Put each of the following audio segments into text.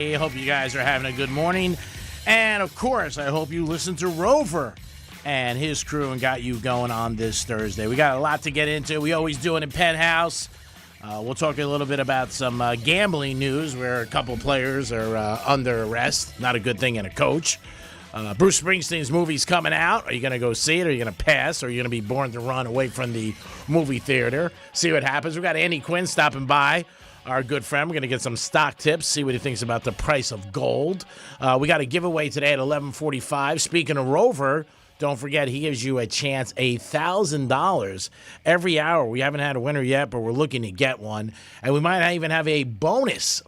I hope you guys are having a good morning. And, of course, I hope you listened to Rover and his crew and got you going on this Thursday. We got a lot to get into. We always do it in Penthouse. We'll talk a little bit about some gambling news where a couple players are under arrest. Not a good thing in a coach. Bruce Springsteen's movie's coming out. Are you going to go see it? Or are you going to pass? Or are you going to be born to run away from the movie theater? See what happens. We got Andy Quinn stopping by. Our good friend. We're going to get some stock tips, see what he thinks about the price of gold. We got a giveaway today at 11:45. Speaking of Rover, don't forget he gives you a chance, $1,000 every hour. We haven't had a winner yet, but we're looking to get one. And we might even have a bonus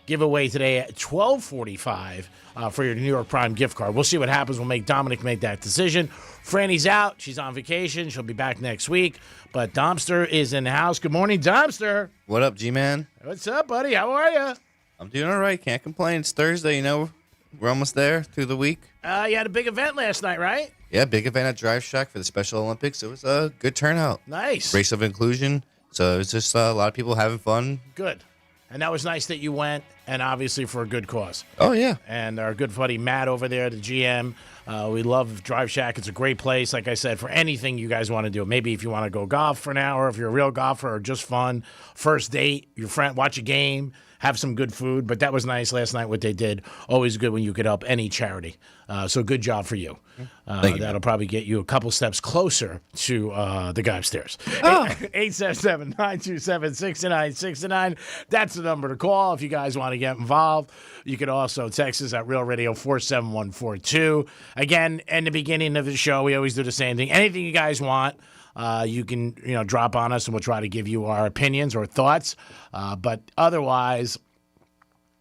giveaway today at 12:45 for your New York Prime gift card. We'll see what happens. We'll make Dominic make that decision. Franny's out. She's on vacation. She'll be back next week. But Domster is in the house. Good morning, Domster. What up, G-Man? What's up, buddy? How are you? I'm doing all right. Can't complain. It's Thursday, We're almost there through the week. You had a big event last night, right? Yeah, big event at Drive Shack for the Special Olympics. It was a good turnout. Nice. Race of inclusion. So it was just a lot of people having fun. Good. And that was nice that you went, and obviously for a good cause. Oh, yeah. And our good buddy Matt over there, the GM, we love Drive Shack. It's a great place, like I said, for anything you guys want to do. Maybe if you want to go golf for an hour, if you're a real golfer, or just fun. First date, your friend, watch a game, have some good food. But that was nice last night, what they did. Always good when you could help any charity. So good job for you. Thank you. That'll probably get you a couple steps closer to the guy upstairs. Oh. 877-927-6969. That's the number to call if you guys want to get involved. You can also text us at Real Radio 47142. Again, in the beginning of the show, we always do the same thing. Anything you guys want, you can drop on us, and we'll try to give you our opinions or thoughts. But otherwise,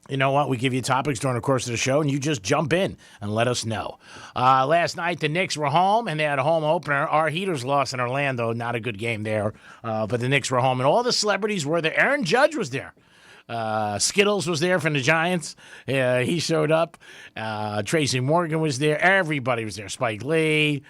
you know what? We give you topics during the course of the show, and you just jump in and let us know. Last night, the Knicks were home, and they had a home opener. Our Heaters lost in Orlando. Not a good game there. But the Knicks were home, and all the celebrities were there. Aaron Judge was there. Skittles was there from the Giants. He showed up. Tracy Morgan was there. Everybody was there. Spike Lee,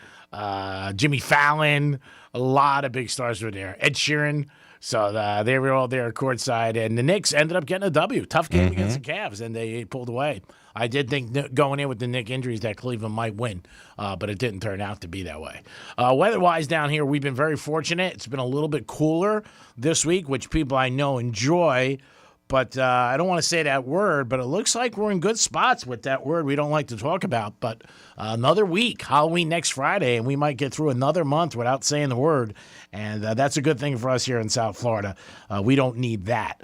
Jimmy Fallon. A lot of big stars were there. Ed Sheeran. So they were all there courtside, and the Knicks ended up getting a W. Tough game against the Cavs, and they pulled away. I did think going in with the Knicks injuries that Cleveland might win, but it didn't turn out to be that way. Weather-wise down here, we've been very fortunate. It's been a little bit cooler this week, which people I know enjoy. But I don't want to say that word, but it looks like we're in good spots with that word we don't like to talk about. But another week, Halloween next Friday, and we might get through another month without saying the word. And that's a good thing for us here in South Florida. We don't need that.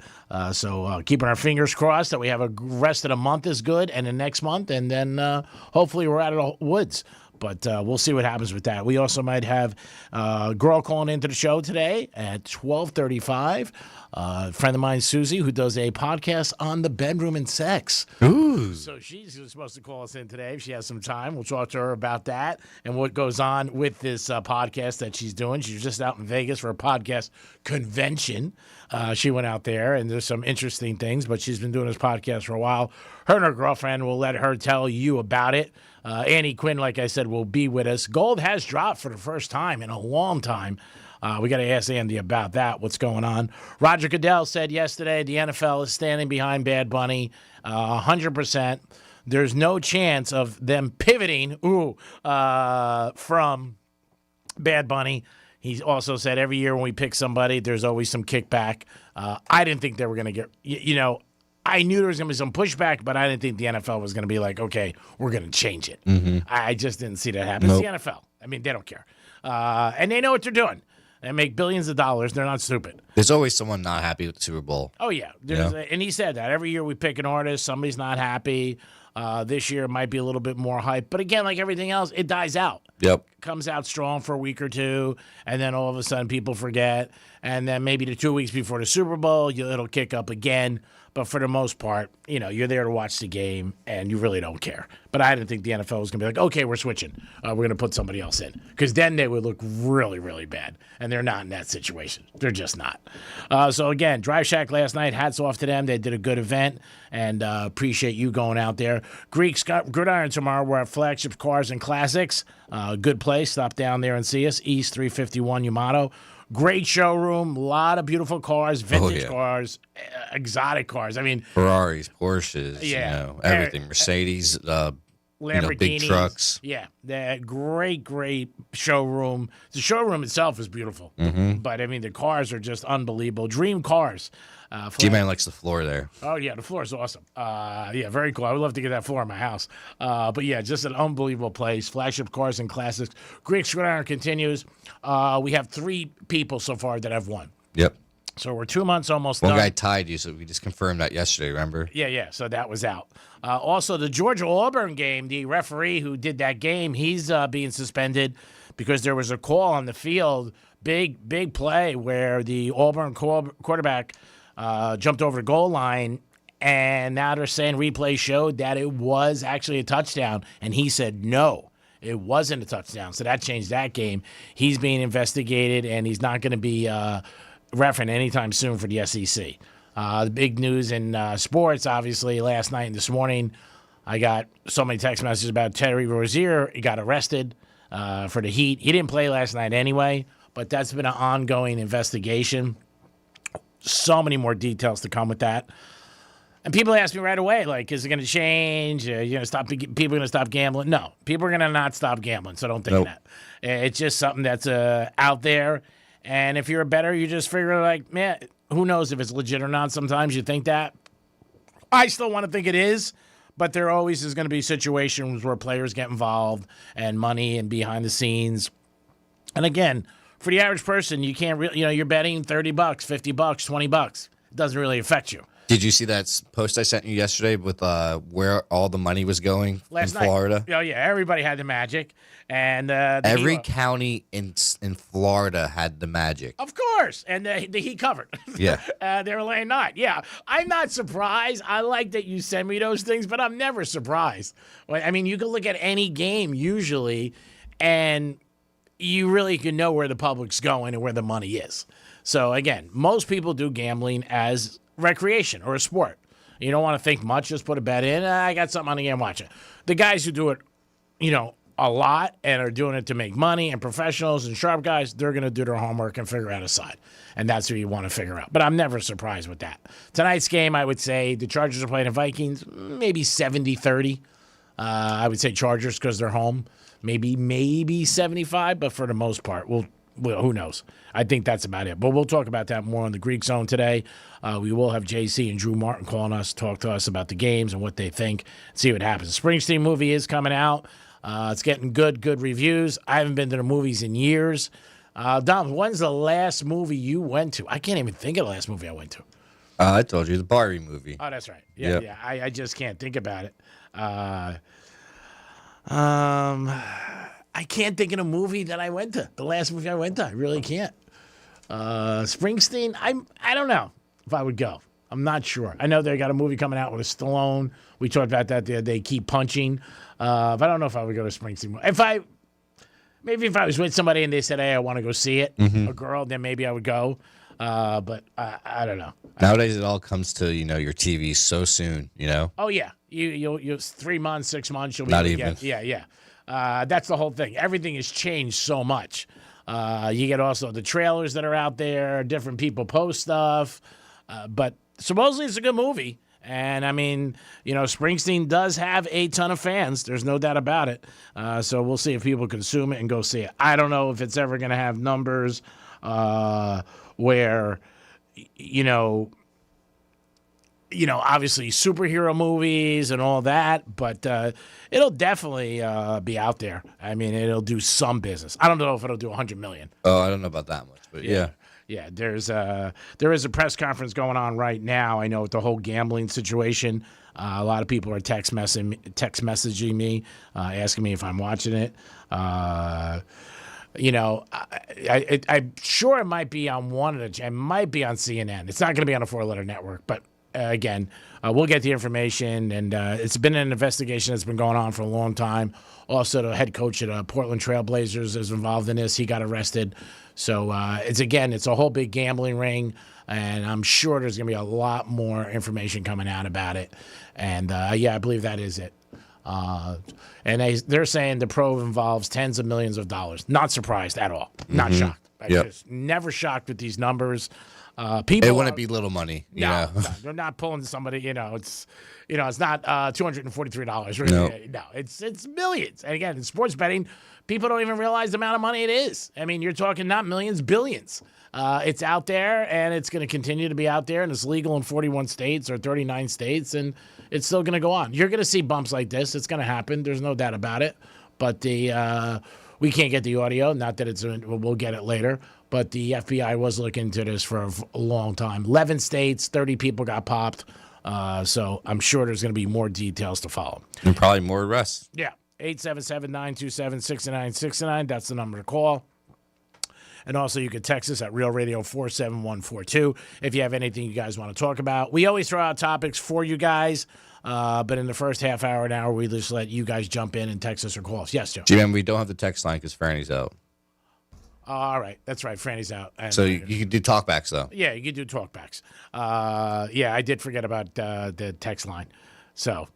So keeping our fingers crossed that we have a rest of the month is good, and the next month, and then hopefully we're out of the woods. But we'll see what happens with that. We also might have a girl calling into the show today at 12:35. A friend of mine, Susie, who does a podcast on the bedroom and sex. Ooh. So she's supposed to call us in today if she has some time. We'll talk to her about that and what goes on with this podcast that she's doing. She's just out in Vegas for a podcast convention. She went out there, and there's some interesting things, but she's been doing this podcast for a while. Her and her girlfriend will let her tell you about it. Annie Quinn, like I said, will be with us. Gold has dropped for the first time in a long time. We got to ask Andy about that, what's going on. Roger Goodell said yesterday the NFL is standing behind Bad Bunny 100%. There's no chance of them pivoting from Bad Bunny. He also said every year when we pick somebody, there's always some kickback. I didn't think they were going to get, I knew there was going to be some pushback, but I didn't think the NFL was going to be like, okay, we're going to change it. Mm-hmm. I just didn't see that happen. Nope. It's the NFL. I mean, they don't care. And they know what they're doing. They make billions of dollars. They're not stupid. There's always someone not happy with the Super Bowl. Oh, yeah. And he said that. Every year we pick an artist, somebody's not happy. This year it might be a little bit more hype. But again, like everything else, it dies out. Yep. Comes out strong for a week or two, and then all of a sudden people forget. And then maybe the 2 weeks before the Super Bowl, it'll kick up again. But for the most part, you're there to watch the game, and you really don't care. But I didn't think the NFL was going to be like, okay, we're switching. We're going to put somebody else in. Because then they would look really, really bad. And they're not in that situation. They're just not. So, again, Drive Shack last night, hats off to them. They did a good event, and appreciate you going out there. Greeks got Gridiron tomorrow. We're at Flagship Cars and Classics. Good place. Stop down there and see us. East 351 Yamato. Great showroom, a lot of beautiful cars, vintage yeah. cars, exotic cars. I mean, Ferraris, Porsches, Yeah. everything. Mercedes, Lamborghinis. big trucks. Yeah, that great showroom. The showroom itself is beautiful, but I mean the cars are just unbelievable. Dream cars. G-Man likes the floor there. Oh yeah, the floor is awesome. Yeah, very cool. I would love to get that floor in my house. But yeah, just an unbelievable place. Flagship cars and classics. Greek Gridiron continues. We have 3 people so far that have won. Yep. So we're 2 months almost One done. guy tied you, so we just confirmed that yesterday, remember? Yeah. So that was out. Also, the Georgia-Auburn game, the referee who did that game, he's being suspended because there was a call on the field, big play where the Auburn quarterback jumped over the goal line, and now they're saying replay showed that it was actually a touchdown, and he said no, it wasn't a touchdown. So that changed that game. He's being investigated, and he's not going to be refereeing anytime soon for the SEC. The big news in sports, obviously, last night and this morning, I got so many text messages about Terry Rozier. He got arrested for the Heat. He didn't play last night anyway, but that's been an ongoing investigation. So many more details to come with that. And people ask me right away, like, is it going to change? People are going to stop gambling? No, people are going to not stop gambling, so don't think that. It's just something that's out there. And if you're a bettor, you just figure, like, man, who knows if it's legit or not. Sometimes you think that. I still want to think it is, but there always is going to be situations where players get involved and money and behind the scenes. And again, for the average person, you can't really, you're betting $30, $50, $20. It doesn't really affect you. Did you see that post I sent you yesterday with where all the money was going Last in night. Florida? Oh, yeah, everybody had the Magic. And every county in Florida had the Magic. Of course. And the Heat covered. Yeah. They were laying 9. Yeah. I'm not surprised. I like that you send me those things, but I'm never surprised. I mean, you can look at any game usually, and you really can know where the public's going and where the money is. So, again, most people do gambling as recreation or a sport. You don't want to think much. Just put a bet in. I got something on the game. Watch it. The guys who do it, a lot and are doing it to make money, and professionals and sharp guys, they're going to do their homework and figure out a side. And that's who you want to figure out. But I'm never surprised with that. Tonight's game, I would say the Chargers are playing the Vikings, maybe 70-30. I would say Chargers because they're home. Maybe 75, but for the most part, well, who knows? I think that's about it. But we'll talk about that more on the Greek Zone today. We will have JC and Drew Martin calling us, talk to us about the games and what they think, see what happens. The Springsteen movie is coming out. It's getting good reviews. I haven't been to the movies in years. Dom, when's the last movie you went to? I can't even think of the last movie I went to. I told you, the Barbie movie. Oh, that's right. Yeah. I just can't think about it. I can't think of a movie that I went to. The last movie I went to, I really can't. Springsteen, I don't know if I would go. I'm not sure. I know they got a movie coming out with Stallone. We talked about that the other day, Keep Punching. But I don't know if I would go to Springsteen. Maybe if I was with somebody and they said, hey, I want to go see it, a girl, then maybe I would go. But I don't know. Nowadays, it all comes to, your TV so soon, Oh, yeah. You'll 3 months, 6 months. You'll be Not able to even. get, yeah. That's the whole thing. Everything has changed so much. You get also the trailers that are out there. Different people post stuff. But supposedly it's a good movie. And, I mean, Springsteen does have a ton of fans. There's no doubt about it. So we'll see if people consume it and go see it. I don't know if it's ever going to have numbers where, obviously superhero movies and all that, but it'll definitely be out there. I mean, it'll do some business. I don't know if it'll do $100 million. Oh, I don't know about that much, but yeah. Yeah, there is a press conference going on right now. I know with the whole gambling situation, a lot of people are text messaging me, asking me if I'm watching it. I'm sure it might be on one of the. It might be on CNN. It's not going to be on a 4-letter network, but again, we'll get the information. And it's been an investigation that's been going on for a long time. Also, the head coach at Portland Trailblazers is involved in this. He got arrested. So it's a whole big gambling ring, and I'm sure there's going to be a lot more information coming out about it. And I believe that is it. And they're saying the probe involves tens of millions of dollars. Not surprised at all. Not shocked. I Yep. just never shocked with these numbers. People It wouldn't be little money. no, No. they're not pulling somebody. It's not $243. No. No, it's millions. And again, in sports betting, people don't even realize the amount of money it is. I mean, you're talking not millions, billions. It's out there, and it's going to continue to be out there, and it's legal in 41 states or 39 states, and it's still going to go on. You're going to see bumps like this. It's going to happen. There's no doubt about it. But we can't get the audio. Not that we'll get it later. But the FBI was looking into this for a long time. 11 states, 30 people got popped. So I'm sure there's going to be more details to follow. And probably more arrests. Yeah, 877-927-6969. That's the number to call. And also, you can text us at Real Radio 47142 if you have anything you guys want to talk about. We always throw out topics for you guys, but in the first half hour, an hour, we just let you guys jump in and text us or call us. Yes, Joe. G-Man, we don't have the text line because Franny's out. All right. That's right. Franny's out. And So you can do talkbacks, though. yeah, you can do talkbacks. Yeah, I did forget about the text line. So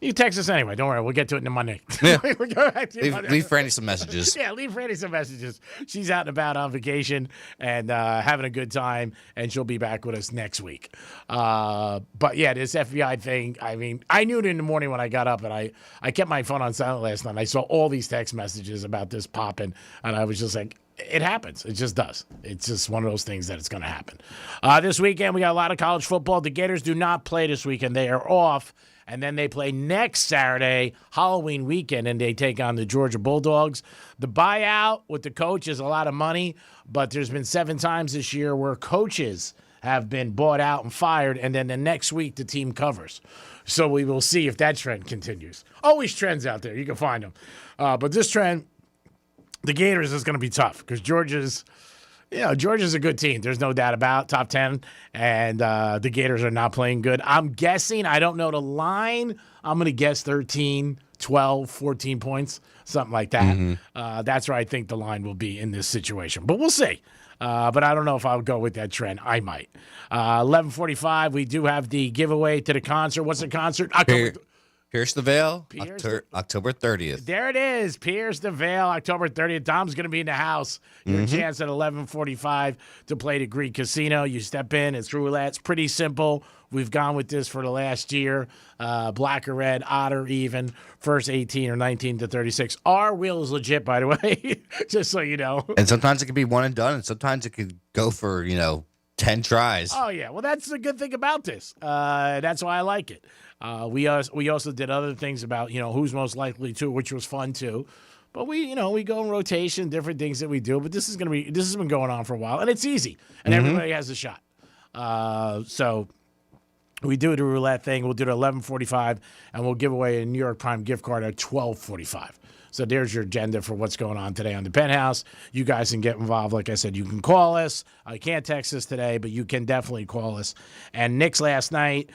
you can text us anyway. Don't worry. We'll get to it in the Monday. Yeah. We'll go back to Monday. Leave Franny some messages. Yeah, leave Franny some messages. She's out and about on vacation and having a good time, and she'll be back with us next week. But yeah, this FBI thing, I mean, I knew it in the morning when I got up, and I kept my phone on silent last night. I saw all these text messages about this popping, and I was just like, it happens. It just does. It's just one of those things that it's going to happen. This weekend, we got a lot of college football. The Gators do not play this weekend. They are off. And then they play next Saturday, Halloween weekend, and they take on the Georgia Bulldogs. The buyout with the coach is a lot of money, but there's been 7 times this year where coaches have been bought out and fired, and then the next week the team covers. So we will see if that trend continues. Always trends out there. You can find them. But this trend, the Gators, is going to be tough because Georgia's a good team. There's no doubt about it. Top 10, and the Gators are not playing good. I'm guessing, I don't know the line. I'm going to guess 13, 12, 14 points, something like that. Mm-hmm. That's where I think the line will be in this situation. But we'll see. But I don't know if I'll go with that trend. I might. 11:45, we do have the giveaway to the concert. What's the concert? Pierce the Veil, Pierce October 30th. There it is. Pierce the Veil, October 30th. Dom's going to be in the house. Your chance at 11:45 to play the Greek Casino. You step in. It's roulette. It's pretty simple. We've gone with this for the last year. Black or red, odd or even. First 18 or 19 to 36. Our wheel is legit, by the way, just so you know. And sometimes it can be one and done, and sometimes it could go for, 10 tries. Oh, yeah. Well, that's the good thing about this. That's why I like it. We also did other things about, who's most likely to, which was fun too. But we go in rotation, different things that we do. But this has been going on for a while, and it's easy, and everybody has a shot. So we do the roulette thing. We'll do it at 11:45, and we'll give away a New York Prime gift card at 12:45. So there's your agenda for what's going on today on the Penthouse. You guys can get involved. Like I said, you can call us. I can't text us today, but you can definitely call us. And Knicks last night,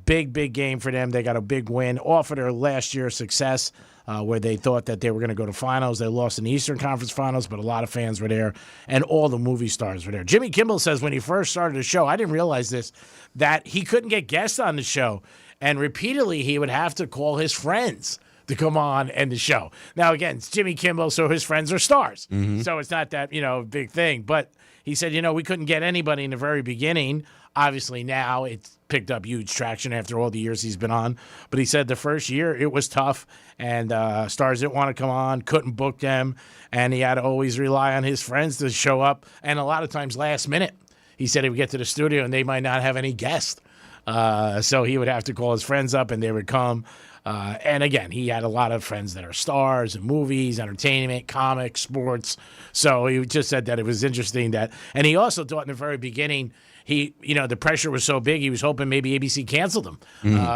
big game for them. They got a big win off of their last year's success where they thought that they were going to go to finals. They lost in the Eastern Conference Finals, but a lot of fans were there, and all the movie stars were there. Jimmy Kimmel says when he first started the show, I didn't realize this, that he couldn't get guests on the show, and repeatedly he would have to call his friends to come on and the show. Now, again, it's Jimmy Kimmel, so his friends are stars. So it's not that, big thing. But he said, we couldn't get anybody in the very beginning. Obviously, now it's picked up huge traction after all the years he's been on. But he said the first year it was tough, and stars didn't want to come on, couldn't book them, and he had to always rely on his friends to show up, and a lot of times last minute. He said he would get to the studio, and they might not have any guests. So he would have to call his friends up, and they would come. And again, he had a lot of friends that are stars in movies, entertainment, comics, sports. So he just said that it was interesting that, and he also thought in the very beginning, the pressure was so big, he was hoping maybe ABC canceled him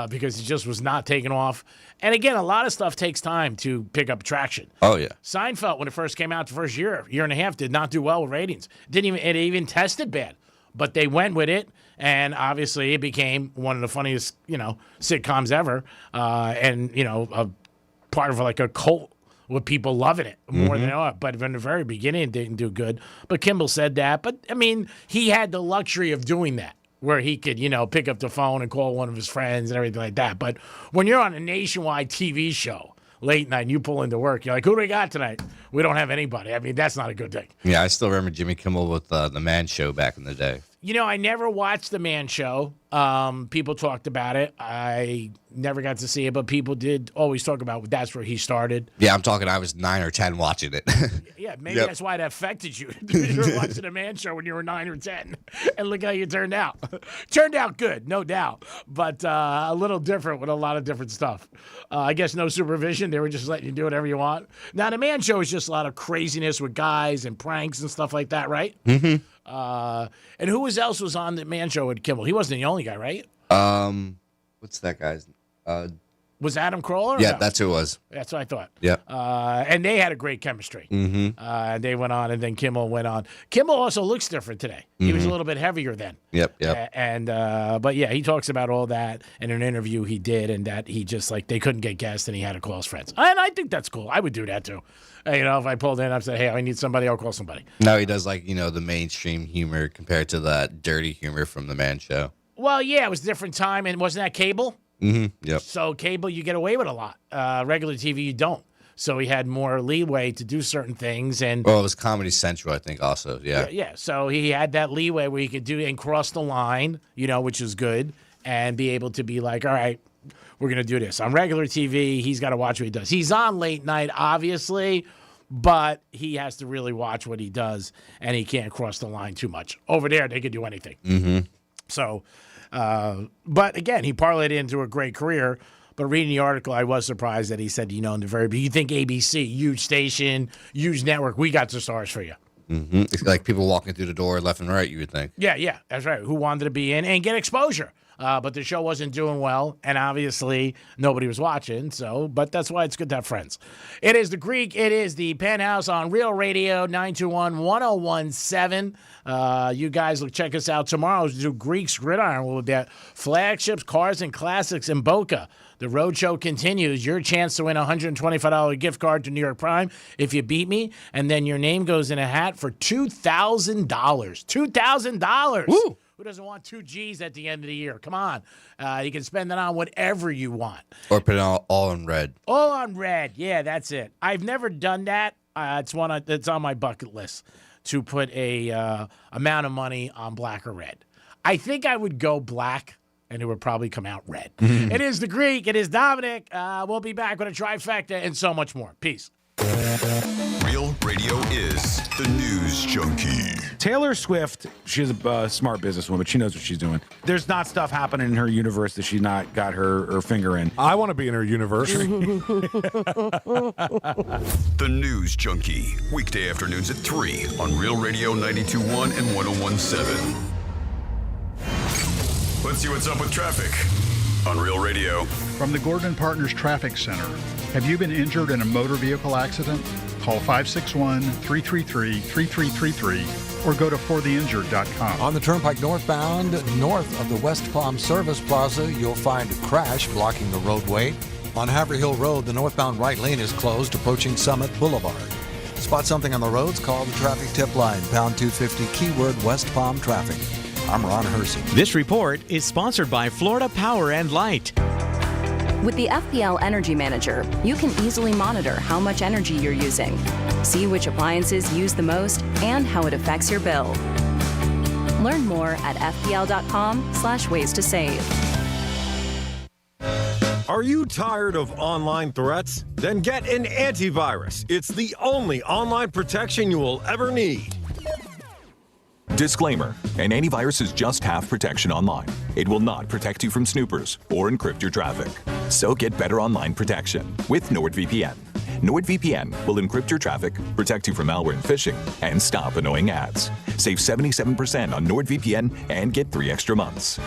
because he just was not taking off. And again, a lot of stuff takes time to pick up traction. Oh, yeah. Seinfeld, when it first came out the first year and a half, did not do well with ratings. It even tested bad. But they went with it, and obviously it became one of the funniest, sitcoms ever, and, a part of like a cult with people loving it more than ever. But from the very beginning, it didn't do good. But Kimball said that. But, I mean, he had the luxury of doing that, where he could, pick up the phone and call one of his friends and everything like that. But when you're on a nationwide TV show late night and you pull into work. You're like, who do we got tonight? We don't have anybody. I mean, that's not a good thing. Yeah, I still remember Jimmy Kimmel with the Man Show back in the day. You know, I never watched The Man Show. People talked about it. I never got to see it, but people did always talk about that's where he started. Yeah, I'm talking. I was 9 or 10 watching it. Yeah, maybe that's why it affected you. You were watching The Man Show when you were 9 or 10, and look how you turned out. Turned out good, no doubt, but a little different with a lot of different stuff. I guess no supervision. They were just letting you do whatever you want. Now, The Man Show is just a lot of craziness with guys and pranks and stuff like that, right? Mm-hmm. And who else was on The Man Show with Kimmel? He wasn't the only guy, right? What's that guy's? Was Adam Carolla? Yeah, no? that's who it was. That's what I thought. Yeah. And they had a great chemistry. Mm-hmm. And they went on, and then Kimmel went on. Kimmel also looks different today. He was a little bit heavier then. Yep. But yeah, he talks about all that in an interview he did, and that he just they couldn't get guests, and he had to call his friends. And I think that's cool. I would do that too. You know, if I pulled in, I'd say, hey, I need somebody, I'll call somebody. Now he does the mainstream humor compared to that dirty humor from the Man Show. Well, yeah, it was a different time, and wasn't that cable? Mm-hmm. Yep. So cable, you get away with a lot. Regular TV, you don't. So he had more leeway to do certain things. And well, it was Comedy Central, I think, also. Yeah. Yeah. So he had that leeway where he could do and cross the line, which was good, and be able to be like, all right, we're going to do this. On regular TV, he's got to watch what he does. He's on late night, obviously, but he has to really watch what he does, and he can't cross the line too much. Over there, they could do anything. Mm-hmm. So, but again, he parlayed it into a great career. But reading the article, I was surprised that he said, in the very beginning, you think ABC, huge station, huge network, we got the stars for you. Mm-hmm. It's like people walking through the door left and right, you would think. Yeah, that's right. Who wanted to be in and get exposure. But the show wasn't doing well, and obviously nobody was watching. But that's why it's good to have friends. It is the Greek. It is the Penthouse on Real Radio 921-1017. You guys check us out tomorrow. We'll do Greek's Gridiron. We'll be at Flagships, Cars, and Classics in Boca. The road show continues. Your chance to win a $125 gift card to New York Prime if you beat me, and then your name goes in a hat for $2,000. $2,000. Woo! Who doesn't want 2 G's at the end of the year? Come on. You can spend it on whatever you want. Or put it all in red. All on red. Yeah, that's it. I've never done that. It's on my bucket list to put a amount of money on black or red. I think I would go black, and it would probably come out red. It is the Greek. It is Dominic. We'll be back with a trifecta and so much more. Peace. Real Radio is the News Junkie. Taylor Swift, she's a smart businesswoman. She knows what she's doing. There's not stuff happening in her universe that she's not got her finger in. I want to be in her universe. The News Junkie. Weekday afternoons at 3 on Real Radio 92.1 and 101.7. Let's see what's up with traffic on Real Radio. From the Gordon Partners Traffic Center. Have you been injured in a motor vehicle accident? Call 561-333-3333 or go to fortheinjured.com. On the Turnpike northbound, north of the West Palm Service Plaza, you'll find a crash blocking the roadway. On Haverhill Road, the northbound right lane is closed, approaching Summit Boulevard. Spot something on the roads? Call the traffic tip line, pound 250, keyword West Palm Traffic. I'm Ron Hersey. This report is sponsored by Florida Power and Light. With the FPL Energy Manager, you can easily monitor how much energy you're using, see which appliances use the most, and how it affects your bill. Learn more at fpl.com/ways to save. Are you tired of online threats? Then get an antivirus. It's the only online protection you will ever need. Disclaimer, an antivirus is just half protection online. It will not protect you from snoopers or encrypt your traffic. So get better online protection with NordVPN. NordVPN will encrypt your traffic, protect you from malware and phishing, and stop annoying ads. Save 77% on NordVPN and get 3 extra months.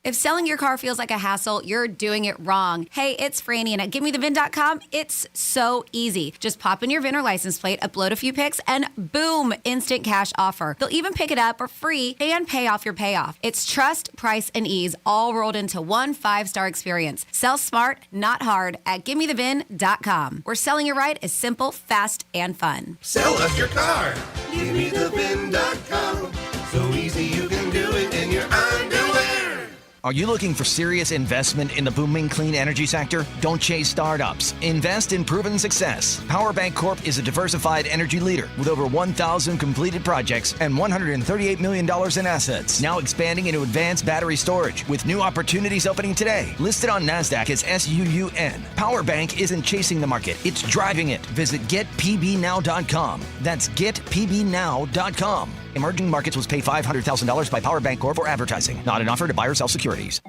If selling your car feels like a hassle, you're doing it wrong. Hey, it's Franny, and at GiveMeTheVin.com, it's so easy. Just pop in your VIN or license plate, upload a few pics, and boom, instant cash offer. They'll even pick it up for free and pay off your payoff. It's trust, price, and ease, all rolled into one 5-star experience. Sell smart, not hard, at GiveMeTheVin.com, where selling it right is simple, fast, and fun. Sell us your car. GiveMeTheVin.com. So easy you can do it in your underwear. Are you looking for serious investment in the booming clean energy sector? Don't chase startups. Invest in proven success. PowerBank Corp is a diversified energy leader with over 1,000 completed projects and $138 million in assets. Now expanding into advanced battery storage with new opportunities opening today. Listed on NASDAQ as SUUN. PowerBank isn't chasing the market, it's driving it. Visit getpbnow.com. That's getpbnow.com. Emerging Markets was paid $500,000 by PowerBank Corp for advertising. Not an offer to buy or sell securities.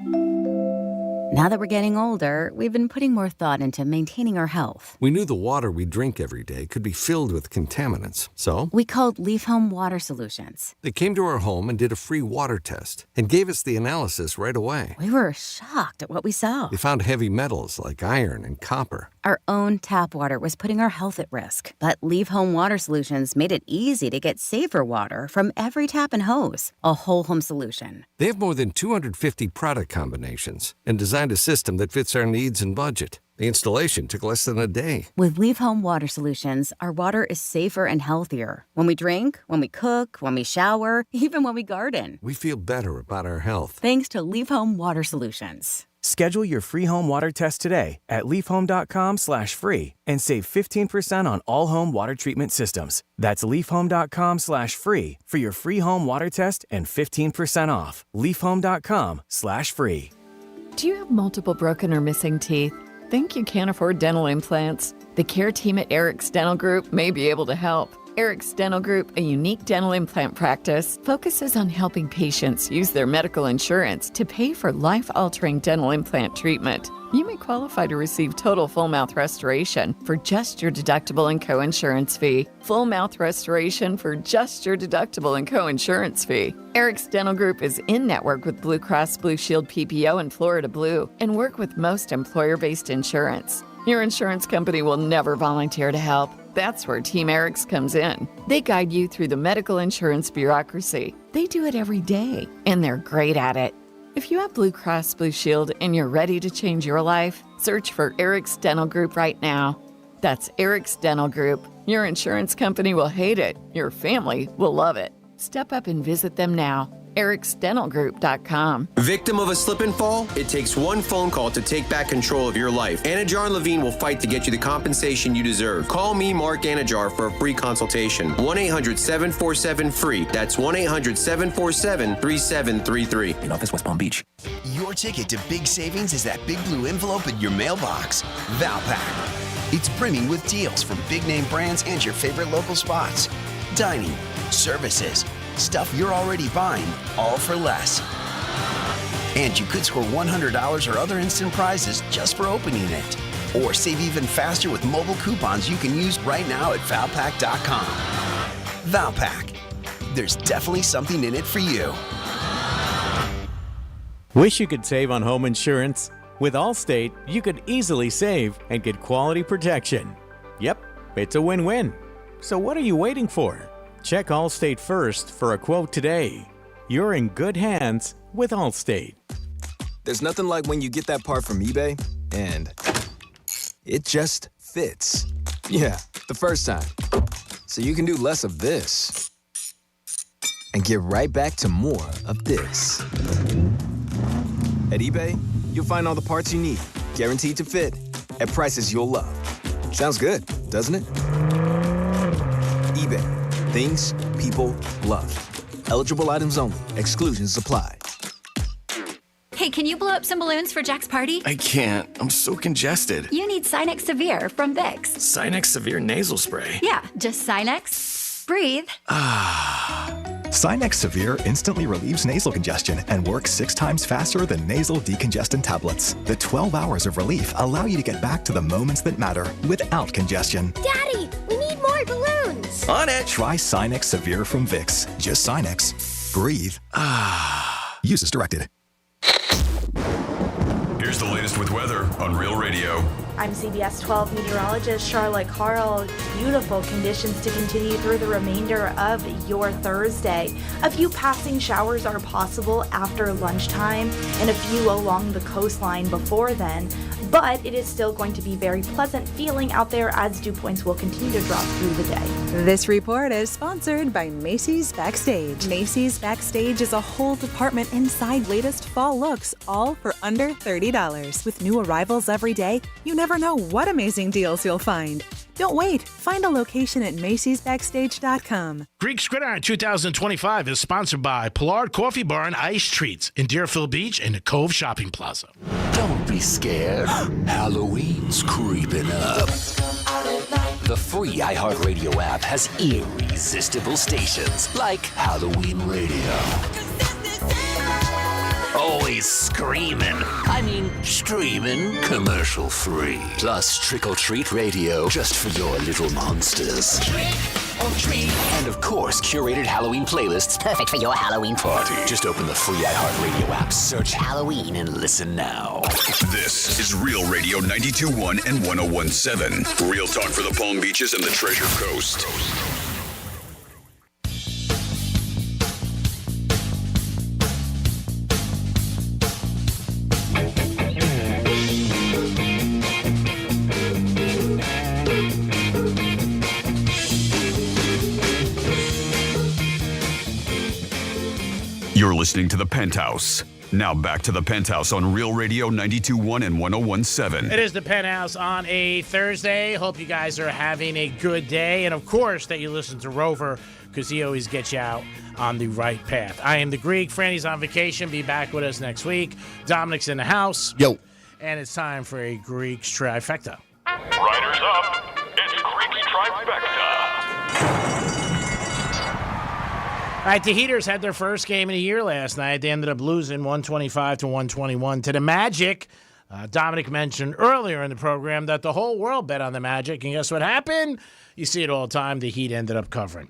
Now that we're getting older, we've been putting more thought into maintaining our health. We knew the water we drink every day could be filled with contaminants, so we called Leaf Home Water Solutions. They came to our home and did a free water test and gave us the analysis right away. We were shocked at what we saw. They found heavy metals like iron and copper. Our own tap water was putting our health at risk, but Leaf Home Water Solutions made it easy to get safer water from every tap and hose. A whole home solution. They have more than 250 product combinations and designed a system that fits our needs and budget. The installation took less than a day. With Leaf Home Water Solutions, our water is safer and healthier. When we drink, when we cook, when we shower, even when we garden. We feel better about our health. Thanks to Leaf Home Water Solutions. Schedule your free home water test today at leafhome.com/free and save 15% on all home water treatment systems. That's leafhome.com/free for your free home water test and 15% off. leafhome.com/free. Do you have multiple broken or missing teeth? Think you can't afford dental implants? The care team at Eric's Dental Group may be able to help. Eric's Dental Group, a unique dental implant practice, focuses on helping patients use their medical insurance to pay for life-altering dental implant treatment. You may qualify to receive total full mouth restoration for just your deductible and coinsurance fee. Full mouth restoration for just your deductible and coinsurance fee. Eric's Dental Group is in-network with Blue Cross Blue Shield PPO and Florida Blue and work with most employer-based insurance. Your insurance company will never volunteer to help. That's where Team Eric's comes in. They guide you through the medical insurance bureaucracy. They do it every day, and they're great at it. If you have Blue Cross Blue Shield and you're ready to change your life, search for Eric's Dental Group right now. That's Eric's Dental Group. Your insurance company will hate it. Your family will love it. Step up and visit them now. ericsdentalgroup.com. Victim of a slip and fall? It takes one phone call to take back control of your life. Anajar and Levine will fight to get you the compensation you deserve. Call me, Mark Anajar, for a free consultation. 1-800-747-FREE. That's 1-800-747-3733. In office, West Palm Beach. Your ticket to big savings is that big blue envelope in your mailbox. Valpak. It's brimming with deals from big name brands and your favorite local spots. Dining, services, stuff you're already buying, all for less. And you could score $100 or other instant prizes just for opening it. Or save even faster with mobile coupons you can use right now at Valpak.com. Valpak. There's definitely something in it for you. Wish you could save on home insurance? With Allstate, you could easily save and get quality protection. Yep, it's a win-win. So what are you waiting for? Check Allstate first for a quote today. You're in good hands with Allstate. There's nothing like when you get that part from eBay and it just fits. Yeah, the first time. So you can do less of this and get right back to more of this. At eBay, you'll find all the parts you need, guaranteed to fit, at prices you'll love. Sounds good, doesn't it? eBay. Things people love. Eligible items only. Exclusions apply. Hey, can you blow up some balloons for Jack's party? I can't. I'm so congested. You need Sinex Severe from Vicks. Sinex Severe nasal spray. Yeah, just Sinex. Breathe. Sinex Severe instantly relieves nasal congestion and works 6 times faster than nasal decongestant tablets. The 12 hours of relief allow you to get back to the moments that matter without congestion. Daddy, we need more balloons. On it! Try Sinex Severe from Vicks. Just Sinex. Breathe. Use as directed. Here's the latest with weather on Real Radio. I'm CBS 12 meteorologist Charlotte Carl. Beautiful conditions to continue through the remainder of your Thursday. A few passing showers are possible after lunchtime and a few along the coastline before then. but it is still going to be very pleasant feeling out there as dew points will continue to drop through the day. This report is sponsored by Macy's Backstage. Macy's Backstage is a whole department inside latest fall looks, all for under $30. With new arrivals every day, you never know what amazing deals you'll find. Don't wait. Find a location at macy'sbackstage.com. Greek's Gridiron 2025 is sponsored by Pollard Coffee Bar and Ice Treats in Deerfield Beach and the Cove Shopping Plaza. Don't be scared. Halloween's creeping up. The free iHeartRadio app has irresistible stations like Halloween Radio. Always screaming. I mean, streaming, commercial free. Plus Trick or Treat Radio, just for your little monsters. Trick or treat. And of course, curated Halloween playlists, perfect for your Halloween party. Just open the free iHeartRadio app, search Halloween, and listen now. This is Real Radio 92.1 and 101.7. Real talk for the Palm Beaches and the Treasure Coast. You're listening to The Penthouse. Now back to The Penthouse on Real Radio 92.1 and 101.7. It is The Penthouse on a Thursday. Hope you guys are having a good day. And, of course, that you listen to Rover because he always gets you out on the right path. I am the Greek. Franny's on vacation. Be back with us next week. Dominic's in the house. Yo. And it's time for a Greek's Trifecta. Riders up. It's Greek's Trifecta. All right, the Heaters had their first game of the year last night. They ended up losing 125-121 to the Magic. Dominic mentioned earlier in the program that the whole world bet on the Magic, and guess what happened? You see it all the time. The Heat ended up covering.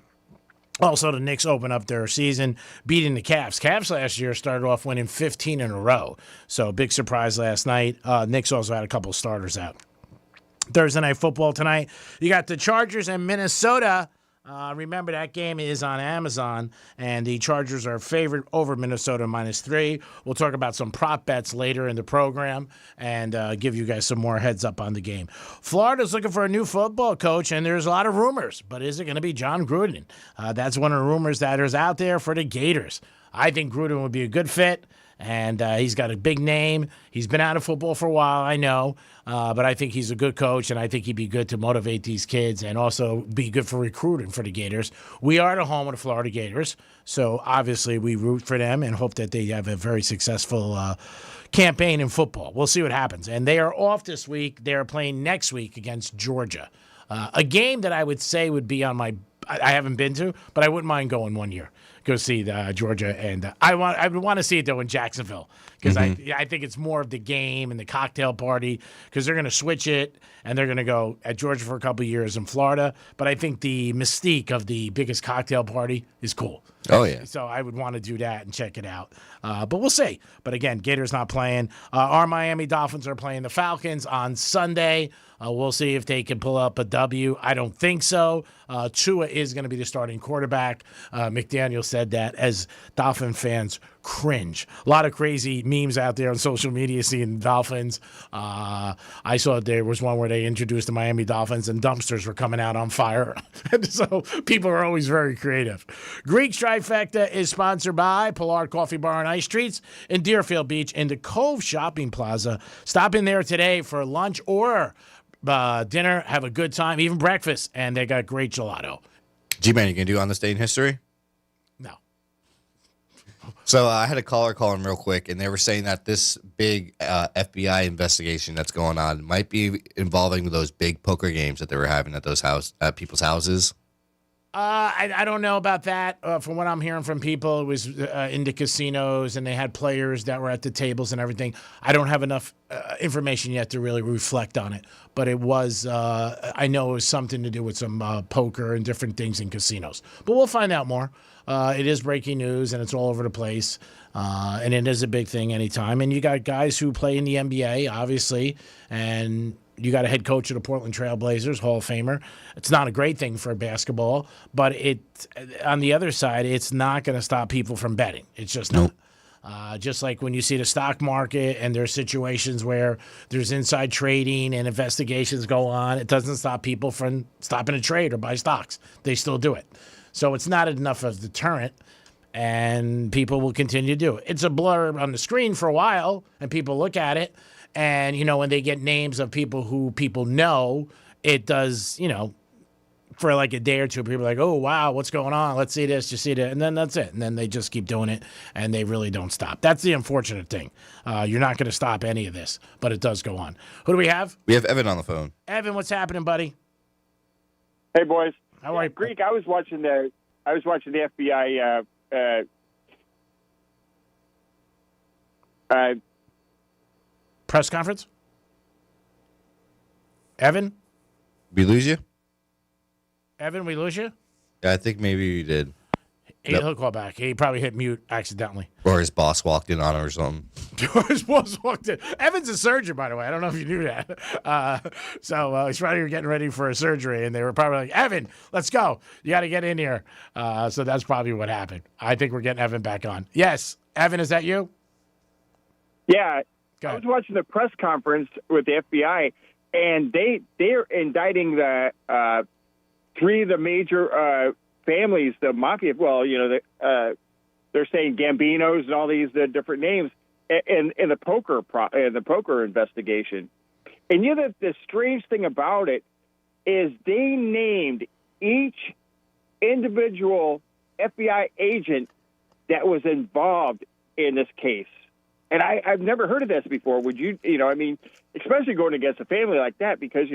Also, the Knicks opened up their season beating the Cavs. Cavs last year started off winning 15 in a row, so big surprise last night. Knicks also had a couple starters out. Thursday night football tonight, you got the Chargers and Minnesota. Remember, that game is on Amazon, and the Chargers are favored over Minnesota -3. We'll talk about some prop bets later in the program and give you guys some more heads up on the game. Florida's looking for a new football coach, and there's a lot of rumors, but is it going to be John Gruden? That's one of the rumors that is out there for the Gators. I think Gruden would be a good fit. And he's got a big name. He's been out of football for a while, I know. But I think he's a good coach, and I think he'd be good to motivate these kids and also be good for recruiting for the Gators. We are the home of the Florida Gators, so obviously we root for them and hope that they have a very successful campaign in football. We'll see what happens. And they are off this week. They are playing next week against Georgia. A game that I would say would be on my – I haven't been to, but I wouldn't mind going one year. Go see Georgia, and I would want to see it though in Jacksonville because I think it's more of the game and the cocktail party because they're going to switch it and they're going to go at Georgia for a couple of years in Florida. But I think the mystique of the biggest cocktail party is cool. Oh yeah. So I would want to do that and check it out. But we'll see. But again, Gators not playing. Our Miami Dolphins are playing the Falcons on Sunday. We'll see if they can pull up a W. I don't think so. Tua is going to be the starting quarterback. McDaniel said that as Dolphin fans cringe. A lot of crazy memes out there on social media seeing Dolphins. I saw there was one where they introduced the Miami Dolphins and dumpsters were coming out on fire. So people are always very creative. Greek's Trifecta is sponsored by Pollard Coffee Bar and Ice Treats in Deerfield Beach in the Cove Shopping Plaza. Stop in there today for lunch or dinner. Have a good time, even breakfast, and they got great gelato. G-Man, you going to do On This Day in History? No. So I had a caller call in real quick, and they were saying that this big FBI investigation that's going on might be involving those big poker games that they were having at those at people's houses. I don't know about that. From what I'm hearing from people, it was into casinos, and they had players that were at the tables and everything. I don't have enough information yet to really reflect on it. But it was, I know it was something to do with some poker and different things in casinos. But we'll find out more. It is breaking news, and it's all over the place. And it is a big thing anytime. And you got guys who play in the NBA, obviously, and you got a head coach of the Portland Trail Blazers, Hall of Famer. It's not a great thing for basketball, but on the other side, it's not going to stop people from betting. It's just not. Just like when you see the stock market and there's situations where there's inside trading and investigations go on, it doesn't stop people from stopping to trade or buy stocks. They still do it. So it's not enough of a deterrent, and people will continue to do it. It's a blur on the screen for a while, and people look at it, and, when they get names of people who people know, it does, for like a day or two, people are like, oh, wow, what's going on? Let's see this, just see that. And then that's it. And then they just keep doing it, and they really don't stop. That's the unfortunate thing. You're not going to stop any of this, but it does go on. Who do we have? We have Evan on the phone. Evan, what's happening, buddy? Hey, boys. How are you? Greek, I was watching the FBI press conference. Evan? We lose you? Evan, we lose you? Yeah, I think maybe we did. He'll call back. He probably hit mute accidentally. Or his boss walked in on him or something. His boss walked in. Evan's a surgeon, by the way. I don't know if you knew that. So he's probably getting ready for a surgery, and they were probably like, Evan, let's go. You got to get in here. So that's probably what happened. I think we're getting Evan back on. Yes. Evan, is that you? Yeah. I was watching the press conference with the FBI, and they're indicting the three of the major families, the mafia. Well, they're saying Gambinos and all these different names in the poker investigation. And the strange thing about it is they named each individual FBI agent that was involved in this case. And I've never heard of this before. Would you, especially going against a family like that, because,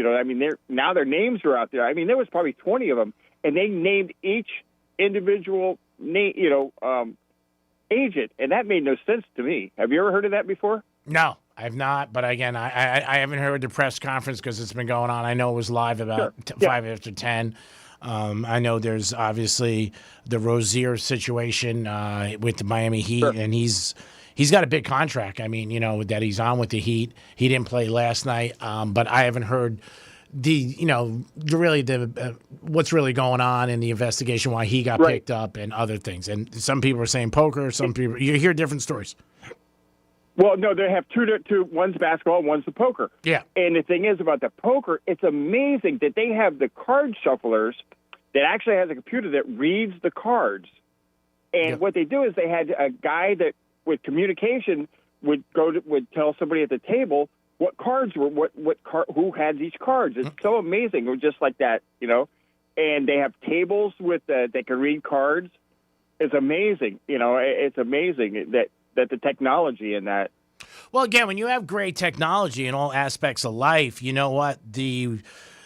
now their names are out there. I mean, there was probably 20 of them, and they named each individual agent, and that made no sense to me. Have you ever heard of that before? No, I've not. But again, I haven't heard the press conference because it's been going on. I know it was live about 5 after 10. I know there's obviously the Rozier situation with the Miami Heat, and he's got a big contract. I mean, that he's on with the Heat. He didn't play last night, but I haven't heard what's really going on in the investigation, why he got picked up and other things. And some people are saying poker. Some people, you hear different stories. Well, no, they have two. One's basketball, one's the poker. Yeah. And the thing is about the poker, it's amazing that they have the card shufflers that actually has a computer that reads the cards. And what they do is they had a guy that with communication would tell somebody at the table what cards were who had each cards. It's so amazing. It was just like that, And they have tables with they can read cards. It's amazing. It's amazing that the technology in that. Well, again, when you have great technology in all aspects of life, you know what?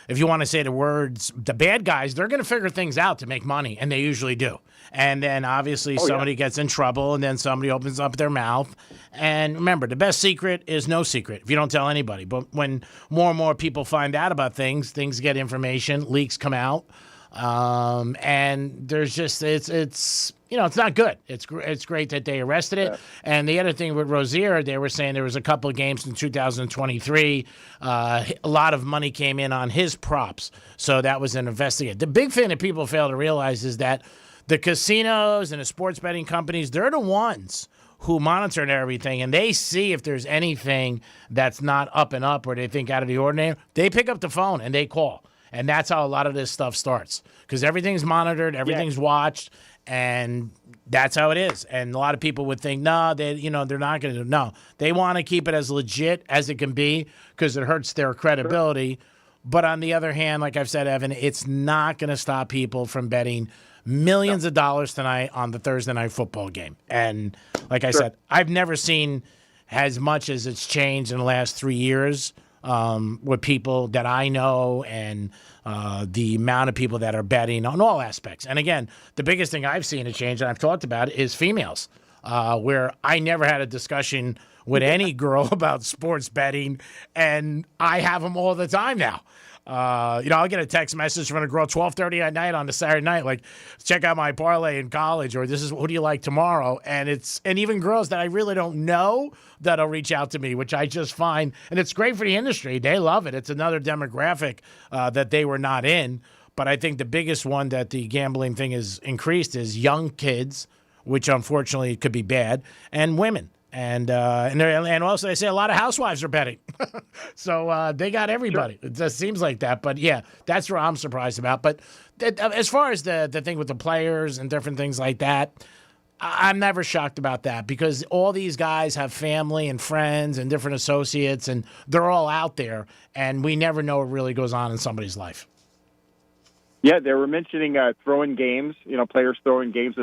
If you want to say the words, the bad guys, they're going to figure things out to make money, and they usually do. And then obviously somebody gets in trouble, and then somebody opens up their mouth. And remember, the best secret is no secret if you don't tell anybody. But when more and more people find out about things get information, leaks come out. And there's just it's not good. It's great that they arrested it. Yeah. And the other thing with Rozier, they were saying there was a couple of games in 2023. A lot of money came in on his props, so that was an investigation. The big thing that people fail to realize is that the casinos and the sports betting companies, they're the ones who monitor everything, and they see if there's anything that's not up and up or they think out of the ordinary. They pick up the phone and they call. And that's how a lot of this stuff starts, because everything's monitored, everything's watched, and that's how it is. And a lot of people would think, no, they're not going to do. No, they want to keep it as legit as it can be because it hurts their credibility. But on the other hand, like I've said, Evan, it's not going to stop people from betting millions of dollars tonight on the Thursday night football game. And like I said, I've never seen as much as it's changed in the last 3 years. With people that I know and the amount of people that are betting on all aspects. And again, the biggest thing I've seen a change, and I've talked about it, is females, where I never had a discussion with any girl about sports betting, and I have them all the time now. I'll get a text message from a girl 12:30 at night on the Saturday night, like, check out my parlay in college, or who do you like tomorrow? And even girls that I really don't know that'll reach out to me, which I just find, and it's great for the industry. They love it. It's another demographic that they were not in. But I think the biggest one that the gambling thing has increased is young kids which unfortunately could be bad, and women. And also they say a lot of housewives are betting. So they got everybody. Sure. It just seems like that. But, yeah, that's what I'm surprised about. But as far as the thing with the players and different things like that, I'm never shocked about that because all these guys have family and friends and different associates, and they're all out there, and we never know what really goes on in somebody's life. Yeah, they were mentioning throwing games, players throwing games.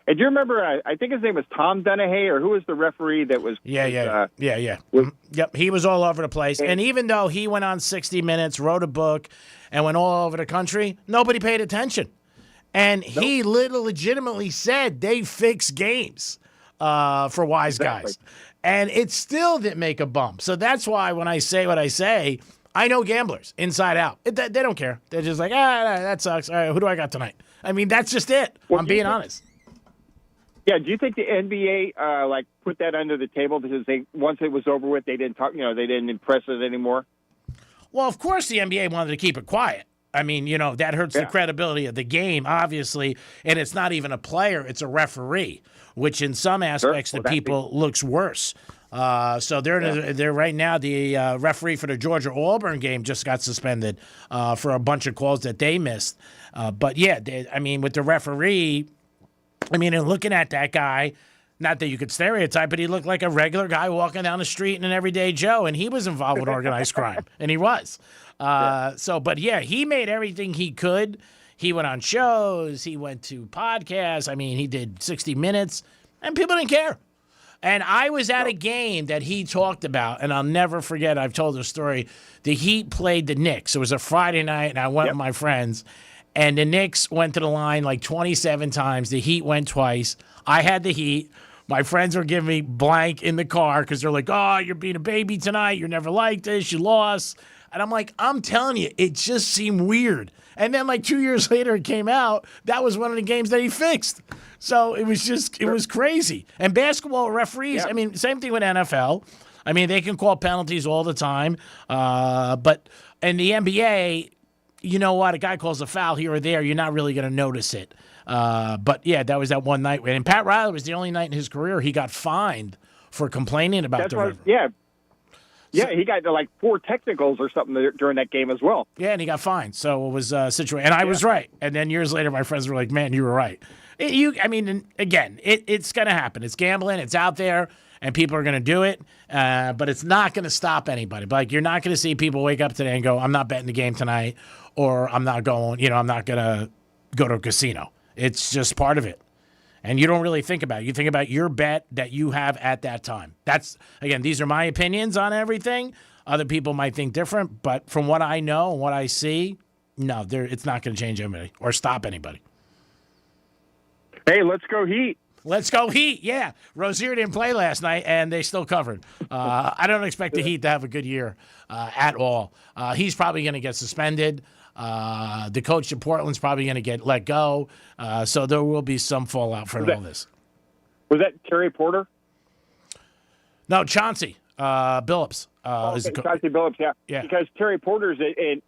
And do you remember, I think his name was Tom Dennehy, or who was the referee that was... Yeah. Yep, he was all over the place. And even though he went on 60 Minutes, wrote a book, and went all over the country, nobody paid attention. And he legitimately said they fix games for wise guys. And it still didn't make a bump. So that's why when I say what I say, I know gamblers inside out. They don't care. They're just like, that sucks. All right, who do I got tonight? I mean, that's just it. I'm being honest. Yeah, do you think the NBA put that under the table because once it was over with, they didn't talk, they didn't impress it anymore? Well, of course the NBA wanted to keep it quiet. I mean, that hurts the credibility of the game, obviously, and it's not even a player, it's a referee, which in some aspects to people looks worse. So they're right now, the referee for the Georgia-Auburn game just got suspended for a bunch of calls that they missed. But, yeah, with the referee, and looking at that guy, not that you could stereotype, but he looked like a regular guy walking down the street and an everyday Joe, and he was involved with organized crime, and he was. He made everything he could. He went on shows. He went to podcasts. He did 60 Minutes, and people didn't care. And I was at a game that he talked about, and I'll never forget. I've told the story. The Heat played the Knicks. It was a Friday night, and I went with my friends, and the Knicks went to the line like 27 times. The Heat went twice. I had the Heat. My friends were giving me blank in the car because they're like, oh, you're being a baby tonight. You're never like this. You lost. And I'm like, I'm telling you, it just seemed weird. And then like 2 years later, it came out. That was one of the games that he fixed. So it was crazy. And basketball referees, same thing with NFL. They can call penalties all the time. But in the NBA, you know what? A guy calls a foul here or there, you're not really going to notice it. But, yeah, that was that one night. And Pat Riley was the only night in his career he got fined for complaining about the river. Yeah, he got like 4 technicals or something during that game as well. Yeah, and he got fined. So it was a situation. And I was right. And then years later, my friends were like, man, you were right. It's going to happen. It's gambling. It's out there. And people are going to do it. But it's not going to stop anybody. But you're not going to see people wake up today and go, I'm not betting the game tonight. Or I'm not going, I'm not going to go to a casino. It's just part of it. And you don't really think about it. You think about your bet that you have at that time. These are my opinions on everything. Other people might think different, but from what I know and what I see, no, it's not going to change anybody or stop anybody. Hey, let's go Heat. Let's go Heat, yeah. Rozier didn't play last night, and they still covered. I don't expect the Heat to have a good year at all. He's probably going to get suspended. The coach in Portland's probably going to get let go. So there will be some fallout from all this. Was that Terry Porter? No, Chauncey Billups. Chauncey Billups, yeah. Because Terry Porter's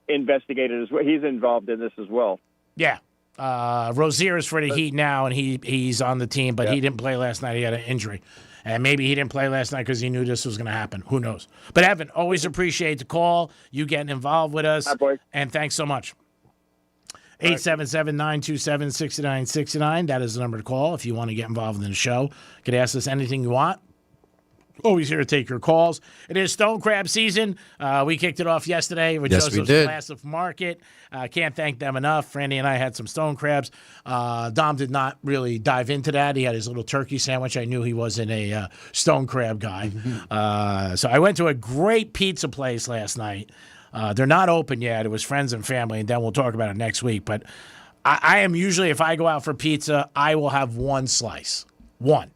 investigated as well. He's involved in this as well. Yeah. Rozier is for the Heat now, and he's on the team, but he didn't play last night. He had an injury. And maybe he didn't play last night because he knew this was going to happen. Who knows? But, Evan, always appreciate the call, you getting involved with us. Hi, boy. And thanks so much. 877-927-6969. That is the number to call if you want to get involved in the show. You can ask us anything you want. Always here to take your calls. It is Stone Crab season. We kicked it off yesterday with Joseph's Classic Market. Can't thank them enough. Randy and I had some stone crabs. Dom did not really dive into that. He had his little turkey sandwich. I knew he wasn't a stone crab guy. So I went to a great pizza place last night. They're not open yet. It was friends and family, and then we'll talk about it next week. But I am usually, if I go out for pizza, I will have one slice. One.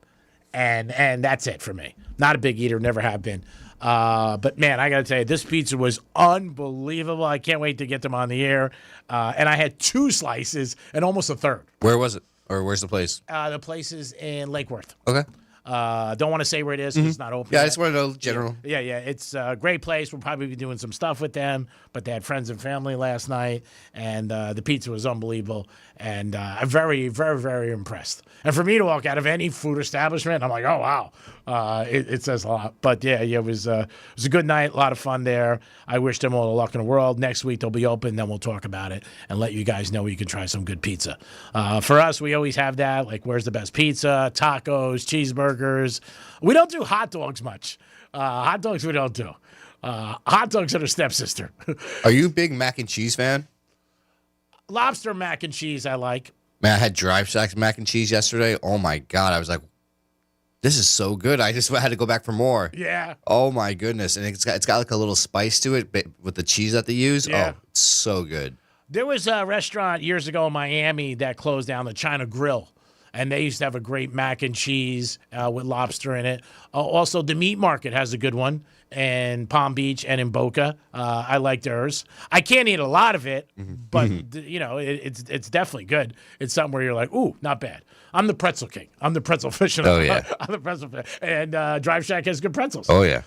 And that's it for me. Not a big eater, never have been. But, man, I got to tell you, this pizza was unbelievable. I can't wait to get them on the air. And I had 2 slices and almost a third. Where was it? Or where's the place? The place is in Lake Worth. Okay. Don't want to say where it is because it's not open. Yeah, I yet. just want to know general. Yeah. It's a great place. We'll probably be doing some stuff with them, but they had friends and family last night, and the pizza was unbelievable. And I'm very, very, very impressed. And for me to walk out of any food establishment, I'm like, oh, wow. It says a lot. But, yeah, it was a good night, a lot of fun there. I wish them all the luck in the world. Next week they'll be open, then we'll talk about it and let you guys know you can try some good pizza. For us, we always have that, like where's the best pizza, tacos, cheeseburgers. We don't do hot dogs much. Hot dogs we don't do. Hot dogs are their stepsister. Are you a big mac and cheese fan? Lobster mac and cheese I like. Man, I had Drive Shack mac and cheese yesterday. Oh, my God. I was like, this is so good. I just had to go back for more. Yeah. Oh, my goodness. And it's got like a little spice to it with the cheese that they use. Yeah. Oh, it's so good. There was a restaurant years ago in Miami that closed down, the China Grill. And they used to have a great mac and cheese with lobster in it. Also, the Meat Market has a good one in Palm Beach and in Boca. I like theirs. I can't eat a lot of it, but it's definitely good. It's something where you're like, ooh, not bad. I'm the pretzel king. I'm the pretzel fish. Oh, yeah. I'm the pretzel fish. And Drive Shack has good pretzels. Oh, yeah.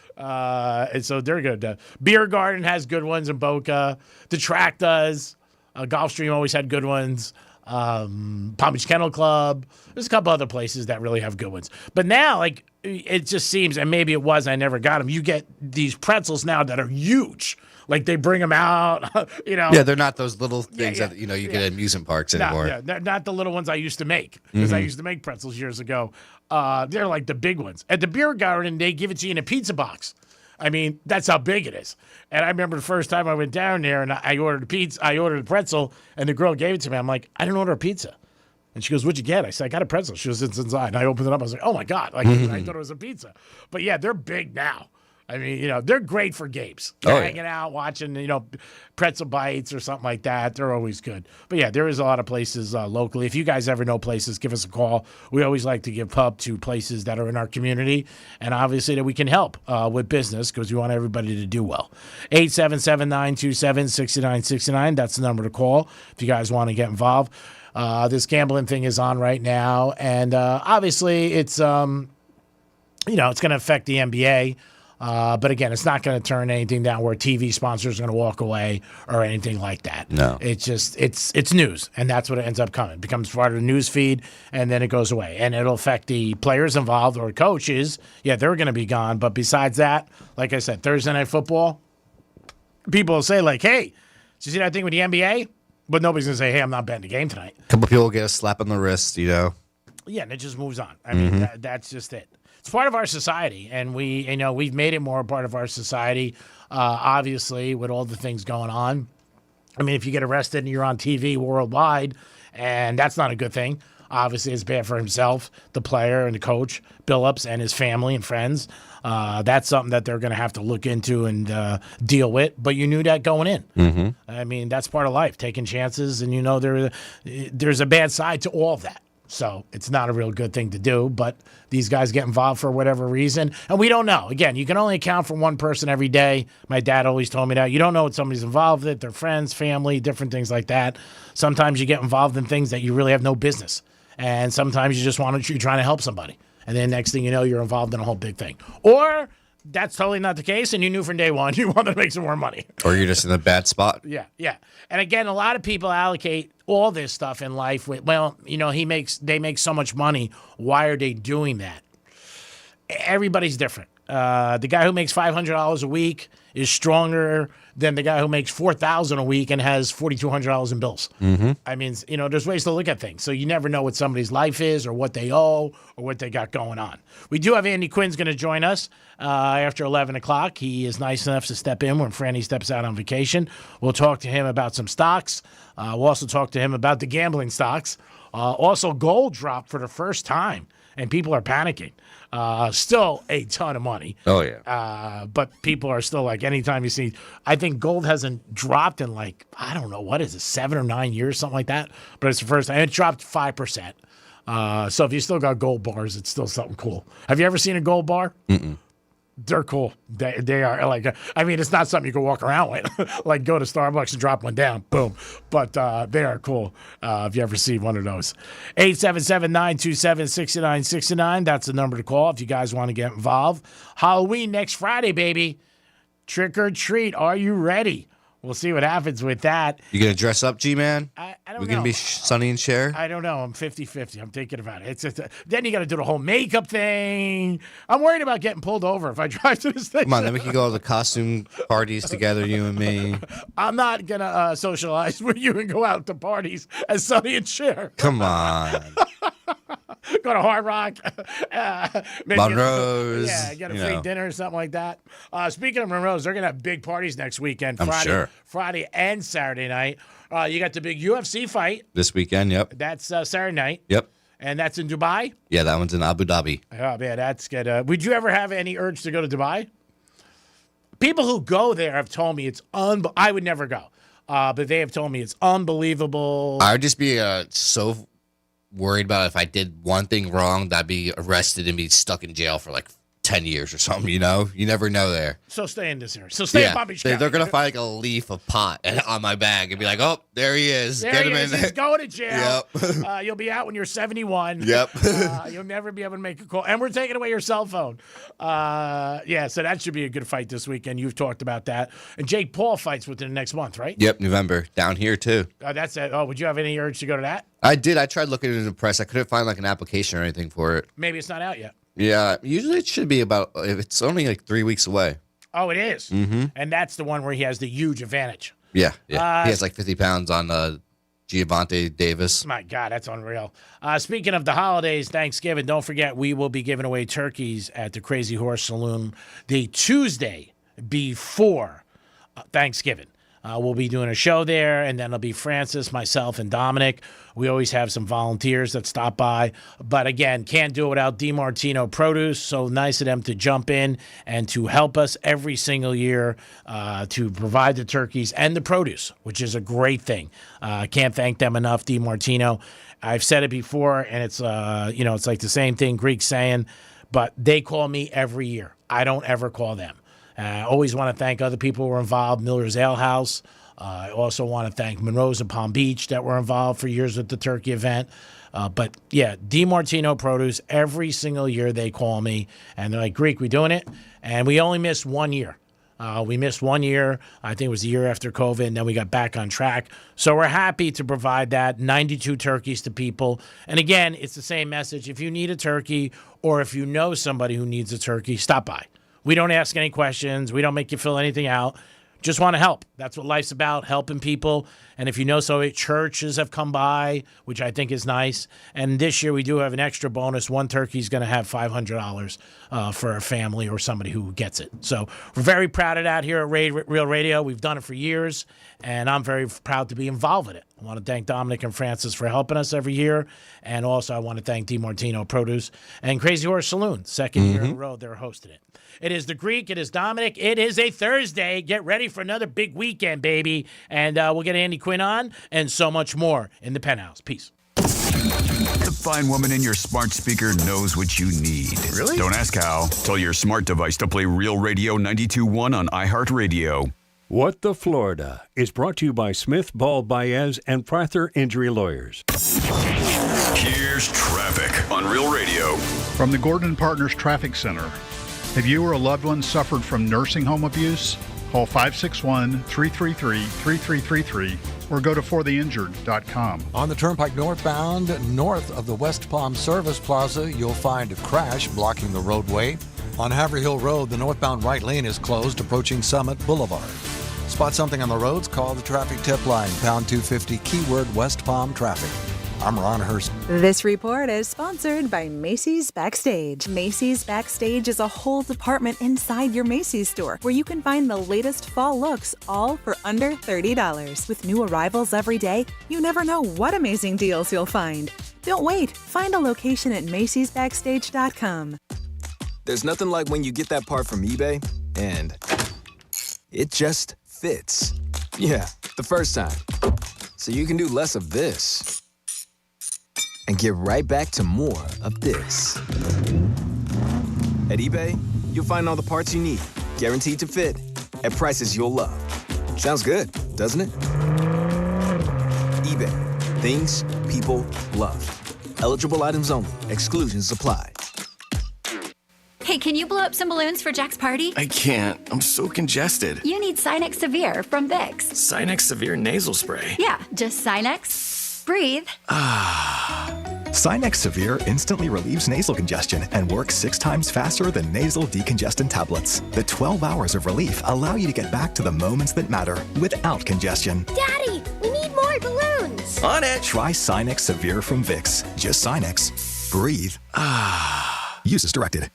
And so they're good. Beer Garden has good ones in Boca. The Track does. Gulfstream always had good ones. Palm Beach Kennel Club. There's a couple other places that really have good ones. But now, like, it just seems, and maybe it was, I never got them. You get these pretzels now that are huge. Like, they bring them out, Yeah, they're not those little things that, you get at amusement parks anymore. Yeah, they're not the little ones I used to make, because I used to make pretzels years ago. They're like the big ones. At the Beer Garden, they give it to you in a pizza box. I mean, that's how big it is. And I remember the first time I went down there and I ordered a pizza. I ordered a pretzel, and the girl gave it to me. I'm like, I didn't order a pizza. And she goes, what'd you get? I said, I got a pretzel. She goes, it's inside. And I opened it up. I was like, oh, my God. Like, I thought it was a pizza. But, yeah, they're big now. I mean, they're great for games. Hanging out, watching, pretzel bites or something like that. They're always good. But, yeah, there is a lot of places locally. If you guys ever know places, give us a call. We always like to give pub to places that are in our community and obviously that we can help with business because we want everybody to do well. 877-927-6969. That's the number to call if you guys want to get involved. This gambling thing is on right now. And obviously it's, it's going to affect the NBA. But again, it's not going to turn anything down where TV sponsors are going to walk away or anything like that. No. It's just, it's news, and that's what it ends up coming. It becomes part of the news feed, and then it goes away. And it'll affect the players involved or coaches. Yeah, they're going to be gone. But besides that, like I said, Thursday Night Football, people will say, like, hey, did you see that thing with the NBA? But nobody's going to say, hey, I'm not betting the game tonight. A couple people get a slap on the wrist, Yeah, and it just moves on. I mean, that's just it. It's part of our society, and we've made it more a part of our society, obviously, with all the things going on. I mean, if you get arrested and you're on TV worldwide, and that's not a good thing. Obviously, it's bad for himself, the player and the coach, Billups, and his family and friends. That's something that they're going to have to look into and deal with. But you knew that going in. I mean, that's part of life, taking chances, and there's a bad side to all of that. So it's not a real good thing to do, but these guys get involved for whatever reason. And we don't know. Again, you can only account for one person every day. My dad always told me that. You don't know what somebody's involved with, their friends, family, different things like that. Sometimes you get involved in things that you really have no business. And sometimes you're trying to help somebody. And then next thing you know, you're involved in a whole big thing. Or that's totally not the case, and you knew from day one you wanted to make some more money. Or you're just in a bad spot. Yeah. And again, a lot of people allocate all this stuff in life with, they make so much money. Why are they doing that? Everybody's different. The guy who makes $500 a week is stronger than the guy who makes $4,000 a week and has $4,200 in bills. I mean, there's ways to look at things. So you never know what somebody's life is or what they owe or what they got going on. We do have Andy Quinn's going to join us after 11 o'clock. He is nice enough to step in when Franny steps out on vacation. We'll talk to him about some stocks. We'll also talk to him about the gambling stocks. Also, gold dropped for the first time, and people are panicking. Still a ton of money. Oh, yeah. But people are still like, anytime you see, I think gold hasn't dropped in like, I don't know, what is it, 7 or 9 years, something like that. But it's the first time. It dropped 5%. So if you still got gold bars, it's still something cool. Have you ever seen a gold bar? Mm-mm. They're cool. They are like, I mean, it's not something you can walk around with. Like go to Starbucks and drop one down, boom. But they are cool if you ever see one of those. 877-927-6969. That's the number to call if you guys want to get involved. Halloween next Friday, baby. Trick or treat. Are you ready? We'll see what happens with that. You going to dress up, G-Man? I don't know. We're going to be Sonny and Cher? I don't know. I'm 50-50. I'm thinking about it. It's just, then you got to do the whole makeup thing. I'm worried about getting pulled over if I drive to the station. Come on, then we can go to the costume parties together, you and me. I'm not going to socialize with you and go out to parties as Sonny and Cher. Come on. Go to Hard Rock. Monroe's. Get a free dinner or something like that. Speaking of Monroe's, they're going to have big parties next weekend. Friday and Saturday night. You got the big UFC fight. This weekend, yep. That's Saturday night. Yep. And that's in Dubai? Yeah, that one's in Abu Dhabi. Oh, man, that's good. Would you ever have any urge to go to Dubai? People who go there have told me it's I would never go. But they have told me it's unbelievable. I would just be so worried about if I did one thing wrong, that I'd be arrested and be stuck in jail for like 10 years or something, you know? You never know there. So stay in this area. So stay in Palm Beach County. They're going to find like a leaf of pot on my bag and be like, oh, there he is. Get him in there. He's going to jail. Yep. You'll be out when you're 71. Yep. You'll never be able to make a call. And we're taking away your cell phone. So that should be a good fight this weekend. You've talked about that. And Jake Paul fights within the next month, right? Yep, November. Down here, too. That's it. Oh, would you have any urge to go to that? I did. I tried looking into the press. I couldn't find like an application or anything for it. Maybe it's not out yet. Yeah, usually it should be it's only like 3 weeks away. Oh, it is? Mm-hmm. And that's the one where he has the huge advantage. Yeah. He has like 50 pounds on Gervonta Davis. My God, that's unreal. Speaking of the holidays, Thanksgiving, don't forget we will be giving away turkeys at the Crazy Horse Saloon the Tuesday before Thanksgiving. We'll be doing a show there, and then it'll be Francis, myself, and Dominic. We always have some volunteers that stop by. But again, can't do it without DiMartino Produce. So nice of them to jump in and to help us every single year to provide the turkeys and the produce, which is a great thing. Can't thank them enough, DiMartino. I've said it before, and it's it's like the same thing Greek saying, but they call me every year. I don't ever call them. I always want to thank other people who were involved, Miller's Ale House. I also want to thank Monroe's and Palm Beach that were involved for years with the turkey event. But yeah, DiMartino Produce, every single year they call me, and they're like, Greek, we doing it? And we only missed 1 year. We missed 1 year. I think it was the year after COVID, and then we got back on track. So we're happy to provide that, 92 turkeys to people. And again, it's the same message. If you need a turkey or if you know somebody who needs a turkey, stop by. We don't ask any questions. We don't make you fill anything out. Just want to help. That's what life's about, helping people. And if you know so, churches have come by, which I think is nice. And this year we do have an extra bonus. One turkey is going to have $500 for a family or somebody who gets it. So we're very proud of that here at Real Radio. We've done it for years, and I'm very proud to be involved with it. I want to thank Dominic and Francis for helping us every year. And also I want to thank DiMartino Produce and Crazy Horse Saloon. Second year in a row, they're hosting it. It is the Greek. It is Dominic. It is a Thursday. Get ready for another big weekend, baby. And we'll get Andy Quinn on and so much more in the Penthouse. Peace. The fine woman in your smart speaker knows what you need. Really? Don't ask how. Tell your smart device to play Real Radio 92.1 on iHeartRadio. What the Florida is brought to you by Smith, Ball, Baez, and Prather Injury Lawyers. Here's traffic on Real Radio. From the Gordon Partners Traffic Center. Have you or a loved one suffered from nursing home abuse? Call 561-333-3333 or go to fortheinjured.com. On the Turnpike northbound, north of the West Palm Service Plaza, you'll find a crash blocking the roadway. On Haverhill Road, the northbound right lane is closed approaching Summit Boulevard. Spot something on the roads? Call the traffic tip line, pound 250, keyword West Palm Traffic. I'm Ron Hurst. This report is sponsored by Macy's Backstage. Macy's Backstage is a whole department inside your Macy's store where you can find the latest fall looks, all for under $30. With new arrivals every day, you never know what amazing deals you'll find. Don't wait. Find a location at Macy'sBackstage.com. There's nothing like when you get that part from eBay and it just fits. Yeah, the first time. So you can do less of this and get right back to more of this. At eBay, you'll find all the parts you need, guaranteed to fit, at prices you'll love. Sounds good, doesn't it? eBay. Things people love. Eligible items only. Exclusions apply. Hey, can you blow up some balloons for Jack's party? I can't. I'm so congested. You need Sinex Severe from Vicks. Sinex Severe Nasal Spray. Yeah, just Sinex. Breathe. Sinex Severe instantly relieves nasal congestion and works 6 times faster than nasal decongestant tablets. The 12 hours of relief allow you to get back to the moments that matter without congestion. Daddy, we need more balloons. On it. Try Sinex Severe from Vicks. Just Sinex. Breathe. Use as directed.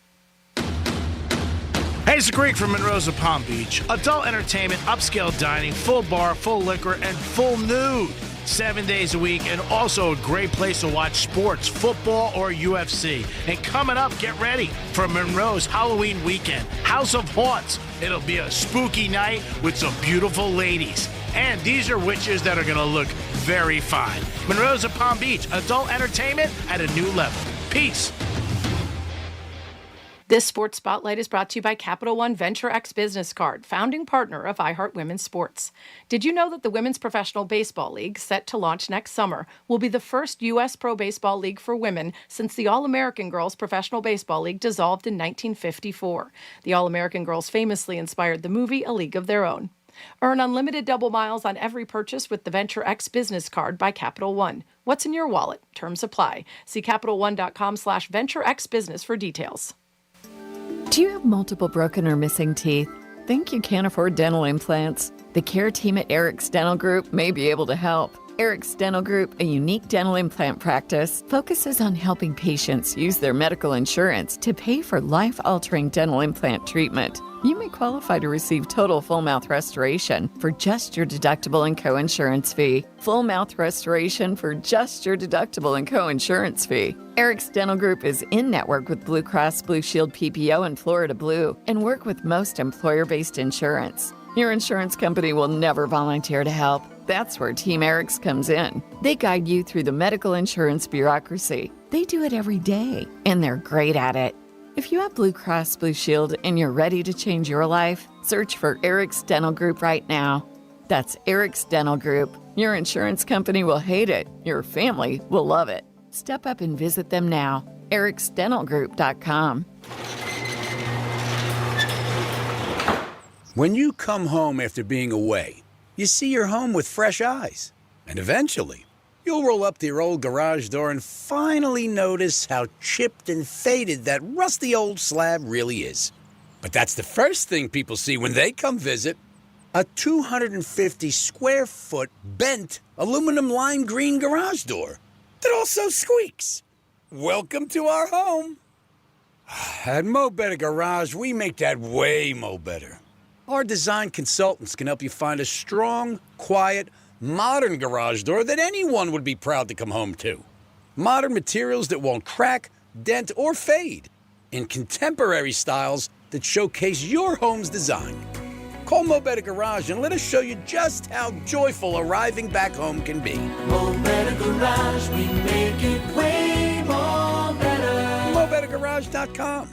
Hey, it's the Greek from Monroe's of Palm Beach. Adult entertainment, upscale dining, full bar, full liquor, and full nude. 7 days a week, and also a great place to watch sports, football, or UFC. And coming up, get ready for Monroe's Halloween weekend. House of Haunts. It'll be a spooky night with some beautiful ladies. And these are witches that are going to look very fine. Monroe's of Palm Beach. Adult entertainment at a new level. Peace. This Sports Spotlight is brought to you by Capital One Venture X Business Card, founding partner of iHeart Women's Sports. Did you know that the Women's Professional Baseball League, set to launch next summer, will be the first U.S. pro baseball league for women since the All-American Girls Professional Baseball League dissolved in 1954? The All-American Girls famously inspired the movie A League of Their Own. Earn unlimited double miles on every purchase with the Venture X Business Card by Capital One. What's in your wallet? Terms apply. See CapitalOne.com/VentureXBusiness for details. Do you have multiple broken or missing teeth? Think you can't afford dental implants? The care team at Eric's Dental Group may be able to help. Eric's Dental Group, a unique dental implant practice, focuses on helping patients use their medical insurance to pay for life-altering dental implant treatment. You may qualify to receive total full mouth restoration for just your deductible and co-insurance fee. Full mouth restoration for just your deductible and co-insurance fee. Eric's Dental Group is in network with Blue Cross Blue Shield PPO and Florida Blue and work with most employer-based insurance. Your insurance company will never volunteer to help. That's where Team Eric's comes in. They guide you through the medical insurance bureaucracy. They do it every day, and they're great at it. If you have Blue Cross Blue Shield and you're ready to change your life, search for Eric's Dental Group right now. That's Eric's Dental Group. Your insurance company will hate it. Your family will love it. Step up and visit them now. ericsdentalgroup.com. When you come home after being away, you see your home with fresh eyes. And eventually, you'll roll up to your old garage door and finally notice how chipped and faded that rusty old slab really is. But that's the first thing people see when they come visit. A 250-square-foot bent aluminum lime green garage door that also squeaks. Welcome to our home. At Mo Better Garage, we make that way mo better. Our design consultants can help you find a strong, quiet, modern garage door that anyone would be proud to come home to. Modern materials that won't crack, dent, or fade. In contemporary styles that showcase your home's design. Call Mo Better Garage and let us show you just how joyful arriving back home can be. Mo Better Garage, we make it way more better. MoBetterGarage.com.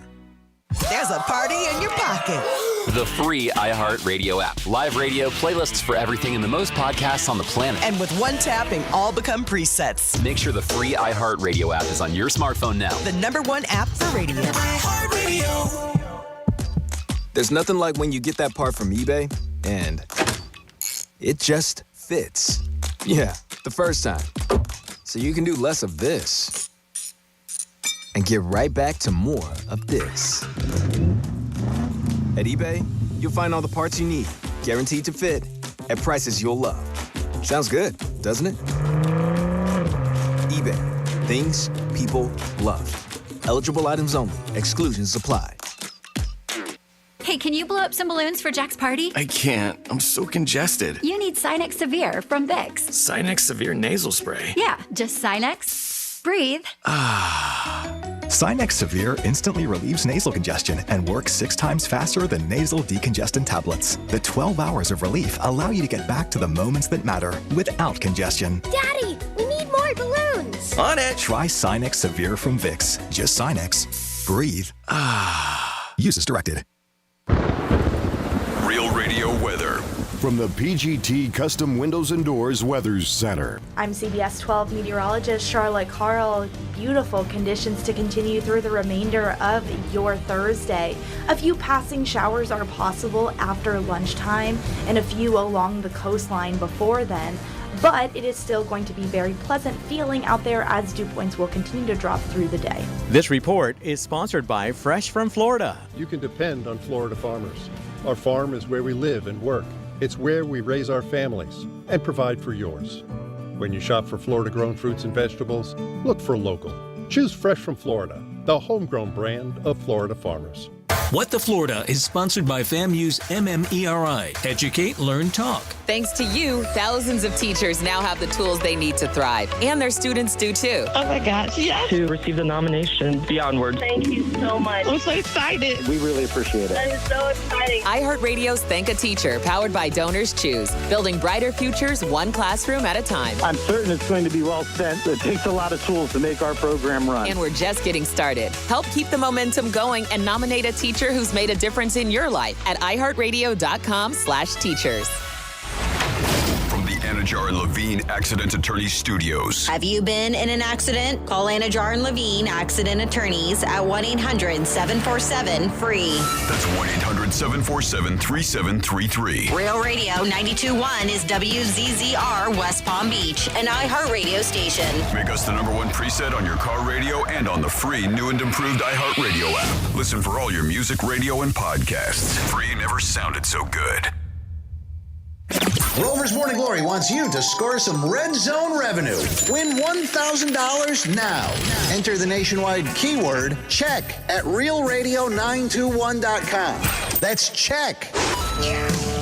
There's a party in your pocket. The free iHeartRadio app. Live radio, playlists for everything, and the most podcasts on the planet. And with one tapping, all become presets. Make sure the free iHeartRadio app is on your smartphone now. The #1 app for radio. iHeartRadio. There's nothing like when you get that part from eBay and it just fits. Yeah, the first time. So you can do less of this and get right back to more of this. At eBay, you'll find all the parts you need, guaranteed to fit, at prices you'll love. Sounds good, doesn't it? eBay. Things people love. Eligible items only. Exclusions apply. Hey, can you blow up some balloons for Jack's party? I can't. I'm so congested. You need Sinex Severe from Vicks. Sinex Severe Nasal Spray. Yeah, just Sinex. Breathe. Sinex Severe instantly relieves nasal congestion and works 6 times faster than nasal decongestant tablets. The 12 hours of relief allow you to get back to the moments that matter without congestion. Daddy, we need more balloons. On it. Try Sinex Severe from Vicks. Just Sinex. Breathe. Use as directed. Real Radio weather. From the PGT Custom Windows and Doors Weather Center. I'm CBS 12 meteorologist Charlotte Carl. Beautiful conditions to continue through the remainder of your Thursday. A few passing showers are possible after lunchtime and a few along the coastline before then. But it is still going to be very pleasant feeling out there as dew points will continue to drop through the day. This report is sponsored by Fresh from Florida. You can depend on Florida farmers. Our farm is where we live and work. It's where we raise our families and provide for yours. When you shop for Florida-grown fruits and vegetables, look for local. Choose Fresh from Florida, the homegrown brand of Florida farmers. What the Florida is sponsored by FAMU's MMERI. Educate, Learn, Talk. Thanks to you, thousands of teachers now have the tools they need to thrive, and their students do too. Oh my gosh, yes. To receive the nomination, be onward. Thank you so much. I'm so excited. We really appreciate it. That is so exciting. iHeartRadio's Thank a Teacher, powered by Donors Choose, building brighter futures one classroom at a time. I'm certain it's going to be well spent. It takes a lot of tools to make our program run. And we're just getting started. Help keep the momentum going and nominate a teacher who's made a difference in your life at iHeartRadio.com/teachers. From the Anajar and Levine Accident Attorney Studios. Have you been in an accident? Call Anajar and Levine Accident Attorneys at 1-800-747-FREE. That's 1-800-747-3733. Real Radio 92.1 is WZZR West Palm Beach, an iHeartRadio station. Make us the #1 preset on your car radio and on the free new and improved iHeartRadio app. Listen for all your music, radio, and podcasts. Free never sounded so good. Rover's Morning Glory wants you to score some Red Zone revenue. Win $1,000 now. Enter the nationwide keyword check at realradio921.com. That's check.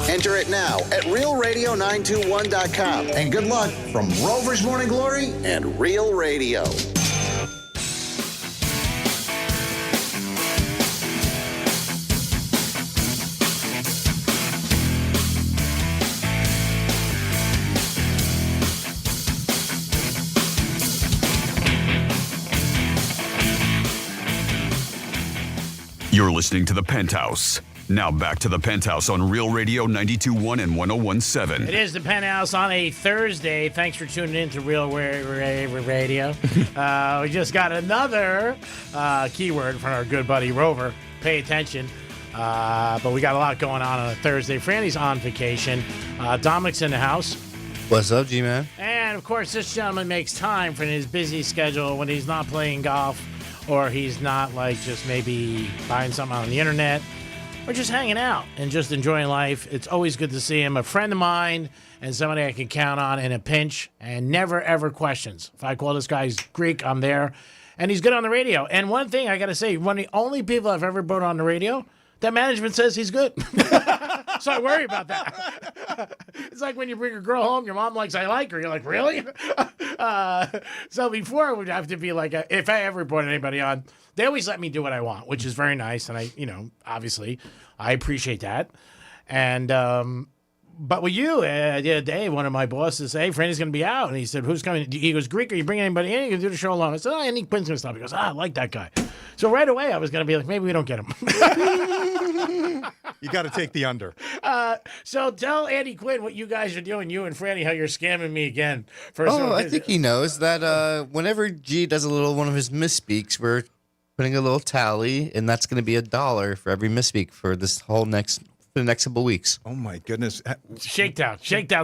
Enter it now at realradio921.com. And good luck from Rover's Morning Glory and Real Radio. You're listening to The Penthouse. Now back to The Penthouse on Real Radio 92.1 and 101.7. It is The Penthouse on a Thursday. Thanks for tuning in to Real Radio. We just got another keyword from our good buddy Rover. Pay attention. But we got a lot going on a Thursday. Franny's on vacation. Dominic's in the house. What's up, G-Man? And, of course, this gentleman makes time for his busy schedule when he's not playing golf or he's not, like, just maybe buying something on the internet or just hanging out and just enjoying life. It's always good to see him. A friend of mine and somebody I can count on in a pinch and never, ever questions. If I call this guy's Greek, I'm there. And he's good on the radio. And one thing I got to say, one of the only people I've ever brought on the radio, that management says he's good. So I worry about that. It's like when you bring a girl home, your mom likes, I like her. You're like, really? So before it would have to be like, if I ever brought anybody on, they always let me do what I want, which is very nice. And I, obviously, I appreciate that. And, but with you, the other day, one of my bosses said, hey, Franny's going to be out. And he said, who's coming? He goes, Greek, are you bringing anybody in? You can do the show alone. I said, Andy Quinn's going to stop. He goes, I like that guy. So right away, I was going to be like, maybe we don't get him. You got to take the under. So tell Andy Quinn what you guys are doing, you and Franny, how you're scamming me again. I think he knows that whenever G does one of his misspeaks, we're putting a little tally, and that's going to be $1 for every misspeak for this whole next couple weeks. Oh my goodness! Shakedown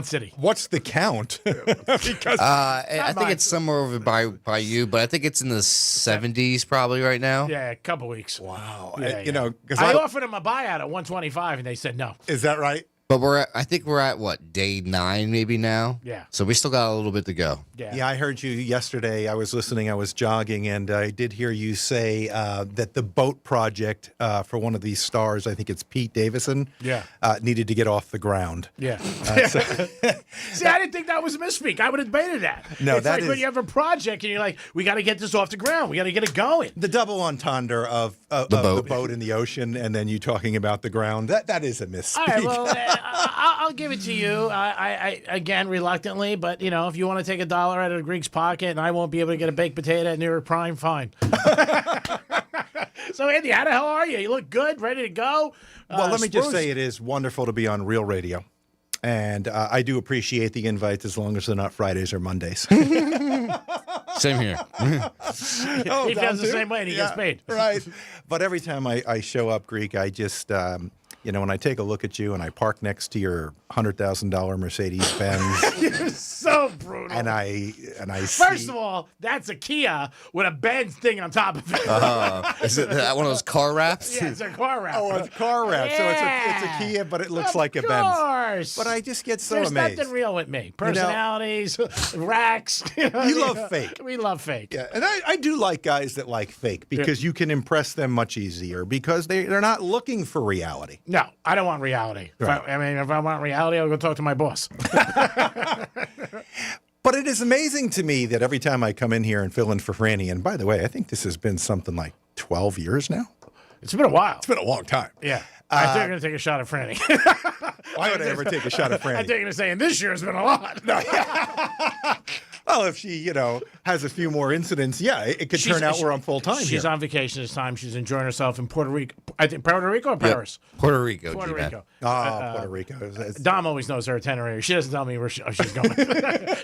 City. What's the count? Because I think it's somewhere over by you, but I think it's in the 70s probably right now. Yeah, a couple weeks. Wow. Yeah, I offered them a buyout at 125, and they said no. Is that right? But I think we're at what, day 9 maybe now? Yeah. So we still got a little bit to go. Yeah, I heard you yesterday. I was listening. I was jogging, and I did hear you say that the boat project for one of these stars, I think it's Pete Davidson, needed to get off the ground. Yeah. See, I didn't think that was a misspeak. I would have debated that. No, it's like when you have a project and you're like, we got to get this off the ground. We got to get it going. The double entendre of the boat in the ocean, and then you talking about the ground. That is a misspeak. All right, well, I'll give it to you. I again, reluctantly, but, if you want to take $1 out of the Greek's pocket and I won't be able to get a baked potato at New York Prime, fine. So, Andy, how the hell are you? You look good, ready to go? Well, let me just say it is wonderful to be on Real Radio. And I do appreciate the invites as long as they're not Fridays or Mondays. Same here. He feels the same way and he gets paid. Right. But every time I show up, Greek, I just, when I take a look at you and I park next to your $100,000 Mercedes-Benz. You're so brutal. And I First see, of all, that's a Kia with a Benz thing on top of it. Is it that one of those car wraps? Yeah, it's a car wrap. Oh, it's a car wrap. Yeah. So it's a Kia, but it looks like a Benz. Of course. But I just get so There's amazed. nothing real with me. Personalities, racks. You love fake. We love fake. Yeah, and I do like guys that like fake because you can impress them much easier because they're not looking for reality. No, I don't want reality. Right. If I want reality, I'll go talk to my boss. But it is amazing to me that every time I come in here and fill in for Franny, and by the way, I think this has been something like 12 years now. It's been a while. It's been a long time. Yeah. I think I'm going to take a shot at Franny. Why would I ever take a shot at Franny? I think I'm going to say, and this year has been a lot. No, Well, if she, has a few more incidents, it could turn out we're on full time. She's on vacation this time. She's enjoying herself in Puerto Rico. I think Puerto Rico or Paris? Yep. Puerto Rico. Puerto Rico. Puerto Rico. Dom always knows her itinerary. She doesn't tell me where she's going.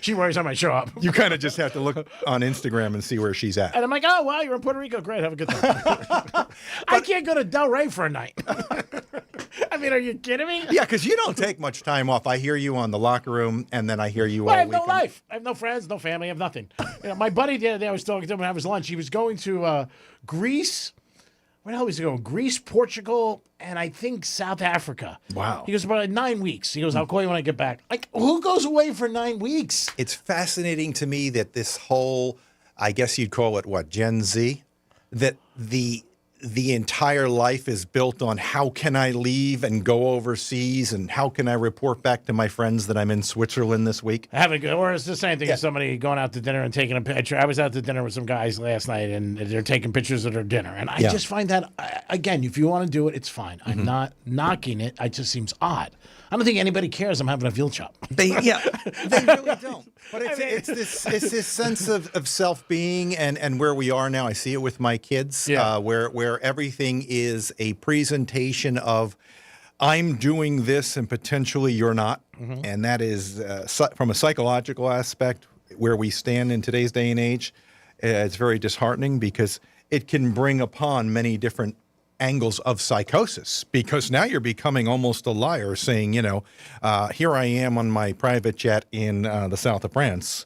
She worries I might show up. You kind of just have to look on Instagram and see where she's at. And I'm like, oh, wow, you're in Puerto Rico. Great. Have a good time. I can't go to Del Rey for a night. I mean, are you kidding me? Yeah, because you don't take much time off. I hear you on the locker room, and then I hear you all I have weekend. no life. I have no friends, no family. I have nothing. My buddy the other day, I was talking to him and have his lunch. He was going to Greece. Where the hell was he going? Greece, Portugal, and I think South Africa. Wow. He goes, about 9 weeks. He goes, I'll call you when I get back. Like, who goes away for 9 weeks? It's fascinating to me that this whole, I guess you'd call it what, Gen Z, that the entire life is built on how can I leave and go overseas and how can I report back to my friends that I'm in Switzerland this week. Or it's the same thing as somebody going out to dinner and taking a picture. I was out to dinner with some guys last night and they're taking pictures of their dinner. And I just find that, again, if you want to do it, it's fine. I'm not knocking it. It just seems odd. I don't think anybody cares I'm having a veal chop. They really don't. But it's this sense of self-being and where we are now. I see it with my kids, where everything is a presentation of I'm doing this and potentially you're not. Mm-hmm. And that is from a psychological aspect where we stand in today's day and age. It's very disheartening because it can bring upon many different angles of psychosis, because now you're becoming almost a liar saying, here I am on my private jet in the south of France,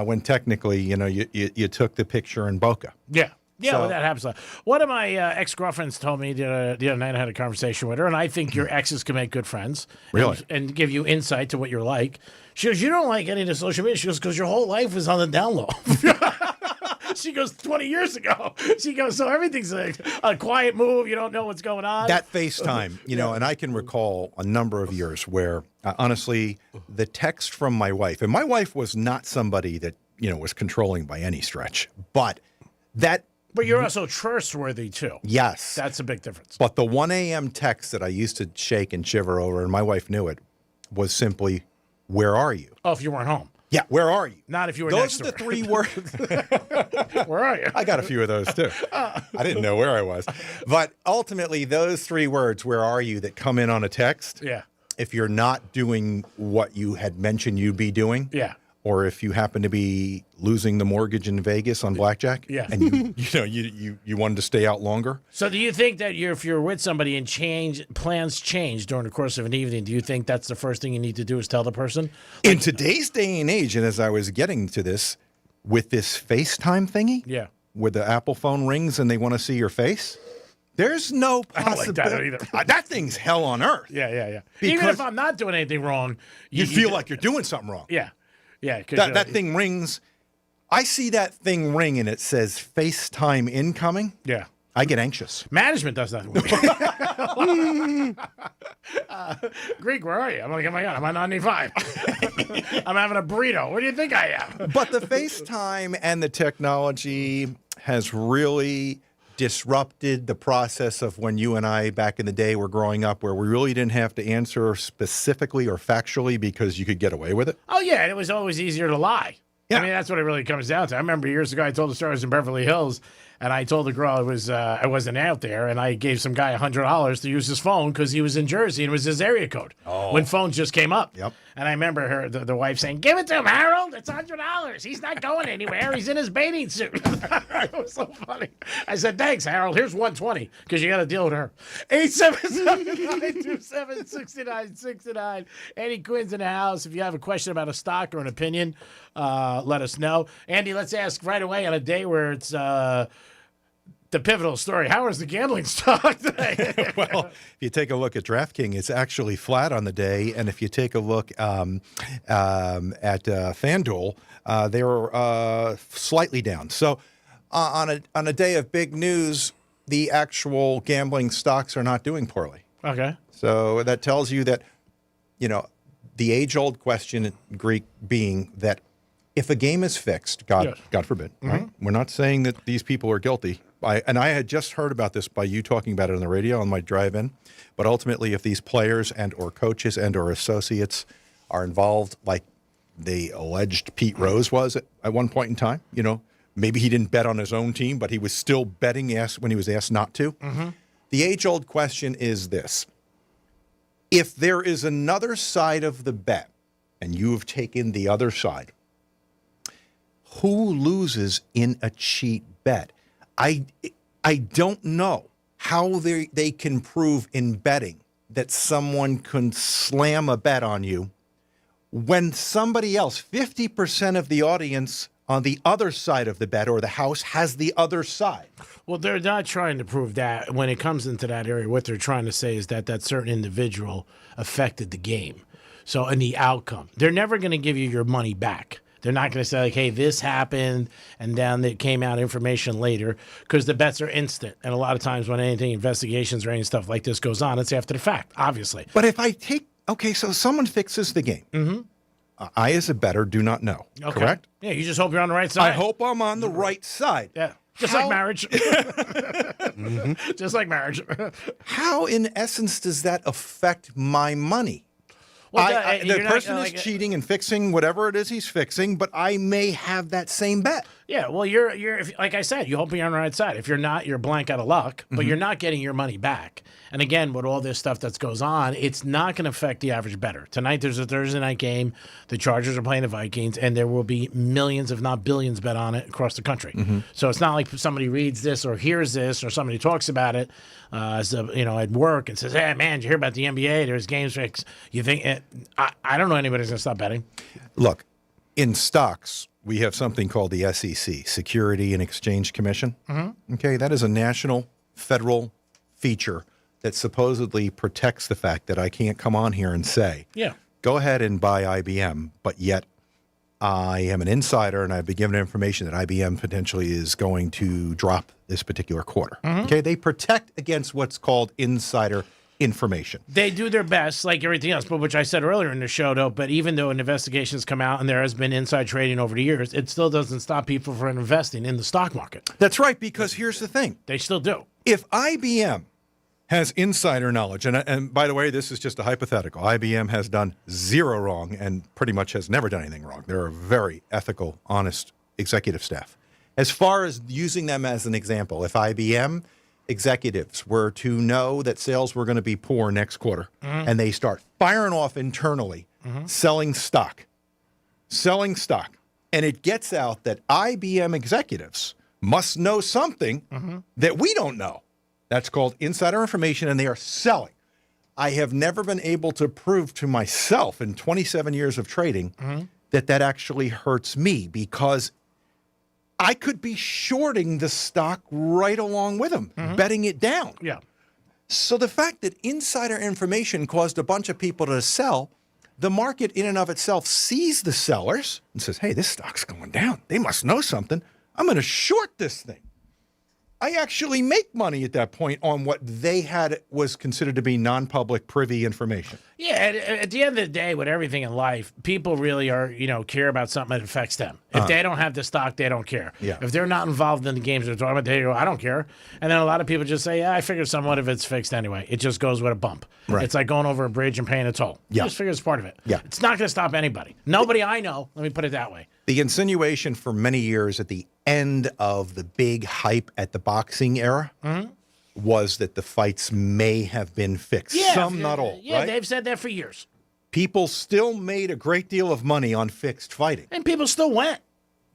when technically, you took the picture in Boca. Yeah. Yeah, So- well, that happens. One of my ex-girlfriends told me the other night, I had a conversation with her, and I think your exes can make good friends. Really? And give you insight to what you're like. She goes, you don't like any of the social media. She goes, because your whole life was on the down low. She goes, 20 years ago. She goes, so everything's a quiet move. You don't know what's going on. That FaceTime, and I can recall a number of years where, honestly, the text from my wife, and my wife was not somebody that, was controlling by any stretch, but that. But you're also trustworthy, too. Yes. That's a big difference. But the 1 a.m. text that I used to shake and shiver over, and my wife knew it, was simply, where are you? Oh, if you weren't home. Yeah, where are you? Not if you were Those next are to the her. 3 words. Where are you? I got a few of those, too. I didn't know where I was. But ultimately, those 3 words, where are you, that come in on a text, Yeah. if you're not doing what you had mentioned you'd be doing, Yeah. or if you happen to be losing the mortgage in Vegas on blackjack, Yeah. and you wanted to stay out longer. So do you think that if you're with somebody and plans change during the course of an evening, do you think that's the first thing you need to do is tell the person? In today's day and age, and as I was getting to this, with this FaceTime thingy, Yeah. where the Apple phone rings and they want to see your face, there's no I don't like possibility. that either. That thing's hell on earth. Yeah. Because Even if I'm not doing anything wrong, you feel like you're doing something wrong. Yeah. Yeah. That thing rings. I see that thing ring and it says FaceTime incoming. Yeah. I get anxious. Management does that with me. Greek, where are you? I'm like, oh my God, I'm on 95. I'm having a burrito. What do you think I am? But the FaceTime and the technology has really disrupted the process of when you and I back in the day were growing up, where we really didn't have to answer specifically or factually because you could get away with it. Oh, yeah, and it was always easier to lie. Yeah. I mean, that's what it really comes down to. I remember years ago, I told the stories in Beverly Hills And I told the girl I wasn't out there, and I gave some guy $100 to use his phone because he was in Jersey and it was his area code when phones just came up. Yep. And I remember the wife saying, "Give it to him, Harold. It's $100. He's not going anywhere. He's in his bathing suit." It was so funny. I said, "Thanks, Harold. Here's $120 because you got to deal with her." 877-927-6969. Andy Quinn's in the house. If you have a question about a stock or an opinion, let us know. Andy, let's ask right away on a day where it's the pivotal story. How is the gambling stock today? Well, if you take a look at DraftKings, it's actually flat on the day. And if you take a look at FanDuel, they're slightly down. So on a day of big news, the actual gambling stocks are not doing poorly. Okay. So that tells you that, the age-old question in Greek being that if a game is fixed, God forbid, right? We're not saying that these people are guilty. I had just heard about this by you talking about it on the radio on my drive-in. But ultimately, if these players and or coaches and or associates are involved, like the alleged Pete Rose was at one point in time, maybe he didn't bet on his own team, but he was still betting when he was asked not to. Mm-hmm. The age-old question is this. If there is another side of the bet, and you have taken the other side, who loses in a cheat bet? I don't know how they can prove in betting that someone can slam a bet on you when somebody else, 50% of the audience on the other side of the bet or the house has the other side. Well, they're not trying to prove that. When it comes into that area, what they're trying to say is that certain individual affected the game. So, in the outcome, they're never going to give you your money back. They're not going to say, like, hey, this happened, and then it came out information later, because the bets are instant. And a lot of times when anything, investigations or any stuff like this goes on, it's after the fact, obviously. But if I so someone fixes the game. Mm-hmm. I, as a bettor, do not know, correct? Yeah, you just hope you're on the right side. I hope I'm on the right side. Yeah, just like marriage. Mm-hmm. Just like marriage. How, in essence, does that affect my money? Well, the person is cheating and fixing whatever it is he's fixing, but I may have that same bet. Yeah, well, you're like I said, you hope you're on the right side. If you're not, you're blank out of luck, but you're not getting your money back. And again, with all this stuff that goes on, it's not going to affect the average bettor. Tonight, there's a Thursday night game. The Chargers are playing the Vikings, and there will be millions, if not billions, bet on it across the country. Mm-hmm. So it's not like somebody reads this or hears this or somebody talks about it at work and says, "Hey, man, did you hear about the NBA? There's games fixed." You think I don't know anybody's going to stop betting. Look, in stocks, we have something called the SEC, Security and Exchange Commission. Mm-hmm. Okay, that is a national federal feature that supposedly protects the fact that I can't come on here and say, go ahead and buy IBM, but yet I am an insider and I've been given information that IBM potentially is going to drop this particular quarter. Mm-hmm. Okay, they protect against what's called insider information. They do their best, like everything else, but which I said earlier in the show, though, but even though an investigation has come out and there has been inside trading over the years, it still doesn't stop people from investing in the stock market. That's right, because here's the thing. They still do. If IBM has insider knowledge, and by the way, this is just a hypothetical. IBM has done zero wrong and pretty much has never done anything wrong. They're a very ethical, honest executive staff. As far as using them as an example, if IBM executives were to know that sales were going to be poor next quarter, and they start firing off internally, selling stock, and it gets out that IBM executives must know something that we don't know. That's called insider information, and they are selling. I have never been able to prove to myself in 27 years of trading that actually hurts me, because I could be shorting the stock right along with them, betting it down. Yeah. So the fact that insider information caused a bunch of people to sell, the market in and of itself sees the sellers and says, hey, this stock's going down. They must know something. I'm going to short this thing. I actually make money at that point on what they had was considered to be non-public privy information. Yeah, at the end of the day, with everything in life, people really are, care about something that affects them. If they don't have the stock, they don't care. Yeah. If they're not involved in the games they're talking about, they go, I don't care. And then a lot of people just say, I figure somewhat of it's fixed anyway. It just goes with a bump. Right. It's like going over a bridge and paying a toll. Yeah. You just figure it's part of it. Yeah. It's not going to stop anybody. Nobody I know, let me put it that way. The insinuation for many years that the end of the big hype at the boxing era was that the fights may have been fixed. Some, not all. Yeah, right? they've said that for years. People still made a great deal of money on fixed fighting. And people still went.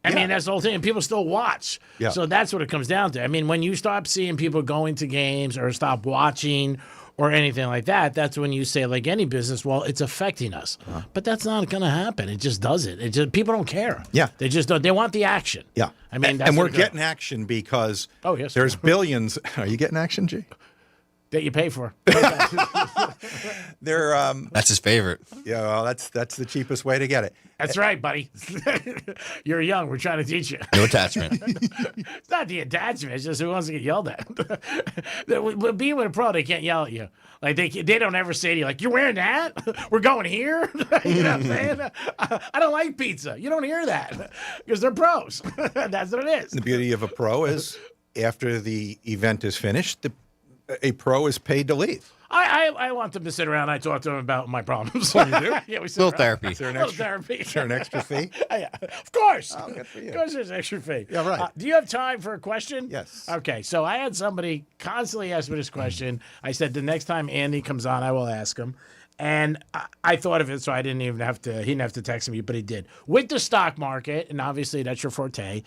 I mean, that's the whole thing. And people still watch. Yeah. So that's what it comes down to. I mean, when you stop seeing people going to games or stop watching or anything like that, that's when you say, like any business, well, it's affecting us. But that's not going to happen. It just doesn't. It just people don't care. Yeah. They just don't. They want the action. Yeah. I mean, and we're getting action because there's billions. Are you getting action, G? That you pay for. That's his favorite. Yeah, well, that's the cheapest way to get it. That's right, buddy. You're young. We're trying to teach you. No attachment. It's not the attachment. It's just who wants to get yelled at. Being with a pro, they can't yell at you. Like they don't ever say to you, like, you're wearing that? We're going here? You know what I'm saying? I don't like pizza. You don't hear that because they're pros. That's what it is. The beauty of a pro is after the event is finished, a pro is paid to leave. I want them to sit around. I talk to them about my problems. So you do? Yeah, we sit Little around. therapy. Is there an Little extra- therapy. is there an extra fee? Yeah, of course. Oh, good for you. Of course there's an extra fee. Yeah, right. Do you have time for a question? Yes. Okay, so I had somebody constantly ask me this question. I said the next time Andy comes on, I will ask him. And I thought of it, so I didn't even have to, he didn't have to text me, but he did. With the stock market, and obviously that's your forte,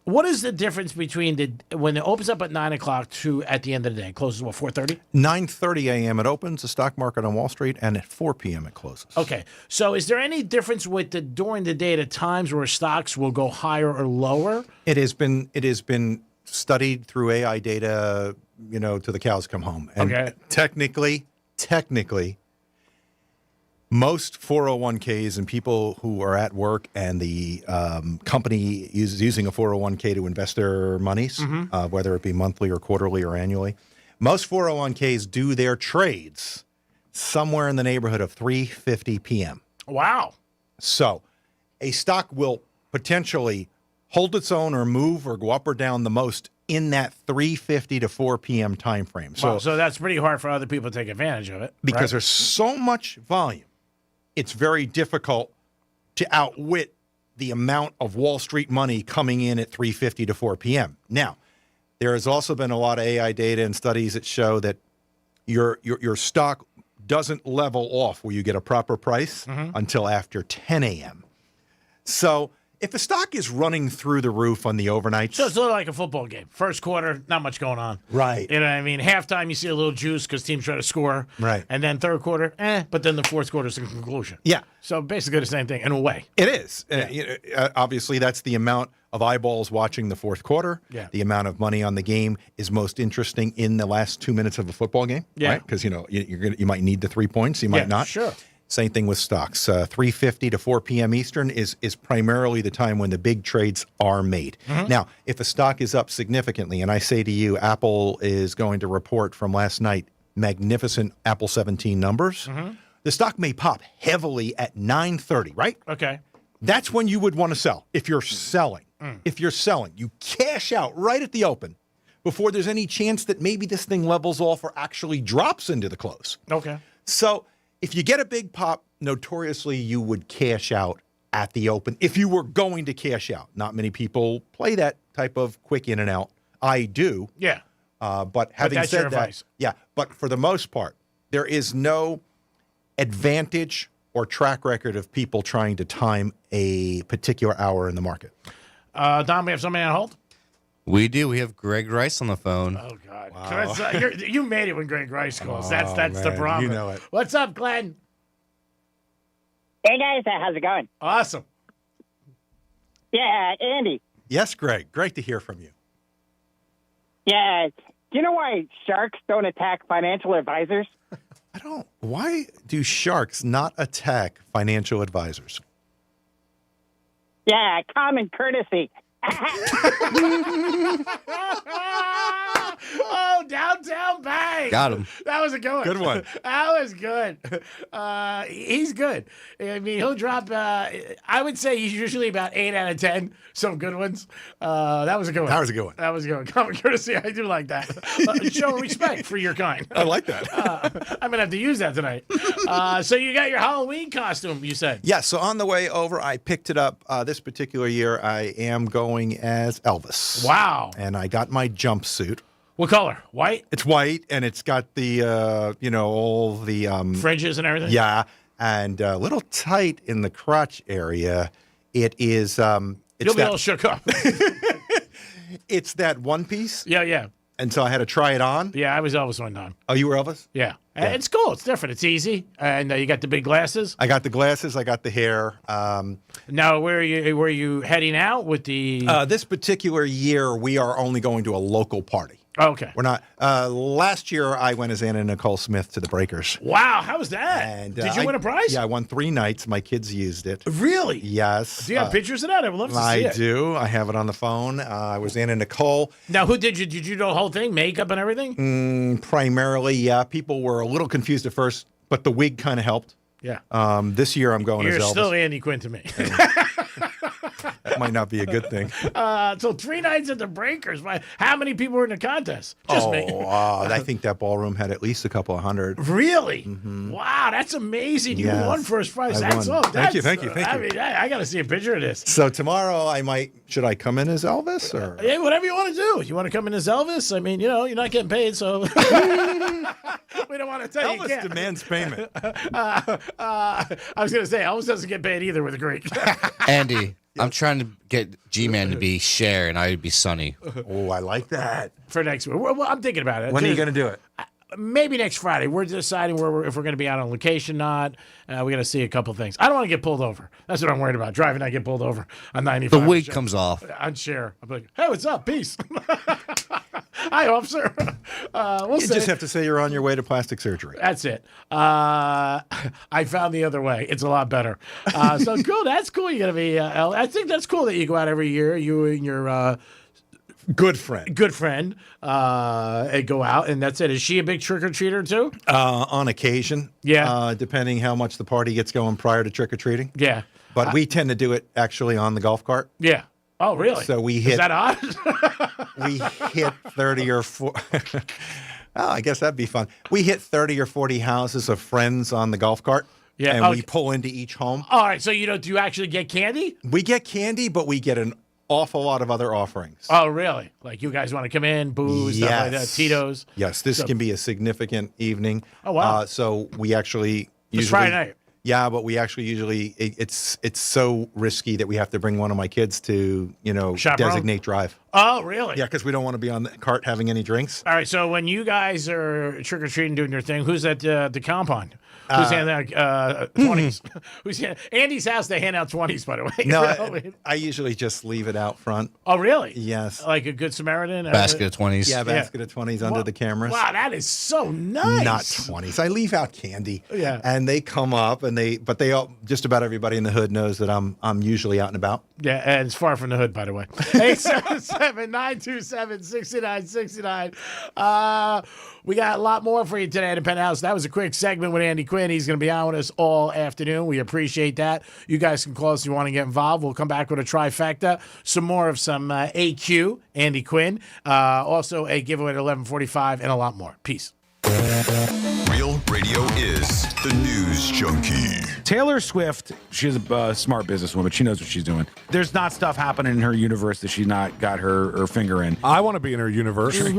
what is the difference between when it opens up at 9 o'clock to at the end of the day? It closes, what, 4:30? 9:30 a.m. it opens, the stock market on Wall Street, and at 4 p.m. it closes. Okay. So is there any difference with during the day, the times where stocks will go higher or lower? It has been studied through AI data, till the cows come home. And Okay. technically, most 401ks and people who are at work and the company is using a 401k to invest their monies, whether it be monthly or quarterly or annually, most 401ks do their trades somewhere in the neighborhood of 3:50 p.m. Wow. So a stock will potentially hold its own or move or go up or down the most in that 3:50 to 4 p.m. time frame. So that's pretty hard for other people to take advantage of it. Because right? there's so much volume, it's very difficult to outwit the amount of Wall Street money coming in at 3:50 to 4 p.m. Now, there has also been a lot of AI data and studies that show that your stock doesn't level off where you get a proper price until after 10 a.m. So if a stock is running through the roof on the overnights, So it's a little like a football game. First quarter, not much going on. Right. You know what I mean? Halftime, you see a little juice because teams try to score. Right. And then third quarter, but then the fourth quarter is the conclusion. Yeah. So basically the same thing in a way. it is. Obviously, that's the amount of eyeballs watching the fourth quarter. Yeah. The amount of money on the game is most interesting in the last 2 minutes of a football game. Yeah. Right? Because you might need the 3 points, you might Yeah, not. sure. Same thing with stocks. 3:50 to 4 p.m. Eastern is primarily the time when the big trades are made. Now, if a stock is up significantly, and I say to you, Apple is going to report from last night magnificent Apple 17 numbers, the stock may pop heavily at 9:30, right? Okay. That's when you would want to sell. If you're selling, you cash out right at the open before there's any chance that maybe this thing levels off or actually drops into the close. Okay. So if you get a big pop, notoriously you would cash out at the open if you were going to cash out. Not many people play that type of quick in and out. I do. Yeah. But having that's said your that, advice. yeah. But for the most part, there is no advantage or track record of people trying to time a particular hour in the market. Don, we have somebody on hold? We do. We have Greg Rice on the phone. Oh, God. You made it when Greg Rice calls. That's the man, problem. you know it. What's up, Glenn? Hey, guys. How's it going? Awesome. Yeah, Andy. Yes, Greg. Great to hear from you. Yeah. Do you know why sharks don't attack financial advisors? Why do sharks not attack financial advisors? Yeah, common courtesy. Oh, downtown bang. Got him. That was a good one. Good one. That was good. He's good. I mean, he'll drop, I would say he's usually about 8 out of 10. Some good ones. That was a good one. That was a good one. That was a good one. Common courtesy. I do like that. Show respect for your kind. I like that. I'm going to have to use that tonight. So you got your Halloween costume, you said. Yeah, so on the way over, I picked it up. This particular year, I am going as Elvis. Wow. And I got my jumpsuit. What color? White? It's white, and it's got the, all the... fringes and everything? Yeah, and a little tight in the crotch area. It is... You'll be all shook up. It's that one piece. Yeah. And so I had to try it on. Yeah, I was Elvis one time. Oh, you were Elvis? Yeah. It's cool. It's different. It's easy. And you got the big glasses. I got the glasses. I got the hair. Now, where are you heading out with the... This particular year, we are only going to a local party. Okay. We're not. Last year, I went as Anna Nicole Smith to the Breakers. Wow, how was that? And, Did you win a prize? Yeah, I won 3 nights. My kids used it. Really? Yes. Do you have pictures of that? I would love to see it. I do. I have it on the phone. I was Anna Nicole. Now, who did you do the whole thing? Makeup and everything? Primarily, yeah. People were a little confused at first, but the wig kind of helped. Yeah. This year, I'm going as Elvis. You're still Andy Quinn to me. That might not be a good thing. So 3 nights at the Breakers. How many people were in the contest? Just me. I think that ballroom had at least a couple of hundred. Really? Mm-hmm. Wow, that's amazing. You Yes. won first prize. I That's won. all. Thank you. I mean, I got to see a picture of this. So tomorrow, should I come in as Elvis? Or? Yeah, whatever you want to do. You want to come in as Elvis? I mean, you're not getting paid, so we don't want to tell you. Elvis demands payment. I was going to say, Elvis doesn't get paid either with a Greek. Andy, I'm trying to get G-Man to be Cher, and I would be Sonny. Oh, I like that. For next week. Well, I'm thinking about it. When are you going to do it? Maybe next Friday. We're deciding if we're going to be out on location or not. We got to see a couple things. I don't want to get pulled over. That's what I'm worried about. Driving, I get pulled over on 95. The wig comes off. On Cher. I'm like, hey, what's up? Peace. Hi, officer. You just have to say you're on your way to plastic surgery. That's it. I found the other way. It's a lot better. So cool. That's cool. You're going to be, I think that's cool that you go out every year. You and your good friend, and go out, and that's it. Is she a big trick-or-treater too? On occasion. Yeah. Depending how much the party gets going prior to trick-or-treating. Yeah. But we tend to do it actually on the golf cart. Yeah. Oh, really? So we hit. Is that odd? We hit 30 or 40. Oh, I guess that'd be fun. We hit 30 or 40 houses of friends on the golf cart. Yeah. And we pull into each home. All right. So do you actually get candy? We get candy, but we get an awful lot of other offerings. Oh, really? Like you guys want to come in, booze, stuff like that, Tito's? Yes, this can be a significant evening. Oh, wow. So we actually It's Friday night. Yeah, but we actually usually it's so risky that we have to bring one of my kids to Chaperone? designate drive. Oh, really? Yeah, because we don't want to be on the cart having any drinks. All right. So when you guys are trick or treating, doing your thing, who's at the compound? Who's handing out 20s? Who's Andy's house? They hand out 20s, by the way. No, I usually just leave it out front. Oh, really? Yes. Like a good Samaritan? Basket of 20s. Yeah, basket of 20s under the cameras. Wow, that is so nice. Not 20s. I leave out candy. Yeah. And they come up, but just about everybody in the hood knows that I'm usually out and about. Yeah, and it's far from the hood, by the way. 877-927-6969. We got a lot more for you today at the Penthouse. That was a quick segment with Andy Quinn. He's going to be on with us all afternoon. We appreciate that. You guys can call us if you want to get involved. We'll come back with a trifecta, some more of some AQ, Andy Quinn. Also a giveaway at 11:45 and a lot more. Peace. Real Radio is the News Junkie. Taylor Swift, she's a smart businesswoman. She knows what she's doing. There's not stuff happening in her universe that she's not got her finger in. I want to be in her universe. The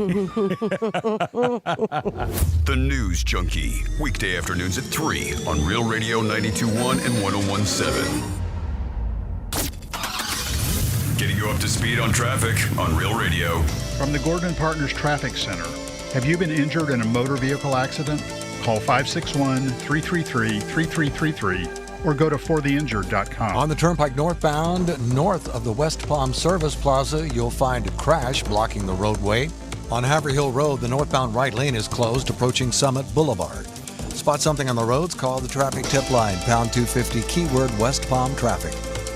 News Junkie. Weekday afternoons at 3 on Real Radio 92.1 and 101.7. Getting you up to speed on traffic on Real Radio. From the Gordon Partners Traffic Center. Have you been injured in a motor vehicle accident? Call 561-333-3333 or go to fortheinjured.com. On the Turnpike northbound, north of the West Palm Service Plaza, you'll find a crash blocking the roadway. On Haverhill Road, the northbound right lane is closed approaching Summit Boulevard. Spot something on the roads, call the traffic tip line, pound 250, keyword West Palm traffic.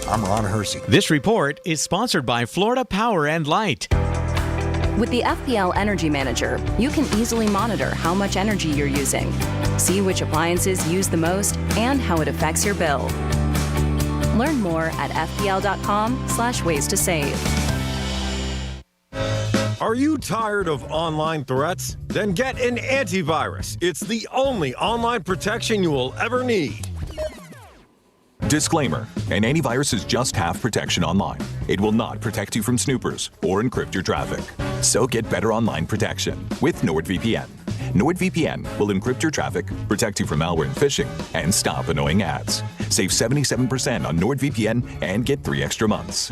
I'm Ron Hersey. This report is sponsored by Florida Power and Light. With the FPL Energy Manager, you can easily monitor how much energy you're using, see which appliances use the most, and how it affects your bill. Learn more at fpl.com/ways to save. Are you tired of online threats? Then get an antivirus. It's the only online protection you will ever need. Disclaimer: an antivirus is just half protection online. It will not protect you from snoopers or encrypt your traffic. So get better online protection with NordVPN. NordVPN will encrypt your traffic, protect you from malware and phishing, and stop annoying ads. Save 77% on NordVPN and get 3 extra months.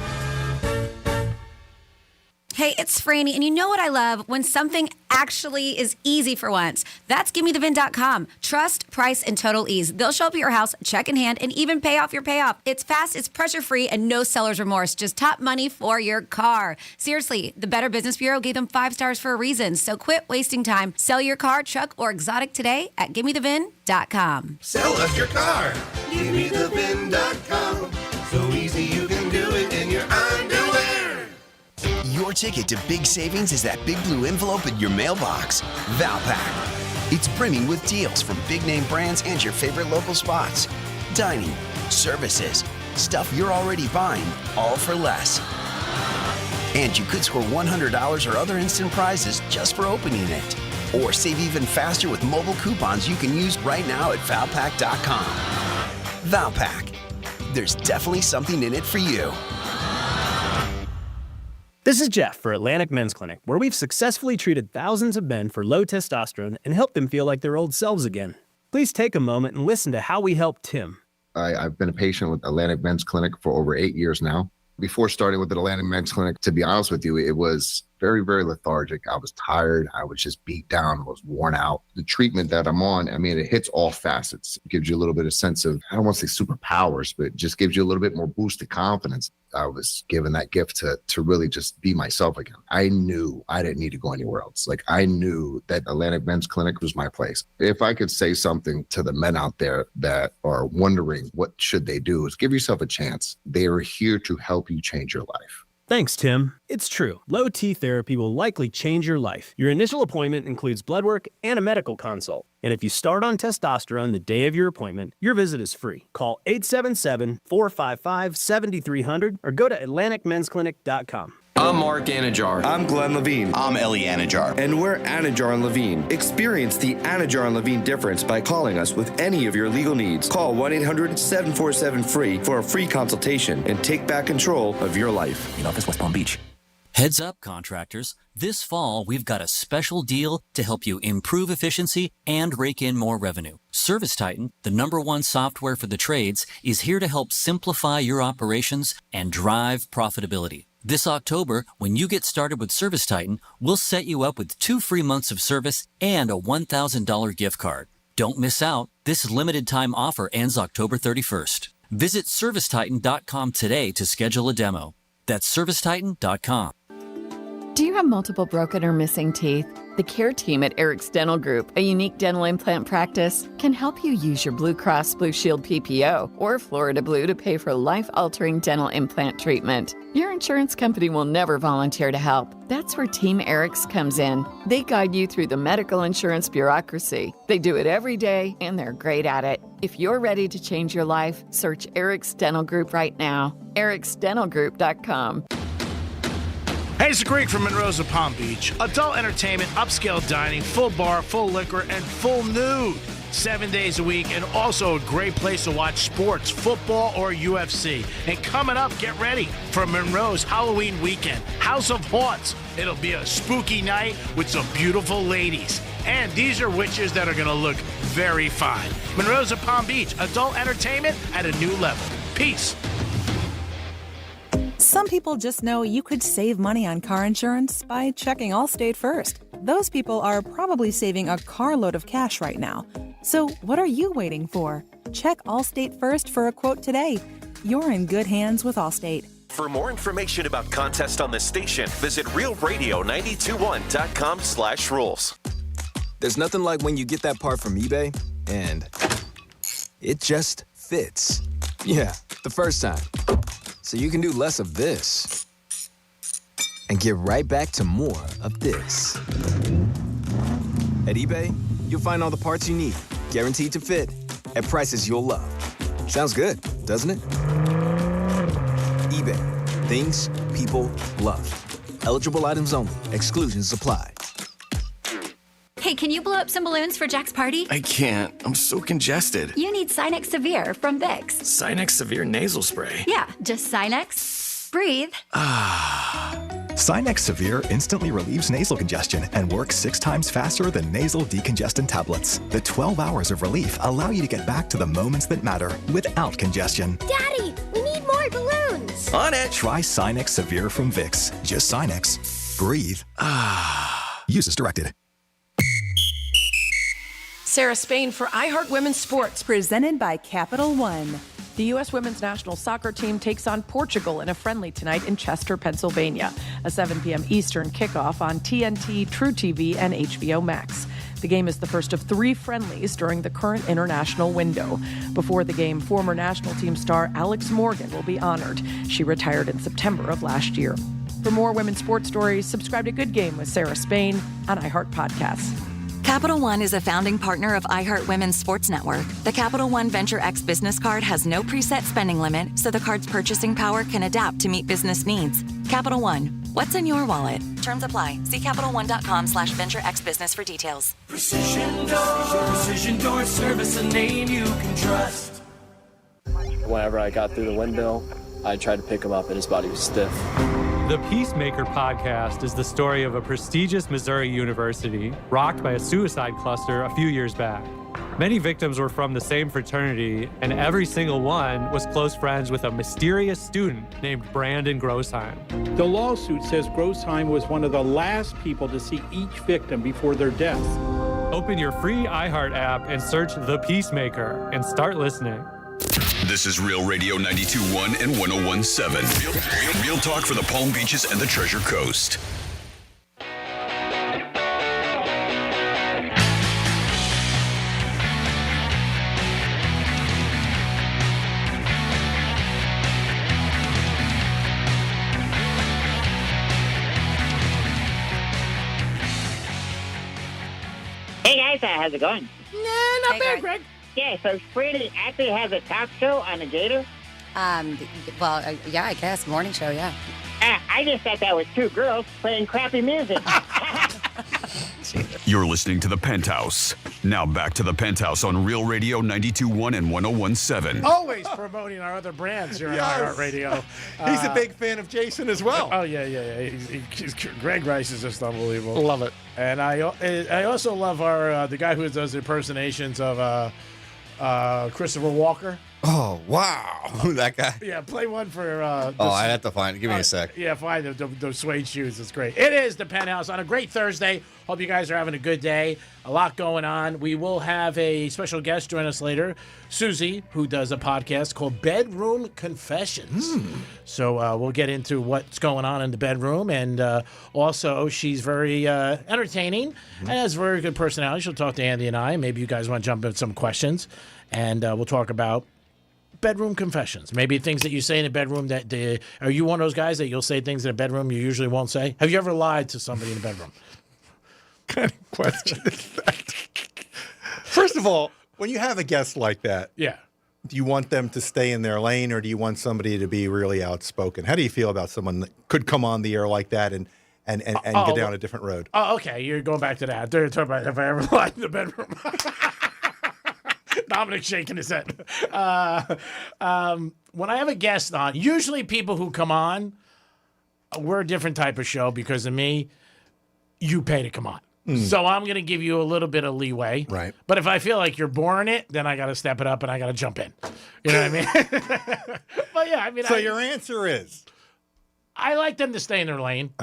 Hey, it's Franny, and you know what I love? When something actually is easy for once. That's GimmeTheVin.com. Trust, price, and total ease. They'll show up at your house, check in hand, and even pay off your payoff. It's fast, it's pressure-free, and no seller's remorse. Just top money for your car. Seriously, the Better Business Bureau gave them 5 stars for a reason. So quit wasting time. Sell your car, truck, or exotic today at GimmeTheVin.com. Sell us your car. GimmeTheVin.com. So easy you can do it in your underwear. Your ticket to big savings is that big blue envelope in your mailbox. Valpak. It's brimming with deals from big name brands and your favorite local spots. Dining, services, stuff you're already buying, all for less. And you could score $100 or other instant prizes just for opening it. Or save even faster with mobile coupons you can use right now at Valpak.com. Valpak. There's definitely something in it for you. This is Jeff for Atlantic Men's Clinic, where we've successfully treated thousands of men for low testosterone and helped them feel like their old selves again. Please take a moment and listen to how we helped Tim. I've been a patient with Atlantic Men's Clinic for over 8 years now. Before starting with the Atlantic Men's Clinic, to be honest with you, it was very, very lethargic. I was tired. I was just beat down. I was worn out. The treatment that I'm on, I mean, it hits all facets. It gives you a little bit of sense of, I don't want to say superpowers, but it just gives you a little bit more boosted confidence. I was given that gift to really just be myself again. I knew I didn't need to go anywhere else. Like, I knew that Atlantic Men's Clinic was my place. If I could say something to the men out there that are wondering what should they do, is give yourself a chance. They are here to help you change your life. Thanks, Tim. It's true. Low T therapy will likely change your life. Your initial appointment includes blood work and a medical consult. And if you start on testosterone the day of your appointment, your visit is free. Call 877-455-7300 or go to AtlanticMen'sClinic.com. I'm Mark Anajar. I'm Glenn Levine. I'm Ellie Anajar. And we're Anajar and Levine. Experience the Anajar and Levine difference by calling us with any of your legal needs. Call 1-800-747-FREE for a free consultation and take back control of your life. In office, West Palm Beach. Heads up, contractors. This fall, we've got a special deal to help you improve efficiency and rake in more revenue. Service Titan, the #1 software for the trades, is here to help simplify your operations and drive profitability. This October, when you get started with Service Titan, we'll set you up with 2 free months of service and a $1,000 gift card. Don't miss out. This limited time offer ends October 31st. Visit ServiceTitan.com today to schedule a demo. That's ServiceTitan.com. Do you have multiple broken or missing teeth? The care team at Eric's Dental Group, a unique dental implant practice, can help you use your Blue Cross Blue Shield PPO or Florida Blue to pay for life-altering dental implant treatment. Your insurance company will never volunteer to help. That's where Team Eric's comes in. They guide you through the medical insurance bureaucracy. They do it every day, and they're great at it. If you're ready to change your life, search Eric's Dental Group right now. ericsdentalgroup.com. Hey, it's Greg from Monroe's of Palm Beach. Adult entertainment, upscale dining, full bar, full liquor, and full nude. 7 days a week, and also a great place to watch sports, football, or UFC. And coming up, get ready for Monroe's Halloween weekend. House of Haunts. It'll be a spooky night with some beautiful ladies. And these are witches that are going to look very fine. Monroe's of Palm Beach. Adult entertainment at a new level. Peace. Some people just know you could save money on car insurance by checking Allstate first. Those people are probably saving a carload of cash right now. So what are you waiting for? Check Allstate first for a quote today. You're in good hands with Allstate. For more information about contests on this station, visit realradio921.com/rules. There's nothing like when you get that part from eBay and it just fits. Yeah, the first time. So you can do less of this and get right back to more of this. At eBay, you'll find all the parts you need, guaranteed to fit, at prices you'll love. Sounds good, doesn't it? eBay, things people love. Eligible items only. Exclusions apply. Hey, can you blow up some balloons for Jack's party? I can't. I'm so congested. You need Sinex Severe from Vicks. Sinex Severe Nasal Spray. Yeah, just Sinex. Breathe. Sinex Severe instantly relieves nasal congestion and works 6 times faster than nasal decongestant tablets. The 12 hours of relief allow you to get back to the moments that matter without congestion. Daddy, we need more balloons. On it. Try Sinex Severe from Vicks. Just Sinex. Breathe. Use as directed. Sarah Spain for iHeart Women's Sports. Presented by Capital One. The U.S. women's national soccer team takes on Portugal in a friendly tonight in Chester, Pennsylvania. A 7 p.m. Eastern kickoff on TNT, True TV, and HBO Max. The game is the first of 3 friendlies during the current international window. Before the game, former national team star Alex Morgan will be honored. She retired in September of last year. For more women's sports stories, subscribe to Good Game with Sarah Spain on iHeart Podcasts. Capital One is a founding partner of iHeart Women's Sports Network. The Capital One Venture X business card has no preset spending limit, so the card's purchasing power can adapt to meet business needs. Capital One, what's in your wallet? Terms apply. See CapitalOne.com/VentureXBusiness for details. Precision Door Service, a name you can trust. Whenever I got through the window, I tried to pick him up and his body was stiff. The Peacemaker podcast is the story of a prestigious Missouri university rocked by a suicide cluster a few years back. Many victims were from the same fraternity, and every single one was close friends with a mysterious student named Brandon Grossheim. The lawsuit says Grossheim was one of the last people to see each victim before their death. Open your free iHeart app and search The Peacemaker and start listening. This is Real Radio 92.1 and 101.7. Real talk for the Palm Beaches and the Treasure Coast. Hey guys, how's it going? Not bad, Greg. Yeah, so Franny actually has a talk show on the Gator. Yeah, I guess morning show. Yeah. I just thought that was 2 girls playing crappy music. You're listening to the Penthouse. Now back to the Penthouse on Real Radio 92.1 and 101.7. Always promoting our other brands here on iHeart Radio. He's a big fan of Jason as well. Oh, yeah. Greg Rice is just unbelievable. Love it. And I also love our the guy who does impersonations of Christopher Walker. Oh, wow. That guy. Yeah, play one for... I'd have to find it. Give me a sec. Yeah, find those suede shoes. It's great. It is the Penthouse on a great Thursday. Hope you guys are having a good day. A lot going on. We will have a special guest join us later, Susie, who does a podcast called Bedroom Confessions. So we'll get into what's going on in the bedroom. And also, she's very entertaining and has a very good personality. She'll talk to Andy and I. Maybe you guys want to jump in some questions. And we'll talk about bedroom confessions. Maybe things that you say in a bedroom that are you one of those guys that you'll say things in a bedroom you usually won't say? Have you ever lied to somebody in a bedroom? What kind of question is that? First of all, when you have a guest like that, yeah, do you want them to stay in their lane or do you want somebody to be really outspoken? How do you feel about someone that could come on the air like that and get down a different road? Oh, okay. You're going back to that. They're talking about have I ever lied in the bedroom? Dominic shaking his head. When I have a guest on, usually people who come on, we're a different type of show because of me. You pay to come on. So I'm going to give you a little bit of leeway. Right. But if I feel like you're boring it, then I got to step it up and I got to jump in. You know what I mean? But yeah, I mean. So your answer is? I like them to stay in their lane.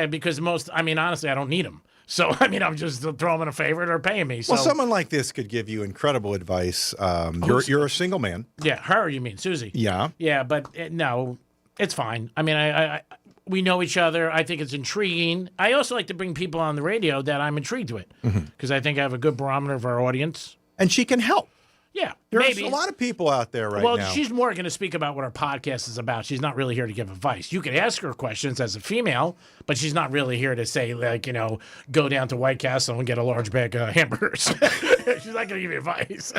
Because honestly, I don't need them. So, I'm just throwing them in a favorite or paying me. So. Well, someone like this could give you incredible advice. You're a single man. Yeah, her, you mean, Susie. Yeah. Yeah, but no, it's fine. I we know each other. I think it's intriguing. I also like to bring people on the radio that I'm intrigued with because I think I have a good barometer of our audience. And she can help. Yeah, There's maybe. a lot of people out there right well, now. she's more going to speak about what her podcast is about. She's not really here to give advice. You can ask her questions as a female, but she's not really here to say, like, go down to White Castle and get a large bag of hamburgers. She's not going to give you advice.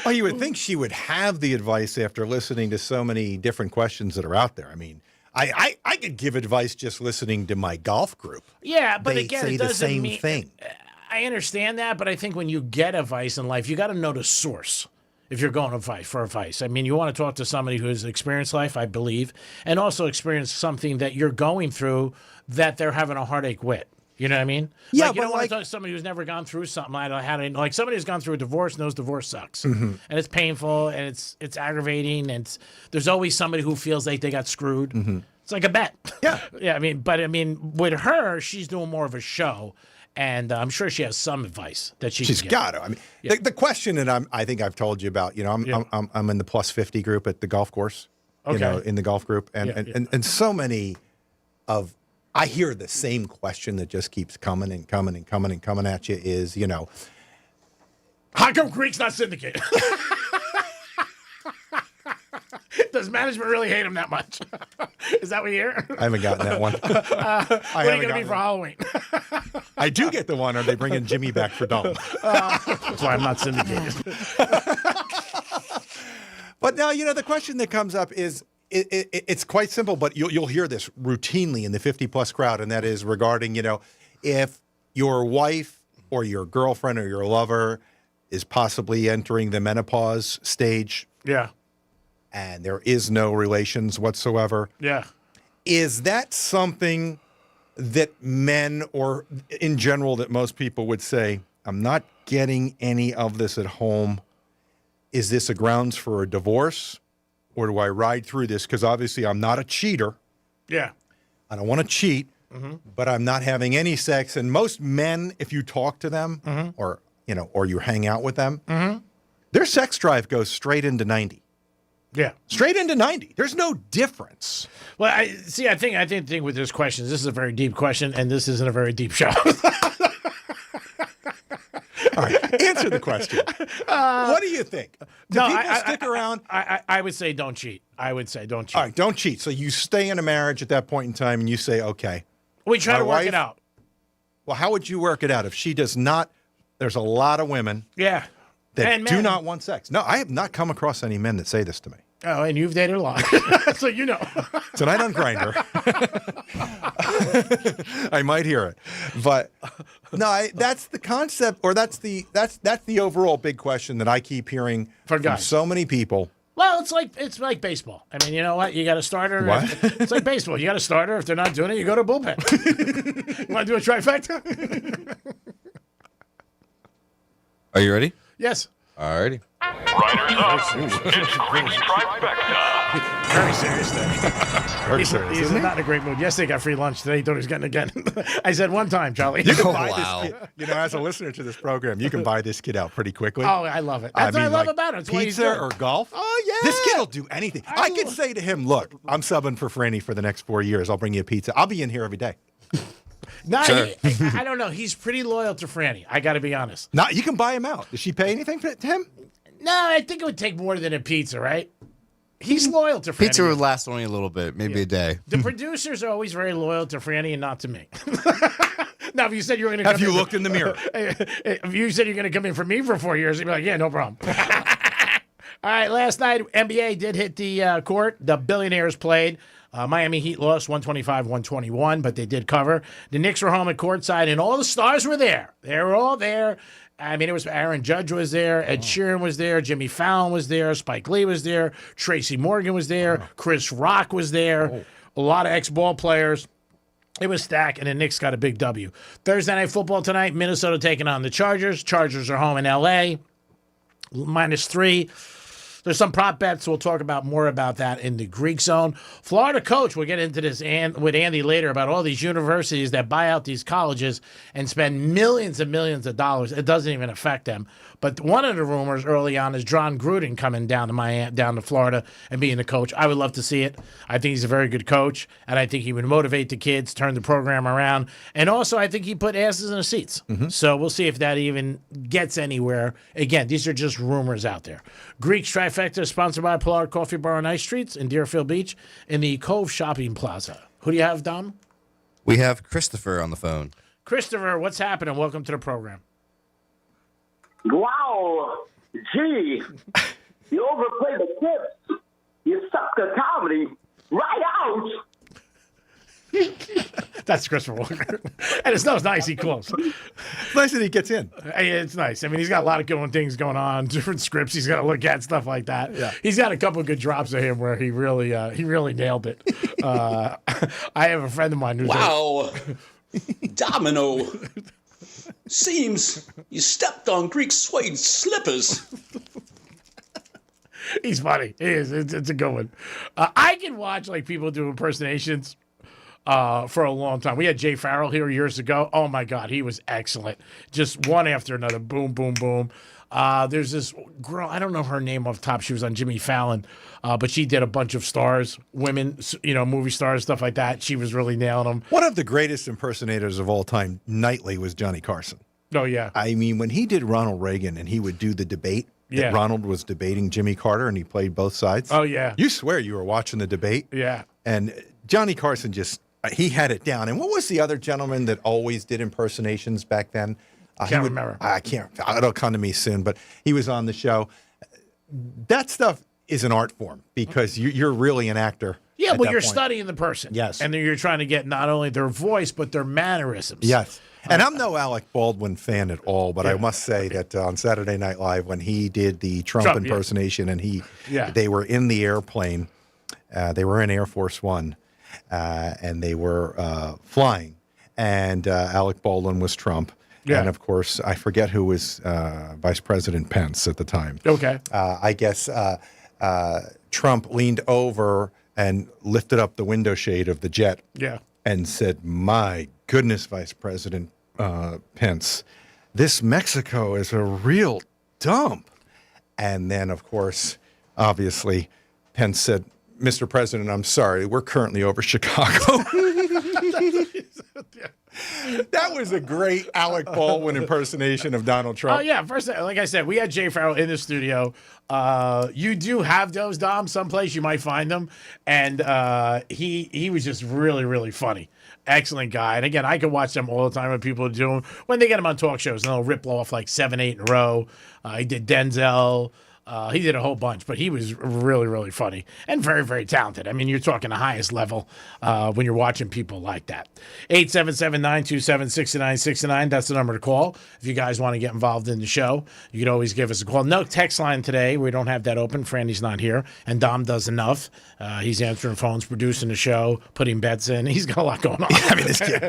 Well, you would think she would have the advice after listening to so many different questions that are out there. I mean, I could give advice just listening to my golf group. Yeah, but they again, say it the doesn't same mean. thing. I understand that, but I think when you get advice in life, you got to know the source. If you're going for advice, I mean, you want to talk to somebody who has experienced life, I believe, and also experienced something that you're going through that they're having a heartache with. You know what I mean? Yeah, like, you but don't want to talk to somebody who's never gone through something. Like somebody who's gone through a divorce knows divorce sucks, Mhm. and it's painful, and it's aggravating, and there's always somebody who feels like they got screwed. Mhm. It's like a bet. Yeah, yeah. I mean, with her, she's doing more of a show. And I'm sure she has some advice that She's can got to. I mean, the question that I think I've told you about. I'm in the plus 50 group at the golf course. Okay. In the golf group, and so many of I hear the same question that just keeps coming and coming and coming and coming at you is how come Creek's not syndicated? Does management really hate him that much? Is that what you hear? I haven't gotten that one. What are you going to be for Halloween? I do get the one. Are they bringing Jimmy back for Dome? That's why I'm not syndicated. But now, the question that comes up is, it's quite simple, but you'll hear this routinely in the 50-plus crowd, and that is regarding, if your wife or your girlfriend or your lover is possibly entering the menopause stage. Yeah. And there is no relations whatsoever. Yeah. Is that something that men, or in general, that most people would say, I'm not getting any of this at home? Is this a grounds for a divorce? Or do I ride through this? Because obviously I'm not a cheater. Yeah. I don't want to cheat, but I'm not having any sex. And most men, if you talk to them or you hang out with them, their sex drive goes straight into 90. Yeah. Straight into 90. There's no difference. Well, I think the thing with this question is this is a very deep question, and this isn't a very deep show. All right, answer the question. What do you think? Do people stick around? I would say don't cheat. I would say don't cheat. All right, don't cheat. So you stay in a marriage at that point in time, and you say, okay. We try to work it out. Well, how would you work it out if she does not? There's a lot of women. Yeah. That do not want sex. No, I have not come across any men that say this to me. Oh, and you've dated a lot, so you know. Tonight on Grindr, I might hear it, but no, that's the concept, or that's the overall big question that I keep hearing from so many people. Well, it's like baseball. I mean, you know what? You got a starter. What? It's like baseball. You got a starter. If they're not doing it, you go to bullpen. You want to do a trifecta? Are you ready? Yes. Alrighty. Riders up. It's Creek's trifecta. Very serious thing. He's not in a great mood. Yesterday got free lunch. Today he thought he was getting again. I said one time, Charlie. You can buy this kid, as a listener to this program, you can buy this kid out pretty quickly. Oh, I love it. That's what I love about it. It's pizza or golf. Oh, yeah. This kid will do anything. I could say to him, look, I'm subbing for Franny for the next 4 years. I'll bring you a pizza. I'll be in here every day. No, Sure. I don't know. He's pretty loyal to Franny. I got to be honest. No, you can buy him out. Does she pay anything to him? No, I think it would take more than a pizza, right? He's loyal to Franny. Pizza would last only a little bit, maybe a day. The producers are always very loyal to Franny and not to me. Now, if you said you were going to Have you looked in the mirror? If you said you're going to come in for me for 4 years, you'd be like, yeah, no problem. All right, last night, NBA did hit the court. The Billionaires played. Miami Heat lost 125-121, but they did cover. The Knicks were home at courtside, and all the stars were there. They were all there. I mean, it was Aaron Judge was there, Ed Sheeran was there, Jimmy Fallon was there, Spike Lee was there, Tracy Morgan was there, Chris Rock was there, a lot of ex-ball players. It was stacked, and the Knicks got a big W. Thursday Night Football tonight, Minnesota taking on the Chargers. Chargers are home in L.A., -3. There's some prop bets. We'll talk about more about that in the Greek zone. Florida coach, we'll get into this with Andy later about all these universities that buy out these colleges and spend millions and millions of dollars. It doesn't even affect them. But one of the rumors early on is John Gruden coming down to Florida and being the coach. I would love to see it. I think he's a very good coach, and I think he would motivate the kids, turn the program around, and also I think he put asses in the seats. So we'll see if that even gets anywhere. Again, these are just rumors out there. Greek's Trifecta is sponsored by Pollard Coffee Bar on Ice Streets in Deerfield Beach in the Cove Shopping Plaza. Who do you have, Dom? We have Christopher on the phone. Christopher, what's happening? Welcome to the program. Wow, gee, you overplayed the tips. You sucked the comedy right out. That's Christopher Walker. And it's nice he calls. It's nice that he gets in. It's nice. I mean, he's got a lot of things going on, different scripts he's got to look at, stuff like that. Yeah. He's got a couple of good drops of him where he really nailed it. I have a friend of mine who's wow, Domino. Seems you stepped on Greek suede slippers. He's funny. He is. It's a good one. I can watch like people do impersonations for a long time. We had Jay Farrell here years ago. Oh my God, he was excellent. Just one after another. Boom, boom, boom. There's this girl. I don't know her name off the top. She was on Jimmy Fallon, but she did a bunch of stars, women, movie stars, stuff like that. She was really nailing them. One of the greatest impersonators of all time, nightly, was Johnny Carson. Oh yeah. I mean, when he did Ronald Reagan and he would do the debate. Yeah. That Ronald was debating Jimmy Carter and he played both sides. Oh yeah. You swear you were watching the debate. Yeah. And Johnny Carson he had it down. And what was the other gentleman that always did impersonations back then? Can't remember. I can't. It'll come to me soon. But he was on the show. That stuff is an art form because you're really an actor. Yeah, well, you're point. studying the person. Yes. And then you're trying to get not only their voice, but their mannerisms. Yes. And I'm no Alec Baldwin fan at all, but I must say that on Saturday Night Live, when he did the Trump impersonation and they were in the airplane, they were in Air Force One, and they were flying, and Alec Baldwin was Trump. Yeah. And, of course, I forget who was Vice President Pence at the time. Okay. I guess Trump leaned over and lifted up the window shade of the jet and said, "My goodness, Vice President Pence, this Mexico is a real dump." And then, of course, obviously, Pence said, "Mr. President, I'm sorry, we're currently over Chicago." That was a great Alec Baldwin impersonation of Donald Trump. Oh, yeah. First, like I said, we had Jay Farrell in the studio. You do have those, Dom. Someplace you might find them. And he was just really, really funny. Excellent guy. And again, I can watch them all the time when people do them. When they get them on talk shows, and they'll rip off like 7, 8 in a row. He did Denzel. He did a whole bunch, but he was really, really funny and very, very talented. I mean, you're talking the highest level when you're watching people like that. 877-927-6969. That's the number to call. If you guys want to get involved in the show, you can always give us a call. No text line today. We don't have that open. Franny's not here, and Dom does enough. He's answering phones, producing the show, putting bets in. He's got a lot going on. I mean, this kid.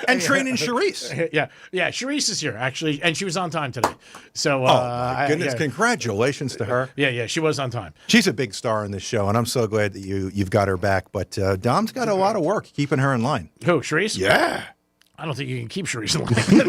And training Charisse. Yeah, Charisse is here, actually, and she was on time today. So, my goodness, congratulations to her. Yeah, she was on time. She's a big star in this show, and I'm so glad that you've got her back. But Dom's got a lot of work keeping her in line. Who, Charisse? Yeah. I don't think you can keep Charisse in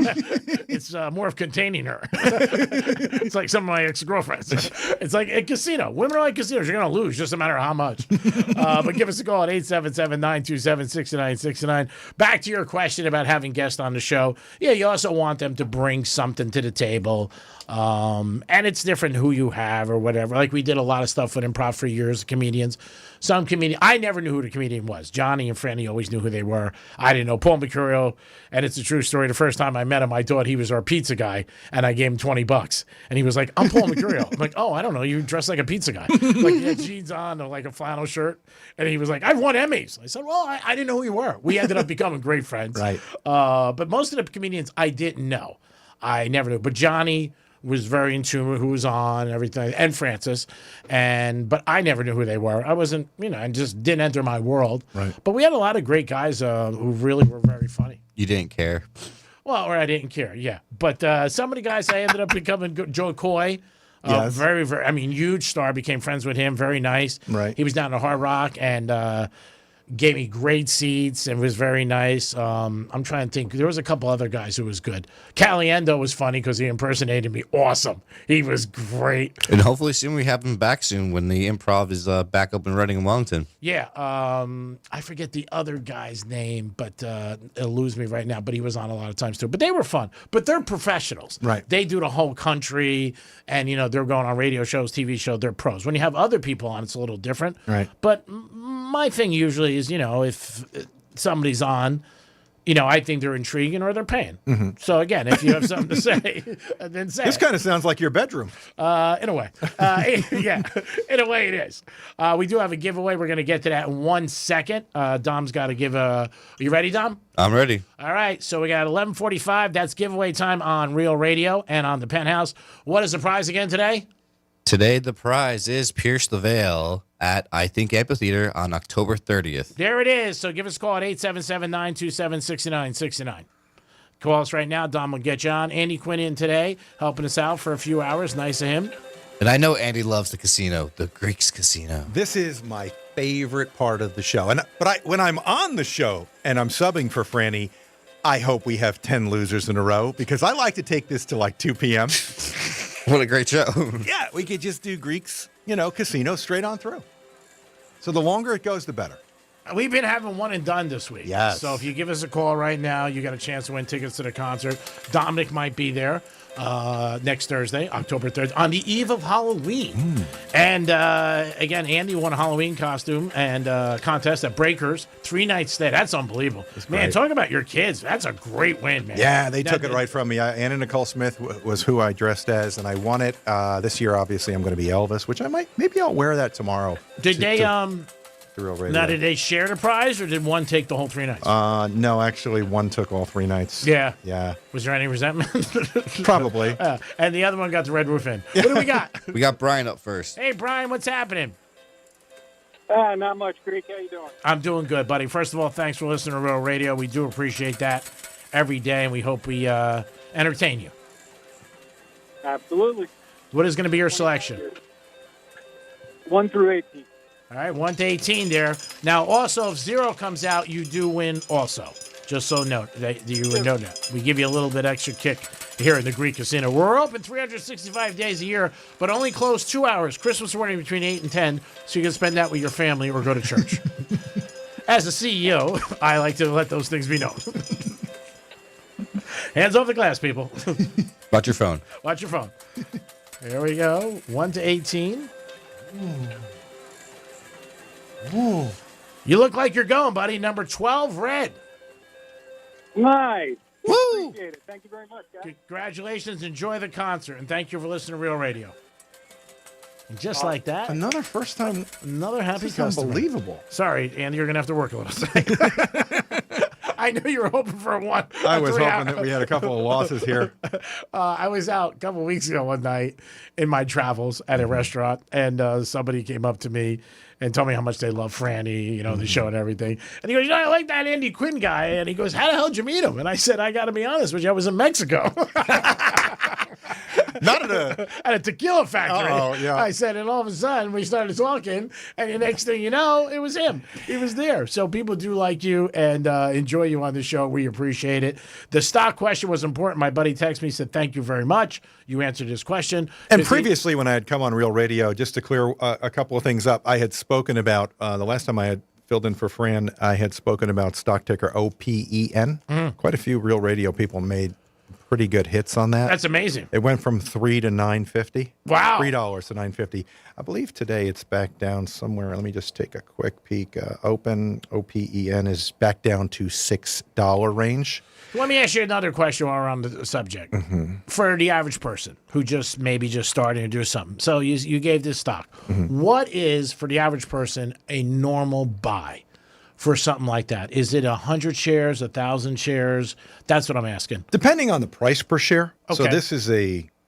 line. It's more of containing her. It's like some of my ex-girlfriends. It's like a casino. Women are like casinos. You're going to lose just no matter how much. But give us a call at 877-927-6969. Back to your question about having guests on the show. Yeah, you also want them to bring something to the table. And it's different who you have or whatever. Like we did a lot of stuff with improv for years, comedians. Some comedian, I never knew who the comedian was. Johnny and Franny always knew who they were. I didn't know. Paul Mercurio, and it's a true story. The first time I met him, I thought he was our pizza guy, and I gave him $20. And he was like, "I'm Paul Mercurio." I'm like, "Oh, I don't know. You dress like a pizza guy." Like he had jeans on or like a flannel shirt. And he was like, "I've won Emmys." I said, "Well, I didn't know who you were." We ended up becoming great friends. Right. But most of the comedians I didn't know. I never knew. But Johnny was very in tune with who was on and everything, and Francis, but I never knew who they were. I wasn't, I just didn't enter my world. Right. But we had a lot of great guys who really were very funny. You didn't care. Well, or I didn't care, yeah. But some of the guys I ended up becoming good. Joe Coy Yes. Very, very, I mean, huge star. Became friends with him. Very nice. Right. He was down at Hard Rock and gave me great seats and was very nice. I'm trying to think. There was a couple other guys who was good. Caliendo was funny because he impersonated me. Awesome. He was great. And hopefully soon we have him back soon when the improv is back up and running in Wellington. Yeah. I forget the other guy's name, but it'll lose me right now. But he was on a lot of times too. But they were fun. But they're professionals. Right. They do the whole country, and they're going on radio shows, TV shows. They're pros. When you have other people on, it's a little different. Right. But my thing usually is, if somebody's on, I think they're intriguing or they're paying. Mm-hmm. So again, if you have something to say, then say This it. kind of sounds like your bedroom. In a way. Yeah, in a way it is. We do have a giveaway. We're going to get to that in 1 second. Dom's got to give Are you ready, Dom? I'm ready. All right, so we got 11:45. That's giveaway time on Real Radio and on the Penthouse. What is the prize again today? Today the prize is Pierce the Veil at I Think Amphitheater on October 30th. There it is. So give us a call at 877-927-6969. Call us right now. Dom will get you on. Andy Quinn in today, helping us out for a few hours. Nice of him. And I know Andy loves the casino, the Greeks Casino. This is my favorite part of the show. But when I'm on the show and I'm subbing for Franny, I hope we have 10 losers in a row because I like to take this to like 2 p.m. What a great show. Yeah, we could just do Greeks, casino straight on through. So the longer it goes, the better. We've been having one and done this week. Yes. So if you give us a call right now, you got a chance to win tickets to the concert. Dominic might be there next Thursday, October 3rd, on the eve of Halloween. And again, Andy won a Halloween costume and contest at Breakers. 3-night stay. That's unbelievable. Man, great. talking about your kids, that's a great win, man. Yeah, they took it right from me. Anna Nicole Smith was who I dressed as, and I won it. This year, obviously, I'm going to be Elvis, which maybe I'll wear that tomorrow. Did they Real Radio. Now, did they share the prize, or did one take the whole 3 nights? No, actually, one took all 3 nights. Yeah. Yeah. Was there any resentment? Probably. And the other one got the Red Roof Inn. What do we got? We got Brian up first. Hey, Brian, what's happening? Not much, Greek. How you doing? I'm doing good, buddy. First of all, thanks for listening to Real Radio. We do appreciate that every day, and we hope we entertain you. Absolutely. What is going to be your selection? 1 through 18. All right, 1 to 18 there. Now, also, if 0 comes out, you do win also. Just so know that you would know that. We give you a little bit extra kick here in the Greek Casino. We're open 365 days a year, but only close 2 hours. Christmas morning between 8 and 10, so you can spend that with your family or go to church. As a CEO, I like to let those things be known. Hands off the glass, people. Watch your phone. Watch your phone. There we go. 1 to 18. Ooh. You look like you're going, buddy. Number 12, red. Nice. Woo! Appreciate it. Thank you very much, guys. Congratulations. Enjoy the concert. And thank you for listening to Real Radio. And just like that. Another first time. Another happy This is customer. unbelievable. Sorry, Andy, you're going to have to work a little. I knew you were hoping for a 1. I was hoping that we had a couple of losses here. I was out a couple of weeks ago one night in my travels at a restaurant, and somebody came up to me and told me how much they love Franny, the show and everything. And he goes, I like that Andy Quinn guy. And he goes, how the hell did you meet him? And I said, I got to be honest with you, I was in Mexico. Not at a tequila factory. Oh, yeah. I said, and all of a sudden we started talking, and the next thing you know, it was him. He was there. So people do like you and enjoy you on the show. We appreciate it. The stock question was important. My buddy texted me, said, thank you very much. You answered his question. And previously, when I had come on Real Radio, just to clear a couple of things up, I had spoken about, the last time I had filled in for Fran, I had spoken about stock ticker OPEN. Quite a few Real Radio people made pretty good hits on that. That's amazing. It went from $3 to $9.50. Wow. $3 to $9.50. I believe today it's back down somewhere. Let me just take a quick peek. Open OPEN is back down to $6 range. Let me ask you another question while we're on the subject. For the average person who maybe just starting to do something. So you gave this stock. What is, for the average person, a normal buy for something like that? Is it 100 shares, 1,000 shares? That's what I'm asking. Depending on the price per share. So Okay. this is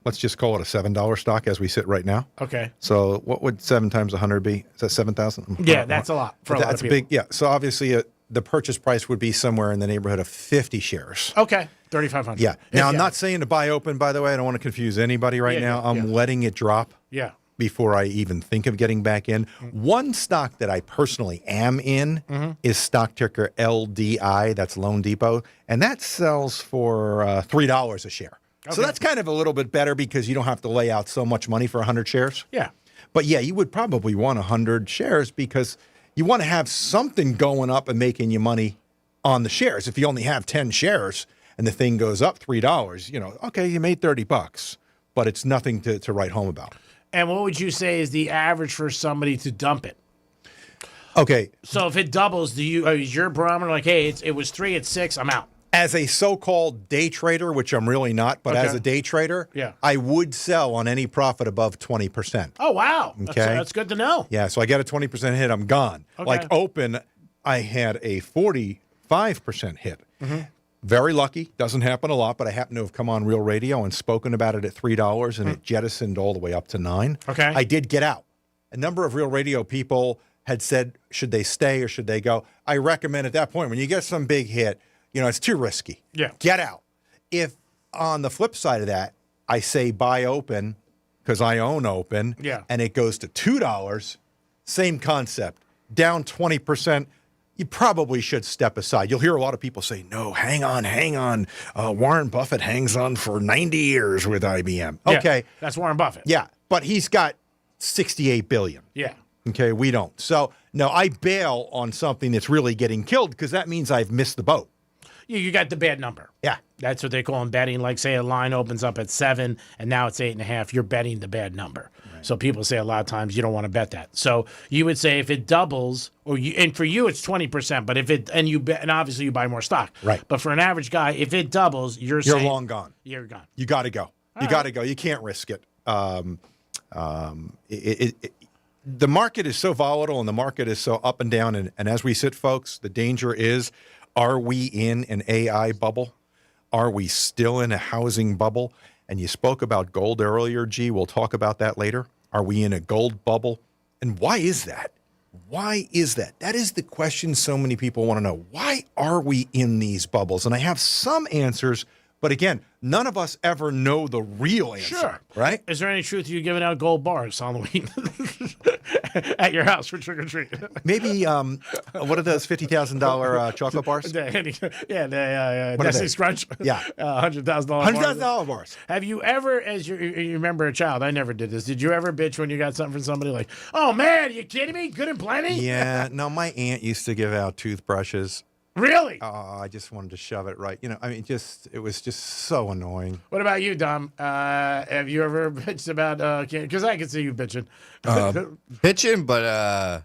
let's just call it a $7 stock as we sit right now. Okay. So what would 7 times 100 be? Is that 7,000? Yeah, that's a lot for a lot of That's people. big. Yeah. So obviously the purchase price would be somewhere in the neighborhood of 50 shares. Okay. $3,500. Yeah. Now, I'm not saying to buy open, by the way. I don't want to confuse anybody right now. I'm letting it drop before I even think of getting back in. One stock that I personally am in is stock ticker LDI. That's Loan Depot. And that sells for $3 a share. Okay. So that's kind of a little bit better because you don't have to lay out so much money for 100 shares. Yeah. But yeah, you would probably want 100 shares because you want to have something going up and making you money on the shares. If you only have 10 shares and the thing goes up $3, okay, you made $30, but it's nothing to write home about. And what would you say is the average for somebody to dump it? Okay. So if it doubles, is your barometer like, hey, it was 3, it's 6, I'm out? As a so-called day trader, which I'm really not, but as a day trader, I would sell on any profit above 20%. Oh, wow. Okay. That's good to know. Yeah, so I get a 20% hit, I'm gone. Okay. Like open, I had a 45% hit. Very lucky. Doesn't happen a lot, but I happen to have come on Real Radio and spoken about it at $3, and it jettisoned all the way up to $9. Okay. I did get out. A number of Real Radio people had said, should they stay or should they go? I recommend at that point, when you get some big hit, it's too risky. Yeah. Get out. If on the flip side of that, I say buy open because I own open, and it goes to $2, same concept. Down 20%, you probably should step aside. You'll hear a lot of people say, no, hang on. Warren Buffett hangs on for 90 years with IBM. Yeah, Okay. that's Warren Buffett. Yeah, but he's got $68 billion. Yeah. Okay, we don't. So, no, I bail on something that's really getting killed because that means I've missed the boat. You got the bad number. Yeah. That's what they call in betting. Like, say a line opens up at 7 and now it's 8.5. You're betting the bad number. Right. So people say a lot of times you don't want to bet that. So you would say if it doubles, and for you it's 20%, but if it and obviously you buy more stock. Right. But for an average guy, if it doubles, you're long gone. You're gone. You got to go. You got to go. You can't risk it. The market is so volatile and the market is so up and down. And as we sit, folks, the danger is, are we in an AI bubble? Are we still in a housing bubble? And you spoke about gold earlier, G. We'll talk about that later. Are we in a gold bubble? And why is that? Why is that? That is the question so many people want to know. Why are we in these bubbles? And I have some answers, but again, none of us ever know the real answer. Sure. Right? Is there any truth to you giving out gold bars Halloween at your house for trick or treat? Maybe, what are those $50,000 chocolate bars? The Nestle Scrunch. Yeah. $100,000 bars. $100,000 bars. Have you ever, as you remember a child, I never did this, did you ever bitch when you got something from somebody like, oh man, are you kidding me? Good and plenty? Yeah. No, my aunt used to give out toothbrushes. Really? Oh, I just wanted to shove it right. It was just so annoying. What about you, Dom? Have you ever bitched about, because I can see you bitching. Bitching, but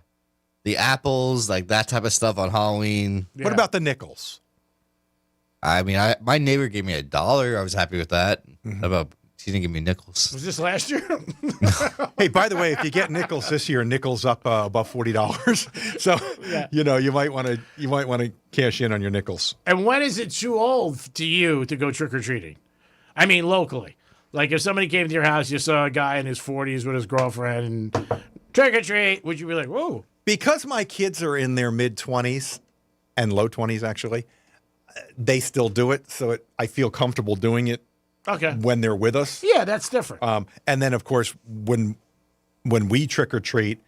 the apples, like that type of stuff on Halloween. Yeah. What about the nickels? I mean, my neighbor gave me $1. I was happy with that. How about she didn't give me nickels? Was this last year? Hey, by the way, if you get nickels this year, nickels up above $40. So you might want to cash in on your nickels. And when is it too old to you to go trick or treating? I mean, locally. Like if somebody came to your house, you saw a guy in his 40s with his girlfriend and trick or treat, would you be like, whoa? Because my kids are in their mid-20s and low 20s, actually, they still do it. So I feel comfortable doing it. Okay. When they're with us. Yeah, that's different. And then, of course, when we trick or treat,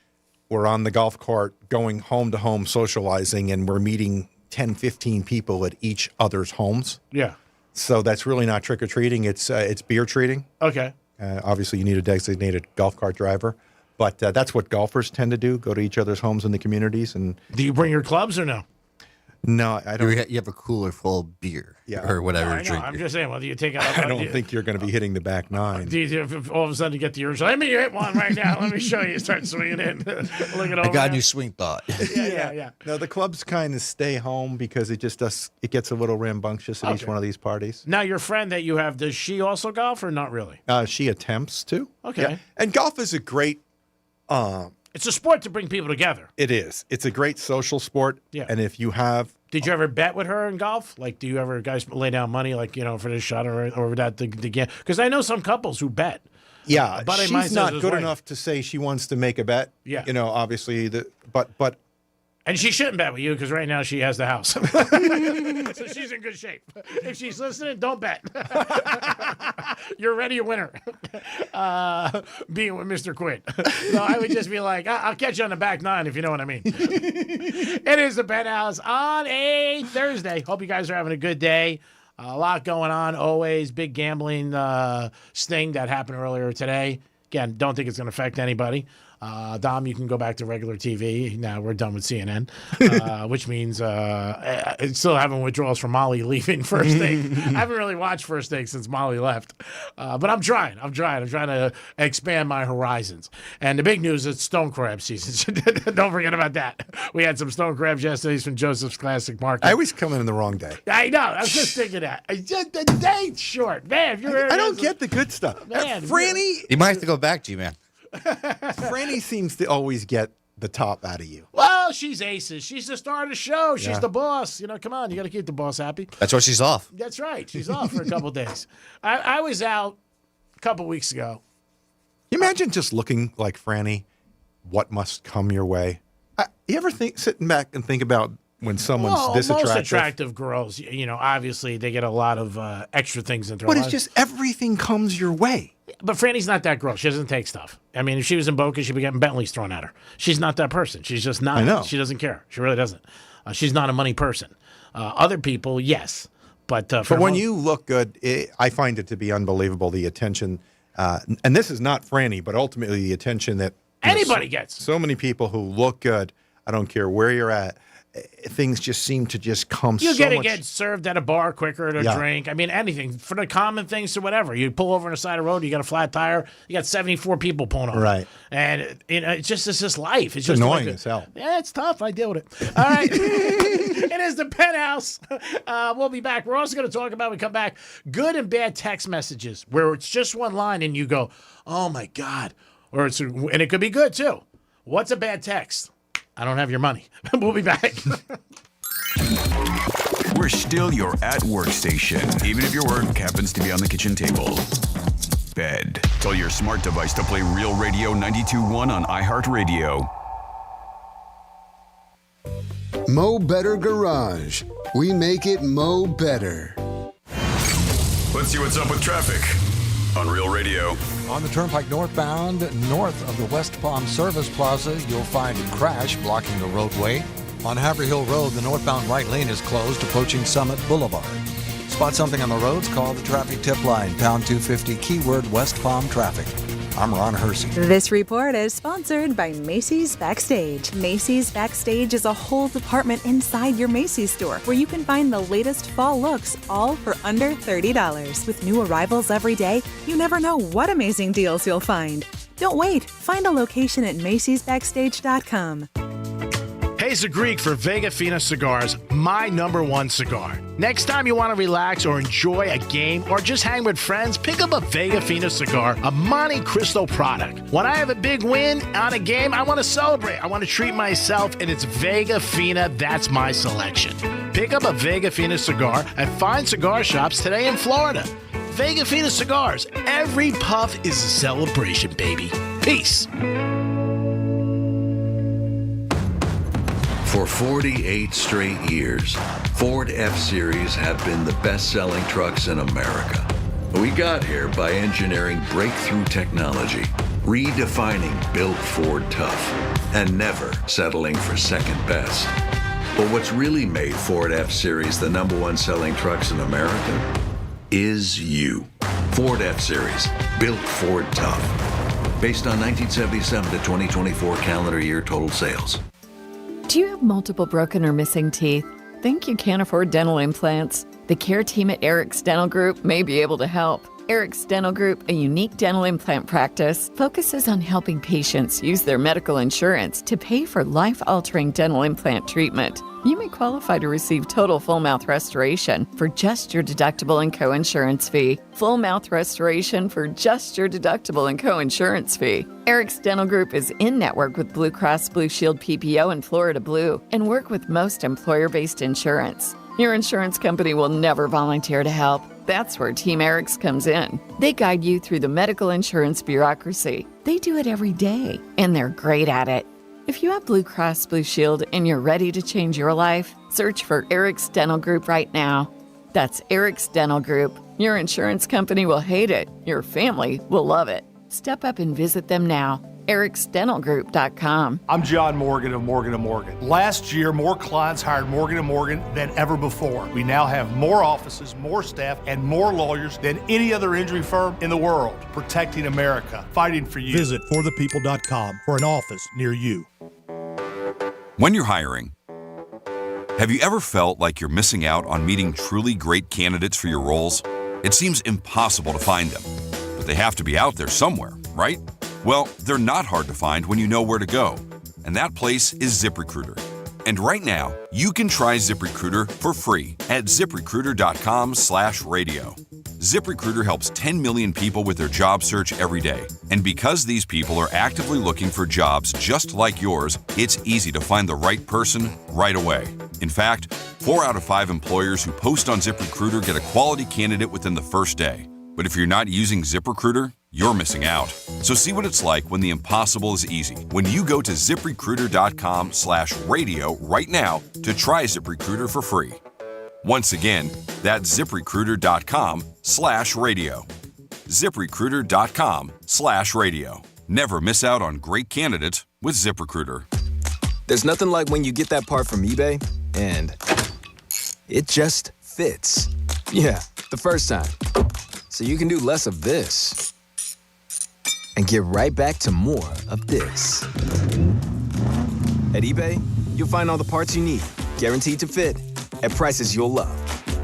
we're on the golf cart going home to home socializing, and we're meeting 10, 15 people at each other's homes. Yeah. So that's really not trick or treating. It's beer treating. Okay. Obviously, you need a designated golf cart driver. But that's what golfers tend to do, go to each other's homes in the communities. And do you bring your clubs or no? No, I don't. You have a cooler full of beer or whatever. I know. I'm just saying, whether you take out. I don't think you're going to be hitting the back nine. Do you, if all of a sudden you get the urge, let me hit one right now. Let me show you. Start swinging in. Look at I got a new swing thought. Yeah. No, the clubs kind of stay home because it just does. It gets a little rambunctious at each one of these parties. Now, your friend that you have, does she also golf or not really? She attempts to. Okay. Yeah. And golf is a great. It's a sport to bring people together. It is. It's a great social sport. Yeah. And if you have. Did you ever bet with her in golf? Like, do you ever guys lay down money, like, for this shot or that to get? Because I know some couples who bet. Yeah, Buddy she's not good enough to say she wants to make a bet. Yeah. Obviously, but And she shouldn't bet with you because right now she has the house. So she's in good shape. If she's listening, don't bet. You're already a winner. Being with Mr. Quinn. So I would just be like, I'll catch you on the back nine if you know what I mean. It is the Penthouse on a Thursday. Hope you guys are having a good day. A lot going on. Always big gambling sting that happened earlier today. Again, don't think it's going to affect anybody. Dom, you can go back to regular TV. Now we're done with CNN, which means still having withdrawals from Molly leaving First Take. I haven't really watched First Take since Molly left, but I'm trying. I'm trying to expand my horizons. And the big news is stone crab season. Don't forget about that. We had some stone crabs yesterday from Joseph's Classic Market. I always come in the wrong day. I know. I was just thinking that. The day's short. Man, if you're I don't get the good stuff. Man, Franny. You might have to go back, G-Man. Franny seems to always get the top out of you. Well, she's aces. She's the star of the show. She's Yeah. the boss. Come on. You got to keep the boss happy. That's why she's off. That's right. She's off for a couple days. I was out a couple weeks ago. You imagine just looking like Franny, what must come your way? You ever sitting back and think about when someone's this attractive? Most attractive girls, obviously they get a lot of extra things in their But lives. it's just everything comes your way. But Franny's not that girl. She doesn't take stuff. I mean, if she was in Boca, she'd be getting Bentleys thrown at her. She's not that person. She's just not. I know. She doesn't care. She really doesn't. She's not a money person. Other people, yes. But when you look good, I find it to be unbelievable, the attention. And this is not Franny, but ultimately the attention that anybody gets. So many people who look good, I don't care where you're at, things just seem to just come You so much. to get served at a bar quicker to drink. I mean, anything. For the common things to whatever. You pull over on the side of the road, you got a flat tire, you got 74 people pulling over. Right. And it's just life. It's just annoying like as hell. Yeah, it's tough. I deal with it. All right. It is the Penthouse. We'll be back. We're also going to talk about, when we come back, good and bad text messages where it's just one line and you go, oh my God. And it could be good too. What's a bad text? I don't have your money. We'll be back. We're still your at work station, even if your work happens to be on the kitchen table. Bed. Tell your smart device to play Real Radio 92.1 on iHeartRadio. Mo Better Garage. We make it Mo Better. Let's see what's up with traffic on Real Radio. On the Turnpike northbound, north of the West Palm Service Plaza, you'll find a crash blocking the roadway. On Haverhill Road, the northbound right lane is closed, approaching Summit Boulevard. Spot something on the roads, call the traffic tip line, pound 250, keyword West Palm traffic. I'm Ron Hersey. This report is sponsored by Macy's Backstage. Macy's Backstage is a whole department inside your Macy's store where you can find the latest fall looks, all for under $30. With new arrivals every day, you never know what amazing deals you'll find. Don't wait. Find a location at Macy'sBackstage.com. Hey, it's the Greek for Vega Fina Cigars, my #1 cigar. Next time you want to relax or enjoy a game or just hang with friends, pick up a Vega Fina cigar, a Monte Cristo product. When I have a big win on a game, I want to celebrate. I want to treat myself, and it's Vega Fina. That's my selection. Pick up a Vega Fina cigar at fine cigar shops today in Florida. Vega Fina Cigars. Every puff is a celebration, baby. Peace. For 48 straight years, Ford F-Series have been the best-selling trucks in America. We got here by engineering breakthrough technology, redefining Built Ford Tough, and never settling for second best. But what's really made Ford F-Series the #1 selling trucks in America is you. Ford F-Series, Built Ford Tough. Based on 1977 to 2024 calendar year total sales. Do you have multiple broken or missing teeth? Think you can't afford dental implants? The care team at Eric's Dental Group may be able to help. Eric's Dental Group, a unique dental implant practice, focuses on helping patients use their medical insurance to pay for life-altering dental implant treatment. You may qualify to receive total full mouth restoration for just your deductible and co-insurance fee. Full mouth restoration for just your deductible and co-insurance fee. Eric's Dental Group is in network with Blue Cross Blue Shield PPO and Florida Blue and work with most employer-based insurance. Your insurance company will never volunteer to help. That's where Team Eric's comes in. They guide you through the medical insurance bureaucracy. They do it every day, and they're great at it. If you have Blue Cross Blue Shield and you're ready to change your life, search for Eric's Dental Group right now. That's Eric's Dental Group. Your insurance company will hate it. Your family will love it. Step up and visit them now. ericsdentalgroup.com. I'm John Morgan of Morgan & Morgan. Last year, more clients hired Morgan & Morgan than ever before. We now have more offices, more staff, and more lawyers than any other injury firm in the world, protecting America, fighting for you. Visit forthepeople.com for an office near you. When you're hiring, have you ever felt like you're missing out on meeting truly great candidates for your roles? It seems impossible to find them, but they have to be out there somewhere, right? Well, they're not hard to find when you know where to go, and that place is ZipRecruiter. And right now, you can try ZipRecruiter for free at ZipRecruiter.com/radio. ZipRecruiter helps 10 million people with their job search every day. And because these people are actively looking for jobs just like yours, it's easy to find the right person right away. In fact, 4 out of 5 employers who post on ZipRecruiter get a quality candidate within the first day. But if you're not using ZipRecruiter, you're missing out. So see what it's like when the impossible is easy. When you go to ZipRecruiter.com/radio right now to try ZipRecruiter for free. Once again, that's ZipRecruiter.com/radio. ZipRecruiter.com/radio. Never miss out on great candidates with ZipRecruiter. There's nothing like when you get that part from eBay and it just fits. Yeah, the first time. So you can do less of this and get right back to more of this. At eBay, you'll find all the parts you need, guaranteed to fit, at prices you'll love.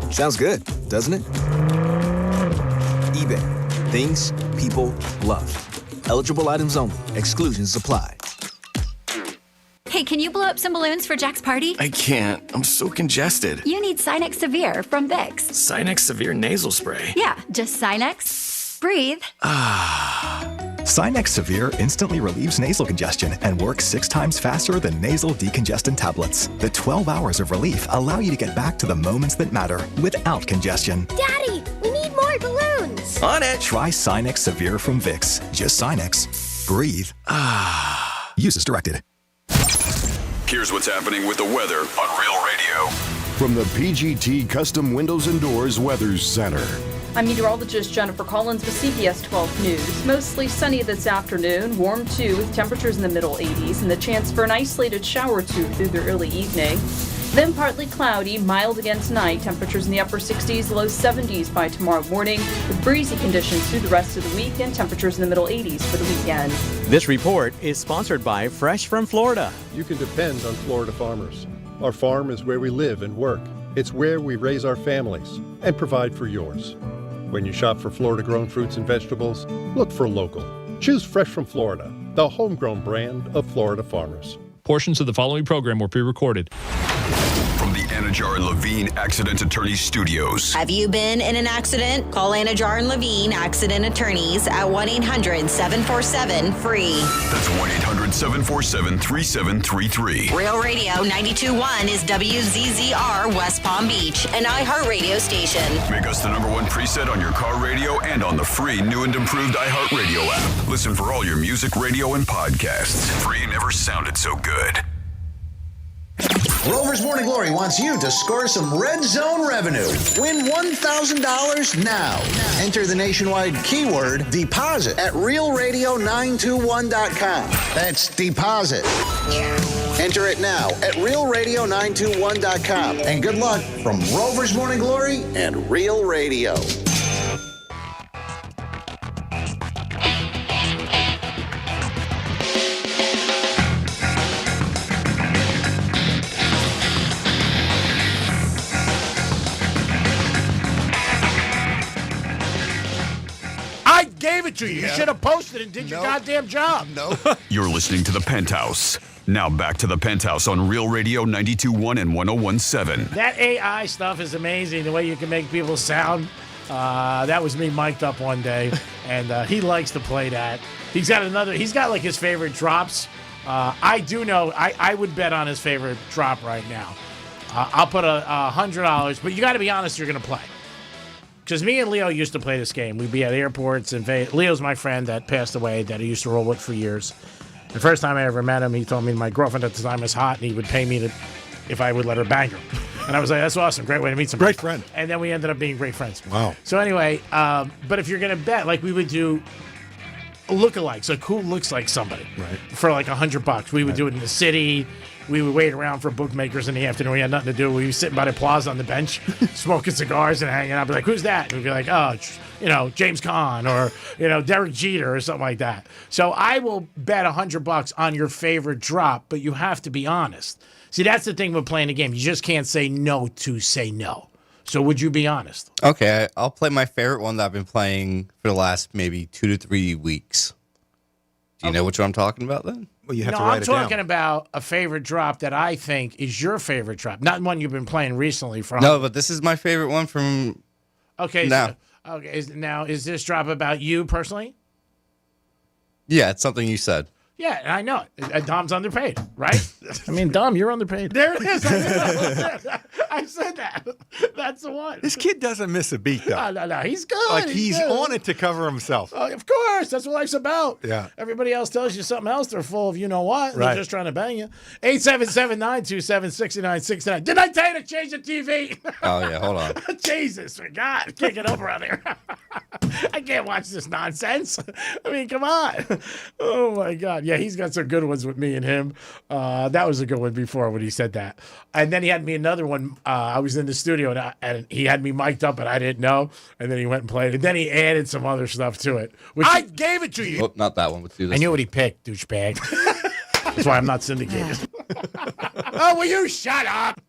Sounds good, doesn't it? eBay. Things people love. Eligible items only. Exclusions apply. Hey, can you blow up some balloons for Jack's party? I can't. I'm so congested. You need Sinex Severe from Vicks. Sinex Severe nasal spray. Yeah, just Sinex. Breathe. Sinex Severe instantly relieves nasal congestion and works 6 times faster than nasal decongestant tablets. The 12 hours of relief allow you to get back to the moments that matter without congestion. Daddy, we need more balloons. On it. Try Sinex Severe from Vicks. Just Sinex. Breathe. Use as directed. Here's what's happening with the weather on Real Radio. From the PGT Custom Windows and Doors Weather Center. I'm meteorologist Jennifer Collins with CBS 12 News. Mostly sunny this afternoon, warm too with temperatures in the middle 80s and the chance for an isolated shower or two through the early evening. Then partly cloudy, mild again tonight, temperatures in the upper 60s, low 70s by tomorrow morning, with breezy conditions through the rest of the week and temperatures in the middle 80s for the weekend. This report is sponsored by Fresh from Florida. You can depend on Florida farmers. Our farm is where we live and work. It's where we raise our families and provide for yours. When you shop for Florida-grown fruits and vegetables, look for local. Choose Fresh from Florida, the homegrown brand of Florida farmers. Portions of the following program were pre-recorded. From the Anajar and Levine Accident Attorney Studios. Have you been in an accident? Call Anajar and Levine Accident Attorneys at 1-800-747-FREE. That's 1-800-747-3733. Real Radio 92.1 is WZZR West Palm Beach, an iHeartRadio station. Make us the #1 preset on your car radio and on the free new and improved iHeartRadio app. Listen for all your music, radio, and podcasts. Free never sounded so good. Rover's Morning Glory wants you to score some Red Zone revenue. Win $1,000 now. Enter the nationwide keyword deposit at realradio921.com. That's deposit. Enter it now at realradio921.com. And good luck from Rover's Morning Glory and Real Radio. Gave it to you. You should have posted and did your goddamn job. No. You're listening to The Penthouse. Now back to The Penthouse on Real Radio 92.1 and 101.7. That AI stuff is amazing, the way you can make people sound. That was me mic'd up one day, and he likes to play that. He's got like his favorite drops. I do know, I would bet on his favorite drop right now. I'll put $100, but you got to be honest, you're going to play. Because me and Leo used to play this game. We'd be at airports, and Leo's my friend that passed away that I used to roll with for years. The first time I ever met him, he told me my girlfriend at the time was hot, and he would pay me if I would let her bang her. And I was like, that's awesome. Great way to meet somebody. Great friend. And then we ended up being great friends. Wow. So anyway, but if you're going to bet, like we would do lookalikes, like who looks like somebody for like $100. We would do it in the city. We would wait around for bookmakers in the afternoon. We had nothing to do. We were sitting by the plaza on the bench, smoking cigars and hanging out. I'd be like, who's that? And we'd be like, oh, James Caan or, Derek Jeter or something like that. So I will bet $100 on your favorite drop, but you have to be honest. See, that's the thing with playing the game. You just can't say no to say no. So would you be honest? Okay, I'll play my favorite one that I've been playing for the last maybe 2 to 3 weeks. Do you know which one I'm talking about then? Well, I'm talking about a favorite drop that I think is your favorite drop, not one you've been playing recently. No, but this is my favorite one from now. Is this drop about you personally? Yeah, it's something you said. Yeah, I know it. Dom's underpaid, right? I mean, Dom, you're underpaid. There it is. I said that. That's the one. This kid doesn't miss a beat, though. No. He's good. Like, he's on it to cover himself. Of course. That's what life's about. Yeah. Everybody else tells you something else. They're full of you-know-what. Right. They're just trying to bang you. 877-927-6969. Didn't I tell you to change the TV? Oh, yeah. Hold on. Jesus, for God. Can't get over on here. I can't watch this nonsense. I mean, come on. Oh, my God. Yeah, he's got some good ones with me and him. That was a good one before when he said that. And then he had me another one. I was in the studio and he had me mic'd up and I didn't know. And then he went and played. And then he added some other stuff to it. Which I gave it to you. Oh, not that one. Let's do this. I knew what he picked, douchebag. That's why I'm not syndicated. Oh, will you shut up?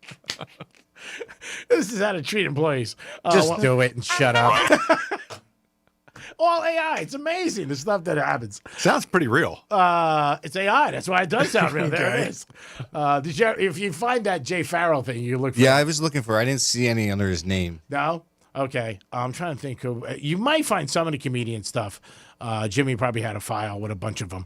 This is how to treat employees. Just do it and shut up. All AI. It's amazing, the stuff that happens. Sounds pretty real. It's AI. That's why it does sound real. There it is. If you find that Jay Farrell thing, you look for Yeah, I was looking for. I didn't see any under his name. No? Okay. I'm trying to think. You might find some of the comedian stuff. Jimmy probably had a file with a bunch of them.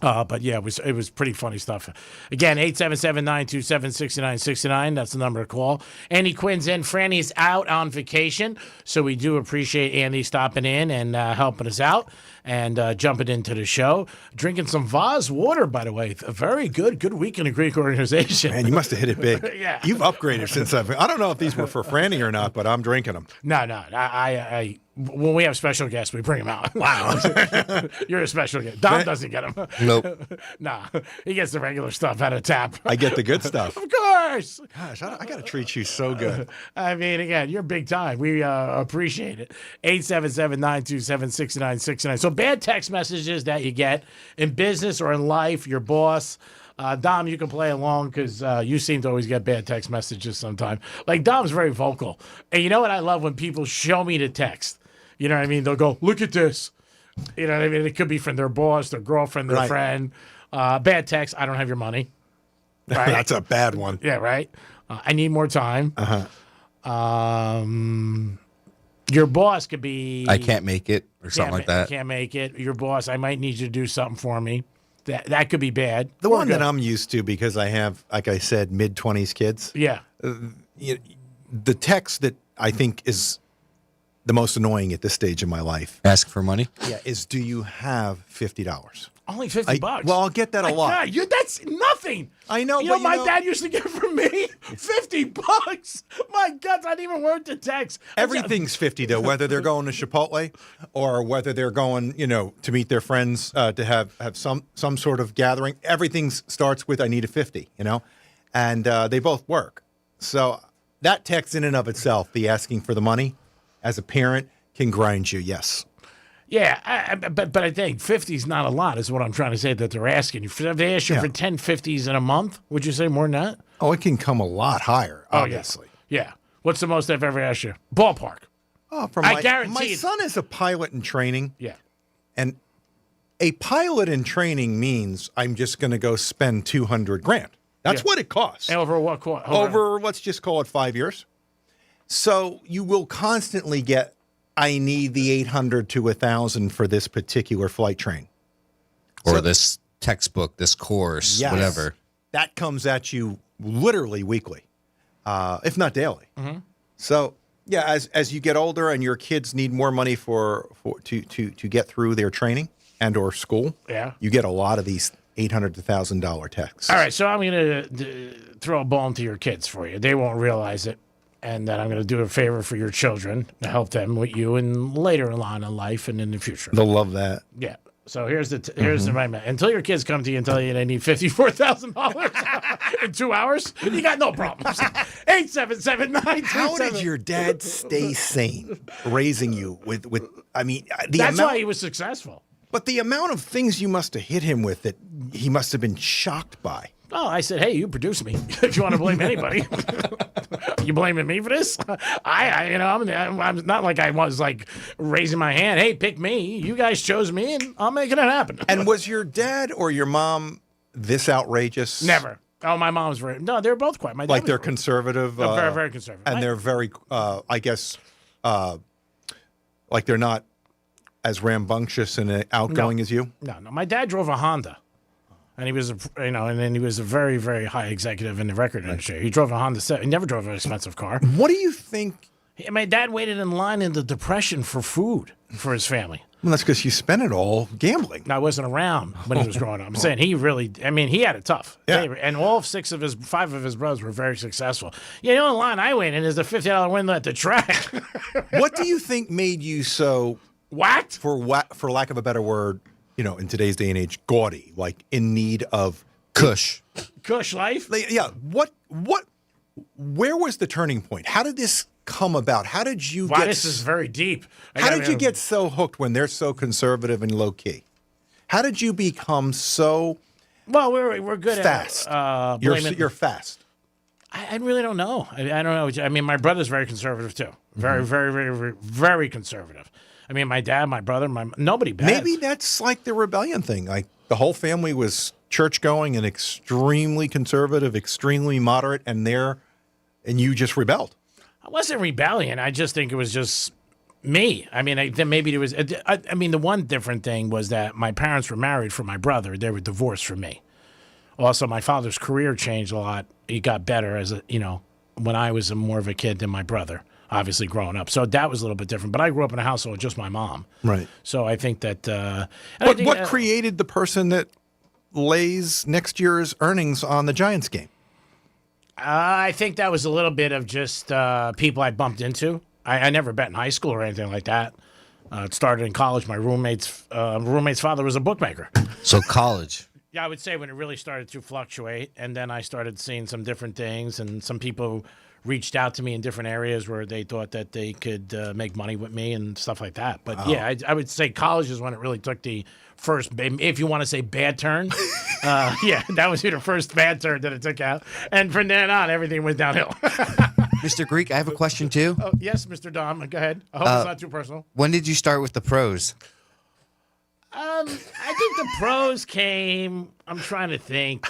But yeah, it was pretty funny stuff. Again, 877-927-6969. That's the number to call. Andy Quinn's in. Franny's out on vacation, so we do appreciate Andy stopping in and helping us out and jumping into the show. Drinking some Voss water, by the way. A very good week in the Greek organization. Man, you must have hit it big. Yeah. You've upgraded since I don't know if these were for Franny or not, but I'm drinking them. No. I when we have special guests, we bring them out. Wow. You're a special guest. Dom doesn't get them. Nope. Nah, he gets the regular stuff out of tap. I get the good stuff. Of course. Gosh, I got to treat you so good. I mean, again, you're big time. We appreciate it. 877-927-6969. So bad text messages that you get in business or in life, your boss. Dom, you can play along because you seem to always get bad text messages sometimes. Like, Dom's very vocal. And you know what I love? When people show me the text. You know what I mean? They'll go, look at this. You know what I mean? It could be from their boss, their girlfriend, their friend. Bad text, I don't have your money. Right? That's a bad one. Yeah, right? I need more time. Uh-huh. Your boss could be... I can't make it or something like that. Can't make it. Your boss, I might need you to do something for me. That could be bad. The one that I'm used to because I have, like I said, mid-20s kids. Yeah. The text that I think is the most annoying at this stage of my life. Ask for money? Yeah, is do you have $50? Only $50. Well, I'll get that a lot. God, that's nothing. I know. You know, my dad used to get from me $50. My God, I didn't even worth the text. Everything's 50 though, whether they're going to Chipotle or whether they're going, to meet their friends to have some sort of gathering. Everything starts with I need a 50, and they both work. So that text in and of itself, the asking for the money, as a parent, can grind you. Yes. Yeah, but I think 50 is not a lot, is what I'm trying to say that they're asking you. If they ask you for 10 50s in a month, would you say more than that? Oh, it can come a lot higher, obviously. Yeah. What's the most I've ever asked you? Ballpark. Oh, I guarantee my son is a pilot in training. Yeah. And a pilot in training means I'm just going to go spend $200,000. That's what it costs. And over what course? Over, let's just call it 5 years. So you will constantly get, I need the 800 to 1,000 for this particular flight train. Or this textbook, this course, whatever. That comes at you literally weekly, if not daily. Mm-hmm. So, yeah, as you get older and your kids need more money to get through their training and or school, yeah, you get a lot of these $800 to $1,000 texts. All right, so I'm going to throw a bone to your kids for you. They won't realize it. And then I'm going to do a favor for your children to help them with you and later on in life and in the future. They'll love that. Yeah. So here's the environment. Until your kids come to you and tell you they need $54,000 in 2 hours, you got no problems. 877-937. How did your dad stay sane raising you with I mean, That's why he was successful. But the amount of things you must have hit him with that he must have been shocked by. Oh, I said, hey, you produced me. If you want to blame anybody, you blaming me for this? I'm not like I was like raising my hand. Hey, pick me. You guys chose me, and I'm making it happen. And was your dad or your mom this outrageous? Never. Oh, my mom's very. No, they're both quite. My dad like they're conservative. They're very, very conservative, and they're very, I guess, like they're not as rambunctious and outgoing as you. No. My dad drove a Honda. And he was, and then he was a very, very high executive in the record industry. He drove a Honda. He never drove an expensive car. What do you think? My dad waited in line in the Depression for food for his family. Well, that's because you spent it all gambling. I wasn't around when he was growing up. I'm saying he really, he had it tough. Yeah. And all 5 of his brothers were very successful. Yeah, the only line I wait in is the $50 window at the track. What do you think made you so whacked? For lack of a better word, in today's day and age, gaudy, like in need of Kush life? Yeah. Where was the turning point? How did this come about? How did you get... This is very deep. How did you get so hooked when they're so conservative and low-key? How did you become so... Well, we're good fast. At... You're fast. I really don't know. I don't know. My brother's very conservative, too. Very, very, very, very, very conservative. My dad, my brother, nobody bad. Maybe that's like the rebellion thing. Like the whole family was church-going and extremely conservative, extremely moderate, and you just rebelled. I wasn't rebellion. I just think it was just me. Then maybe there was. The one different thing was that my parents were married for my brother. They were divorced for me. Also, my father's career changed a lot. He got better when I was more of a kid than my brother. Obviously, growing up, so that was a little bit different. But I grew up in a household with just my mom, right? So I think that. What created the person that lays next year's earnings on the Giants game? I think that was a little bit of just people I bumped into. I never bet in high school or anything like that. It started in college. My roommate's father was a bookmaker. So college. Yeah, I would say when it really started to fluctuate, and then I started seeing some different things, and some people reached out to me in different areas where they thought that they could make money with me and stuff like that. But yeah, I would say college is when it really took the first, if you want to say bad turn. Yeah, that was the first bad turn that it took out. And from then on, everything went downhill. Mr. Greek, I have a question too. Oh, yes, Mr. Dom, go ahead. I hope it's not too personal. When did you start with the pros? I think the pros came, I'm trying to think,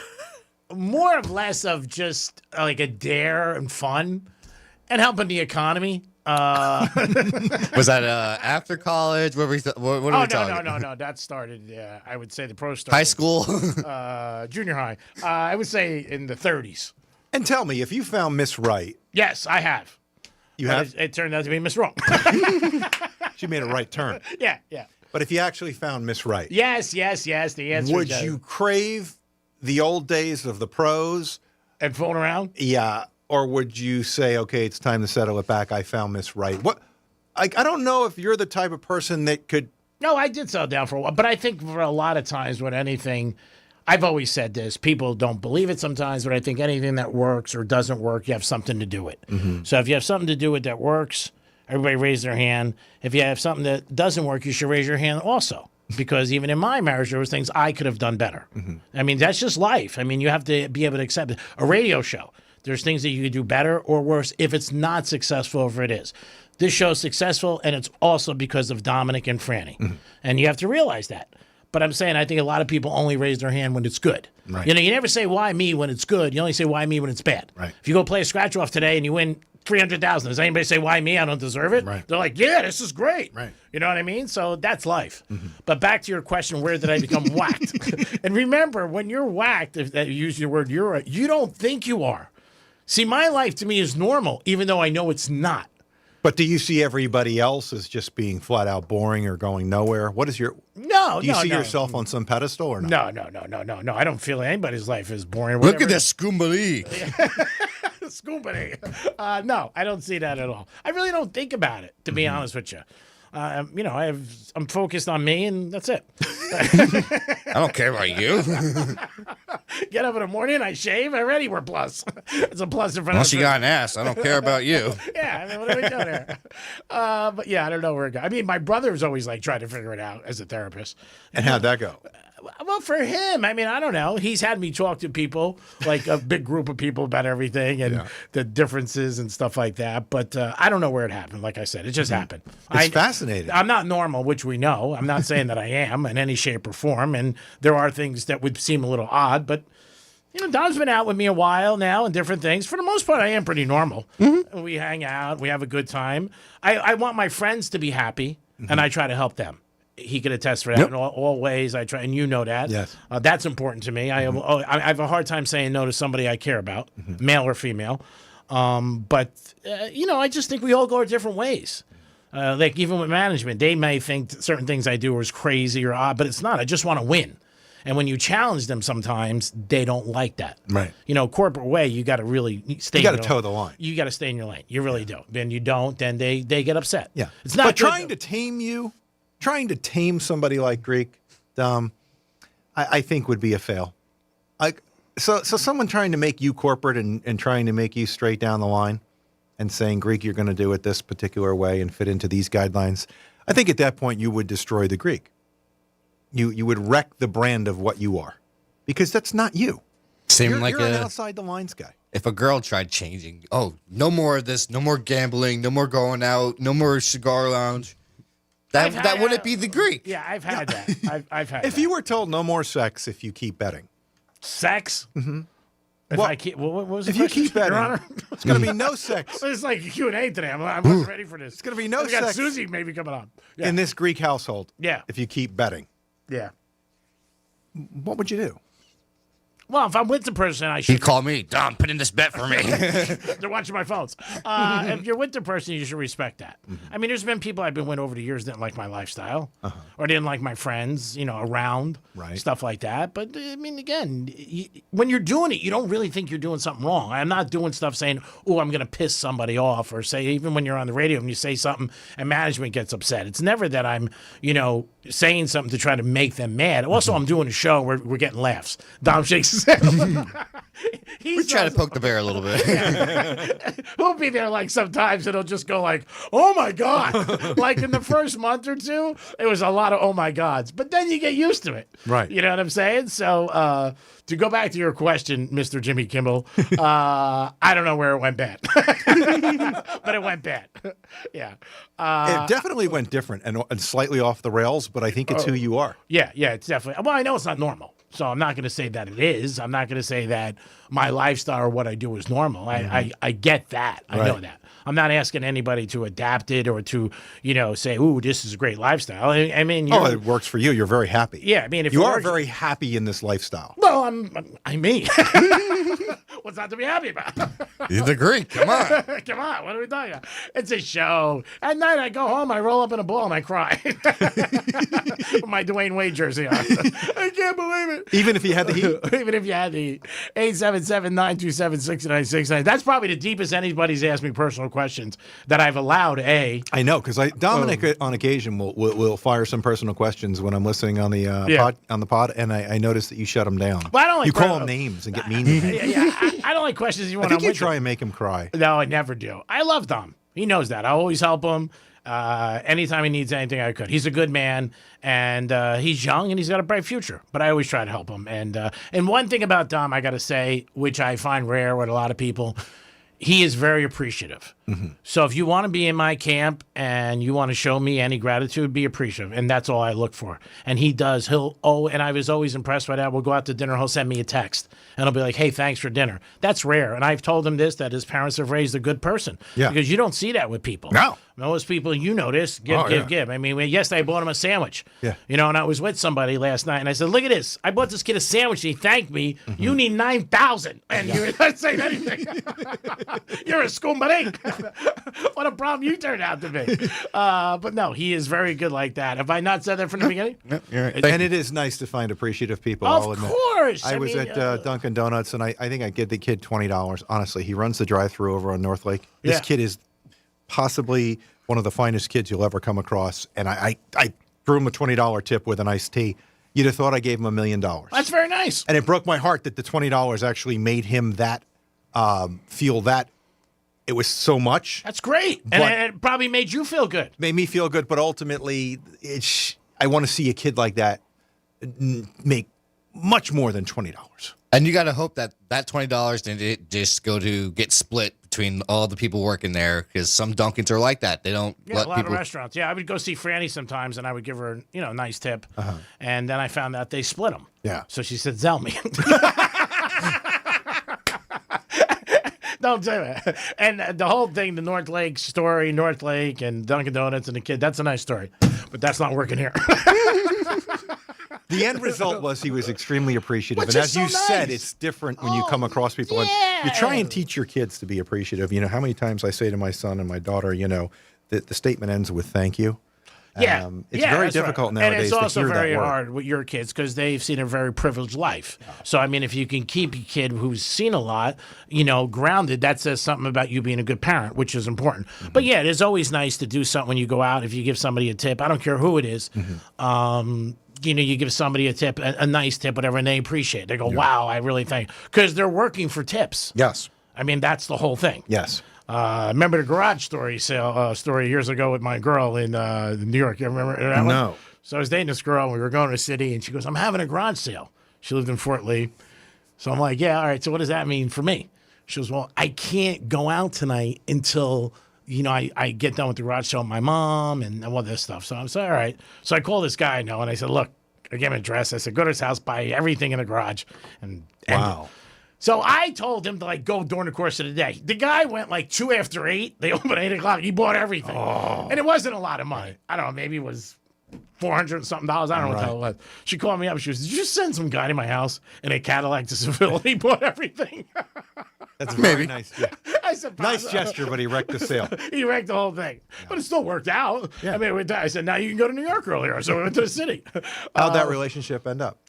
more or less of just like a dare and fun and helping the economy. Was that after college? What are we talking? No. That started, I would say the pros started. High school? Junior high. I would say in the 30s. And tell me, if you found Miss Right. Yes, I have. You have? It turned out to be Miss Wrong. She made a right turn. Yeah. But if you actually found Miss Right. Yes. The answer would you crave the old days of the pros? And phone around? Yeah. Or would you say, okay, it's time to settle it back. I found Miss Right. What? I don't know if you're the type of person that could. No, I did settle down for a while. But I think for a lot of times with anything, I've always said this, people don't believe it sometimes, but I think anything that works or doesn't work, you have something to do with. Mm-hmm. So if you have something to do with that works, everybody raise their hand. If you have something that doesn't work, you should raise your hand also. Because even in my marriage, there was things I could have done better. Mm-hmm. That's just life. You have to be able to accept it. A radio show, there's things that you could do better or worse if it's not successful, if it is. This show's successful, and it's also because of Dominic and Franny. Mm-hmm. And you have to realize that. But I'm saying I think a lot of people only raise their hand when it's good. Right. You never say, why me when it's good. You only say, why me when it's bad. Right. If you go play a scratch-off today and you win $300,000, does anybody say, why me? I don't deserve it? Right. They're like, yeah, this is great. Right. You know what I mean? So that's life. Mm-hmm. But back to your question, where did I become whacked? And remember, when you're whacked, if you use your word, you don't think you are. See, my life to me is normal, even though I know it's not. But do you see everybody else as just being flat out boring or going nowhere? What is your... No, Do you no, see no. yourself on some pedestal or not? No. I don't feel anybody's life is boring. Look at this Scoombali. Scumbity. No, I don't see that at all. I really don't think about it, to be honest with you. I'm focused on me, and that's it. I don't care about you. Get up in the morning, I shave, already we're plus. It's a plus in front Unless of you got an ass, I don't care about you. Yeah, I mean, what are we doing here? But yeah, I don't know where it goes. I mean, my brother's always like trying to figure it out as a therapist. And how'd that go? Well, for him, I mean, I don't know. He's had me talk to people, like a big group of people about everything and the differences and stuff like that. But I don't know where it happened. Like I said, it just happened. It's fascinating. I'm not normal, which we know. I'm not saying that I am in any shape or form. And there are things that would seem a little odd. But, Dom's been out with me a while now and different things. For the most part, I am pretty normal. We hang out. We have a good time. I want my friends to be happy, and I try to help them. He could attest for that in all ways. I try, and you know that. Yes. That's important to me. I have a hard time saying no to somebody I care about, male or female. But I just think we all go our different ways. Like even with management, they may think certain things I do is crazy or odd, but it's not. I just want to win. And when you challenge them sometimes, they don't like that. Right. Corporate way, you got to really stay. You got to toe the line. You got to stay in your lane. You really do. Then you don't, then they get upset. Yeah. It's not But good, trying to tame you, trying to tame somebody like Greek, I think would be a fail. So someone trying to make you corporate and trying to make you straight down the line and saying, Greek, you're going to do it this particular way and fit into these guidelines, I think at that point you would destroy the Greek. You would wreck the brand of what you are because that's not you. You're an outside the lines guy. If a girl tried changing, no more of this, no more gambling, no more going out, no more cigar lounge. That wouldn't be the Greek. Yeah, I've had that. I've had. If you were told no more sex if you keep betting. Sex? Mm-hmm. If I keep, what was the if you question, keep betting, Your Honor? it's going to be no sex. It's like a Q&A today. I wasn't ready for this. It's going to be no We got sex. Susie maybe coming on. In this Greek household. Yeah. If you keep betting. Yeah. What would you do? Well, if I'm with the person, I should. He'd call me, Dom, put in this bet for me. They're watching my phones. If you're with the person, you should respect that. I mean, there's been people I've been with over the years that didn't like my lifestyle or didn't like my friends, around, stuff like that. But, I mean, again, when you're doing it, you don't really think you're doing something wrong. I'm not doing stuff saying, I'm going to piss somebody off or say, even when you're on the radio and you say something and management gets upset. It's never that I'm, saying something to try to make them mad. Also, I'm doing a show where we're getting laughs. Dom shakes his head. We try to poke the bear a little bit. We'll be there like sometimes it'll just go like, oh my God. Like in the first month or two, it was a lot of oh my Gods. But then you get used to it. Right. You know what I'm saying? So to go back to your question, Mr. Jimmy Kimmel, I don't know where it went bad. But it went bad. Yeah. It definitely went different and slightly off the rails, but I think it's who you are. Yeah, it's definitely. Well, I know it's not normal. So I'm not going to say that it is. I'm not going to say that my lifestyle or what I do is normal. I get that. I know that. I'm not asking anybody to adapt it or to, say, ooh, this is a great lifestyle. I mean, it works for you. You're very happy. Yeah, I mean, if you are very happy in this lifestyle. Well, I'm me. What's not to be happy about? You're the Greek. Come on. Come on. What are we talking about? It's a show. At night, I go home, I roll up in a ball, and I cry. With my Dwayne Wade jersey on. I can't believe it. Even if you had the heat? Even if you had the heat. 877-927-6969. That's probably the deepest anybody's asked me personal questions that I've allowed, I know, because Dominic on occasion will fire some personal questions when I'm listening on the pod, and I notice that you shut them down. Well, I don't like you call them names and get mean to him. I don't like questions you want I think you try and make him cry. No, I never do. I love Dom. He knows that. I always help him. Anytime he needs anything, I could. He's a good man, and he's young, and he's got a bright future. But I always try to help him. And one thing about Dom, I got to say, which I find rare with a lot of people, he is very appreciative. Mm-hmm. So if you want to be in my camp and you want to show me any gratitude, be appreciative. And that's all I look for. And he does. And I was always impressed by that. We'll go out to dinner. He'll send me a text. And he'll be like, hey, thanks for dinner. That's rare. And I've told him that his parents have raised a good person. Yeah. Because you don't see that with people. No. Most people, give, give. I mean, yesterday I bought him a sandwich. Yeah. And I was with somebody last night, and I said, look at this. I bought this kid a sandwich, and he thanked me. Mm-hmm. You need 9,000. And you're not saying anything. You're a scumbag. What a problem you turned out to be. But no, he is very good like that. Have I not said that from the beginning? And it is nice to find appreciative people. Of I'll admit. course. I was mean, at Dunkin' Donuts, and I think I give the kid $20. Honestly, he runs the drive-through over on North Lake. This kid is possibly one of the finest kids you'll ever come across, and I threw him a $20 tip with an iced tea. You'd have thought I gave him $1 million. That's very nice. And it broke my heart that the $20 actually made him that feel that it was so much. That's great. And it probably made you feel good. Made me feel good, but ultimately, I want to see a kid like that make much more than $20. And you got to hope that $20 didn't just go to get split between all the people working there, because some Dunkins are like that. They don't let a lot people. of restaurants. Yeah, I would go see Franny sometimes, and I would give her, a nice tip. And then I found out they split them. Yeah. So she said, "Zell me." Don't say that. And the whole thing, the North Lake story, North Lake and Dunkin' Donuts and the kid, that's a nice story. But that's not working here. The end result was he was extremely appreciative. Which and is as you so said, nice. it's different when you come across people. And you try and teach your kids to be appreciative. You know, how many times I say to my son and my daughter, that the statement ends with thank you. Yeah. It's very difficult nowadays And it's to also hear very that word. hard with your kids because they've seen a very privileged life. So, I mean, if you can keep a kid who's seen a lot, grounded, that says something about you being a good parent, which is important. But yeah, it is always nice to do something when you go out. If you give somebody a tip, I don't care who it is. You give somebody a tip, a nice tip, whatever, and they appreciate it. They go, wow, I really thank you. Because they're working for tips. Yes. I mean, that's the whole thing. Yes. Remember the garage story years ago with my girl in New York? You remember that one? No. So I was dating this girl, and we were going to a city, and she goes, "I'm having a garage sale." She lived in Fort Lee. So I'm like, yeah, all right, so what does that mean for me? She goes, well, I can't go out tonight until, I get done with the garage sale with my mom and all this stuff. So I'm all right. So I called this guy I know, and I said, look, I gave him an address. I said, go to his house, buy everything in the garage. And Wow. So I told him to go during the course of the day. The guy went 2 after 8. They opened at 8 o'clock. He bought everything. And it wasn't a lot of money. I don't know, maybe it was $400 and something. I don't know what the hell it was. She called me up. She goes, did you just send some guy to my house in a Cadillac to Seville? He bought everything. That's very nice. Yeah. I said, Nice gesture, but he wrecked the sale. He wrecked the whole thing. But it still worked out. Yeah. I mean, I said, now you can go to New York earlier. So we went to the city. How'd that relationship end up?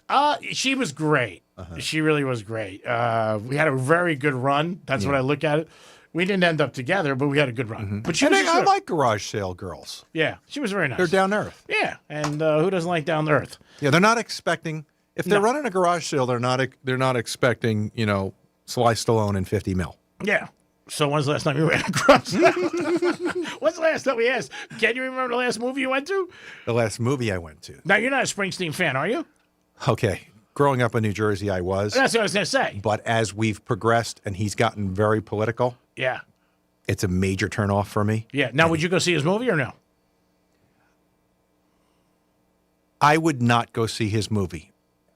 She was great. She really was great. We had a very good run. That's what I look at it. We didn't end up together, but we had a good run. But I like garage sale girls. Yeah, she was very nice. They're down to earth. Yeah, and who doesn't like down to earth? Yeah, they're not expecting. If they're running a garage sale, they're not expecting Sly Stallone and 50 mil. Yeah. So when's the last time you ran a garage sale? When's the last time we asked? Can you remember the last movie you went to? The last movie I went to. Now you're not a Springsteen fan, are you? Okay. Growing up in New Jersey, I was. That's what I was going to say. But as we've progressed and he's gotten very political, yeah, it's a major turnoff for me. Yeah. Now, would you go see his movie or no? I would not go see his movie.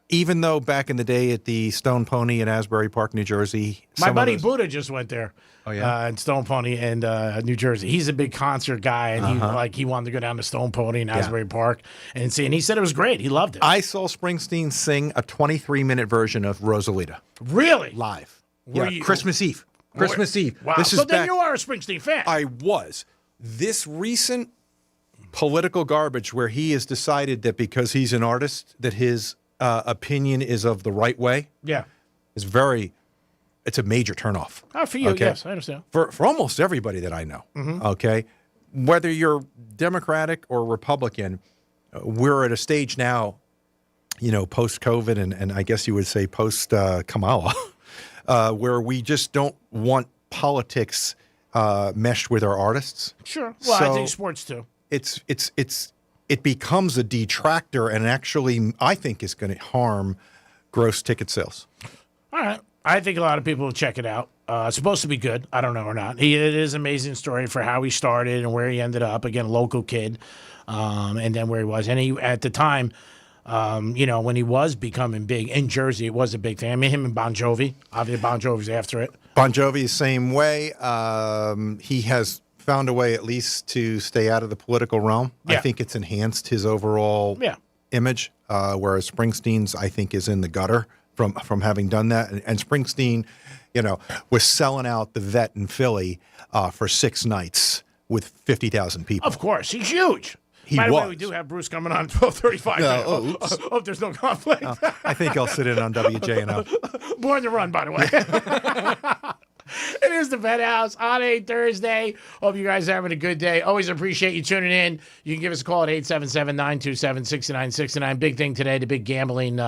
Even though back in the day at the Stone Pony in Asbury Park, New Jersey. My buddy Buddha just went there. Oh, yeah? In Stone Pony and New Jersey. He's a big concert guy, and he wanted to go down to Stone Pony in Asbury Park and see. And he said it was great. He loved it. I saw Springsteen sing a 23-minute version of Rosalita. Really? Live. Were Yeah, you- Christmas Eve. Christmas Eve. Wow. This is So then back- you are a Springsteen fan. I was. This recent political garbage where he has decided that because he's an artist that his opinion is of the right way. Yeah. It's a major turnoff. Oh, for you, yes, I understand. For almost everybody that I know. Okay. Whether you're Democratic or Republican, we're at a stage now, post-COVID and I guess you would say post-Kamala, where we just don't want politics meshed with our artists. Sure. Well, I think sports too. It becomes a detractor and actually, I think, is going to harm gross ticket sales. All right. I think a lot of people will check it out. It's supposed to be good. I don't know or not. It is an amazing story for how he started and where he ended up. Again, local kid, and then where he was. And he, at the time, when he was becoming big in Jersey, it was a big thing. I mean, him and Bon Jovi. Obviously, Bon Jovi's after it. Bon Jovi, same way. He has found a way at least to stay out of the political realm. Yeah. I think it's enhanced his overall image, whereas Springsteen's, I think, is in the gutter from having done that. And Springsteen, was selling out the Vet in Philly for 6 nights with 50,000 people. Of course, he's huge. He By the way, was. we do have Bruce coming on 12:35. Hope there's no conflict. I think I'll sit in on WJNO. Born to Run, by the way. It is the Penthouse on a Thursday. Hope you guys are having a good day. Always appreciate you tuning in. You can give us a call at 877-927-6969. Big thing today, the big gambling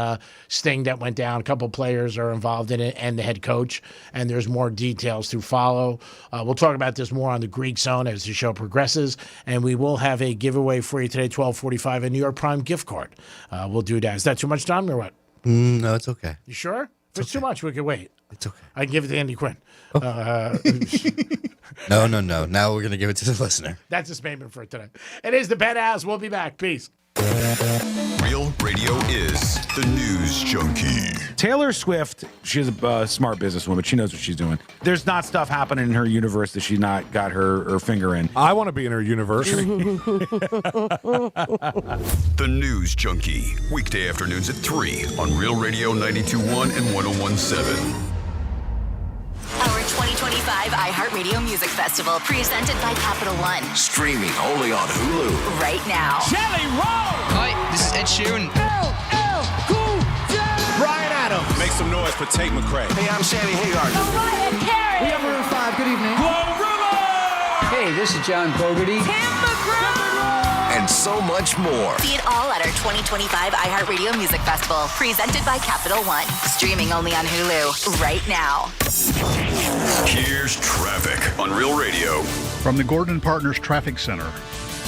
sting that went down. A couple players are involved in it and the head coach, and there's more details to follow. We'll talk about this more on the Greek Zone as the show progresses, and we will have a giveaway for you today, 12:45, a New York Prime gift card. We'll do that. Is that too much time or what? No, it's okay. You sure? If it's too much, we can wait. It's okay. I can give it to Andy Quinn. No. Now we're going to give it to the listener. That's a statement for today. It is the Penthouse. We'll be back. Peace. Real radio is the news junkie. Taylor Swift, she's a smart businesswoman. She knows what she's doing. There's not stuff happening in her universe that she's not got her finger in. I want to be in her universe. The news junkie. Weekday afternoons at 3 on Real Radio 92.1 and 101.7. Our 2025 iHeartRadio Music Festival, presented by Capital One. Streaming only on Hulu. Right now. Jelly Roll! Hi, this is Ed Sheeran. Cool J! Brian Adams. Make some noise for Tate McRae. Hey, I'm Sammy Hagar. Mariah Carey. We have Maroon 5. Good evening. Hey, this is John Fogerty. And so much more. See it all at our 2025 iHeartRadio Music Festival, presented by Capital One. Streaming only on Hulu. Right now. Here's traffic on Real Radio. From the Gordon Partners Traffic Center.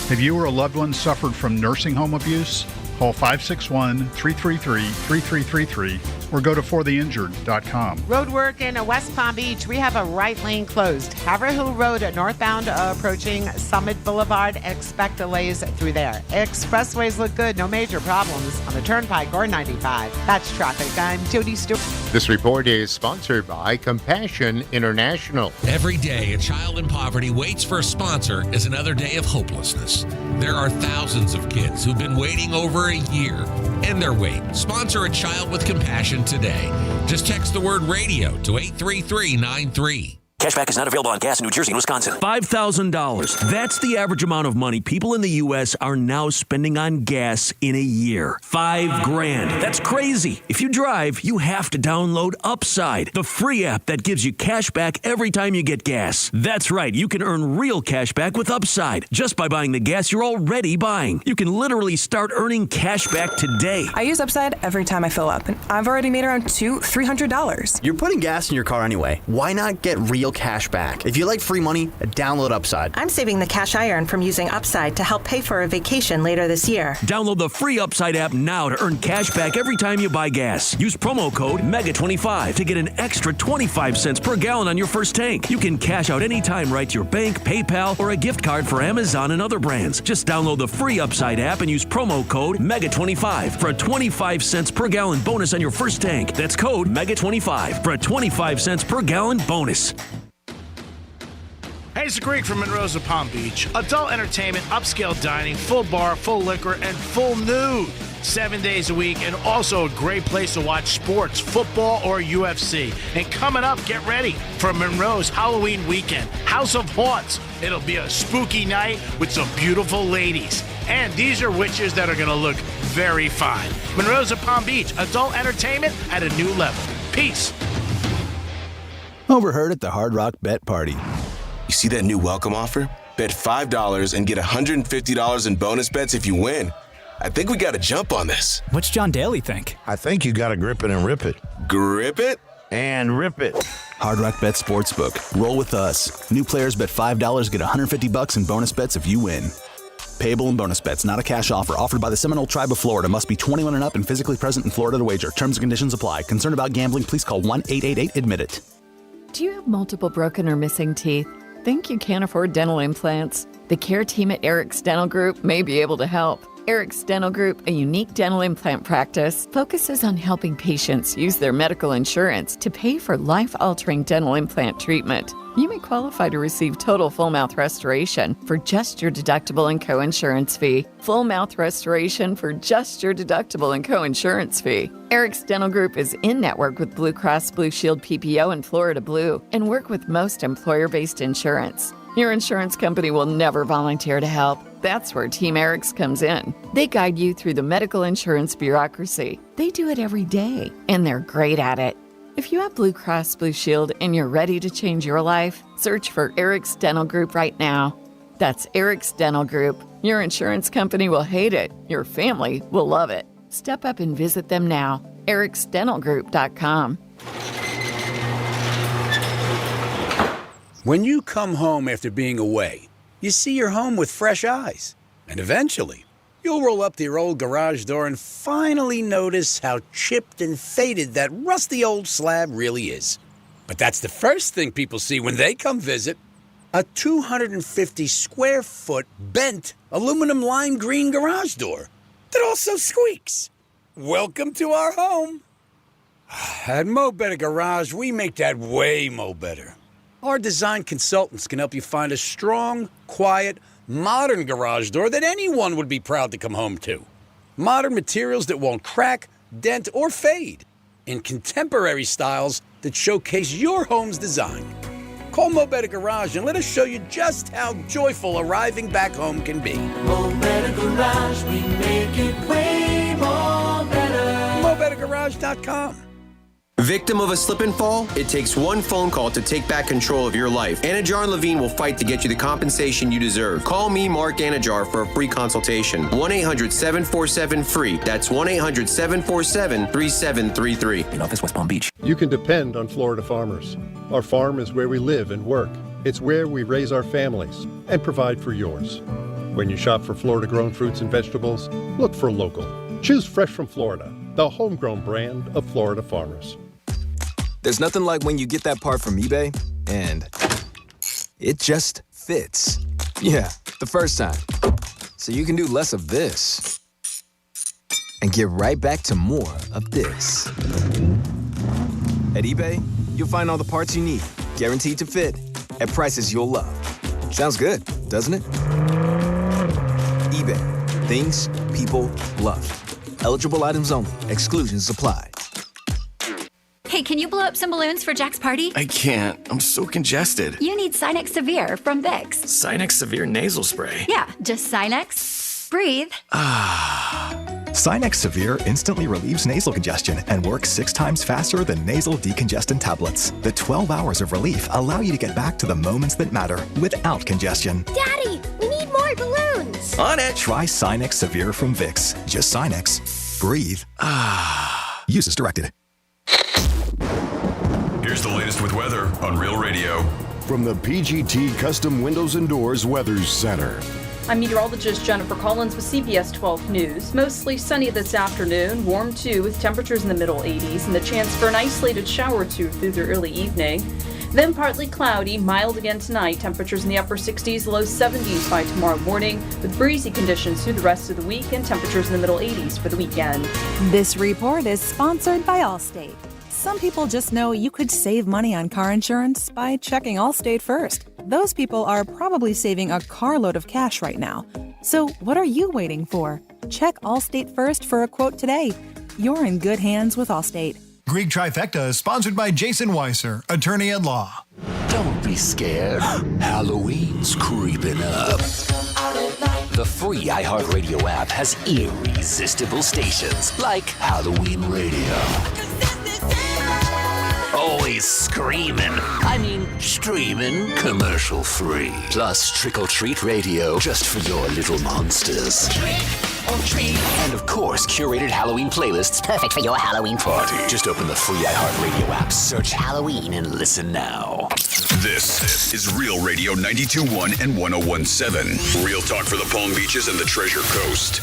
Have you or a loved one suffered from nursing home abuse? Call 561-333-3333 or go to fortheinjured.com. Road work in West Palm Beach. We have a right lane closed. Haverhill Road northbound approaching Summit Boulevard. Expect delays through there. Expressways look good. No major problems on the Turnpike or 95. That's traffic. I'm Jody Stewart. This report is sponsored by Compassion International. Every day, a child in poverty waits for a sponsor is another day of hopelessness. There are thousands of kids who've been waiting over a year. End their wait. Sponsor a child with compassion today. Just text the word radio to 83393. Cashback is not available on gas in New Jersey and Wisconsin. $5,000. That's the average amount of money people in the U.S. are now spending on gas in a year. $5,000. That's crazy. If you drive, you have to download Upside, the free app that gives you cash back every time you get gas. That's right. You can earn real cash back with Upside just by buying the gas you're already buying. You can literally start earning cash back today. I use Upside every time I fill up, and I've already made around $300. You're putting gas in your car anyway. Why not get real cash back? If you like free money, download Upside. I'm saving the cash I earn from using Upside to help pay for a vacation later this year. Download the free Upside app now to earn cash back every time you buy gas. Use promo code MEGA25 to get an extra 25 cents per gallon on your first tank. You can cash out anytime right to your bank, PayPal, or a gift card for Amazon and other brands. Just download the free Upside app and use promo code MEGA25 for a 25 cents per gallon bonus on your first tank. That's code MEGA25 for a 25 cents per gallon bonus. Hey, it's the Greek from Monroe's of Palm Beach. Adult entertainment, upscale dining, full bar, full liquor, and full nude. 7 days a week, and also a great place to watch sports, football, or UFC. And coming up, get ready for Monroe's Halloween weekend. House of Haunts. It'll be a spooky night with some beautiful ladies. And these are witches that are going to look very fine. Monroe's of Palm Beach. Adult entertainment at a new level. Peace. Overheard at the Hard Rock Bet Party. You see that new welcome offer? Bet $5 and get $150 in bonus bets if you win. I think we got to jump on this. What's John Daly think? I think you got to grip it and rip it. Grip it? And rip it. Hard Rock Bet Sportsbook. Roll with us. New players bet $5, get $150 in bonus bets if you win. Payable in bonus bets, not a cash offer. Offered by the Seminole Tribe of Florida. Must be 21 and up and physically present in Florida to wager. Terms and conditions apply. Concerned about gambling? Please call 1-888-ADMIT-IT. Do you have multiple broken or missing teeth? Think you can't afford dental implants? The care team at Eric's Dental Group may be able to help. Eric's Dental Group, a unique dental implant practice, focuses on helping patients use their medical insurance to pay for life-altering dental implant treatment. You may qualify to receive total full mouth restoration for just your deductible and co-insurance fee. Full mouth restoration for just your deductible and co-insurance fee. Eric's Dental Group is in-network with Blue Cross Blue Shield PPO and Florida Blue and work with most employer-based insurance. Your insurance company will never volunteer to help. That's where Team Eric's comes in. They guide you through the medical insurance bureaucracy. They do it every day, and they're great at it. If you have Blue Cross Blue Shield and you're ready to change your life, search for Eric's Dental Group right now. That's Eric's Dental Group. Your insurance company will hate it. Your family will love it. Step up and visit them now. ericsdentalgroup.com. When you come home after being away, you see your home with fresh eyes. And eventually, you'll roll up to your old garage door and finally notice how chipped and faded that rusty old slab really is. But that's the first thing people see when they come visit. A 250-square-foot bent aluminum lime green garage door that also squeaks. Welcome to our home. At Mo Better Garage, we make that way mo better. Our design consultants can help you find a strong, quiet, modern garage door that anyone would be proud to come home to. Modern materials that won't crack, dent, or fade. In contemporary styles that showcase your home's design. Call Mo Better Garage and let us show you just how joyful arriving back home can be. Mo Better Garage, we make it way more better. MoBetterGarage.com. Victim of a slip and fall? It takes one phone call to take back control of your life. Anajar and Levine will fight to get you the compensation you deserve. Call me, Mark Anajar, for a free consultation. 1-800-747-FREE. That's 1-800-747-3733. In office, West Palm Beach. You can depend on Florida farmers. Our farm is where we live and work. It's where we raise our families and provide for yours. When you shop for Florida-grown fruits and vegetables, look for local. Choose Fresh from Florida, the homegrown brand of Florida farmers. There's nothing like when you get that part from eBay and it just fits. Yeah, the first time. So you can do less of this and get right back to more of this. At eBay, you'll find all the parts you need, guaranteed to fit, at prices you'll love. Sounds good, doesn't it? eBay, things people love. Eligible items only. Exclusions apply. Hey, can you blow up some balloons for Jack's party? I can't. I'm so congested. You need Sinex Severe from Vicks. Sinex Severe nasal spray. Yeah, just Sinex. Breathe. Sinex Severe instantly relieves nasal congestion and works 6 times faster than nasal decongestant tablets. The 12 hours of relief allow you to get back to the moments that matter without congestion. Daddy, we need more balloons. On it. Try Sinex Severe from Vicks. Just Sinex. Breathe. Use as directed. Here's the latest with weather on Real Radio. From the PGT Custom Windows and Doors Weather Center. I'm meteorologist Jennifer Collins with CBS 12 News. Mostly sunny this afternoon, warm too with temperatures in the middle 80s and the chance for an isolated shower or two through the early evening. Then partly cloudy, mild again tonight, temperatures in the upper 60s, low 70s by tomorrow morning, with breezy conditions through the rest of the week and temperatures in the middle 80s for the weekend. This report is sponsored by Allstate. Some people just know you could save money on car insurance by checking Allstate first. Those people are probably saving a carload of cash right now. So what are you waiting for? Check Allstate first for a quote today. You're in good hands with Allstate. Greek Trifecta is sponsored by Jason Weiser, attorney at law. Don't be scared. Halloween's creeping up. The free iHeartRadio app has irresistible stations like Halloween Radio. Always screaming. I mean, streaming commercial free. Plus Trick or Treat Radio just for your little monsters. Trick or treat. And of course, curated Halloween playlists perfect for your Halloween party. Just open the free iHeartRadio app, search Halloween, and listen now. This is Real Radio 92.1 and 101.7. Real talk for the Palm Beaches and the Treasure Coast.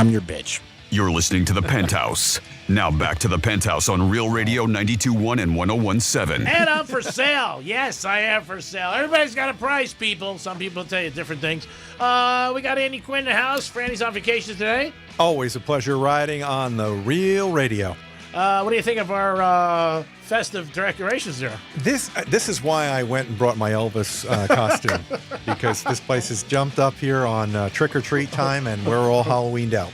I'm your bitch. You're listening to The Penthouse. Now back to The Penthouse on Real Radio 92.1 and 101.7. And I'm for sale. Yes, I am for sale. Everybody's got a price, people. Some people tell you different things. We got Andy Quinn in the house. Franny's on vacation today. Always a pleasure riding on the Real Radio. What do you think of our festive decorations there? This is why I went and brought my Elvis costume, because this place has jumped up here on trick-or-treat time, and we're all Halloweened out.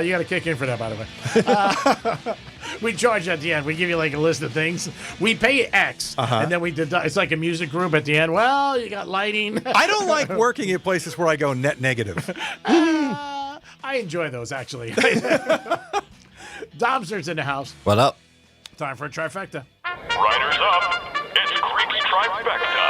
You got to kick in for that, by the way. We charge at the end. We give you like a list of things. We pay X, and then we deduct. It's like a music group at the end. Well, you got lighting. I don't like working at places where I go net negative. I enjoy those, actually. Domster's in the house. What up? Time for a trifecta. Riders up. It's Creek's Trifecta.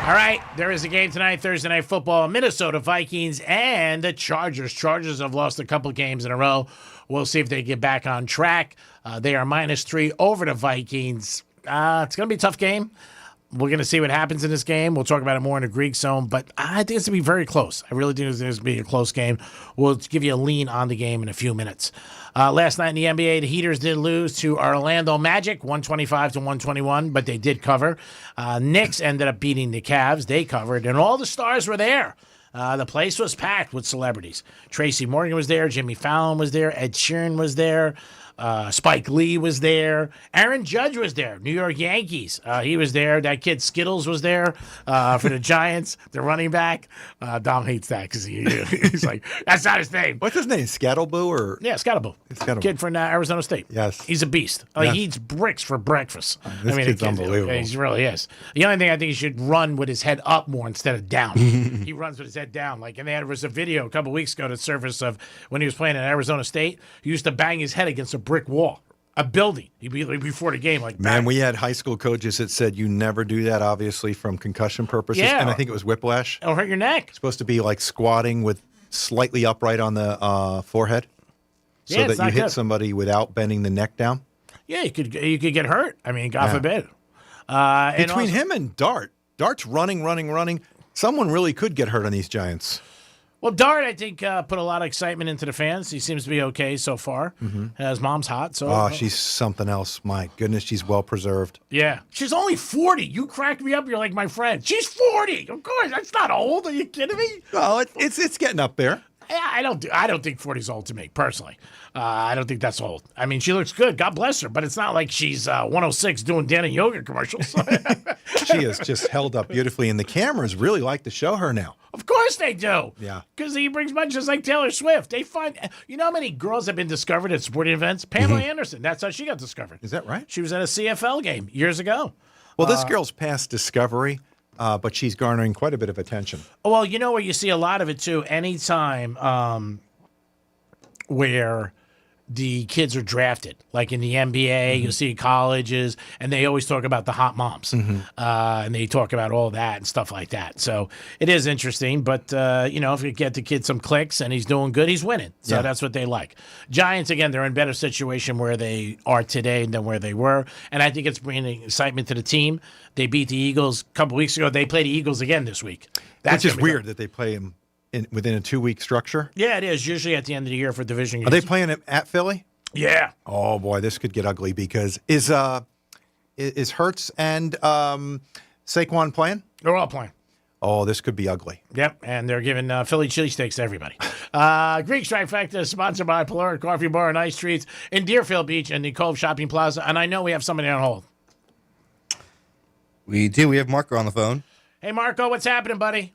All right, there is a game tonight, Thursday Night Football, Minnesota Vikings and the Chargers. Chargers have lost a couple games in a row. We'll see if they get back on track. They are -3 over the Vikings. It's going to be a tough game. We're going to see what happens in this game. We'll talk about it more in the Greek zone, but I think it's going to be very close. I really think it's going to be a close game. We'll give you a lean on the game in a few minutes. Last night in the NBA, the Heaters did lose to Orlando Magic, 125-121, but they did cover. Knicks ended up beating the Cavs. They covered, and all the stars were there. The place was packed with celebrities. Tracy Morgan was there. Jimmy Fallon was there. Ed Sheeran was there. Spike Lee was there. Aaron Judge was there. New York Yankees. He was there. That kid Skittles was there for the Giants, the running back. Dom hates that because he's like, that's not his name. What's his name? Scattleboo or? Yeah, Scattleboo. Kid from Arizona State. Yes. He's a beast. Yes. He eats bricks for breakfast. This kid's unbelievable. He really is. The only thing I think he should run with his head up more instead of down. He runs with his head down. And there was a video a couple weeks ago to surface of when he was playing at Arizona State. He used to bang his head against a brick wall, a building. He'd be like before the game, like man. We had high school coaches that said you never do that, obviously from concussion purposes. Yeah. And I think it was whiplash. It'll hurt your neck. It's supposed to be like squatting with slightly upright on the forehead, so that you hit somebody without bending the neck down. Yeah, you could get hurt. I mean, God forbid. Between him and Dart's running. Someone really could get hurt on these Giants. Well, Dart, I think, put a lot of excitement into the fans. He seems to be okay so far. His mom's hot. So she's something else. My goodness, she's well preserved. Yeah. She's only 40. You cracked me up. You're like my friend. She's 40. Of course. That's not old. Are you kidding me? Oh, it's getting up there. Yeah, I don't think 40 is old to me, personally. I don't think that's old. I mean, she looks good. God bless her. But it's not like she's 106 doing Danny Yoga commercials. She is just held up beautifully, and the cameras really like to show her now. Of course they do. Yeah. Because he brings bunches like Taylor Swift. They find, you know how many girls have been discovered at sporting events? Pamela Anderson. That's how she got discovered. Is that right? She was at a CFL game years ago. Well, this girl's past discovery, but she's garnering quite a bit of attention. Well, you know where you see a lot of it, too? Anytime where the kids are drafted, like in the NBA, you'll see colleges, and they always talk about the hot moms, and they talk about all that and stuff like that. So it is interesting, but if you get the kid some clicks and he's doing good, he's winning. So that's what they like. Giants, again, they're in better situation where they are today than where they were, and I think it's bringing excitement to the team. They beat the Eagles a couple weeks ago. They play the Eagles again this week. Which is weird that they play them within a 2-week structure. Yeah, it is. Usually at the end of the year for division games. Are they playing it at Philly? Yeah. Oh boy, this could get ugly because is Hurts and Saquon playing? They're all playing. Oh, this could be ugly. Yep, and they're giving Philly cheesesteaks to everybody. Greek Trifecta is sponsored by Palora Coffee Bar and Ice Treats in Deerfield Beach and the Cove Shopping Plaza. And I know we have somebody on hold. We do. We have Marco on the phone. Hey, Marco, what's happening, buddy?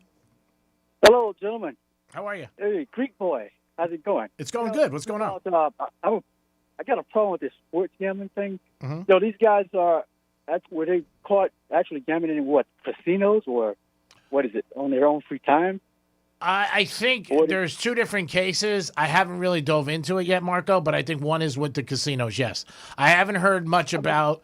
Hello, gentlemen. How are you? Hey, Creek Boy. How's it going? It's going good. What's going on? I got a problem with this sports gambling thing. These guys were they caught actually gambling in what, casinos or what is it, on their own free time? I think there's two different cases. I haven't really dove into it yet, Marco, but I think one is with the casinos, yes. I haven't heard much about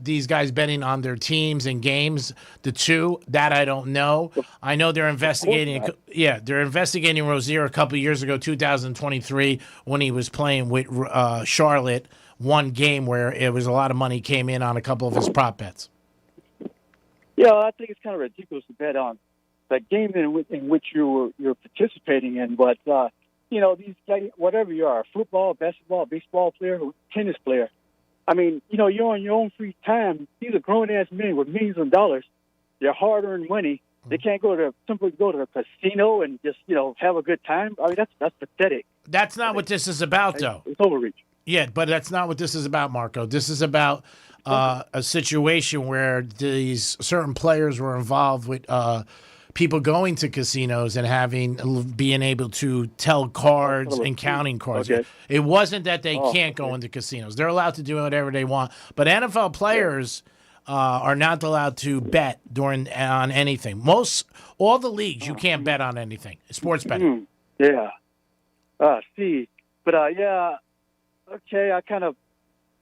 these guys betting on their teams and games. The two, that I don't know. I know they're investigating. Yeah, they're investigating Rozier a couple of years ago, 2023, when he was playing with Charlotte, one game where it was a lot of money came in on a couple of his prop bets. Yeah, I think it's kind of ridiculous to bet on the game in which you're participating in. But these guys, whatever you are, football, basketball, baseball player, tennis player. I mean, you're on your own free time. These are grown-ass men with millions of dollars. Their hard-earned money. They can't simply go to a casino and just have a good time. I mean, that's pathetic. That's not what this is about, though. It's overreach. Yeah, but that's not what this is about, Marco. This is about a situation where these certain players were involved with people going to casinos and being able to tell cards and counting cards. Okay. It wasn't that they can't go into casinos. They're allowed to do whatever they want. But NFL players are not allowed to bet on anything. All the leagues, you can't bet on anything. Sports betting. Yeah. See. But, yeah, okay, I kind of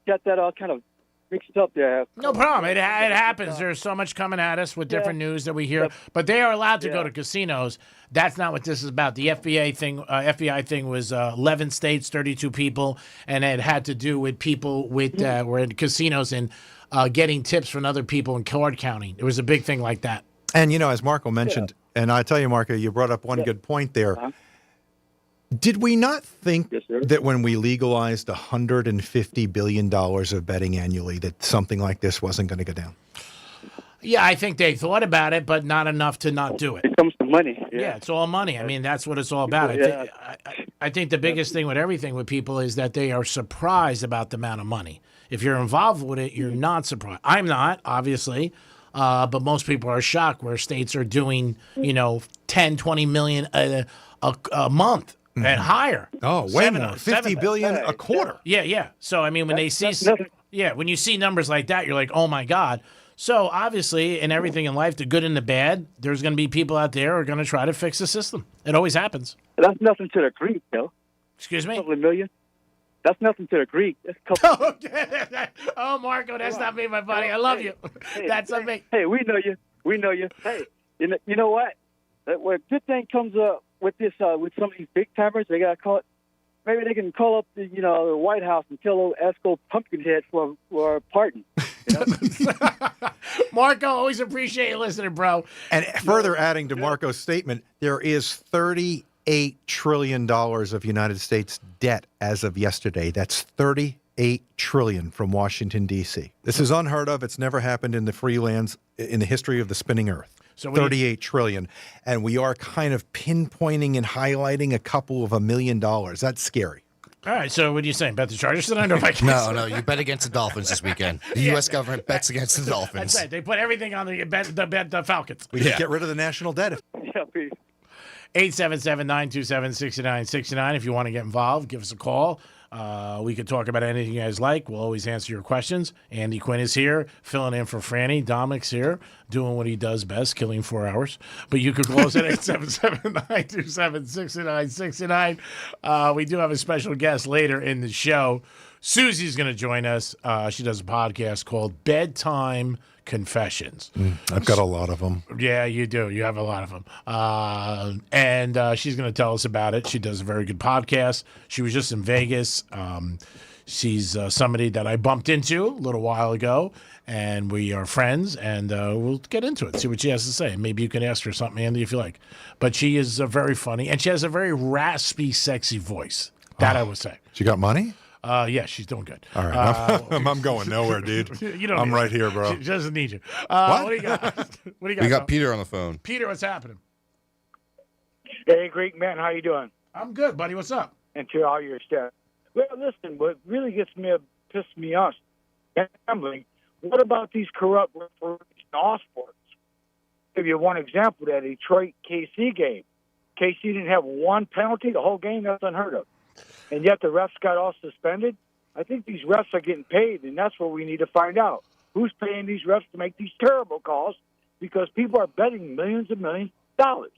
got that all kind of mixed up there. No problem. It happens. There's so much coming at us with different news that we hear. But they are allowed to go to casinos. That's not what this is about. The FBI thing was 11 states, 32 people, and it had to do with people were in casinos and getting tips from other people and card counting. It was a big thing like that. And, as Marco mentioned, and I tell you, Marco, you brought up one good point there. Did we not think that when we legalized $150 billion of betting annually that something like this wasn't going to go down? Yeah, I think they thought about it, but not enough to not do it. It comes to money. Yeah, it's all money. I mean, that's what it's all about. I think the biggest thing with everything with people is that they are surprised about the amount of money. If you're involved with it, you're not surprised. I'm not, obviously, but most people are shocked where states are doing, 10, 20 million a month. And higher. Oh, way more. $50 billion a quarter. Yeah. So, I mean, when when you see numbers like that, you're like, oh, my God. So, obviously, in everything in life, the good and the bad, there's going to be people out there who are going to try to fix the system. It always happens. That's nothing to the Greek, though. Excuse me? A couple of million. That's nothing to the Greek. That's a couple Oh, Marco, that's not me, my buddy. I love you. That's not me. Hey, we know you. Hey, you know what? When a good thing comes up with this, with some of these big timers, they got to call it. Maybe they can call up the White House and tell Esco Pumpkinhead for a pardon. Marco, always appreciate you listening, bro. And further adding to Marco's statement, there is $38 trillion of United States debt as of yesterday. That's $38 trillion from Washington, D.C. This is unheard of. It's never happened in the free lands in the history of the spinning earth. So $38 trillion. And we are kind of pinpointing and highlighting a couple of $1 million. That's scary. All right, so what are you saying? Bet the Chargers tonight or Vikings? No, you bet against the Dolphins this weekend. The U.S. government bets against the Dolphins. That's right. They put everything on the Falcons. We could get rid of the national debt. 877-927-6969. If you want to get involved, give us a call. We could talk about anything you guys like. We'll always answer your questions. Andy Quinn is here, filling in for Franny. Dominic's here, doing what he does best, killing 4 hours. But you could call us at 877-927-6969. We do have a special guest later in the show. Susie's going to join us. She does a podcast called Bedtime Confessions. I've got a lot of them. Yeah, you do. You have a lot of them. And she's going to tell us about it. She does a very good podcast. She was just in Vegas. She's somebody that I bumped into a little while ago, and we are friends, and we'll get into it, see what she has to say. Maybe you can ask her something, Andy, if you like. But she is very funny, and she has a very raspy, sexy voice. That I would say. She got money? Yeah, she's doing good. All right. I'm going nowhere, dude. I'm right here, bro. She doesn't need you. What do you got? What do you got? We got Peter on the phone. Peter, what's happening? Hey, Greek man, how you doing? I'm good, buddy. What's up? And to all your staff. Well, listen, what really pisses me off, gambling. What about these corrupt referees in all sports? I'll give you one example, that Detroit KC game. KC didn't have one penalty the whole game. That's unheard of. And yet the refs got all suspended. I think these refs are getting paid, and that's what we need to find out. Who's paying these refs to make these terrible calls? Because people are betting millions and millions of dollars.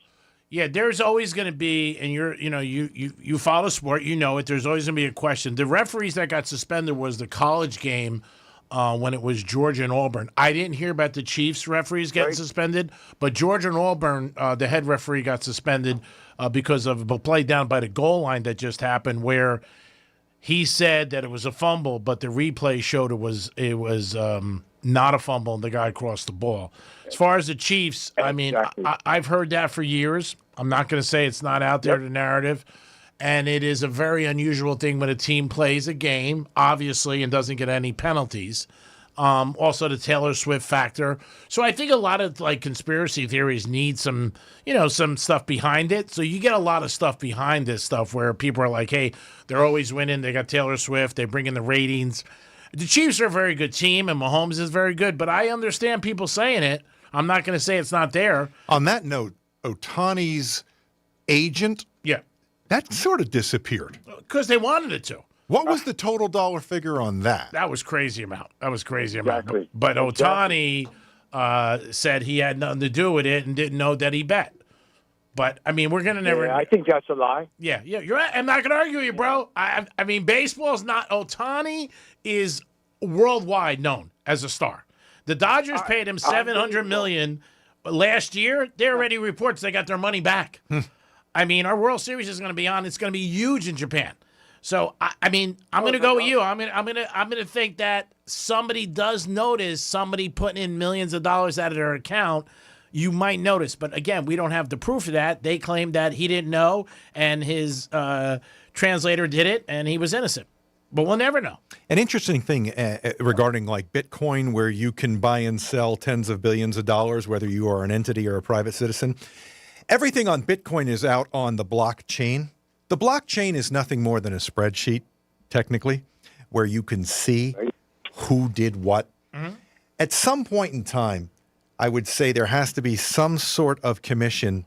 Yeah, there's always going to be, and you follow sport, you know it. There's always going to be a question. The referees that got suspended was the college game when it was Georgia and Auburn. I didn't hear about the Chiefs referees getting suspended, but Georgia and Auburn, the head referee got suspended because of a play down by the goal line that just happened, where he said that it was a fumble, but the replay showed it was not a fumble, and the guy crossed the ball. As far as the Chiefs, I mean, I've heard that for years. I'm not going to say it's not out there, the narrative. And it is a very unusual thing when a team plays a game, obviously, and doesn't get any penalties. Also, the Taylor Swift factor. So I think a lot of like conspiracy theories need some, some stuff behind it. So you get a lot of stuff behind this stuff where people are like, hey, they're always winning. They got Taylor Swift. They bring in the ratings. The Chiefs are a very good team, and Mahomes is very good. But I understand people saying it. I'm not going to say it's not there. On that note, Ohtani's agent, that sort of disappeared. Because they wanted it to. What was the total dollar figure on that? That was crazy amount. But Ohtani said he had nothing to do with it and didn't know that he bet. But, I mean, we're going to never... I think that's a lie. Yeah, you're right. I'm not going to argue with you, bro. I mean, baseball's not... Ohtani is worldwide known as a star. The Dodgers paid him $700 million last year. They already reports they got their money back. I mean, our World Series is going to be on. It's going to be huge in Japan. So I mean, I'm going to go with you. I'm going to think that somebody does notice somebody putting in millions of dollars out of their account. You might notice, but again, we don't have the proof of that. They claim that he didn't know, and his translator did it, and he was innocent. But we'll never know. An interesting thing regarding like Bitcoin, where you can buy and sell tens of billions of dollars, whether you are an entity or a private citizen. Everything on Bitcoin is out on the blockchain. The blockchain is nothing more than a spreadsheet, technically, where you can see who did what. Mm-hmm. At some point in time, I would say there has to be some sort of commission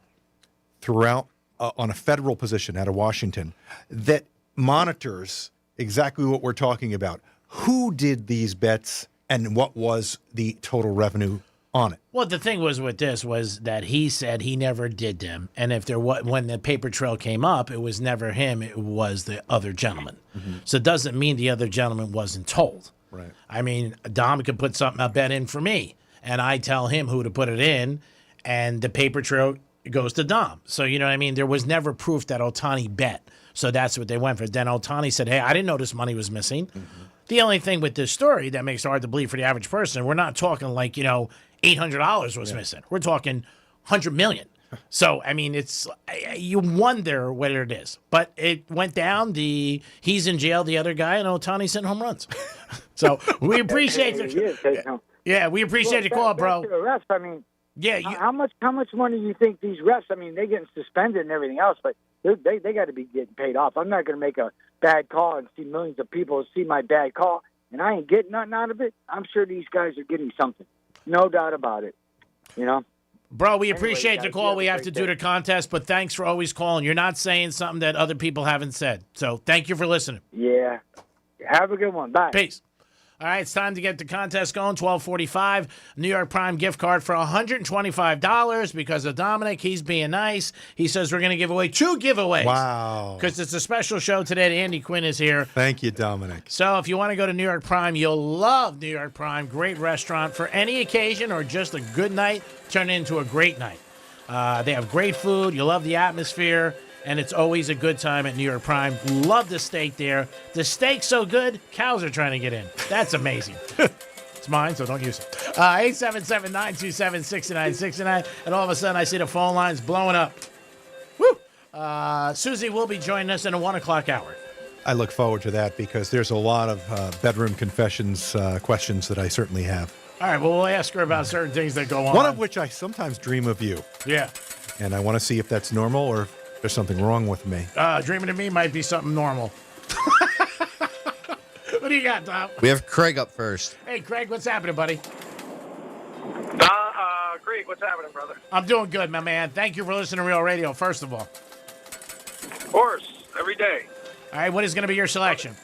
throughout on a federal position out of Washington that monitors exactly what we're talking about. Who did these bets and what was the total revenue on it? Well, the thing was with this was that he said he never did them. And if there was, when the paper trail came up, it was never him. It was the other gentleman. Mm-hmm. So it doesn't mean the other gentleman wasn't told. Right. I mean, Dom could put a bet in for me, and I tell him who to put it in, and the paper trail goes to Dom. So, you know what I mean? There was never proof that Ohtani bet. So that's what they went for. Then Ohtani said, hey, I didn't know this money was missing. Mm-hmm. The only thing with this story that makes it hard to believe for the average person, we're not talking like, $800 was missing. We're talking $100 million. So, I mean, you wonder whether it is. But it went down. He's in jail, the other guy, and Ohtani's hitting home runs. So we appreciate we appreciate the call, bro. The refs, I mean, how much money do you think these refs? I mean, they're getting suspended and everything else, but they got to be getting paid off. I'm not going to make a bad call and see millions of people see my bad call, and I ain't getting nothing out of it. I'm sure these guys are getting something. No doubt about it. Bro, we appreciate the call. We have to do the contest, but thanks for always calling. You're not saying something that other people haven't said. So thank you for listening. Yeah. Have a good one. Bye. Peace. All right, it's time to get the contest going. 12:45. New York Prime gift card for $125 because of Dominic. He's being nice. He says we're going to give away 2 giveaways. Wow. Because it's a special show today. Andy Quinn is here. Thank you, Dominic. So if you want to go to New York Prime, you'll love New York Prime. Great restaurant for any occasion or just a good night. Turn it into a great night. They have great food. You love the atmosphere. And it's always a good time at New York Prime. Love the steak there. The steak's so good, cows are trying to get in. That's amazing. It's mine, so don't use it. 877-927-6969. And all of a sudden, I see the phone lines blowing up. Woo! Susie will be joining us in the 1 o'clock hour. I look forward to that because there's a lot of bedroom confessions questions that I certainly have. All right, well, we'll ask her about certain things that go on. One of which I sometimes dream of you. Yeah. And I want to see if that's normal or if there's something wrong with me. Dreaming of me might be something normal. What do you got, Tom? We have Craig up first. Hey, Craig, what's happening, buddy? Craig, what's happening, brother? I'm doing good, my man. Thank you for listening to Real Radio, first of all. Of course, every day. All right, what is going to be your selection?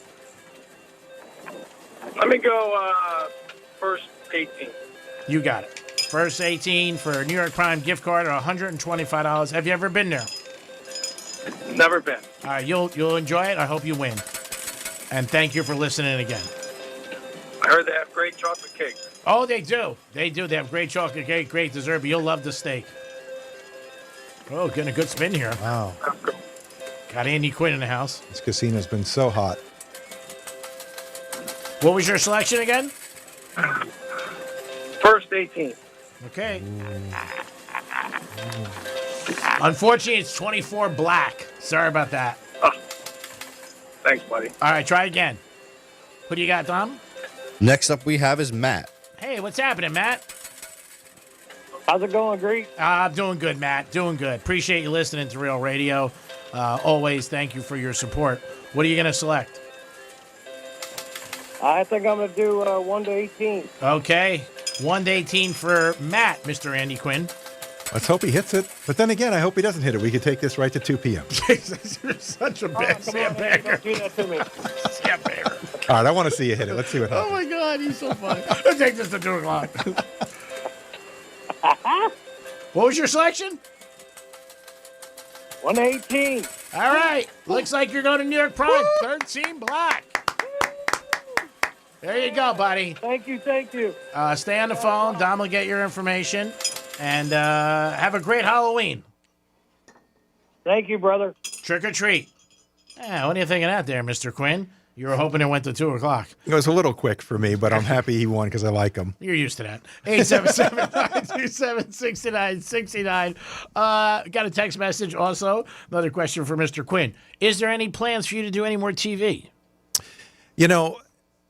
Let me go first 18. You got it. First 18 for a New York Prime gift card of $125. Have you ever been there? Never been. All right, you'll enjoy it. I hope you win. And thank you for listening again. I heard they have great chocolate cake. Oh, they do. They do. They have great chocolate cake, great dessert, but you'll love the steak. Oh, getting a good spin here. Wow. Got Andy Quinn in the house. This casino's been so hot. What was your selection again? 18. Okay. Unfortunately, it's 24 black. Sorry about that. Thanks, buddy. All right, try again. Who do you got, Dom? Next up we have is Matt. Hey, what's happening, Matt? How's it going, Greek? I'm doing good, Matt. Doing good. Appreciate you listening to Real Radio. Always thank you for your support. What are you going to select? I think I'm going to do 1 to 18. Okay. 1 to 18 for Matt, Mr. Andy Quinn. Let's hope he hits it. But then again, I hope he doesn't hit it. We could take this right to 2 p.m. Jesus, you're such a bad Sam Baker. Don't do that to me. Sam Baker. All right, I want to see you hit it. Let's see what happens. Oh, my God. He's so funny. Let's take this to 2 o'clock. What was your selection? 1 to 18. All right. Looks like you're going to New York Pride. 13 black. There you go, buddy. Thank you, thank you. Stay on the phone. Dom will get your information. And have a great Halloween. Thank you, brother. Trick or treat. Yeah, what do you think of that there, Mr. Quinn? You were hoping it went to 2 o'clock. It was a little quick for me, but I'm happy he won because I like him. You're used to that. 877-927-6969. Got a text message also. Another question for Mr. Quinn. Is there any plans for you to do any more TV? You know,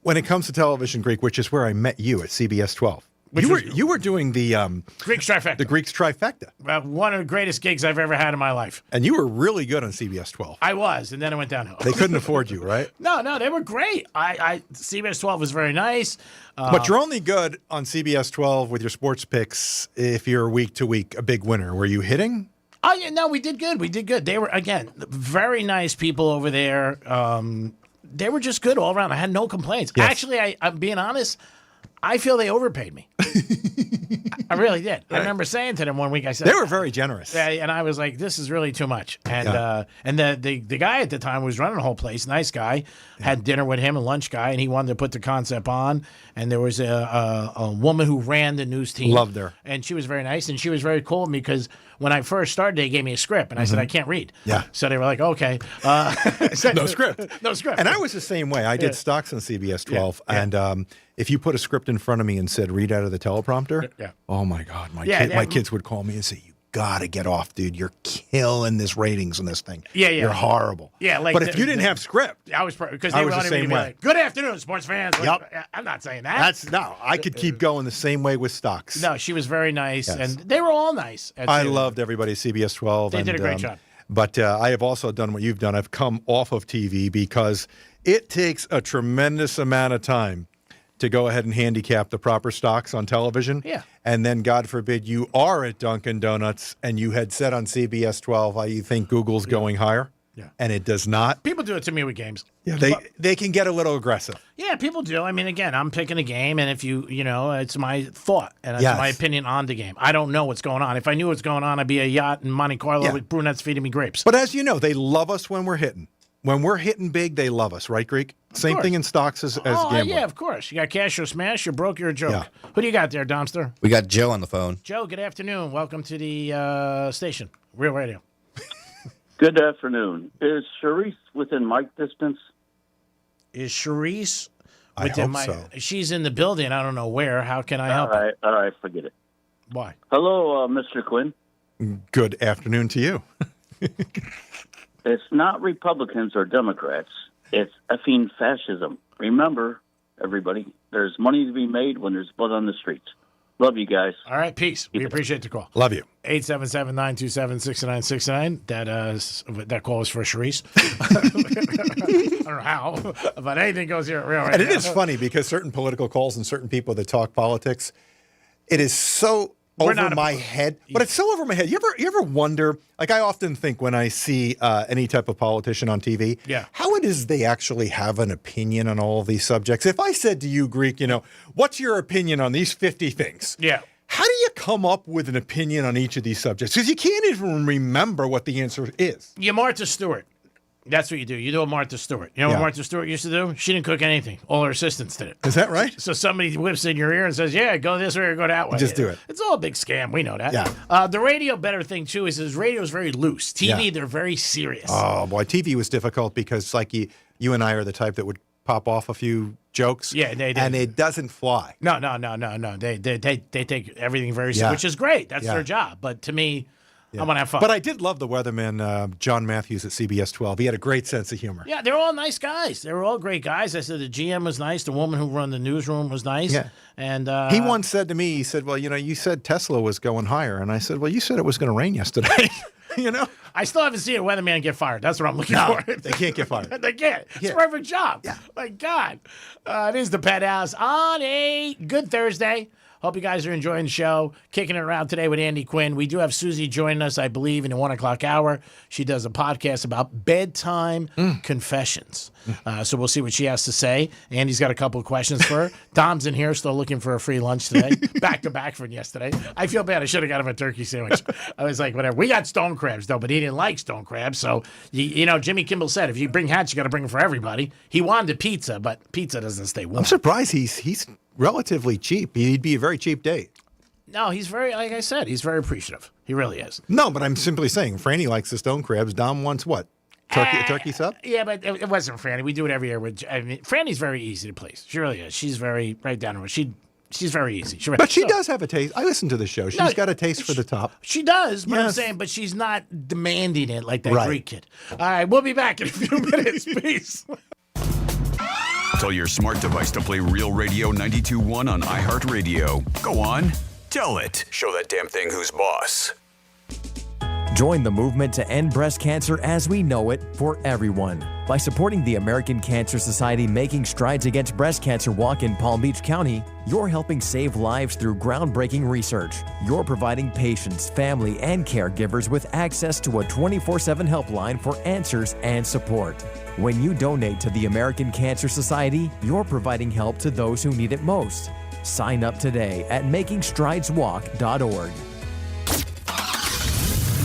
when it comes to television, Greek, which is where I met you at CBS 12. You were doing the Greek's Trifecta. The Greek's Trifecta. One of the greatest gigs I've ever had in my life. And you were really good on CBS 12. I was, and then it went downhill. They couldn't afford you, right? No, they were great. CBS 12 was very nice. But you're only good on CBS 12 with your sports picks if you're week to week a big winner. Were you hitting? Oh, yeah, no, we did good. They were, again, very nice people over there. They were just good all around. I had no complaints. Yes. Actually, I'm being honest, I feel they overpaid me. I really did. I remember saying to them one week, I said... They were very generous. Yeah, and I was like, this is really too much. And the guy at the time who was running the whole place, nice guy, had dinner with him, a lunch guy, and he wanted to put the concept on. And there was a woman who ran the news team. Loved her. And she was very nice, and she was very cool with me because when I first started, they gave me a script, and I said, I can't read. Yeah. So they were like, okay. No script. No script. And I was the same way. I did stocks on CBS 12, and if you put a script in front of me and said, read out of the teleprompter, oh, my God, my kids would call me and say, you got to get off, dude. You're killing this ratings on this thing. Yeah. You're horrible. Yeah, but if you didn't have script, I was because they wanted me to be like, good afternoon, sports fans. Yep. I'm not saying that. I could keep going the same way with stocks. No, she was very nice, and they were all nice. I loved everybody at CBS 12. They did a great job. But I have also done what you've done. I've come off of TV because it takes a tremendous amount of time to go ahead and handicap the proper stocks on television. Yeah. And then, God forbid, you are at Dunkin' Donuts and you had said on CBS 12, you think Google's going higher. Yeah. And it does not. People do it to me with games. Yeah, they can get a little aggressive. Yeah, people do. I mean, again, I'm picking a game, and if it's my thought, and it's my opinion on the game. I don't know what's going on. If I knew what's going on, I'd be a yacht in Monte Carlo with brunettes feeding me grapes. But as you know, they love us when we're hitting. When we're hitting big, they love us, right, Greek? Same thing in stocks as gambling. Yeah, of course. You got cash or smash, you're broke, you're a joke. Yeah. Who do you got there, Domster? We got Joe on the phone. Joe, good afternoon. Welcome to the station, Real Radio. Good afternoon. Is Charisse within mic distance? Is Charisse I within hope so. She's in the building. I don't know where. How can I help? All right, forget it. Why? Hello, Mr. Quinn. Good afternoon to you. It's not Republicans or Democrats. It's effing fascism. Remember, everybody, there's money to be made when there's blood on the streets. Love you guys. All right, peace. We appreciate the call. Love you. 877-927-6969. That call is for Charisse. I don't know how, but anything goes here at Real Radio. And it is funny because certain political calls and certain people that talk politics, it is so over my head. But it's so over my head. You ever wonder, like I often think when I see any type of politician on TV, how it is they actually have an opinion on all of these subjects. If I said to you, Greek, what's your opinion on these 50 things? Yeah. How do you come up with an opinion on each of these subjects? Because you can't even remember what the answer is. You're Martha Stewart. That's what you do. You do a Martha Stewart. You know what Martha Stewart used to do? She didn't cook anything. All her assistants did it. Is that right? So somebody whips in your ear and says, yeah, go this way or go that way. Just do it. It's all a big scam. We know that. Yeah. The radio better thing, too, is radio is very loose. TV, they're very serious. Oh, boy. TV was difficult because, like, you and I are the type that would pop off a few jokes. Yeah, they do. And it doesn't fly. No. They take everything very seriously, which is great. That's their job. But to me, I want to have fun. But I did love the weatherman, John Matthews at CBS 12. He had a great sense of humor. Yeah, they're all nice guys. They were all great guys. I said the GM was nice. The woman who run the newsroom was nice. Yeah. And he once said to me, he said, well, you said Tesla was going higher. And I said, well, you said it was going to rain yesterday. I still haven't seen a weatherman get fired. That's what I'm looking for. They can't get fired. They can't. It's a perfect job. Yeah. My God. It is the Penthouse on a good Thursday. Hope you guys are enjoying the show. Kicking it around today with Andy Quinn. We do have Susie joining us, I believe, in the 1 o'clock hour. She does a podcast about bedtime confessions. So we'll see what she has to say. Andy's got a couple of questions for her. Dom's in here still looking for a free lunch today. Back to back from yesterday. I feel bad. I should have got him a turkey sandwich. I was like, whatever. We got stone crabs, though, but he didn't like stone crabs. So, Jimmy Kimmel said, if you bring hats, you got to bring them for everybody. He wanted pizza, but pizza doesn't stay warm. I'm surprised he's relatively cheap. He'd be a very cheap date. No, he's very, like I said, he's very appreciative. He really is. No, but I'm simply saying, Franny likes the stone crabs. Dom wants what? Turkey sub? Yeah, but it wasn't Franny. We do it every year. Franny's very easy to please. She really is. She's very right down to her. She's very easy. But she does have a taste. I listen to the show. She's got a taste for the top. She does, but I'm saying, but she's not demanding it like that Greek kid. All right, we'll be back in a few minutes. Peace. Tell your smart device to play Real Radio 92.1 on iHeartRadio. Go on, tell it. Show that damn thing who's boss. Join the movement to end breast cancer as we know it for everyone. By supporting the American Cancer Society Making Strides Against Breast Cancer Walk in Palm Beach County, you're helping save lives through groundbreaking research. You're providing patients, family, and caregivers with access to a 24/7 helpline for answers and support. When you donate to the American Cancer Society, you're providing help to those who need it most. Sign up today at makingstrideswalk.org.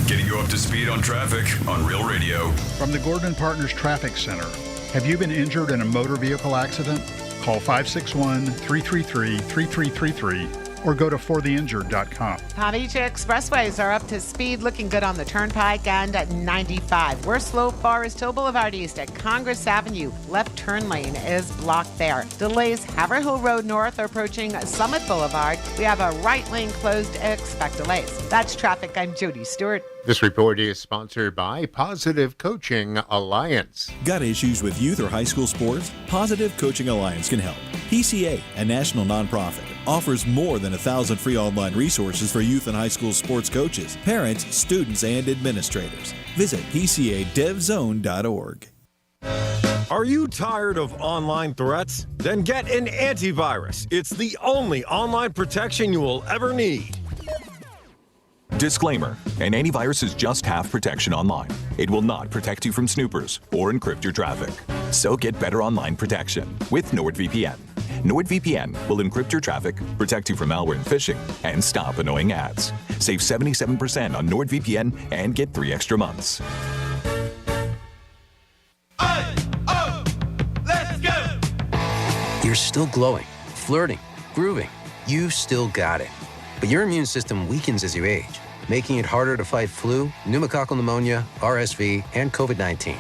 Getting you up to speed on traffic on Real Radio. From the Gordon Partners Traffic Center. Have you been injured in a motor vehicle accident? Call 561-333-3333 or go to fortheinjured.com. Palm Beach expressways are up to speed, looking good on the Turnpike and at 95. We're slow Forest Hill Boulevard East at Congress Avenue. Left turn lane is blocked there. Delays Haverhill Road North approaching Summit Boulevard. We have a right lane closed. Expect delays. That's traffic. I'm Jody Stewart. This report is sponsored by Positive Coaching Alliance. Got issues with youth or high school sports? Positive Coaching Alliance can help. PCA, a national nonprofit, offers more than 1,000 free online resources for youth and high school sports coaches, parents, students, and administrators. Visit PCADevZone.org. Are you tired of online threats? Then get an antivirus. It's the only online protection you will ever need. Disclaimer: an antivirus is just half protection online. It will not protect you from snoopers or encrypt your traffic. So get better online protection with NordVPN. NordVPN will encrypt your traffic, protect you from malware and phishing, and stop annoying ads. Save 77% on NordVPN and get 3 extra months. Let's go! You're still glowing, flirting, grooving. You still got it. But your immune system weakens as you age, making it harder to fight flu, pneumococcal pneumonia, RSV, and COVID-19.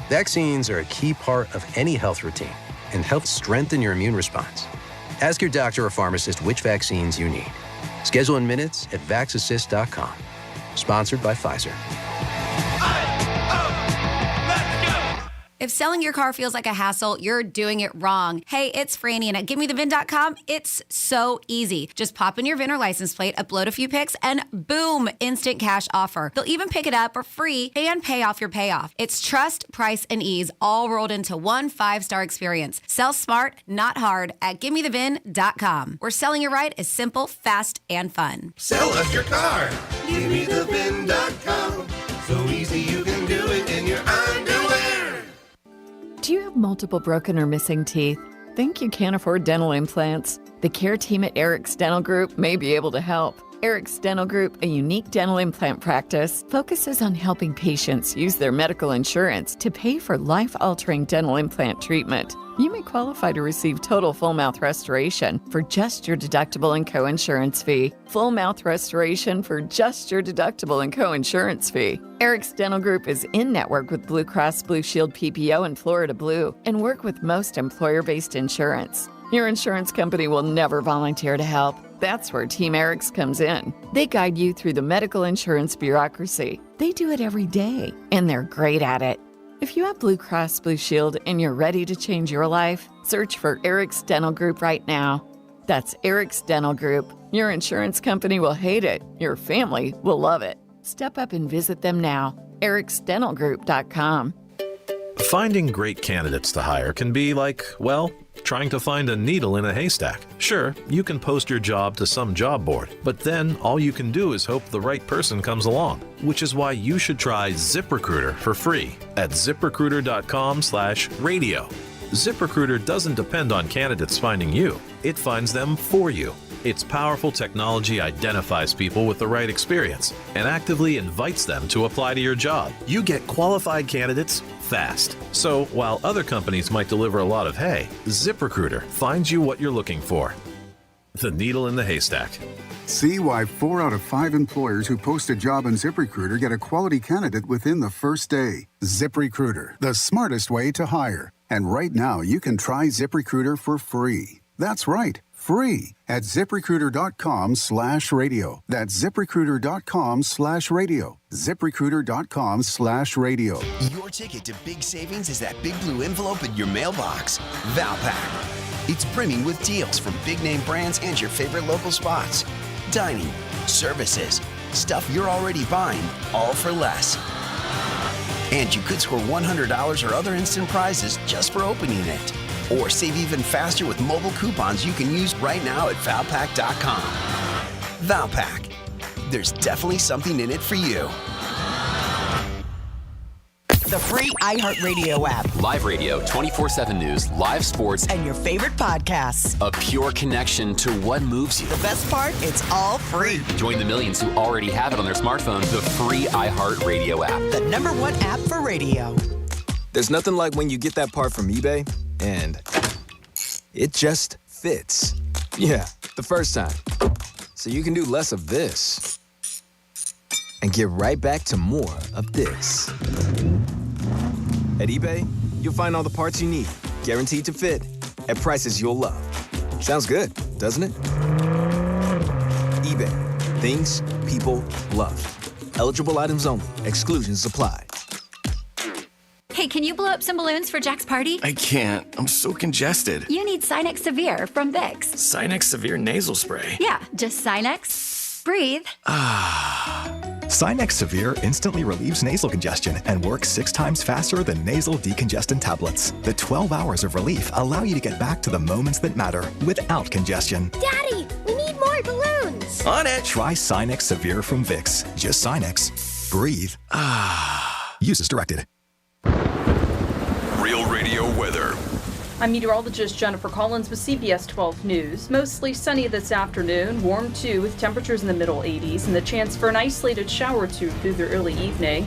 Vaccines are a key part of any health routine and help strengthen your immune response. Ask your doctor or pharmacist which vaccines you need. Schedule in minutes at vaxassist.com. Sponsored by Pfizer. If selling your car feels like a hassle, you're doing it wrong. Hey, it's Franny, and at GiveMeTheVIN.com, it's so easy. Just pop in your VIN or license plate, upload a few pics, and boom, instant cash offer. They'll even pick it up for free and pay off your payoff. It's trust, price, and ease all rolled into one 5-star experience. Sell smart, not hard at GiveMeTheVIN.com, where selling your right is simple, fast, and fun. Sell us your car. GiveMeTheVIN.com. So easy you can do it in your underwear. Do you have multiple broken or missing teeth? Think you can't afford dental implants? The care team at Eric's Dental Group may be able to help. Eric's Dental Group, a unique dental implant practice, focuses on helping patients use their medical insurance to pay for life-altering dental implant treatment. You may qualify to receive total full mouth restoration for just your deductible and co-insurance fee. Full mouth restoration for just your deductible and co-insurance fee. Eric's Dental Group is in-network with Blue Cross Blue Shield PPO and Florida Blue and work with most employer-based insurance. Your insurance company will never volunteer to help. That's where Team Eric's comes in. They guide you through the medical insurance bureaucracy. They do it every day, and they're great at it. If you have Blue Cross Blue Shield and you're ready to change your life, search for Eric's Dental Group right now. That's Eric's Dental Group. Your insurance company will hate it. Your family will love it. Step up and visit them now. ericsdentalgroup.com. Finding great candidates to hire can be like, well, trying to find a needle in a haystack. Sure, you can post your job to some job board, but then all you can do is hope the right person comes along, which is why you should try ZipRecruiter for free at ZipRecruiter.com/radio. ZipRecruiter doesn't depend on candidates finding you. It finds them for you. Its powerful technology identifies people with the right experience and actively invites them to apply to your job. You get qualified candidates fast. So while other companies might deliver a lot of hay, ZipRecruiter finds you what you're looking for. The needle in the haystack. See why 4 out of 5 employers who post a job on ZipRecruiter get a quality candidate within the first day. ZipRecruiter, the smartest way to hire. And right now, you can try ZipRecruiter for free. That's right, free at ZipRecruiter.com/radio. That's ZipRecruiter.com/radio. ZipRecruiter.com/radio. Your ticket to big savings is that big blue envelope in your mailbox. Valpak. It's brimming with deals from big name brands and your favorite local spots. Dining, services, stuff you're already buying, all for less. And you could score $100 or other instant prizes just for opening it. Or save even faster with mobile coupons you can use right now at Valpak.com. Valpak. There's definitely something in it for you. The free iHeartRadio app. Live radio, 24/7 news, live sports, and your favorite podcasts. A pure connection to what moves you. The best part, it's all free. Join the millions who already have it on their smartphone. The free iHeartRadio app. The #1 app for radio. There's nothing like when you get that part from eBay and it just fits. Yeah, the first time. So you can do less of this and get right back to more of this. At eBay, you'll find all the parts you need, guaranteed to fit, at prices you'll love. Sounds good, doesn't it? eBay, things people love. Eligible items only. Exclusions apply. Hey, can you blow up some balloons for Jack's party? I can't. I'm so congested. You need Sinex Severe from Vicks. Sinex Severe Nasal Spray. Yeah, just Sinex. Breathe. Sinex Severe instantly relieves nasal congestion and works 6 times faster than nasal decongestant tablets. The 12 hours of relief allow you to get back to the moments that matter without congestion. Daddy, we need more balloons. On it. Try Sinex Severe from Vicks. Just Sinex. Breathe. Use as directed. Real Radio weather. I'm meteorologist Jennifer Collins with CBS 12 News. Mostly sunny this afternoon, warm too with temperatures in the middle 80s and the chance for an isolated shower or two through the early evening.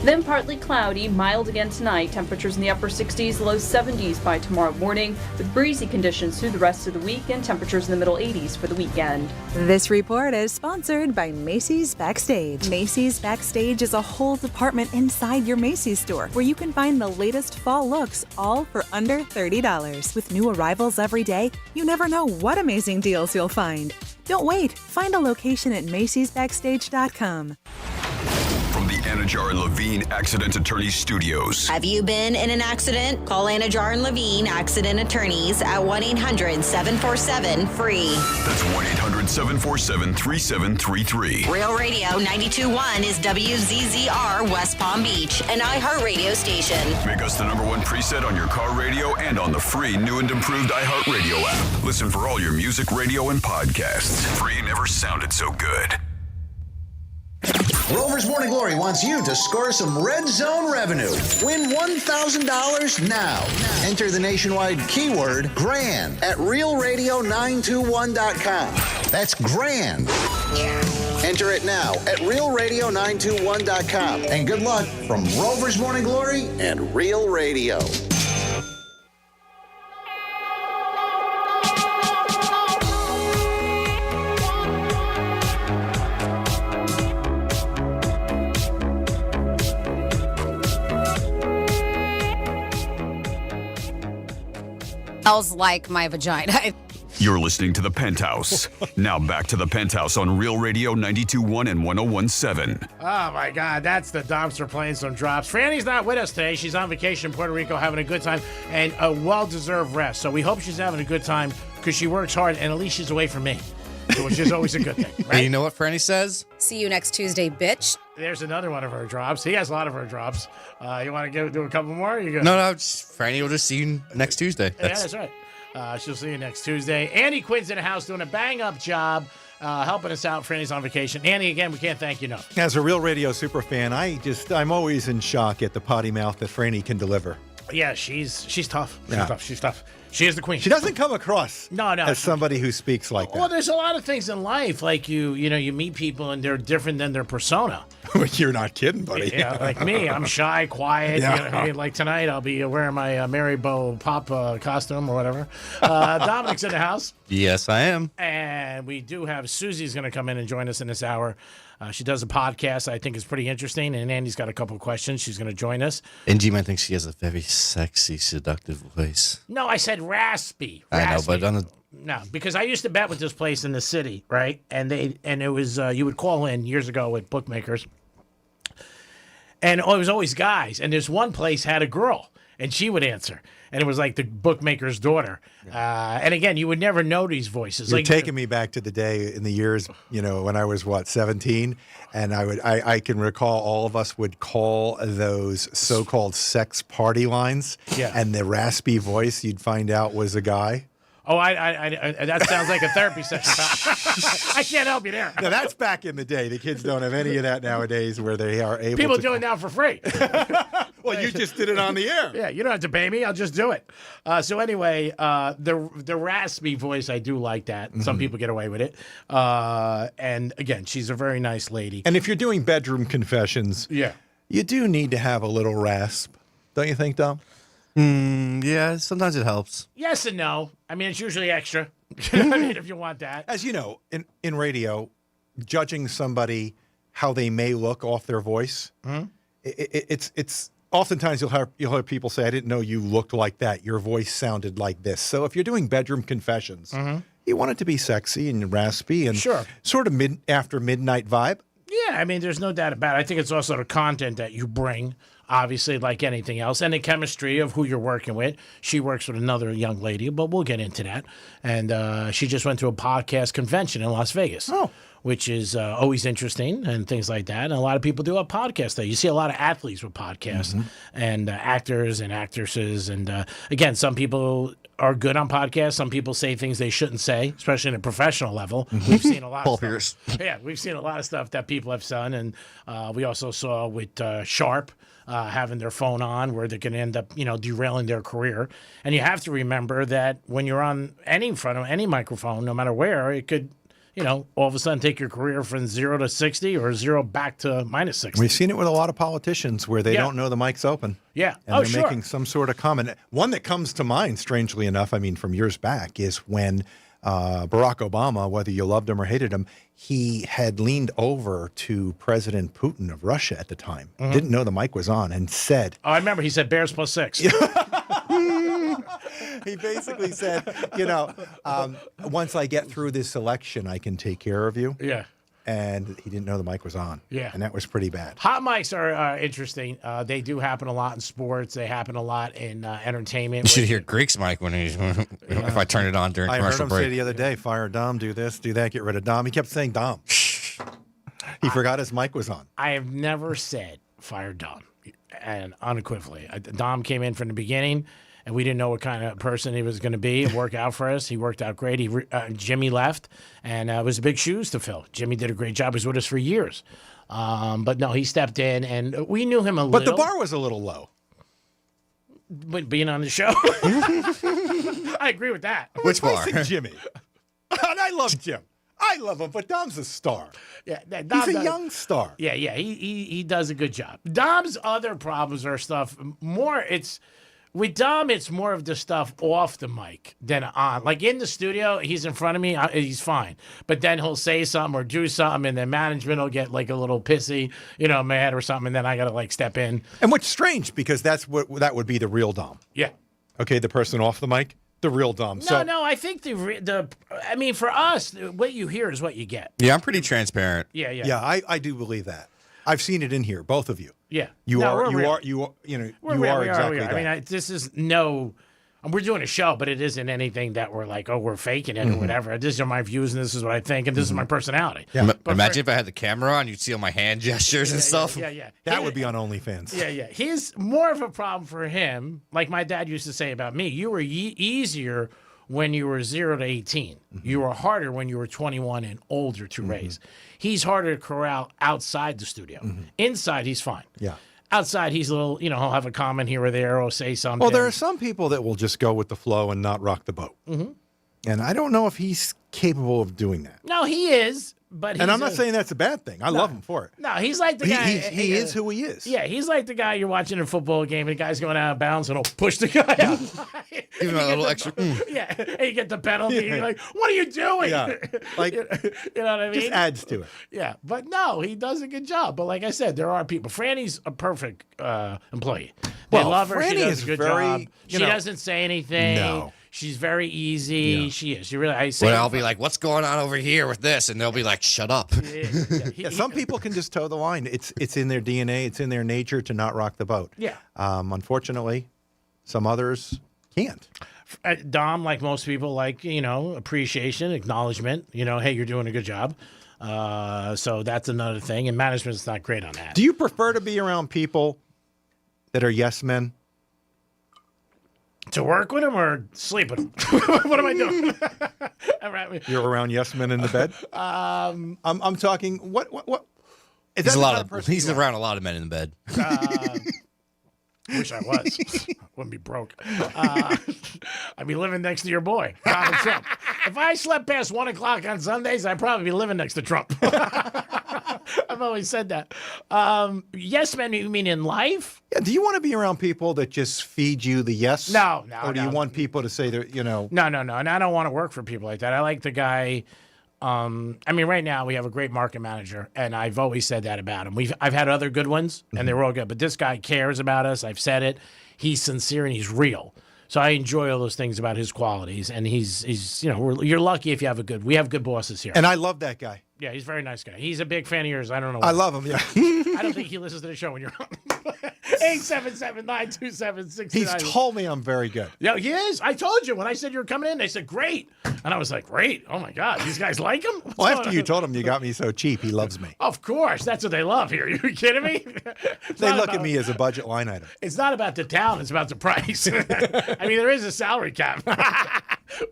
Then partly cloudy, mild again tonight, temperatures in the upper 60s, low 70s by tomorrow morning, with breezy conditions through the rest of the week and temperatures in the middle 80s for the weekend. This report is sponsored by Macy's Backstage. Macy's Backstage is a whole department inside your Macy's store where you can find the latest fall looks, all for under $30. With new arrivals every day, you never know what amazing deals you'll find. Don't wait. Find a location at Macy'sBackstage.com. From the Anajar and Levine Accident Attorneys Studios. Have you been in an accident? Call Anajar and Levine Accident Attorneys at 1-800-747-FREE. That's 1-800-747-3733. Real Radio 92.1 is WZZR West Palm Beach, an iHeartRadio station. Make us the #1 preset on your car radio and on the free new and improved iHeartRadio app. Listen for all your music, radio, and podcasts. Free never sounded so good. Rover's Morning Glory wants you to score some Red Zone revenue. Win $1,000 now. Enter the nationwide keyword GRAND at realradio921.com. That's GRAND. Enter it now at realradio921.com. And good luck from Rover's Morning Glory and Real Radio. Smells like my vagina. You're listening to The Penthouse. Now back to The Penthouse on Real Radio 92.1 and 101.7. Oh, my God. That's the dumpster playing some drops. Franny's not with us today. She's on vacation in Puerto Rico having a good time and a well-deserved rest. So we hope she's having a good time because she works hard and at least she's away from me, which is always a good thing, right? And you know what Franny says? See you next Tuesday, bitch. There's another one of her drops. He has a lot of her drops. You want to do a couple more? You go. No, Franny will just see you next Tuesday. That's right. She'll see you next Tuesday. Andy Quinn's in the house doing a bang-up job, helping us out. Franny's on vacation. Andy, again, we can't thank you enough. As a Real Radio super fan, I'm always in shock at the potty mouth that Franny can deliver. Yeah, she's tough. She's tough. She is the queen. She doesn't come across no as somebody who speaks like that. Well, there's a lot of things in life, like you meet people and they're different than their persona. You're not kidding, buddy. Yeah, like me, I'm shy, quiet. Yeah. You know what I mean? Like tonight, I'll be wearing my Mary Bo Pop costume or whatever. Dominic's in the house. Yes, I am. And we do have Susie's going to come in and join us in this hour. She does a podcast I think is pretty interesting, and Andy's got a couple of questions. She's going to join us. And G might think she has a very sexy, seductive voice. No, I said raspy. I know, but no, because I used to bet with this place in the city, right? And it was you would call in years ago with bookmakers, and it was always guys. And this one place had a girl, and she would answer. And it was like the bookmaker's daughter. And again, you would never know these voices. You're taking me back to the day in the years, when I was 17, and I can recall all of us would call those so-called sex party lines. Yeah. And the raspy voice you'd find out was a guy. Oh, I that sounds like a therapy session. I can't help you there. Now, that's back in the day. The kids don't have any of that nowadays where they are able People to... do it now for free. Well, you just did it on the air. Yeah, you don't have to pay me. I'll just do it. So anyway, the raspy voice, I do like that. Some people get away with it. And again, she's a very nice lady. And if you're doing bedroom confessions, you do need to have a little rasp. Don't you think, Dom? Yeah, sometimes it helps. Yes and no. I mean, it's usually extra. I mean, if you want that. As you know, in radio, judging somebody how they may look off their voice, it's oftentimes you'll hear people say, "I didn't know you looked like that. Your voice sounded like this." So if you're doing bedroom confessions, you want it to be sexy and raspy and sort of after midnight vibe. Yeah, I mean, there's no doubt about it. I think it's also the content that you bring, obviously, like anything else, and the chemistry of who you're working with. She works with another young lady, but we'll get into that. And she just went to a podcast convention in Las Vegas, which is always interesting and things like that. And a lot of people do have podcasts there. You see a lot of athletes with podcasts and actors and actresses. And again, some people are good on podcasts. Some people say things they shouldn't say, especially in a professional level. We've seen a lot of stuff. Yeah, we've seen a lot of stuff that people have done. And we also saw with Sharp having their phone on where they can end up, derailing their career. And you have to remember that when you're on in front of any microphone, no matter where, it could, all of a sudden take your career from 0 to 60 or 0 back to minus 60. We've seen it with a lot of politicians where they don't know the mic's open. Yeah. And they're making some sort of comment. One that comes to mind, strangely enough, from years back, is when Barack Obama, whether you loved him or hated him, he had leaned over to President Putin of Russia at the time, didn't know the mic was on, and said... Oh, I remember. He said Bears plus 6. He basically said, once I get through this election, I can take care of you. Yeah. And he didn't know the mic was on. Yeah. And that was pretty bad. Hot mics are interesting. They do happen a lot in sports. They happen a lot in entertainment. You should hear Greek's mic when if I turn it on during commercial break. I heard him say the other day, fire Dom, do this, do that, get rid of Dom. He kept saying Dom. He forgot his mic was on. I have never said fire Dom, and unequivocally. Dom came in from the beginning, and we didn't know what kind of person he was going to be and work out for us. He worked out great. Jimmy left, and it was big shoes to fill. Jimmy did a great job. He was with us for years. But no, he stepped in, and we knew him a But little. the bar was a little low. But being on the show, I agree with that. Which bar? I see Jimmy. And I love Jim. I love him, but Dom's a star. Yeah, He's a young star. Yeah, he does a good job. Dom's other problems are stuff more. With Dom, it's more of the stuff off the mic than on. Like in the studio, he's in front of me, he's fine. But then he'll say something or do something, and then management will get like a little pissy, mad or something, and then I gotta like step in. And what's strange, because that would be the real Dom. Yeah. Okay, the person off the mic, the real Dom. No, I think for us, what you hear is what you get. Yeah, I'm pretty transparent. Yeah. Yeah, I do believe that. I've seen it in here, both of you. Yeah. You are We're exactly real. that. I mean, this is no. We're doing a show, but it isn't anything that we're like, we're faking it or whatever. These are my views, and this is what I think, and this is my personality. Yeah. Imagine if I had the camera on, you'd see all my hand gestures and stuff. Yeah. That would be on OnlyFans. Yeah. He's more of a problem for him. Like my dad used to say about me, you were easier when you were 0 to 18. You were harder when you were 21 and older to raise. He's harder to corral outside the studio. Inside, he's fine. Yeah. Outside, he's a little, he'll have a comment here or there or say something. Well, there are some people that will just go with the flow and not rock the boat. And I don't know if he's capable of doing that. No, he is. But I'm not saying that's a bad thing. I love him for it. No, he's like the guy. He is who he is. Yeah, he's like the guy you're watching a football game and the guy's going out of bounds and he'll push the guy out. Give him a little extra. Yeah, and you get the penalty. And you're like, what are you doing? Yeah, like you know what I mean? just adds to it. Yeah, but no, he does a good job. But like I said, there are people. Franny's a perfect employee. They love her. She Franny does is a good very, job. She doesn't say anything. No. She's very easy. Yeah. She is. She really. I say. Well, I'll be like, "What's going on over here with this?" And they'll be like, "Shut up." Some people can just toe the line. It's in their DNA. It's in their nature to not rock the boat. Yeah. Unfortunately, some others can't. Dom, like most people, like appreciation, acknowledgement. Hey, you're doing a good job. So that's another thing. And management's not great on that. Do you prefer to be around people that are yes men? To work with him or sleep with him? What am I doing? You're around yes men in the bed. I'm talking. What? Is He's that a the lot kind of. person He's you are? around a lot of men in the bed. Wish I was. Wouldn't be broke. I'd be living next to your boy, Donald Trump. If I slept past 1 o'clock on Sundays, I'd probably be living next to Trump. I've always said that. Yes, men, you mean in life? Yeah. Do you want to be around people that just feed you the yes? No. Or do you want people to say that No. And I don't want to work for people like that. I like the guy. Right now we have a great market manager, and I've always said that about him. I've had other good ones, and they were all good, but this guy cares about us. I've said it. He's sincere and he's real. So I enjoy all those things about his qualities, and he's you're lucky if you have we have good bosses here. And I love that guy. Yeah, he's a very nice guy. He's a big fan of yours. I don't know why. I love him. Yeah. I don't think he listens to the show when you're on. 877-927-69. He's told me I'm very good. Yeah, he is. I told you when I said you were coming in. They said great, and I was like, great. Oh my God, these guys like him. Well, after you told him you got me so cheap, he loves me. Of course, that's what they love here. You kidding me? They look at me as a budget line item. It's not about the talent; it's about the price. There is a salary cap.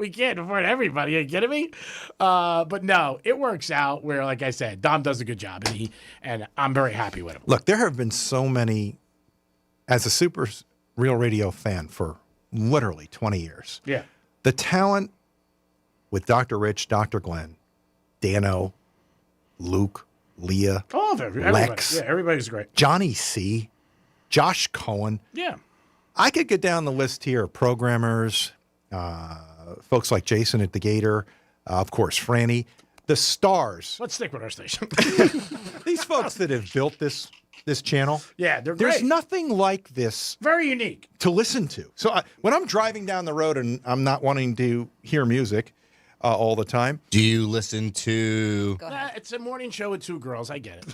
We can't afford everybody. Are you kidding me? But no, it works out. Where, like I said, Dom does a good job, and I'm very happy with him. Look, there have been so many. As a Super Real Radio fan for literally 20 years. Yeah. The talent with Dr. Rich, Dr. Glenn, Dano, Luke, Leah, All of everybody. Lex. Yeah, everybody's great. Johnny C., Josh Cohen. Yeah. I could get down the list here of programmers, folks like Jason at the Gator, of course, Franny, the stars. Let's stick with our station. These folks that have built this channel. Yeah, they're great. There's nothing like this. Very unique. To listen to. So when I'm driving down the road and I'm not wanting to hear music all the time. Do you listen to... It's a morning show with two girls. I get it.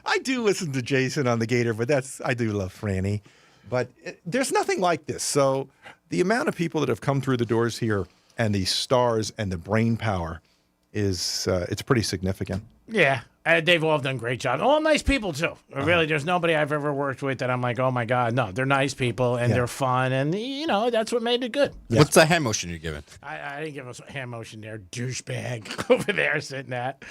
I do listen to Jason on the Gator, but I do love Franny. But there's nothing like this. So the amount of people that have come through the doors here and the stars and the brain power is it's pretty significant. Yeah. They've all done great jobs. All nice people, too. Really, there's nobody I've ever worked with that I'm like, oh, my God. No, they're nice people, and they're fun, and, that's what made it good. What's the hand motion you're giving? I didn't give us a hand motion there, douchebag over there sitting at.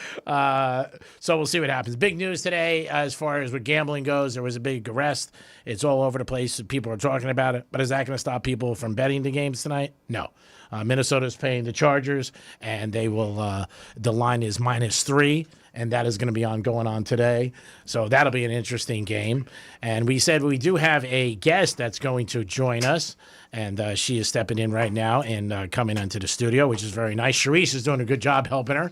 So we'll see what happens. Big news today as far as what gambling goes. There was a big arrest. It's all over the place. People are talking about it. But is that going to stop people from betting the games tonight? No. Minnesota's paying the Chargers, and they will. The line is -3. And that is going to be going on today. So that'll be an interesting game. And we said we do have a guest that's going to join us. And she is stepping in right now and coming into the studio, which is very nice. Sharice is doing a good job helping her.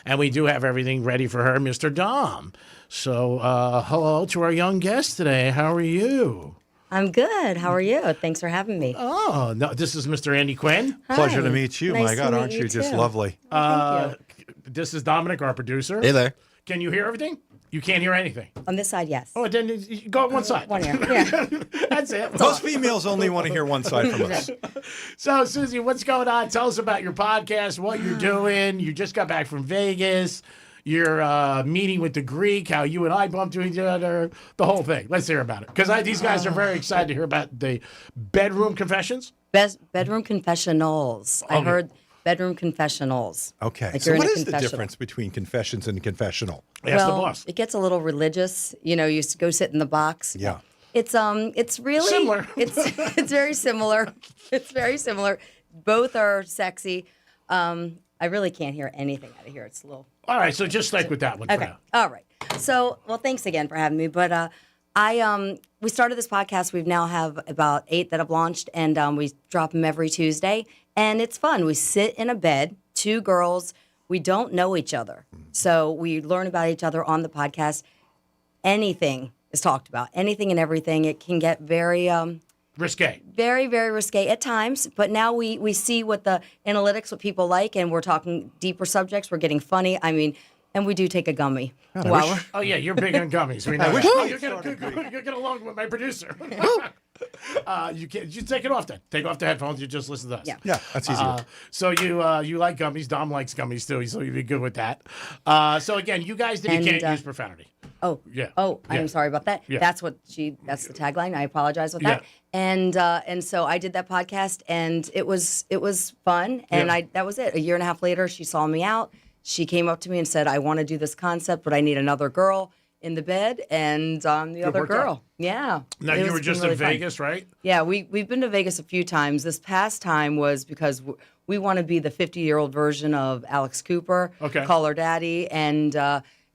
And we do have everything ready for her, Mr. Dom. So hello to our young guest today. How are you? I'm good. How are you? Thanks for having me. Oh, no, this is Mr. Andy Quinn. Hi. Pleasure to meet you. Nice My God, to meet aren't you you just too. lovely? Thank you. This is Dominic, our producer. Hey there. Can you hear everything? You can't hear anything. On this side, yes. Oh, then you go on one side. One ear. Yeah. That's it. Most females only want to hear one side from us. So, Susie, what's going on? Tell us about your podcast, what you're doing. You just got back from Vegas. Your meeting with the Greek, how you and I bumped into each other, the whole thing. Let's hear about it. Because these guys are very excited to hear about the bedroom confessions. Bedroom confessionals. I heard bedroom confessionals. Okay. Like So you're in what a is the confessional. difference between confessions and confessional? Ask the boss. It gets a little religious. You go sit in the box. Yeah. It's really Similar. It's very similar. It's very similar. Both are sexy. I really can't hear anything out of here. It's a little. All right, so just stick with that one for Okay. now. All right. So, well, thanks again for having me. But we started this podcast. We now have about 8 that have launched, and we drop them every Tuesday. And it's fun. We sit in a bed, 2 girls. We don't know each other. So we learn about each other on the podcast. Anything is talked about, anything and everything. It can get very risque. Very, very risque at times. But now we see what the analytics, what people like, and we're talking deeper subjects. We're getting funny. I mean, and we do take a gummy. Oh, yeah, you're big on gummies. We know that. You're get along with my producer. You take it off then. Take off the headphones. You just listen to us. Yeah, that's easier. So you like gummies. Dom likes gummies too, so you'd be good with that. So again, you guys can't use profanity. Oh, yeah. Oh, Yeah. I'm sorry about that. Yeah. That's the tagline. I apologize with that. And so I did that podcast, and it was fun. And that was it. A year and a half later, she saw me out. She came up to me and said, "I want to do this concept, but I need another girl in the bed." And the other girl. out. Yeah. Now you were just in Vegas, right? Yeah, we've been to Vegas a few times. This past time was because we want to be the 50-year-old version of Alex Cooper, Okay. Call Her Daddy, and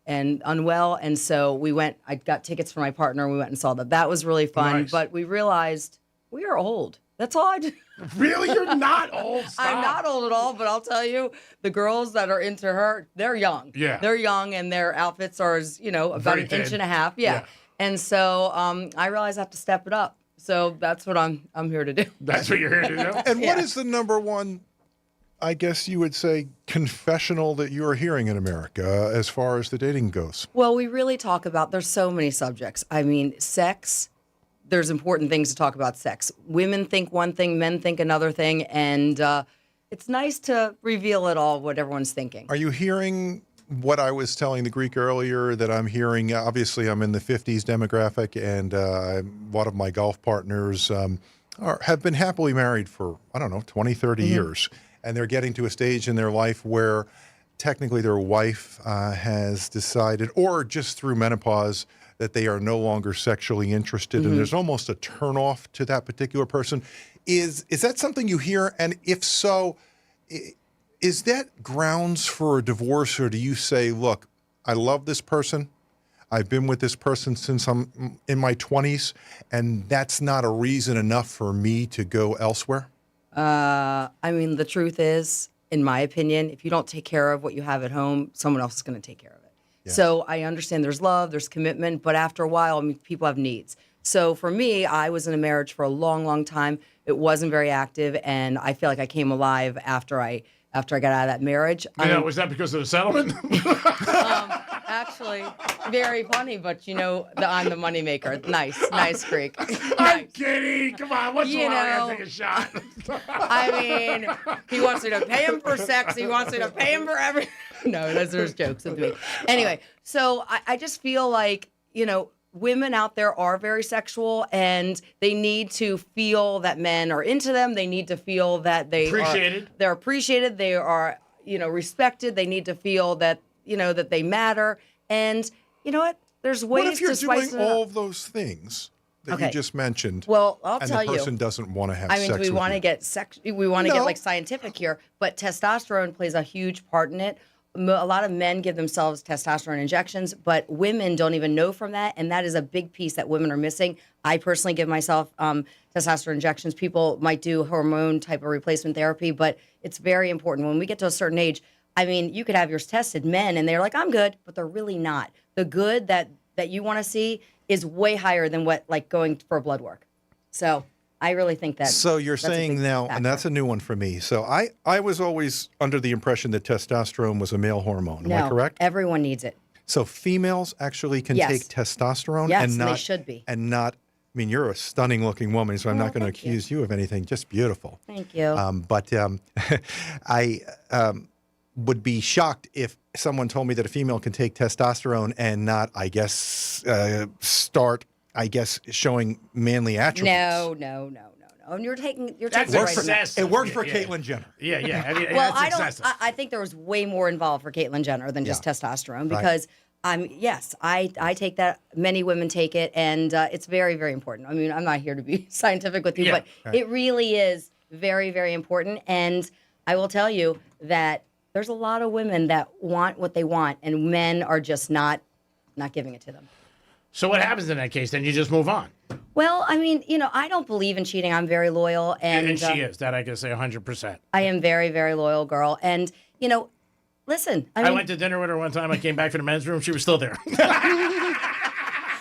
Unwell. And so we went. I got tickets for my partner. And we went and saw that. That was really fun. Nice. But we realized we are old. That's all I do. Really? You're not old? Stop. I'm not old at all, but I'll tell you, the girls that are into her, they're young. Yeah. They're young, and their outfits are, about Very an inch thin. and a half. Yeah. And so I realize I have to step it up. So that's what I'm here to do. That's what you're here to do? And what is the number one, I guess you would say, confessional that you are hearing in America as far as the dating goes? Well, we really talk about, there's so many subjects. I mean, sex, there's important things to talk about sex. Women think one thing, men think another thing, and it's nice to reveal it all, what everyone's thinking. Are you hearing what I was telling the Greek earlier that I'm hearing? Obviously, I'm in the 50s demographic, and a lot of my golf partners have been happily married for, 20, 30 years. And they're getting to a stage in their life where technically their wife has decided, or just through menopause, that they are no longer sexually interested, and there's almost a turnoff to that particular person. Is that something you hear? And if so, is that grounds for a divorce, or do you say, look, I love this person, I've been with this person since I'm in my 20s, and that's not a reason enough for me to go elsewhere? I mean, the truth is, in my opinion, if you don't take care of what you have at home, someone else is going to take care of it. Yes. So I understand there's love, there's commitment, but after a while, I mean, people have needs. So for me, I was in a marriage for a long, long time. It wasn't very active, and I feel like I came alive after I after I got out of that marriage. Was that because of the settlement? Actually, very funny, but I'm the moneymaker. Nice, Greek. I'm kidding. Come on, what's wrong? I gotta take a shot. I mean, he wants me to pay him for sex. He wants me to pay him for everything. No, there's jokes with me. Anyway, so I just feel like, women out there are very sexual, and they need to feel that men are into them. They need to feel that they're appreciated. They are, respected. They need to feel that, that they matter. And you know what? There's ways what if you're to spice doing it up. all of those things that you just mentioned? Well, I'll tell you. And the person doesn't want to have sex with we want to you? get we want to get like scientific here, but testosterone plays a huge part in it. A lot of men give themselves testosterone injections, but women don't even know from that, and that is a big piece that women are missing. I personally give myself testosterone injections. People might do hormone type of replacement therapy, but it's very important. When we get to a certain age, I mean, you could have yours tested, men, and they're like, I'm good, but they're really not. The good that you want to see is way higher than what, like, going for blood work. So I really think that. So you're saying now, and that's a new one for me. So I was always under the impression that testosterone was a male hormone. Am I correct? Everyone needs it. So females actually can Yes. take testosterone Yes, and and not they should be. and not. I mean, you're a stunning looking woman, so I'm not going to accuse you of anything. Just beautiful. Thank you. But I would be shocked if someone told me that a female can take testosterone and not, I guess, start showing manly attributes. No. And you're taking That's it right excessive. now. It worked for Caitlyn Jenner. Yeah. I mean, Well, that's excessive. I think there was way more involved for Caitlyn Jenner than just testosterone because I take that. Many women take it, and it's very, very important. I mean, I'm not here to be scientific with you, but it really is very, very important. And I will tell you that there's a lot of women that want what they want, and men are just not giving it to them. So what happens in that case? Then you just move on. Well, I mean, I don't believe in cheating. I'm very loyal, and she is. That I can say 100%. I am very, very loyal girl, and listen. I went to dinner with her one time. I came back from the men's room. She was still there.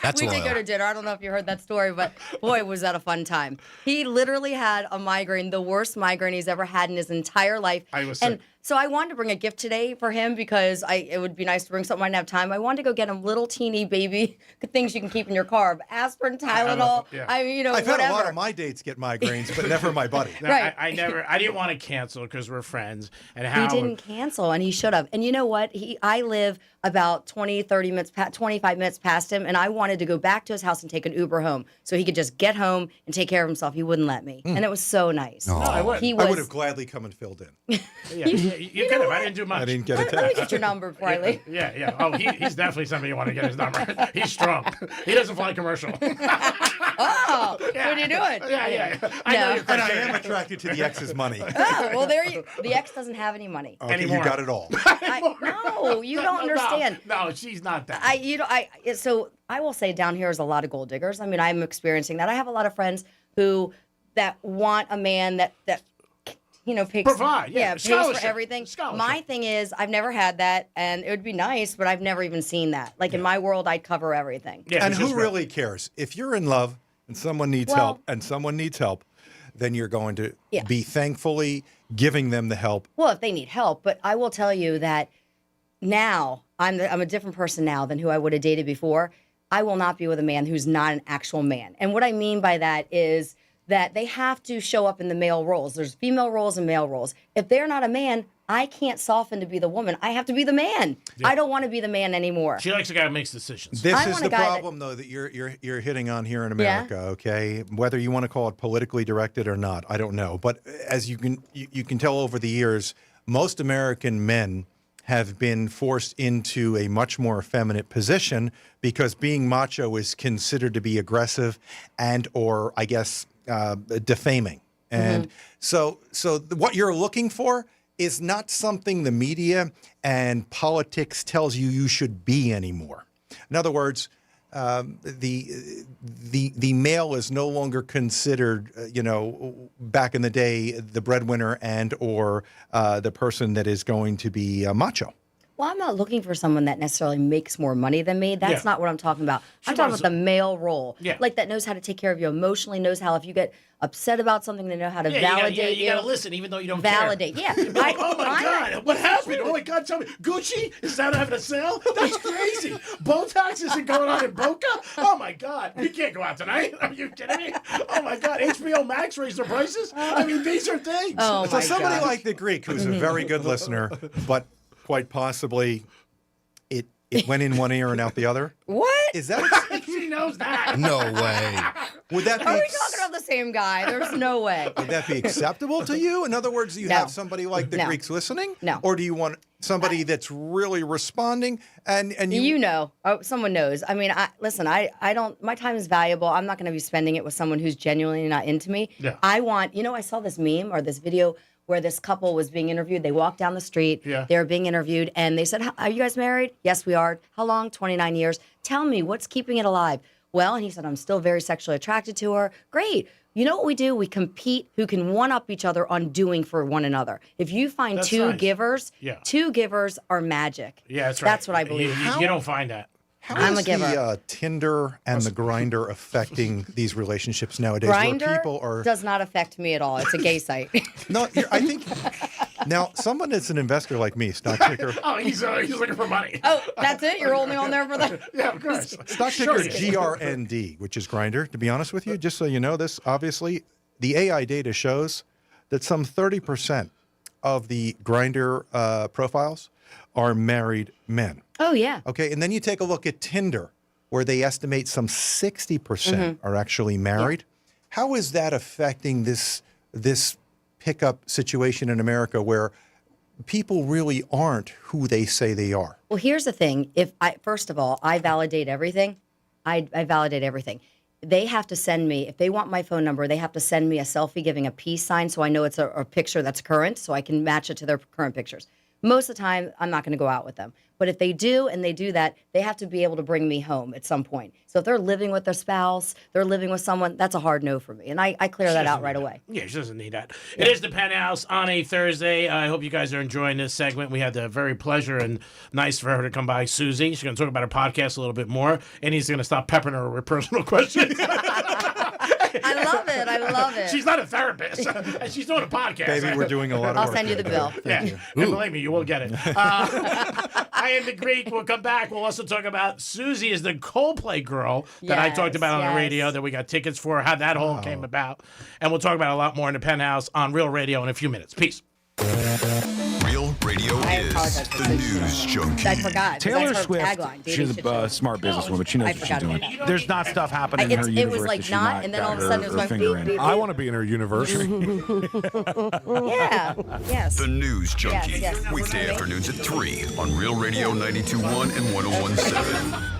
That's we did go to dinner. I don't know if you heard that story, but boy, was that a fun time. He literally had a migraine, the worst migraine he's ever had in his entire life. I was sick. So I wanted to bring a gift today for him because it would be nice to bring something I didn't have time. I wanted to go get him little teeny baby things you can keep in your car. Aspirin, Tylenol. I've whatever. had a lot of my dates get migraines, but never my buddy. No, Right. I didn't want to cancel because we're friends. And He didn't cancel, and he should have. And you know what? I live about 25 minutes past him, and I wanted to go back to his house and take an Uber home so he could just get home and take care of himself. He wouldn't let me. And it was so nice. No, I would. He I was, would have gladly come and filled in. You could have. I didn't do much. I didn't get a let me text. get your number before I leave. Yeah. Oh, he's definitely somebody you want to get his number. He's strong. He doesn't fly commercial. Oh, what are you doing? Yeah. I know you're And I am attracted to the ex's money. Oh, well, the ex doesn't have any money. Okay, Anymore. you got it all. No, you don't understand. No, she's not that. So I will say down here is a lot of gold diggers. I mean, I'm experiencing that. I have a lot of friends that want a man that pays, Provide, pays for Scholarship. everything. Scholarship. My thing is, I've never had that, and it would be nice, but I've never even seen that. Like in my world, I'd cover everything. Yeah, And it's who just really cares? If you're in love and someone needs help, then you're going to be thankfully giving them the help. Well, if they need help, but I will tell you that now I'm a different person now than who I would have dated before. I will not be with a man who's not an actual man. And what I mean by that is that they have to show up in the male roles. There's female roles and male roles. If they're not a man, I can't soften to be the woman. I have to be the man. Yeah. I don't want to be the man anymore. She likes a guy who makes decisions. This I is want a the guy problem, though, that you're hitting on here in America. Okay, whether you want to call it politically directed or not, I don't know. But as you can tell over the years, most American men have been forced into a much more effeminate position because being macho is considered to be aggressive and, or I guess, defaming. And so what you're looking for is not something the media and politics tells you should be anymore. In other words, the male is no longer considered, back in the day, the breadwinner and or the person that is going to be macho. Well, I'm not looking for someone that necessarily makes more money than me. That's not what I'm talking about. I'm talking about the male role. Yeah. Like that knows how to take care of you emotionally, knows how if you get upset about something, they know how to validate you gotta listen, even though you don't validate. care. Yeah. Oh my God, what happened? Oh my God, tell me, Gucci is now having a sale? That's crazy. Botox isn't going on in Boca? Oh my God, we can't go out tonight. Are you kidding me? Oh my God, HBO Max raised their prices? I mean, these are things. Oh So somebody like the Greek, who's a very good listener, but quite possibly it went in one ear and out the other. What? Is that? She knows that. No way. Would that be? Are we talking about the same guy? There's no way. Would that be acceptable to you? In other words, do you No. have somebody like the No. Greeks listening? No. Or do you want somebody that's really responding and you? You know, someone knows. I mean, I don't. My time is valuable. I'm not going to be spending it with someone who's genuinely not into me. Yeah. I want. I saw this meme or this video where this couple was being interviewed. They walked down the street. Yeah. They were being interviewed, and they said, "Are you guys married?" "Yes, we are." "How long?" 29 years. "Tell me, what's keeping it alive?" "Well," and he said, "I'm still very sexually attracted to her." "Great." You know what we do? We compete who can one-up each other on doing for one another. If you find That's two nice. givers, Yeah. two givers are magic. Yeah, that's right. That's what I believe. You don't find that. How I'm is a giver. the Tinder and the Grinder affecting these relationships nowadays? Where Grindr people are does not affect me at all. It's a gay site. no. I think now someone that's an investor like me, stock picker. Oh, he's looking for money. Oh, that's it? You're only on there for that? Yeah, of course. Stock ticker GRND, which is Grinder. To be honest with you, just so you know this, obviously, the AI data shows that some 30% of the Grinder profiles are married men. Oh, yeah. Okay, and then you take a look at Tinder, where they estimate some 60% are actually married. How is that affecting this pickup situation in America where people really aren't who they say they are? Well, here's the thing. First of all, I validate everything. I validate everything. They have to send me, if they want my phone number, they have to send me a selfie giving a peace sign so I know it's a picture that's current so I can match it to their current pictures. Most of the time, I'm not going to go out with them. But if they do and they do that, they have to be able to bring me home at some point. So if they're living with their spouse, they're living with someone, that's a hard no for me. And I clear that out right away. Yeah, she doesn't need that. It is the Penthouse on a Thursday. I hope you guys are enjoying this segment. We had the very pleasure and nice for her to come by, Susie. She's going to talk about her podcast a little bit more, and he's going to stop peppering her with personal questions. I love it. I love it. She's not a therapist. And she's doing a podcast. Baby, we're doing a lot of I'll work send you the here. bill. Yeah, and believe me, you will get it. I am the Greek. We'll come back. We'll also talk about Susie is the Coldplay girl that I talked about on the radio that we got tickets for, how that whole came about. And we'll talk about a lot more in the Penthouse on Real Radio in a few minutes. Peace. Real Radio is the news junkie. I forgot. Taylor That's her Swift, tagline, dating she's shit a show. smart businesswoman. She knows I what she's forgot doing. about it. There's not stuff happening in her universe. It was like that she's not, and then all of a sudden it was going beep, beep, beep. I want to be in her universe. Yeah. Yes. The news junkie. Yes. Weekday afternoons at 3 on Real Radio 92.1 and 101.7.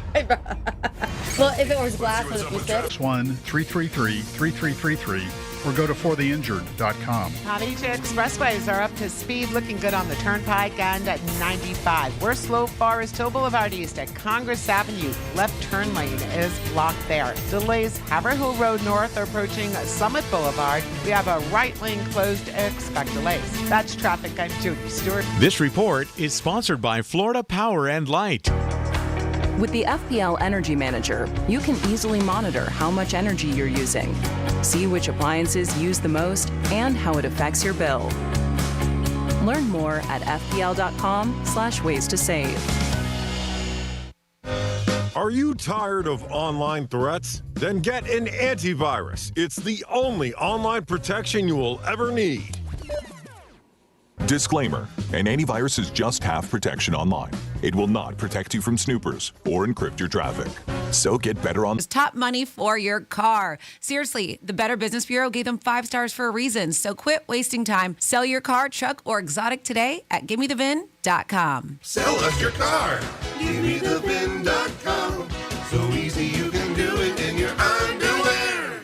Well, if it was glass, would it be thick? 1-333-3333 or go to fortheinjured.com. On each expressways are up to speed, looking good on the Turnpike and at 95. We're slow Forest Hill Boulevard East at Congress Avenue. Left turn lane is blocked there. Delays Haverhill Road North are approaching Summit Boulevard. We have a right lane closed. Expect delays. That's traffic. I'm Judy Stewart. This report is sponsored by Florida Power and Light. With the FPL Energy Manager, you can easily monitor how much energy you're using, see which appliances use the most, and how it affects your bill. Learn more at fpl.com/ways to save. Are you tired of online threats? Then get an antivirus. It's the only online protection you will ever need. Disclaimer: an antivirus is just half protection online. It will not protect you from snoopers or encrypt your traffic. So get better on Top money for your car. Seriously, the Better Business Bureau gave them 5 stars for a reason. So quit wasting time. Sell your car, truck, or exotic today at GiveMeTheVin.com. Sell us your car. GiveMeTheVin.com. So easy you can do it in your underwear.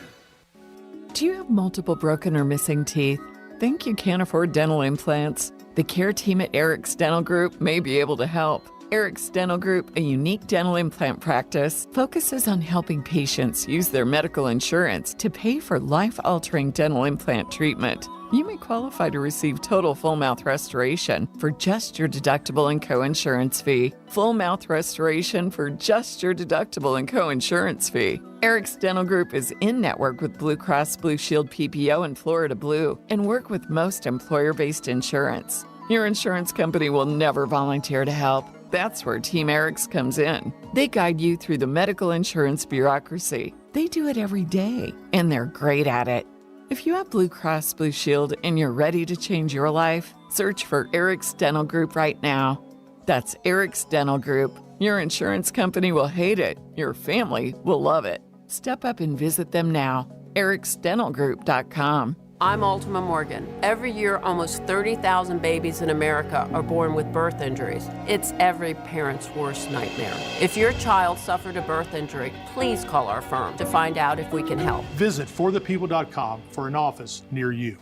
Do you have multiple broken or missing teeth? Think you can't afford dental implants? The care team at Eric's Dental Group may be able to help. Eric's Dental Group, a unique dental implant practice, focuses on helping patients use their medical insurance to pay for life-altering dental implant treatment. You may qualify to receive total full mouth restoration for just your deductible and co-insurance fee. Full mouth restoration for just your deductible and co-insurance fee. Eric's Dental Group is in network with Blue Cross Blue Shield PPO and Florida Blue and work with most employer-based insurance. Your insurance company will never volunteer to help. That's where Team Eric's comes in. They guide you through the medical insurance bureaucracy. They do it every day, and they're great at it. If you have Blue Cross Blue Shield and you're ready to change your life, search for Eric's Dental Group right now. That's Eric's Dental Group. Your insurance company will hate it. Your family will love it. Step up and visit them now. ericsdentalgroup.com. I'm Ultima Morgan. Every year, almost 30,000 babies in America are born with birth injuries. It's every parent's worst nightmare. If your child suffered a birth injury, please call our firm to find out if we can help. Visit forthepeople.com for an office near you.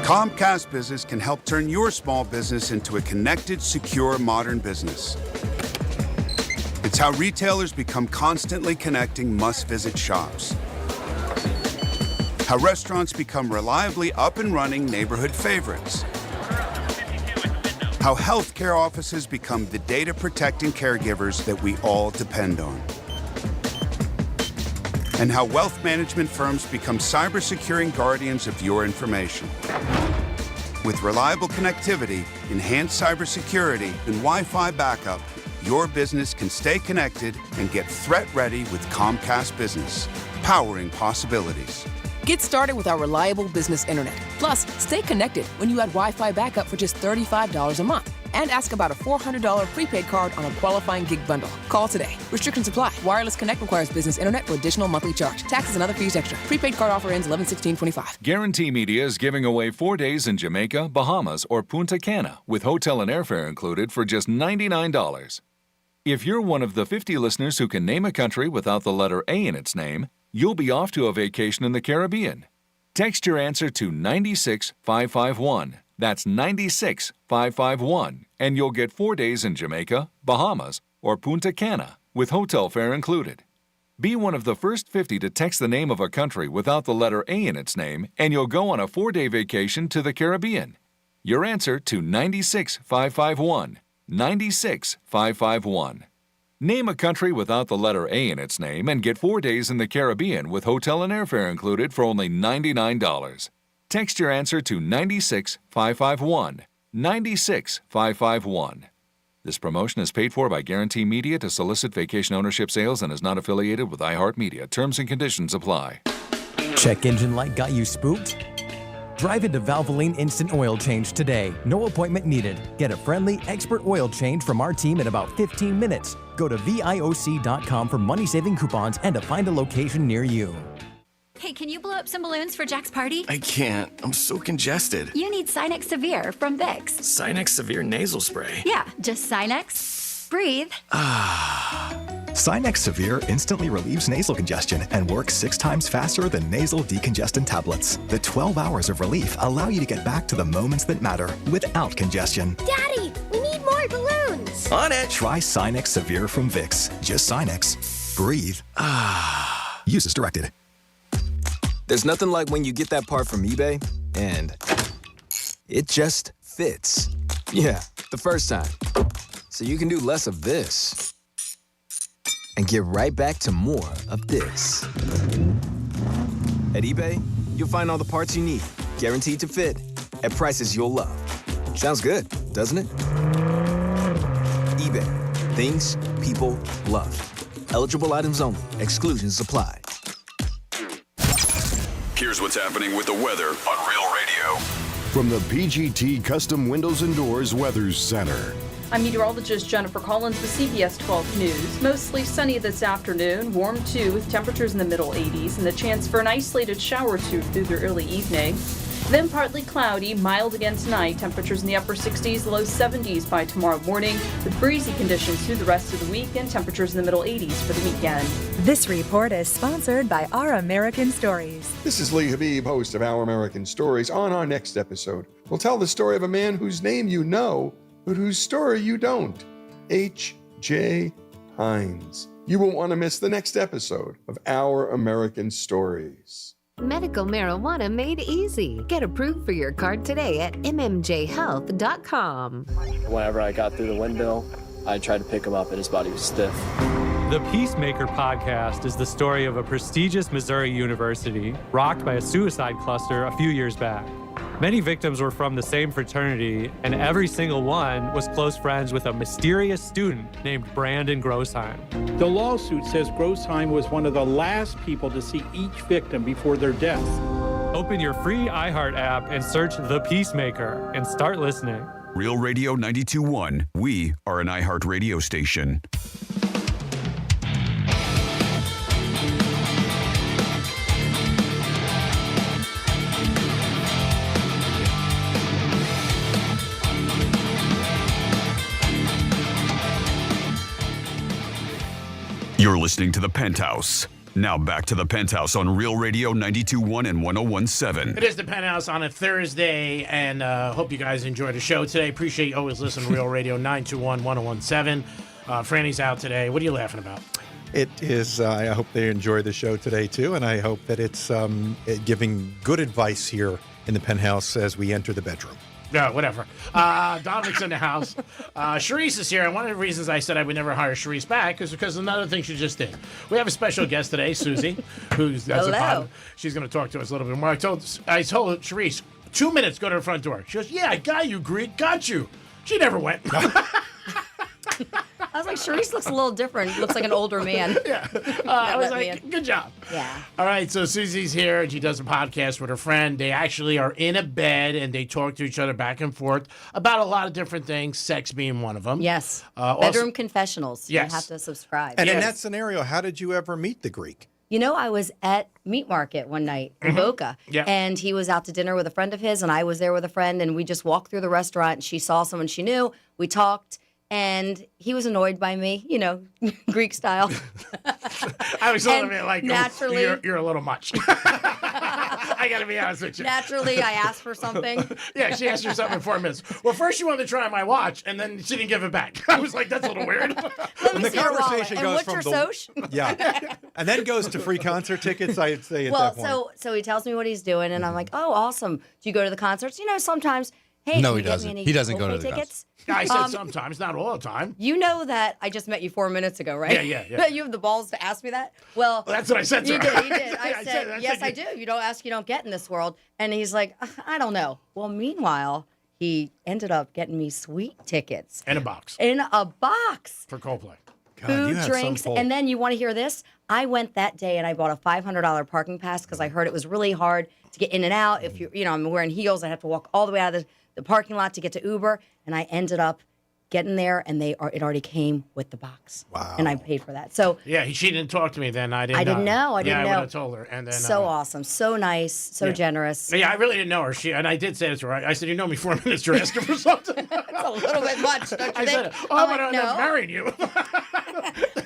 Comcast Business can help turn your small business into a connected, secure, modern business. It's how retailers become constantly connecting must-visit shops. How restaurants become reliably up and running neighborhood favorites. How healthcare offices become the data protecting caregivers that we all depend on. And how wealth management firms become cyber-securing guardians of your information. With reliable connectivity, enhanced cybersecurity, and Wi-Fi backup, your business can stay connected and get threat ready with Comcast Business, powering possibilities. Get started with our reliable business internet. Plus, stay connected when you add Wi-Fi backup for just $35 a month. And ask about a $400 prepaid card on a qualifying gig bundle. Call today. Restrictions apply. Wireless Connect requires business internet for additional monthly charge. Taxes and other fees extra. Prepaid card offer ends 11/16/25. Guarantee Media is giving away 4 days in Jamaica, Bahamas, or Punta Cana with hotel and airfare included for just $99. If you're one of the 50 listeners who can name a country without the letter A in its name, you'll be off to a vacation in the Caribbean. Text your answer to 96551. That's 96551, and you'll get 4 days in Jamaica, Bahamas, or Punta Cana with hotel fare included. Be one of the first 50 to text the name of a country without the letter A in its name, and you'll go on a 4-day vacation to the Caribbean. Your answer to 96551. 96551. Name a country without the letter A in its name and get 4 days in the Caribbean with hotel and airfare included for only $99. Text your answer to 96551. 96551. This promotion is paid for by Guarantee Media to solicit vacation ownership sales and is not affiliated with iHeartMedia. Terms and conditions apply. Check engine light got you spooked? Drive into Valvoline Instant Oil Change today. No appointment needed. Get a friendly, expert oil change from our team in about 15 minutes. Go to VIOC.com for money-saving coupons and to find a location near you. Hey, can you blow up some balloons for Jack's party? I can't. I'm so congested. You need Sinex Severe from Vicks. Sinex Severe Nasal Spray. Yeah, just Sinex. Breathe. Sinex Severe instantly relieves nasal congestion and works 6 times faster than nasal decongestant tablets. The 12 hours of relief allow you to get back to the moments that matter without congestion. Daddy, we need more balloons. On it. Try Sinex Severe from Vicks. Just Sinex. Breathe. Use as directed. There's nothing like when you get that part from eBay and it just fits. Yeah, the first time. So you can do less of this and get right back to more of this. At eBay, you'll find all the parts you need, guaranteed to fit, at prices you'll love. Sounds good, doesn't it? eBay, things people love. Eligible items only. Exclusions apply. Here's what's happening with the weather on Real Radio. From the PGT Custom Windows and Doors Weather Center. I'm meteorologist Jennifer Collins with CBS 12 News. Mostly sunny this afternoon, warm too with temperatures in the middle 80s and the chance for an isolated shower or two through the early evening. Then partly cloudy, mild again tonight, temperatures in the upper 60s, low 70s by tomorrow morning, with breezy conditions through the rest of the week and temperatures in the middle 80s for the weekend. This report is sponsored by Our American Stories. This is Lee Habib, host of Our American Stories. On our next episode, we'll tell the story of a man whose name you know, but whose story you don't. H.J. Hines. You won't want to miss the next episode of Our American Stories. Medical marijuana made easy. Get approved for your card today at mmjhealth.com. Whenever I got through the window, I tried to pick him up and his body was stiff. The Peacemaker podcast is the story of a prestigious Missouri university rocked by a suicide cluster a few years back. Many victims were from the same fraternity, and every single one was close friends with a mysterious student named Brandon Grossheim. The lawsuit says Grossheim was one of the last people to see each victim before their death. Open your free iHeart app and search The Peacemaker and start listening. Real Radio 92.1. We are an iHeart radio station. You're listening to The Penthouse. Now back to The Penthouse on Real Radio 92.1 and 101.7. It is The Penthouse on a Thursday, and hope you guys enjoy the show today. Appreciate you always listening to Real Radio 921 101.7. Franny's out today. What are you laughing about? It is, I hope they enjoy the show today, too, and I hope that it's giving good advice here in The Penthouse as we enter the bedroom. No, whatever. Dominic's in the house. Sharice is here, and one of the reasons I said I would never hire Sharice back is because of another thing she just did. We have a special guest today, Susie, who's she's going to talk to us a little bit more. I told Sharice, 2 minutes, go to the front door. She goes, yeah, I got you, Greek, got you. She never went. I was like, Sharice looks a little different. Looks like an older man. Yeah. I was like, good job. Yeah. All right, so Susie's here, and she does a podcast with her friend. They actually are in a bed, and they talk to each other back and forth about a lot of different things, sex being one of them. Yes. Also, Bedroom Confessionals. Yes. You have to subscribe. And in that scenario, how did you ever meet the Greek? You know, I was at Meat Market one night in Boca, and he was out to dinner with a friend of his, and I was there with a friend, and we just walked through the restaurant, and she saw someone she knew. We talked. And he was annoyed by me, you know, Greek style. I was looking at like, naturally, you're a little much. I got to be honest with you. Naturally, I asked for something. Yeah, she asked for something in 4 minutes. Well, first she wanted to try my watch, and then she didn't give it back. I was like, that's a little weird. Let me see your wallet. And what's your soch? Yeah. And then goes to free concert tickets, I'd say at that point. So he tells me what he's doing, and I'm like, oh, awesome. Do you go to the concerts? You know, sometimes... Hey, no, he doesn't. He doesn't go to the tickets. Yeah, I said sometimes, not all the time. You know that I just met you 4 minutes ago, right? Yeah. You have the balls to ask me that? Well, that's what I said to her. You did. I said, yes, I do. You don't ask, you don't get in this world. And he's like, I don't know. Well, meanwhile, he ended up getting me sweet tickets. In a box. For Coldplay. Food, drinks, and then you want to hear this? I went that day and I bought a $500 parking pass because I heard it was really hard to get in and out. If I'm wearing heels, I have to walk all the way out of the parking lot to get to Uber, and I ended up getting there, and it already came with the box. Wow! And I paid for that. So yeah, she didn't talk to me then. I didn't know. I would have told her. And then so awesome, so nice, so generous. Yeah, I really didn't know her. And I did say it to her. I said, you know me 4 minutes. You're asking for something. It's a little bit much, don't you think? Said, I'm not marrying you.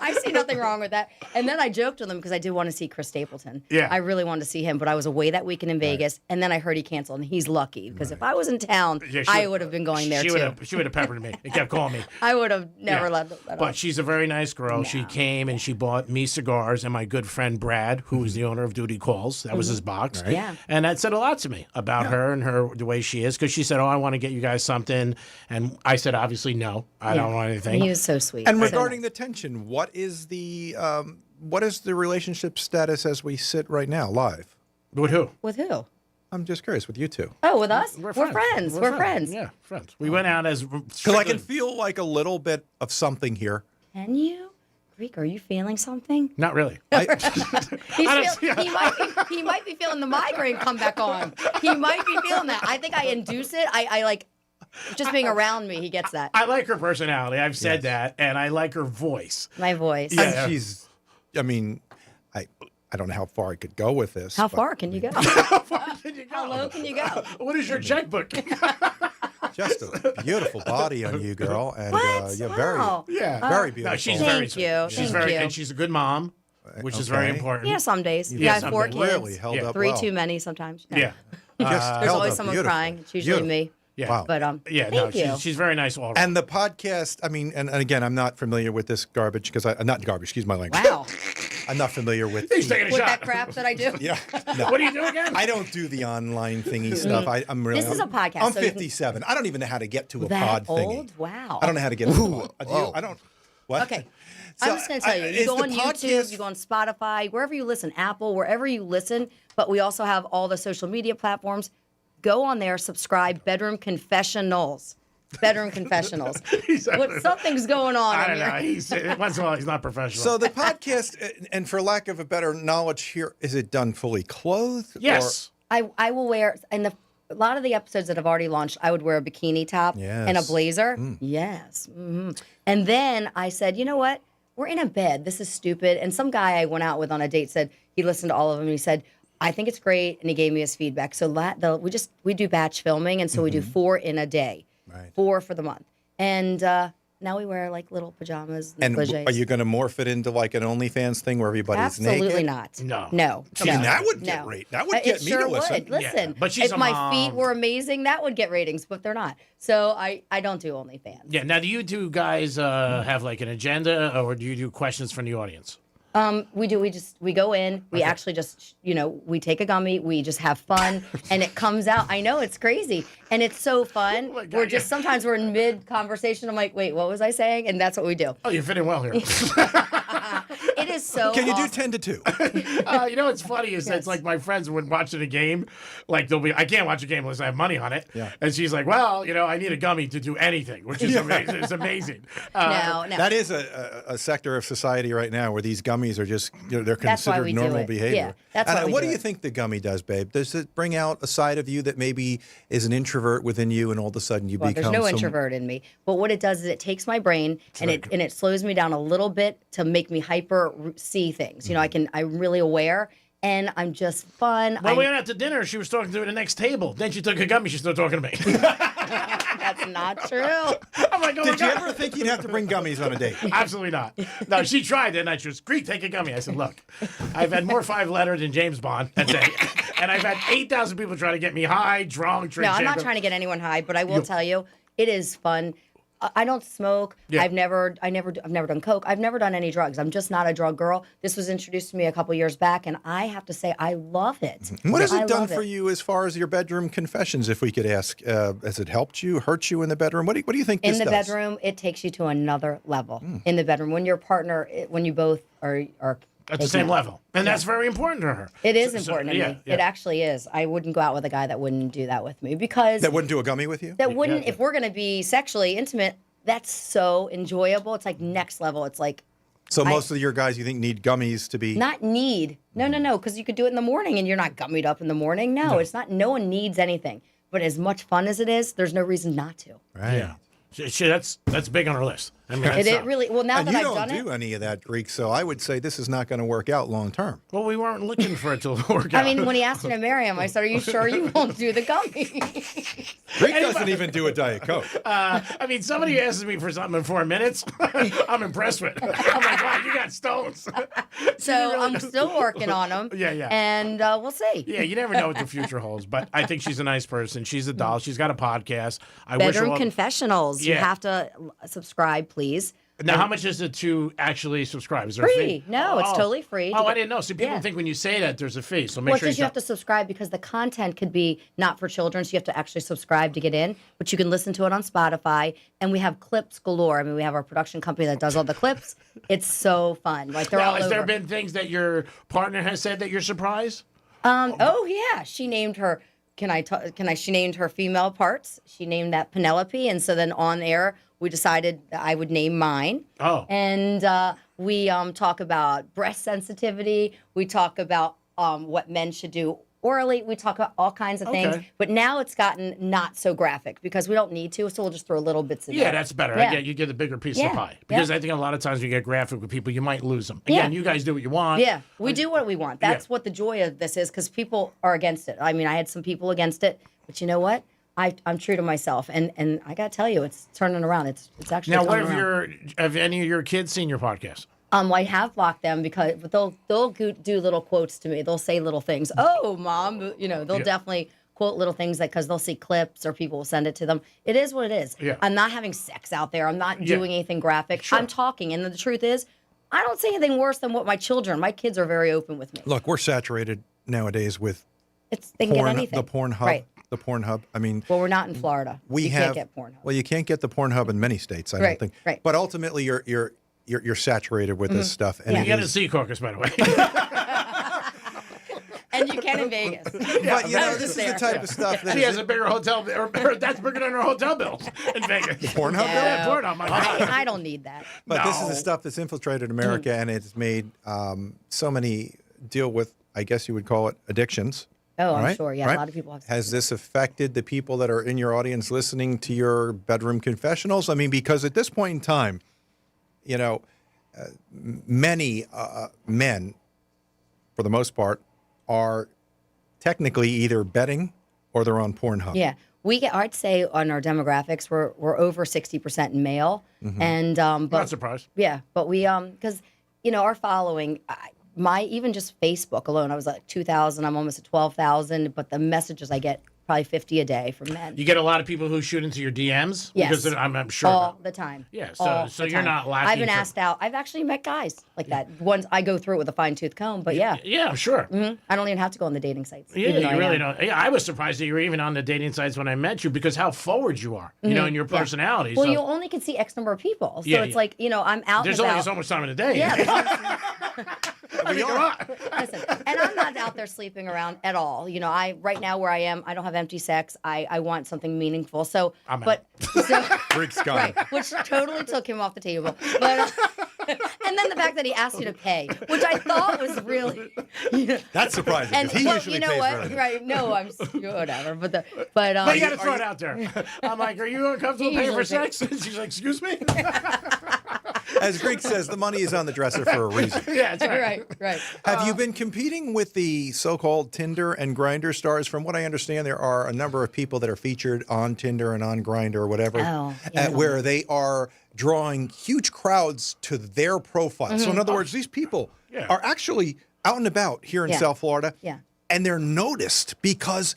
I see nothing wrong with that. And then I joked with him because I did want to see Chris Stapleton. Yeah. I really wanted to see him, but I was away that weekend in Vegas, and then I heard he canceled, and he's lucky because if I was in town, I would have been going there too. She would have peppered me and kept calling me. I would have never let that But off. she's a very nice girl. Yeah. She came and she bought me cigars and my good friend Brad, who is the owner of Duty Calls. That was his box. Right. Yeah. And that said a lot to me about her and the way she is, because she said, I want to get you guys something. And I said, obviously, no, I don't want anything. He was so sweet. And regarding the tension, what is the relationship status as we sit right now, live? With who? With who? I'm just curious. With you two. Oh, with us? We're friends. We're friends. Yeah, friends. We went out as... Because I can feel like a little bit of something here. Can you? Greek, are you feeling something? Not really. He might be feeling the migraine come back on. He might be feeling that. I think I induce it. I like... Just being around me, he gets that. I like her personality. I've said that, and I like her voice. My voice. Yeah. And I don't know how far I could go with this. How far can you go? How low can you go? What is your checkbook? Just a beautiful body on you, girl, and you're very beautiful. No, she's very sweet. And she's a good mom, which is very important. Yeah, some days. Yeah, I have 4 kids. Really held up 3 well. too many sometimes. Yeah. Just There's held always up someone beautiful. crying. It's usually me. Yeah. Wow. But Yeah, thank you. she's very nice all around. And the podcast, I mean, and again, I'm not familiar with this garbage because not garbage, excuse my language. Wow. I'm not familiar with He's taking a With shot. that crap that I do. Yeah. No. What do you do again? I don't do the online thingy stuff. I'm really. This is a podcast, I'm so you can- 57. I don't even know how to get to a That pod thingy. old? Wow. I don't know how to get to a pod. I don't. What? Okay. So, I'm just going to tell you. You is go the on podcast- YouTube, you go on Spotify, wherever you listen, Apple, wherever you listen. But we also have all the social media platforms. Go on there, subscribe. Bedroom Confessionals. Bedroom Confessionals. Something's going on I in don't here. know. Once in a while, he's not professional. So the podcast, and for lack of a better knowledge here, is it done fully clothed? Yes. I will wear, and a lot of the episodes that have already launched, I would wear a bikini top and a Yes. blazer. Mm. Yes. And then I said, you know what? We're in a bed. This is stupid. And some guy I went out with on a date said he listened to all of them. And he said, I think it's great. And he gave me his feedback. So we do batch filming. And so we do 4 in a day, 4 for the month. And now we wear like little pajamas. And negligees. are you going to morph it into like an OnlyFans thing where everybody's naked? Absolutely not. No. No. I mean, that would get No. rate. That would It get me sure to listen. would. Listen, but she's if a my mom. feet were amazing, that would get ratings, but they're not. So I don't do OnlyFans. Yeah. Now, do you two guys have like an agenda, or do you do questions from the audience? We do. We go in. We actually just, we take a gummy. We just have fun, and it comes out. I know it's crazy, and it's so fun. We're just sometimes we're in mid conversation. I'm like, wait, what was I saying? And that's what we do. Oh, you're fitting well here. It is so. Can you do awesome. 10 to 2? You know what's funny is it's like my friends when watching a game, like they'll be, I can't watch a game unless I have money on it. Yeah. And she's like, well, I need a gummy to do anything, which is amazing. It's amazing. No. That is a sector of society right now where these gummies are just, they're That's why considered we do normal it. behavior. Yeah, that's why we what do do you it. think the gummy does, babe? Does it bring out a side of you that maybe is an introvert within you and all of a sudden you Well, become there's no introvert in me. But what it does is it takes my brain and it slows me down a little bit to make me hyper see things. I'm really aware and I'm just fun. Well, we went out to dinner. She was talking to the next table. Then she took a gummy. She started talking to me. That's not true. I'm like, oh my Did you God. ever think you'd have to bring gummies on a date? Absolutely not. No, she tried that night. She was, Greek, take a gummy. I said, look, I've had more 5-letter than James Bond that day. And I've had 8,000 people try to get me high, drunk, drink No, I'm not champagne. trying to get anyone high, but I will tell you, it is fun. I don't smoke. Yeah. I've never done coke. I've never done any drugs. I'm just not a drug girl. This was introduced to me a couple years back, and I have to say I love it. What has I it done love for you as far as your bedroom confessions, if we could ask? Has it helped you, hurt you in the bedroom? What do you think In this the does? bedroom, it takes you to another level. In the bedroom, when your partner, when you both are At the same level. And that's very important to her. It is So- important to yeah, me. yeah. It actually is. I wouldn't go out with a guy that wouldn't do that with me because That wouldn't do a gummy with you? that wouldn't. If we're going to be sexually intimate, that's so enjoyable. It's like next level. It's like So most of your guys you think need gummies to be not need. No, because you could do it in the morning and you're not gummied up in the morning. No, it's not. No one needs anything. But as much fun as it is, there's no reason not to. right. Yeah. That's big on her list. I mean, It really. Well, now And that you I've don't done do it. any of that, Greek. So I would say this is not going to work out long term. Well, we weren't looking for it to work out. I mean, when he asked me to marry him, I said, "Are you sure you won't do the gummy?" Greek doesn't even do a Diet Coke. I mean, somebody asks me for something in 4 minutes. I'm impressed with. I'm like, wow, you got stones. So I'm still working on them. Yeah. And we'll see. Yeah, you never know what the future holds, but I think she's a nice person. She's a doll. She's got a podcast. I wish her Bedroom all- Confessionals. You Yeah. have to subscribe, please. Now, how much is it to actually subscribe? Is there Free. a fee? No, it's totally free. Oh, I didn't know. See, people Yeah. think when you say that there's a fee, so make Well, sure just you have to subscribe because the content could be not for children, so you have to actually subscribe to get in. But you can listen to it on Spotify, and we have clips galore. I mean, we have our production company that does all the clips. It's so fun. Like they're Now, all has over. there been things that your partner has said that you're surprised? Oh yeah, she named her. She named her female parts. She named that Penelope, and so then on air we decided that I would name mine. Oh. And we talk about breast sensitivity. We talk about what men should do orally. We talk about all kinds of things. Okay. But now it's gotten not so graphic because we don't need to, so we'll just throw little bits in Yeah, there. that's better. Yeah. You get a bigger piece Yeah. of pie. Because Yeah. I think a lot of times when you get graphic with people, you might lose them. Again, Yeah. you guys do what you want. Yeah, we do what we want. That's what the joy of this is because people are against it. I mean, I had some people against it, but you know what? I'm true to myself, and I got to tell you, it's turning around. It's actually Now, turning around. have any of your kids seen your podcast? I have blocked them because but they'll do little quotes to me. They'll say little things. Oh, mom, they'll Yeah. definitely quote little things because they'll see clips or people will send it to them. It is what it is. Yeah. I'm not having sex out there. I'm not Yeah. doing anything graphic. Sure. I'm talking, and the truth is, I don't say anything worse than what my kids are very open with me. Look, we're saturated nowadays with They can get anything. the Pornhub. Right. The Pornhub. I mean, Well, we're not in Florida. You can't get Pornhub. Well, you can't get the Pornhub in many states, I don't Right, think. right. But ultimately, you're saturated with this stuff, and You it get a is- sea caucus, by the way. And you can in Vegas. But you know, this is the type of stuff that She has a bigger hotel, or that's bigger than her hotel bills in Vegas. Pornhub bill? Yeah, Pornhub. My God. I don't need that. But this is the No. stuff that's infiltrated America, and it's made so many deal with, I guess you would call it, addictions. Oh, I'm right? sure. Yeah, Right? a lot of people have. Has this affected the people that are in your audience listening to your bedroom confessionals? I mean, because at this point in time, you know, many men, for the most part, are technically either betting or they're on Pornhub. Yeah, I'd say on our demographics, we're over 60% male, Mhm. and but Not surprised. Yeah, but we because our following. Even just Facebook alone, I was like 2,000. I'm almost at 12,000. But the messages I get, probably 50 a day from men. You get a lot of people who shoot into your DMs? Yes. Because I'm sure. All the time. Yeah, All so the you're time. not lacking. I've been for- asked out. I've actually met guys like that. Ones I go through it with a fine tooth comb, but yeah. Yeah, I'm sure. I don't even have to go on the dating sites. Yeah, even though you I really am. don't. Yeah, I was surprised that you were even on the dating sites when I met you because how forward you are, you know, in your Yeah. personality. Well, so you only can see X number of people, so Yeah, it's yeah. like I'm out. there's and only about. so much time in the day. Yeah. I mean, come on. Listen, and I'm not out there sleeping around at all. I right now where I am, I don't have empty sex. I want something meaningful. So, I'm but so, Rick's gone. right, which totally took him off the table. But and then the fact that he asked you to pay, which I thought was really That's surprising. and 'cause he well, usually you know pays what? for everything. Right? No, I'm whatever. But But you got to throw it out there. I'm like, are you uncomfortable He paying for usually sex? She's like, excuse me. As Greek says, the money is on the dresser for a reason. Yeah, that's right. right. Have you been competing with the so-called Tinder and Grindr stars? From what I understand, there are a number of people that are featured on Tinder and on Grindr or whatever, Oh, yeah, I don't where they are drawing huge crowds to their profile. So in other words, these people Yeah. are actually out and about here in Yeah. South Florida, Yeah. and they're noticed because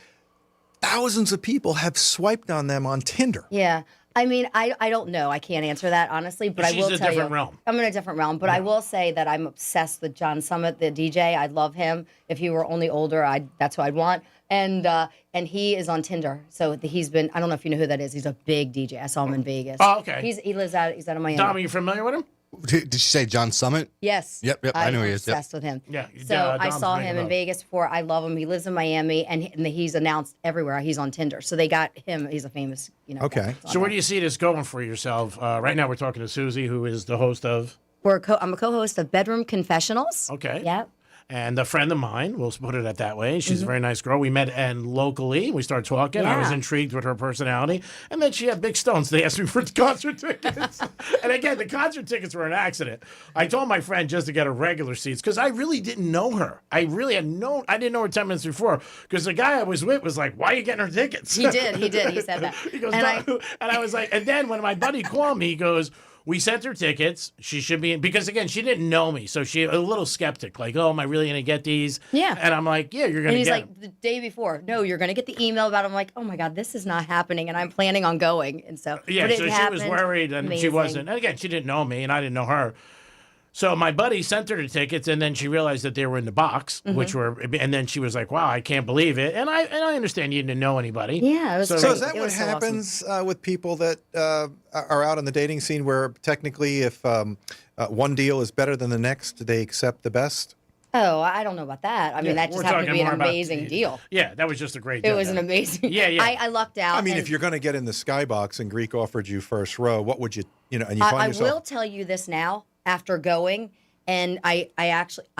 thousands of people have swiped on them on Tinder. Yeah. I mean, I don't know. I can't answer that honestly, but She's I will in a tell different you, realm. I'm in a different realm. But I will say that I'm obsessed with John Summit, the DJ. I love him. If he were only older, that's who I'd want. And he is on Tinder. So he's been. I don't know if you know who that is. He's a big DJ. I saw him in Vegas. Oh, okay. He lives out. He's out of Miami. Dom, are you familiar with him? Did she say John Summit? Yes. Yep, I know I'm he is. Yep. obsessed with him. Yeah. So I Dom's saw big him in about it. Vegas before. I love him. He lives in Miami, and he's announced everywhere. He's on Tinder. So they got him. He's a famous, Okay. guy. So where do you see this going for yourself? Right now we're talking to Susie, who is the host of... I'm a co-host of Bedroom Confessionals. Okay. Yeah. And a friend of mine, we'll put it at that way. She's a very nice girl. We met locally. We started talking. I was Yeah. intrigued with her personality. And then she had big stones. They asked me for concert tickets. And again, the concert tickets were an accident. I told my friend just to get her regular seats because I really didn't know her. I didn't know her 10 minutes before because the guy I was with was like, why are you getting her tickets? He did. He said that. He goes, And "No." And I was like, and then when my buddy called me, he goes, we sent her tickets. She should be in, because again, she didn't know me. So she a little skeptic, like, oh, am I really going to get these? Yeah. And I'm like, yeah, you're going And to he's get like, the day before, no, you're going to get the email about it. I'm like, oh my God, this is not happening. And I'm planning on going. And so, yeah, but it so she happened. was worried and she Amazing. wasn't. And again, she didn't know me and I didn't know her. So my buddy sent her the tickets, and then she realized that they were in the box, which were, and then she was like, "Wow, I can't believe it." And I understand you didn't know anybody. Yeah, it was So great. is that It what was so awesome. happens with people that are out in the dating scene where technically if one deal is better than the next, they accept the best? Oh, I don't know about that. I mean, that we're just happened to talking be an more about amazing deal. Yeah, that was just a great It deal. was an amazing. Yeah, yeah. I lucked out. I mean, and if you're going to get in the skybox and Greek offered you first row, what would you, and you find I yourself... will tell you this now after going, and I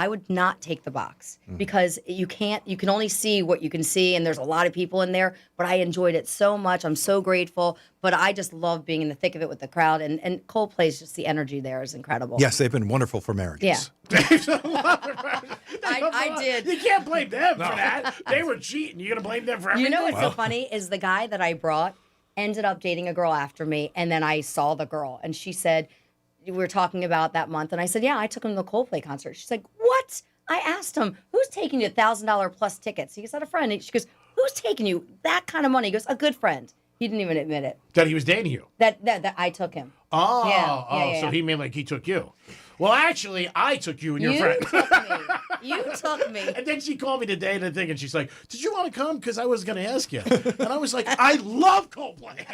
would not take the box because you can only see what you can see, and there's a lot of people in there, but I enjoyed it so much. I'm so grateful, but I just love being in the thick of it with the crowd, and Coldplay's just the energy there is incredible. Yes, they've been wonderful for marriages. Yeah. I did. You can't blame them for that. They were cheating. You're gonna blame them for everything. You know what's so funny is the guy that I brought ended up dating a girl after me, and then I saw the girl, and she said, we were talking about that month, and I said, yeah, I took him to the Coldplay concert. She's like, what? I asked him, who's taking you $1,000 plus tickets? He said, a friend. And she goes, who who's taking you that kind of money? He goes, a good friend. He didn't even admit it. That he was dating you. That I took him. Oh, so he meant like he took you. Well, actually, I took you and your friend. You took me. And then she called me today and and she's like, "Did you want to come? Because I was going to ask you." And I was like, "I love Coldplay."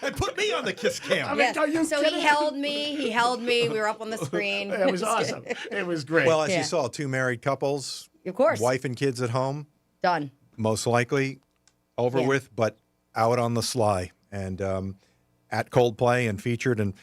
And put me on the kiss cam. I mean, are you so kidding? he held me. We were up on the screen. It was awesome. It was great. Well, as you saw, 2 married couples, of course, wife and kids at home, done. Most likely over with, but out on the sly and at Coldplay and featured and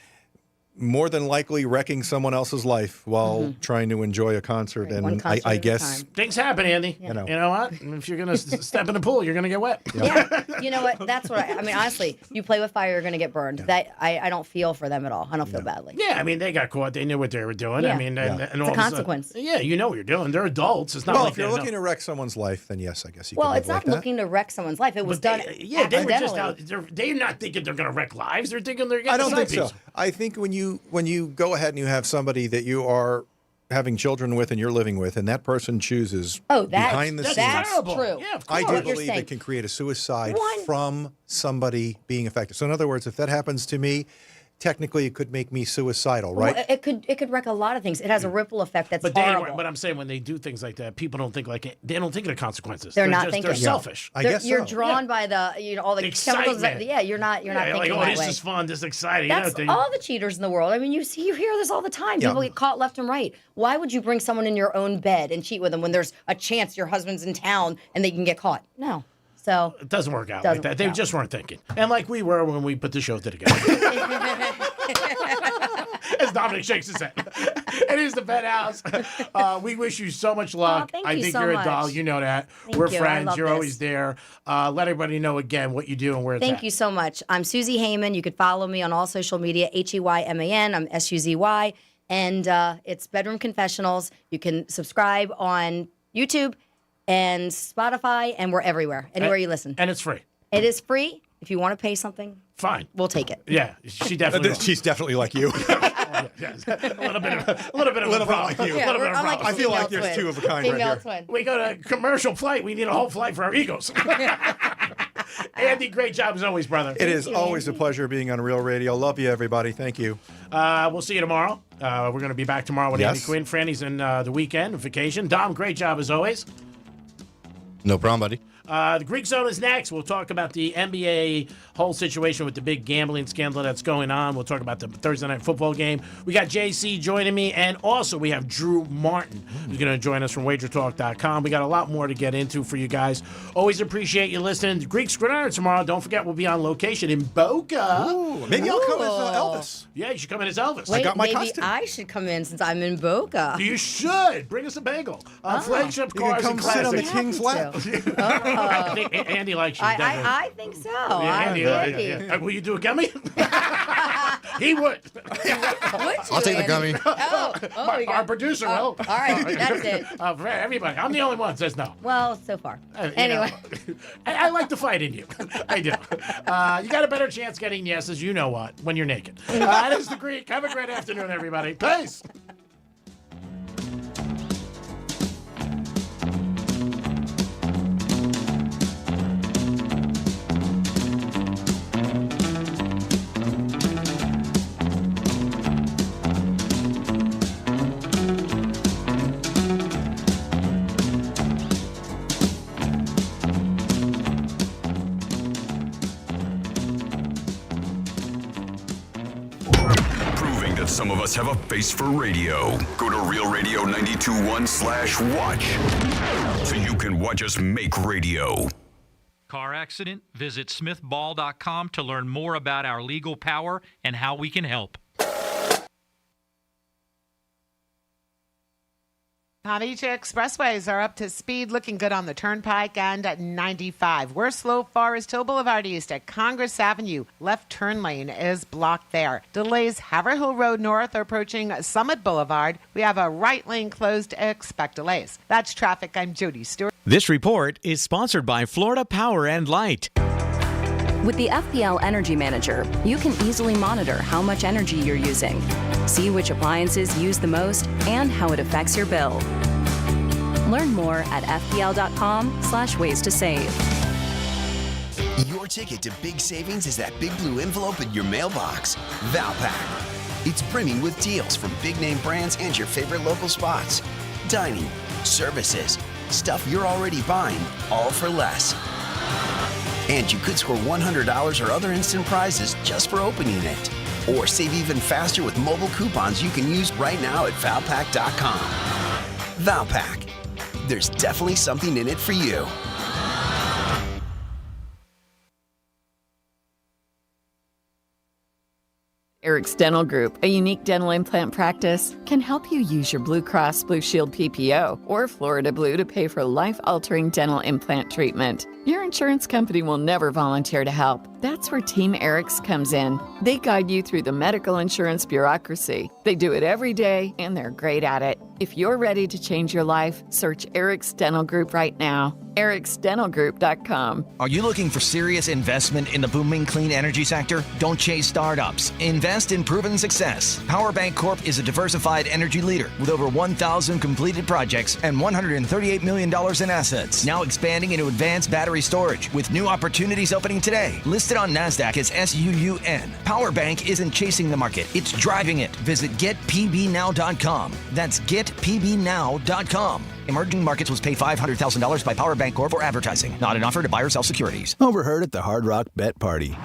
more than likely wrecking someone else's life while trying to enjoy a concert. Right. And I guess things happen, Andy. You know. You know what? If you're going to step in the pool, you're going to get wet. Yeah. You know what? That's what I mean, honestly, you play with fire, you're going to get burned. That I don't feel for them at all. I don't feel badly. Yeah, I mean, they got caught. They knew what they were doing. Yeah. I mean, and It's all a of sudden- consequence. Yeah, you know what you're doing. They're adults. It's not well, like if you're they don't looking know. to wreck someone's life, then yes, I guess you Well, can it's live not like looking to wreck someone's life. It was done Yeah, they were just accidentally. out. They're not thinking they're going to wreck lives. They're thinking they're that. I getting don't think so. I think when you go ahead and you have somebody that you are having children with and you're living with, and that person chooses behind the scenes. That's true. Yeah, of I course. do believe it can create a suicide from somebody being affected. So in other words, if that happens to me, technically it could make me suicidal, right? Well, it could wreck a lot of things. It has a ripple effect that's But horrible. but I'm saying when they do things like that, people don't think like it. They don't think of the consequences. They're not just, thinking. They're selfish. I guess You're so. drawn by the all the chemicals. Excitement. You're not Yeah, thinking like, oh, that this way. is fun. This is exciting. That's You know, all the cheaters in the world. I mean, you hear this all the time. Yeah. People get caught left and right. Why would you bring someone in your own bed and cheat with them when there's a chance your husband's in town and they can get caught? No. So it doesn't work out Doesn't like that. work They out. just weren't thinking. And like we were when we put the show together. As Dominic shakes his head. It is the Penthouse. We wish you so much luck. thank I you think so you're much. a doll. You know that. Thank We're you. I friends. love You're this. always there. Let everybody know again what you do and where it's Thank at. you so much. I'm Susie Heyman. You could follow me on all social media, Heyman. I'm Suzy. And it's Bedroom Confessionals. You can subscribe on YouTube and Spotify, and we're everywhere. Anywhere you listen. And it's free. It is free. If you want to pay something, fine. We'll take it. Yeah, she definitely will. She's definitely like you. A little bit of a problem. like you. Yeah, I'm like a I feel like female there's twin. two of a kind right Female here. twin. We go to commercial flight. We need a whole flight for our egos. Andy, great job as always, brother. It is always a pleasure being on Real Radio. Love you, everybody. Thank you. We'll see you tomorrow. We're going to be back tomorrow with Andy Yes. Quinn. Franny's in the weekend vacation. Dom, great job as always. No problem, buddy. The Greek Zone is next. We'll talk about the NBA whole situation with the big gambling scandal that's going on. We'll talk about the Thursday night football game. We got JC joining me, and also we have Drew Martin, who's going to join us from wagertalk.com. We got a lot more to get into for you guys. Always appreciate you listening. Greek Gridiron tomorrow. Don't forget, we'll be on location in Boca. Ooh, maybe I'll come as Elvis. Yeah, you should come in as Elvis. Wait, maybe I should come in since I'm in Boca. You should. Bring us a bagel. Flagship You can cars come and sit on the classics. king's lap. I think Andy likes you. definitely. I think so. Yeah, Andy, yeah. Will you do a gummy? He would. I'll take the gummy. Our producer will. All right, that's it. For everybody. I'm the only one that says no. Well, so far. You Anyway. know, I like the fight in you. I do. You got a better chance getting yeses, you know what, when you're naked. That is the Greek. Have a great afternoon, everybody. Peace. Proving that some of us have a face for radio. Go to realradio921/watch so you can watch us make radio. Car accident? Visit smithball.com to learn more about our legal power and how we can help. Pontiac expressways are up to speed, looking good on the Turnpike and at 95. We're slow Forest Hill Boulevard East at Congress Avenue. Left turn lane is blocked there. Delays Haverhill Road North approaching Summit Boulevard. We have a right lane closed. Expect delays. That's traffic. I'm Jody Stewart. This report is sponsored by Florida Power and Light. With the FPL Energy Manager, you can easily monitor how much energy you're using, see which appliances use the most, and how it affects your bill. Learn more at fpl.com/ways to save. Your ticket to big savings is that big blue envelope in your mailbox. Valpak. It's brimming with deals from big-name brands and your favorite local spots. Dining, services, stuff you're already buying, all for less. And you could score $100 or other instant prizes just for opening it. Or save even faster with mobile coupons you can use right now at Valpak.com. Valpak. There's definitely something in it for you. Eric's Dental Group, a unique dental implant practice, can help you use your Blue Cross Blue Shield PPO or Florida Blue to pay for life-altering dental implant treatment. Your insurance company will never volunteer to help. That's where Team Eric's comes in. They guide you through the medical insurance bureaucracy. They do it every day, and they're great at it. If you're ready to change your life, search Eric's Dental Group right now. ericsdentalgroup.com. Are you looking for serious investment in the booming clean energy sector? Don't chase startups. Invest in proven success. PowerBank Corp is a diversified energy leader with over 1,000 completed projects and $138 million in assets. Now expanding into advanced battery storage with new opportunities opening today. Listed on NASDAQ as SUUN. PowerBank isn't chasing the market, it's driving it. Visit getpbnow.com. That's getpbnow.com. Emerging Markets was paid $500,000 by PowerBank Corp for advertising. Not an offer to buy or sell securities. Overheard at the Hard Rock Bet Party.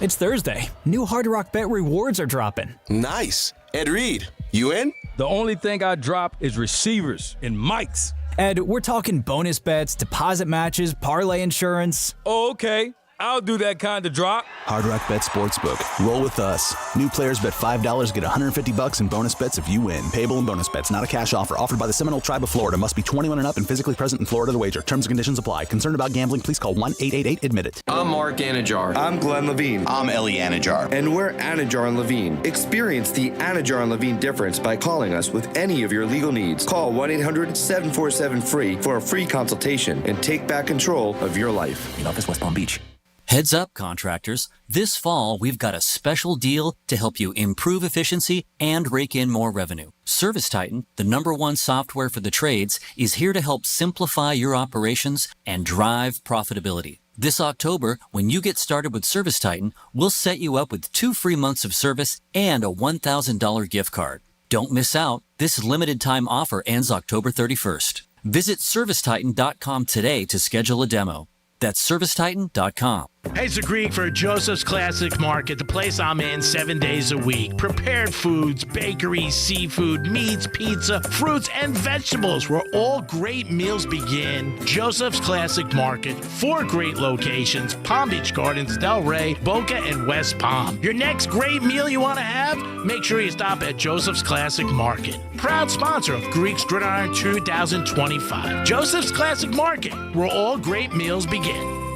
It's Thursday. New Hard Rock Bet rewards are dropping. Nice. Ed Reed, you in? The only thing I drop is receivers and mics. Ed, we're talking bonus bets, deposit matches, parlay insurance. Oh, okay. I'll do that kind of drop. Hard Rock Bet Sportsbook. Roll with us. New players bet $5, get $150 in bonus bets if you win. Payable in bonus bets, not a cash offer. Offered by the Seminole Tribe of Florida. Must be 21 and up and physically present in Florida to wager. Terms and conditions apply. Concerned about gambling? Please call 1-888-ADMIT-IT. I'm Mark Anajar. I'm Glenn Levine. I'm Ellie Anajar. And we're Anajar and Levine. Experience the Anajar and Levine difference by calling us with any of your legal needs. Call 1-800-747-FREE for a free consultation and take back control of your life. In office, West Palm Beach. Heads up, contractors. This fall, we've got a special deal to help you improve efficiency and rake in more revenue. ServiceTitan, the #1 software for the trades, is here to help simplify your operations and drive profitability. This October, when you get started with ServiceTitan, we'll set you up with 2 free months of service and a $1,000 gift card. Don't miss out. This limited time offer ends October 31st. Visit ServiceTitan.com today to schedule a demo. That's ServiceTitan.com. Hey, it's the Greek for Joseph's Classic Market, the place I'm in 7 days a week. Prepared foods, bakeries, seafood, meats, pizza, fruits, and vegetables, where all great meals begin. Joseph's Classic Market, 4 great locations: Palm Beach Gardens, Delray, Boca, and West Palm. Your next great meal you want to have? Make sure you stop at Joseph's Classic Market. Proud sponsor of Greek's Gridiron 2025. Joseph's Classic Market, where all great meals begin.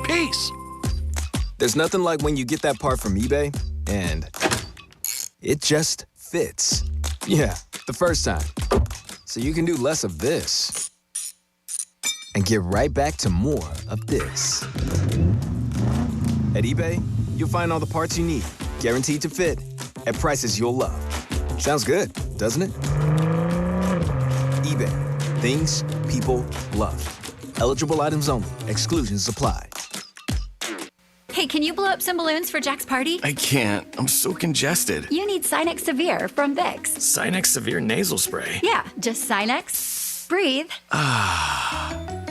Peace. There's nothing like when you get that part from eBay and it just fits. Yeah, the first time. So you can do less of this and get right back to more of this. At eBay, you'll find all the parts you need, guaranteed to fit, at prices you'll love. Sounds good, doesn't it? eBay. Things people love. Eligible items only. Exclusions apply. Hey, can you blow up some balloons for Jack's party? I can't. I'm so congested. You need Sinex Severe from Vicks. Sinex Severe Nasal Spray. Yeah, just Sinex. Breathe.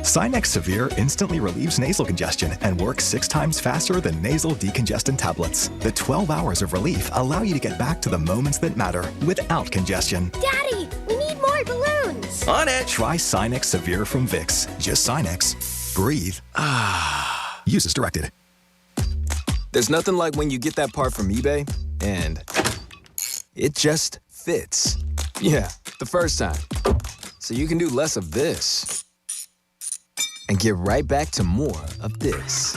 Sinex Severe instantly relieves nasal congestion and works 6 times faster than nasal decongestant tablets. The 12 hours of relief allow you to get back to the moments that matter without congestion. Daddy, we need more balloons. On it. Try Sinex Severe from Vicks. Just Sinex. Breathe. Use as directed. There's nothing like when you get that part from eBay and it just fits. Yeah, the first time. So you can do less of this and get right back to more of this.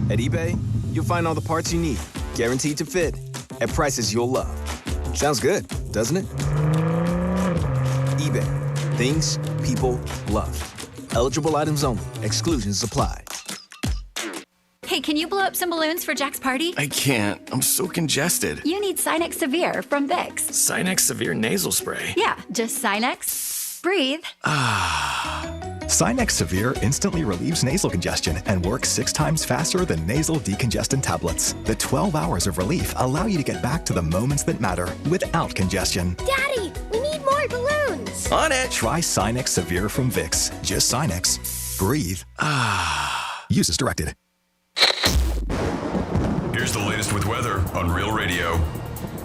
At eBay, you'll find all the parts you need, guaranteed to fit, at prices you'll love. Sounds good, doesn't it? eBay. Things people love. Eligible items only. Exclusions apply. Hey, can you blow up some balloons for Jack's party? I can't. I'm so congested. You need Sinex Severe from Vicks. Sinex Severe Nasal Spray. Yeah, just Sinex. breathe. Sinex Severe instantly relieves nasal congestion and works 6 times faster than nasal decongestant tablets. The 12 hours of relief allow you to get back to the moments that matter without congestion. Daddy, we need more balloons. On it! Try Sinex Severe from Vicks. Just Sinex. Breathe. Use as directed. Here's the latest with weather on Real Radio.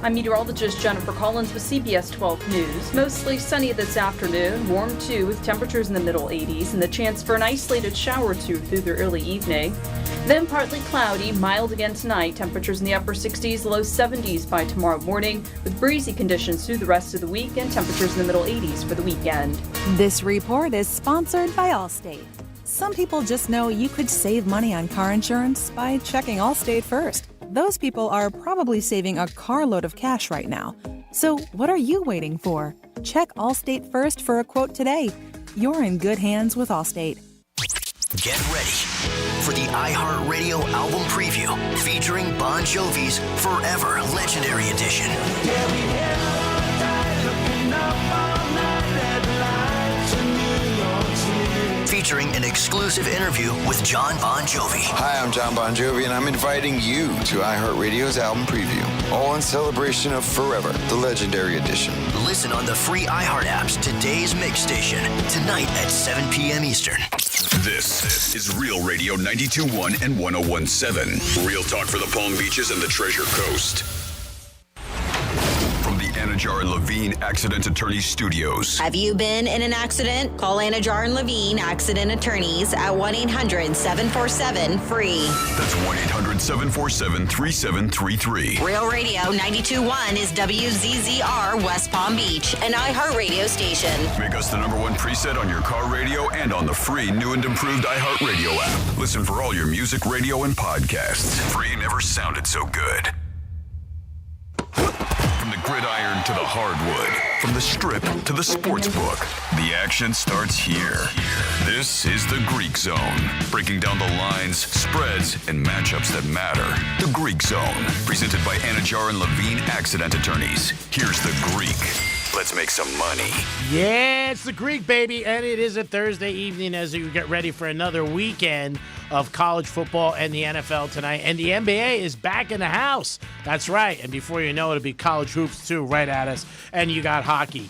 I'm meteorologist Jennifer Collins with CBS 12 News. Mostly sunny this afternoon, warm too with temperatures in the middle 80s and the chance for an isolated shower or two through the early evening. Then partly cloudy, mild again tonight, temperatures in the upper 60s, low 70s by tomorrow morning, with breezy conditions through the rest of the week and temperatures in the middle 80s for the weekend. This report is sponsored by Allstate. Some people just know you could save money on car insurance by checking Allstate first. Those people are probably saving a carload of cash right now. So what are you waiting for? Check Allstate first for a quote today. You're in good hands with Allstate. Get ready for the iHeartRadio album preview featuring Bon Jovi's Forever Legendary Edition. Featuring an exclusive interview with John Bon Jovi. Hi, I'm John Bon Jovi, and I'm inviting you to iHeartRadio's album preview, all in celebration of Forever, the Legendary Edition. Listen on the free iHeart apps today's mix station, tonight at 7 p.m. Eastern. This is Real Radio 92.1 and 101.7. Real talk for the Palm Beaches and the Treasure Coast. From the Anajar and Levine Accident Attorneys Studios. Have you been in an accident? Call Anajar and Levine Accident Attorneys at 1-800-747-FREE. That's 1-800-747-3733. Real Radio 92.1 is WZZR West Palm Beach, an iHeartRadio station. Make us the #1 preset on your car radio and on the free new and improved iHeartRadio app. Listen for all your music, radio, and podcasts. Free never sounded so good. From the gridiron to the hardwood, from the strip to the sports book, the action starts here. This is the Greek Zone, breaking down the lines, spreads, and matchups that matter. The Greek Zone, presented by Anajar and Levine Accident Attorneys. Here's the Greek. Let's make some money. Yeah, it's the Greek, baby, and it is a Thursday evening as you get ready for another weekend of college football and the NFL tonight. And the NBA is back in the house. That's right. And before you know it, it'll be college hoops, too, right at us. And you got hockey.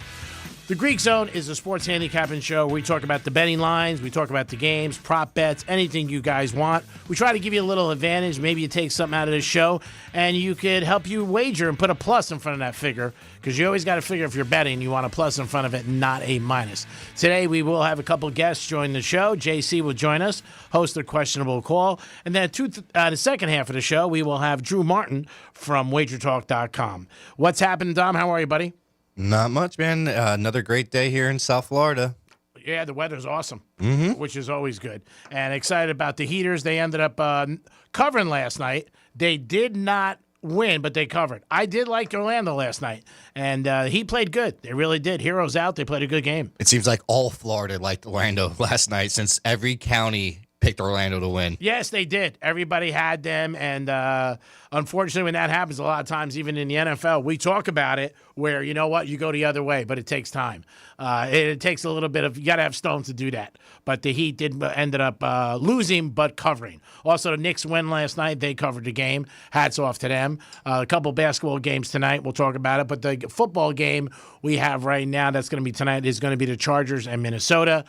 The Greek Zone is a sports handicapping show. We talk about the betting lines. We talk about the games, prop bets, anything you guys want. We try to give you a little advantage. Maybe you take something out of the show, and you could help you wager and put a plus in front of that figure, because you always got to figure if you're betting, you want a plus in front of it, not a minus. Today, we will have a couple guests join the show. JC will join us, host the Questionable Call. And then the second half of the show, we will have Drew Martin from WagerTalk.com. What's happening, Dom? How are you, buddy? Not much, man. Another great day here in South Florida. Yeah, the weather's awesome, Mm-hmm. which is always good. And excited about the Heaters. They ended up covering last night. They did not win, but they covered. I did like Orlando last night, and he played good. They really did. Heroes out. They played a good game. It seems like all Florida liked Orlando last night, since every county picked Orlando to win. Yes, they did. Everybody had them, and unfortunately, when that happens, a lot of times, even in the NFL, we talk about it where, you know what, you go the other way, but it takes time. It takes a little bit of, you got to have stones to do that. But the Heat ended up losing, but covering. Also, the Knicks win last night. They covered the game. Hats off to them. A couple basketball games tonight. We'll talk about it. But the football game we have right now that's going to be tonight is going to be the Chargers and Minnesota.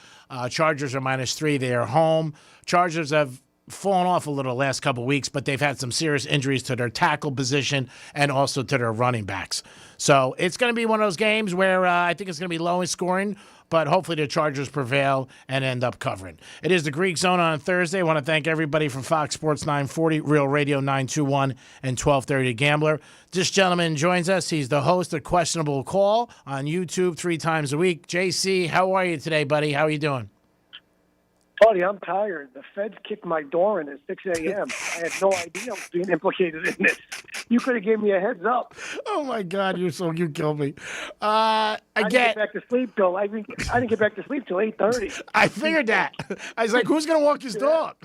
Chargers are -3. They are home. Chargers have fallen off a little the last couple of weeks, but they've had some serious injuries to their tackle position and also to their running backs. So it's going to be one of those games where I think it's going to be low in scoring, but hopefully the Chargers prevail and end up covering. It is the Greek Zone on Thursday. I want to thank everybody from Fox Sports 940, Real Radio 921, and 1230 Gambler. This gentleman joins us. He's the host of Questionable Call on YouTube 3 times a week. JC, how are you today, buddy? How are you doing? Buddy, I'm tired. The feds kicked my door in at 6 a.m. I had no idea I was being implicated in this. You could have given me a heads up. Oh, my God. You killed me. I didn't get back to sleep till I didn't get back to sleep till 8:30. I figured that. I was like, who's going to walk his dog?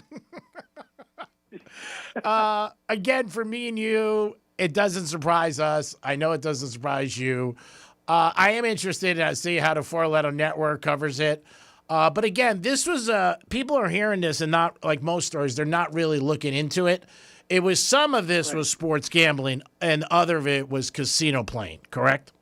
Again, for me and you, it doesn't surprise us. I know it doesn't surprise you. I am interested to see how the Four-Letter Network covers it. But again, this was people are hearing this and not like most stories. They're not really looking into it. It was some of this was sports gambling, and other of it was casino playing. Correct?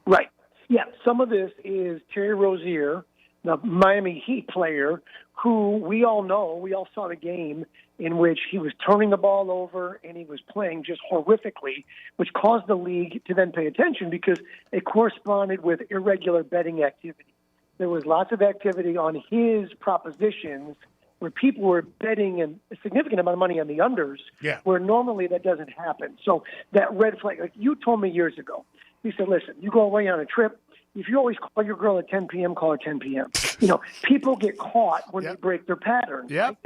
Right. Yeah. Some of this is Terry Rozier, the Miami Heat player, who we all know. We all saw the game in which he was turning the ball over and he was playing just horrifically, which caused the league to then pay attention because it corresponded with irregular betting activity. There was lots of activity on his propositions where people were betting a significant amount of money on the unders, where normally that doesn't happen. So that red flag, like you told me years ago, you said, listen, you go away on a trip, if you always call your girl at 10 p.m., call her 10 p.m. You know, people get caught when they break their pattern. Right?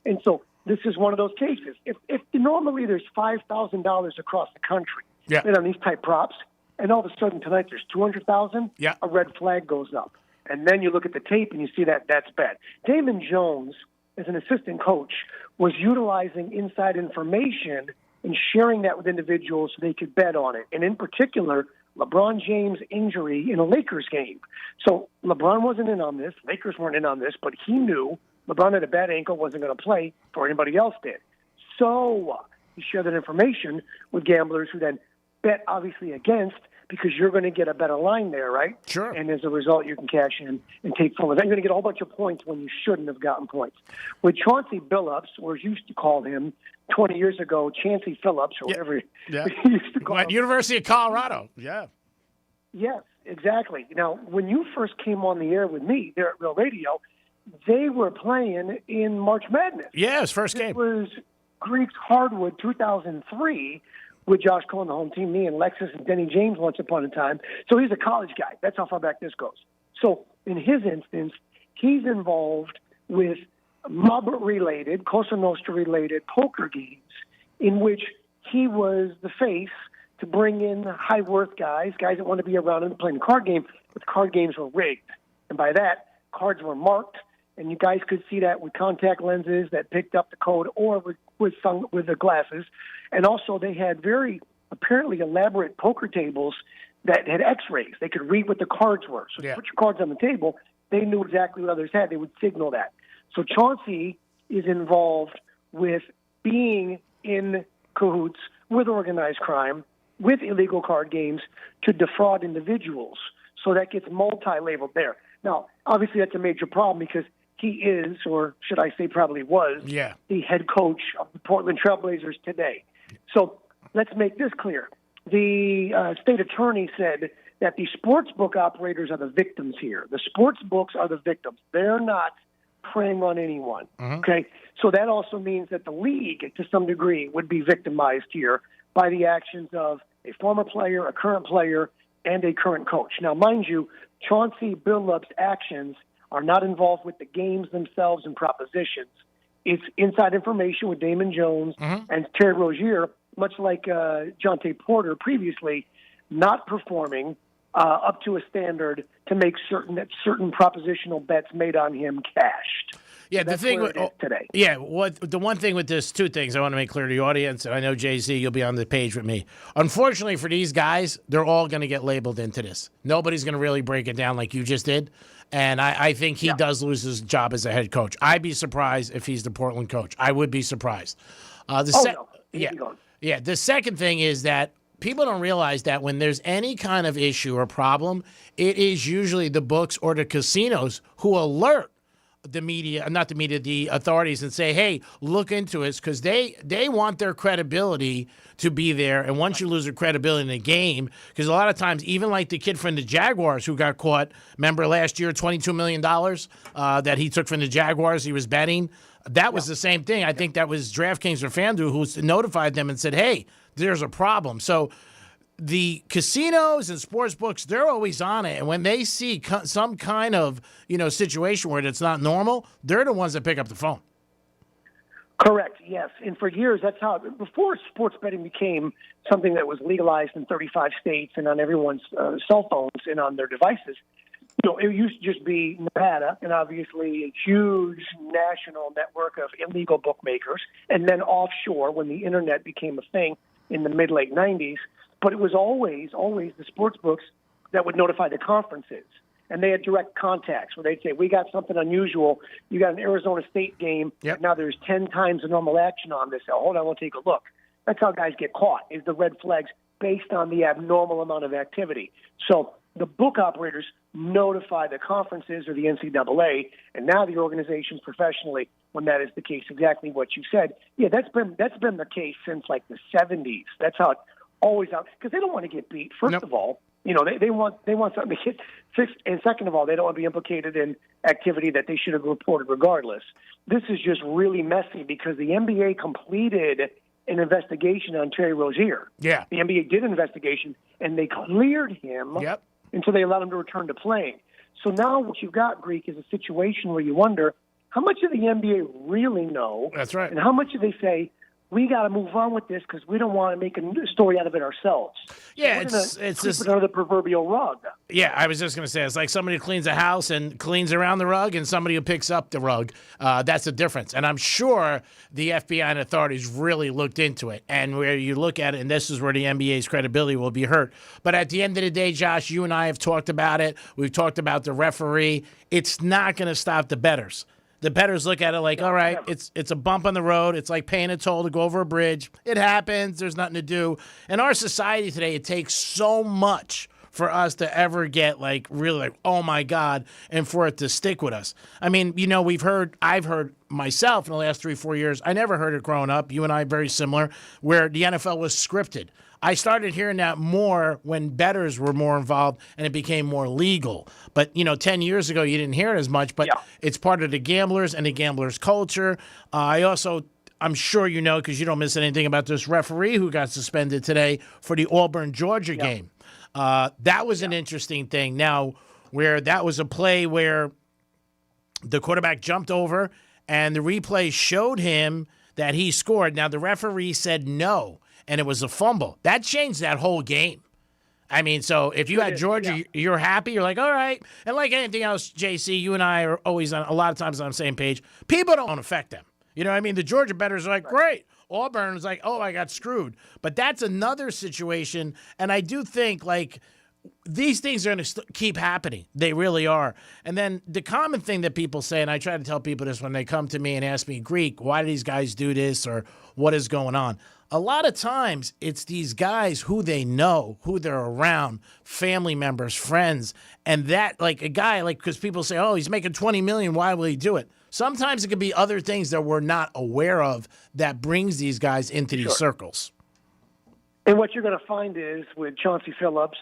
And so this is one of those cases. If normally there's $5,000 across the country and on these type props, and all of a sudden tonight there's $200,000, a red flag goes up. And then you look at the tape and you see that that's bad. Damon Jones, as an assistant coach, was utilizing inside information and sharing that with individuals so they could bet on it. And in particular, LeBron James' injury in a Lakers game. So LeBron wasn't in on this. Lakers weren't in on this, but he knew LeBron had a bad ankle, wasn't going to play before anybody else did. So he shared that information with gamblers who then bet obviously against, because you're going to get a better line there, right? Sure. And as a result, you can cash in and take full advantage. You're going to get a whole bunch of points when you shouldn't have gotten points. With Chauncey Billups, or as you used to call him 20 years ago, Chancey Phillips, or whatever he used to call him. University of Colorado. Yes, exactly. Now, when you first came on the air with me there at Real Radio, they were playing in March Madness. Yeah, his first game. It was Greeks Hardwood 2003 with Josh Cohen, the home team, me and Lexus and Denny James once upon a time. So he's a college guy. That's how far back this goes. So in his instance, he's involved with mob-related, Cosa Nostra-related poker games in which he was the face to bring in high-worth guys that want to be around him playing the card game, but the card games were rigged. And by that, cards were marked, and you guys could see that with contact lenses that picked up the code or with the glasses. And also they had very apparently elaborate poker tables that had x-rays. They could read what the cards were. So you put your cards on the table, they knew exactly what others had. They would signal that. So Chauncey is involved with being in cahoots with organized crime, with illegal card games to defraud individuals. So that gets multi-labeled there. Now, obviously that's a major problem because he is, or should I say probably was, the head coach of the Portland Trailblazers today. So let's make this clear. The state attorney said that the sports book operators are the victims here. The sports books are the victims. They're not preying on anyone. Okay? So that also means that the league, to some degree, would be victimized here by the actions of a former player, a current player, and a current coach. Now, mind you, Chauncey Billups' actions are not involved with the games themselves and propositions. It's inside information with Damon Jones and Terry Rozier, much like Jonte Porter previously, not performing up to a standard to make certain that certain propositional bets made on him cashed. Yeah, so the thing with today. Yeah, the one thing with this, two things I want to make clear to the audience, and I know Jay-Z, you'll be on the page with me. Unfortunately for these guys, they're all going to get labeled into this. Nobody's going to really break it down like you just did. And I think he does lose his job as a head coach. I'd be surprised if he's the Portland coach. I would be surprised. The second thing is that people don't realize that when there's any kind of issue or problem, it is usually the books or the casinos who alert the media, not the media, the authorities, and say, hey, look into it, because they want their credibility to be there. And once you lose your credibility in a game, because a lot of times, even like the kid from the Jaguars who got caught, remember last year, $22 million that he took from the Jaguars, he was betting. That was the same thing. I think that was DraftKings or FanDuel who notified them and said, hey, there's a problem. So the casinos and sports books, they're always on it. And when they see some kind of, situation where it's not normal, they're the ones that pick up the phone. Correct, yes. And for years, that's how, before sports betting became something that was legalized in 35 states and on everyone's cell phones and on their devices, it used to just be Nevada and obviously a huge national network of illegal bookmakers, and then offshore when the internet became a thing in the mid-late 90s. But it was always the sports books that would notify the conferences. And they had direct contacts where they'd say, we got something unusual. You got an Arizona State game. Yep. Now there's 10 times the normal action on this. So hold on, we'll take a look. That's how guys get caught, is the red flags based on the abnormal amount of activity. So the book operators notify the conferences or the NCAA, and now the organizations professionally, when that is the case, exactly what you said. Yeah, that's been the case since like the 70s. That's how it always out, because they don't want to get beat. First of all, you know, they want something to get fixed, and second of all, they don't want to be implicated in activity that they should have reported regardless. This is just really messy because the NBA completed an investigation on Terry Rozier. Yeah. The NBA did an investigation, and they cleared him until they allowed him to return to playing. So now what you've got, Greek, is a situation where you wonder, how much do the NBA really know? That's right. And how much do they say, we got to move on with this because we don't want to make a story out of it ourselves? Yeah, so it's just under the proverbial rug. Yeah, I was just going to say, it's like somebody who cleans a house and cleans around the rug and somebody who picks up the rug. That's the difference. And I'm sure the FBI and authorities really looked into it. And where you look at it, and this is where the NBA's credibility will be hurt. But at the end of the day, Josh, you and I have talked about it. We've talked about the referee. It's not going to stop the bettors. The bettors look at it like, all right, it's a bump on the road. It's like paying a toll to go over a bridge. It happens. There's nothing to do. In our society today, it takes so much for us to ever get like really like, oh my God, and for it to stick with us. I mean, you know, I've heard myself in the last 3-4 years, I never heard it growing up. You and I very similar, where the NFL was scripted. I started hearing that more when bettors were more involved and it became more legal. But, you know, 10 years ago, you didn't hear it as much, but it's part of the gamblers and the gamblers' culture. I'm sure you know, because you don't miss anything about this referee who got suspended today for the Auburn-Georgia game. That was an interesting thing. Now, where that was a play where the quarterback jumped over and the replay showed him that he scored. Now, the referee said no, and it was a fumble. That changed that whole game. I mean, so if you had Georgia, you're happy. You're like, all right. And like anything else, JC, you and I are always a lot of times on the same page. People don't affect them. You know what I mean? The Georgia bettors are like, great. Auburn is like, oh, I got screwed. But that's another situation. And I do think, like, these things are going to keep happening. They really are. And then the common thing that people say, and I try to tell people this when they come to me and ask me, Greek, why do these guys do this or what is going on? A lot of times it's these guys who they know, who they're around, family members, friends, and that, like a guy, like, because people say, oh, he's making $20 million, why will he do it? Sometimes it could be other things that we're not aware of that brings these guys into these circles. And what you're going to find is with Chauncey Billups,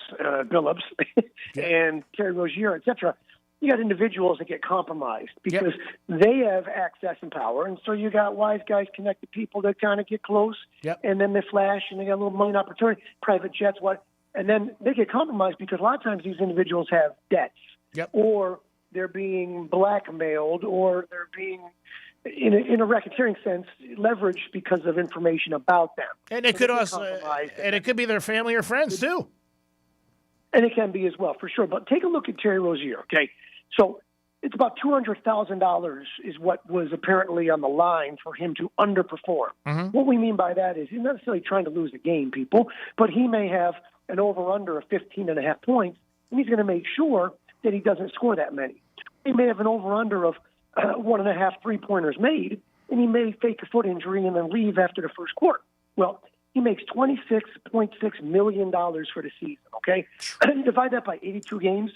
and Terry Rozier, et cetera, you got individuals that get compromised because they have access and power. And so you got wise guys, connected people that kind of get close, and then they flash, and they got a little money and opportunity, private jets, and then they get compromised because a lot of times these individuals have debts, or they're being blackmailed, or they're being, in a racketeering sense, leveraged because of information about them. And it could also, and it could be their family or friends too. And it can be as well, for sure. But take a look at Terry Rozier, okay? So it's about $200,000 is what was apparently on the line for him to underperform. What we mean by that is he's not necessarily trying to lose the game, people, but he may have an over-under of 15.5 points, and he's going to make sure that he doesn't score that many. He may have an over-under of 1.5 three-pointers made, and he may fake a foot injury and then leave after the first quarter. Well, he makes $26.6 million for the season, okay? And you divide that by 82 games,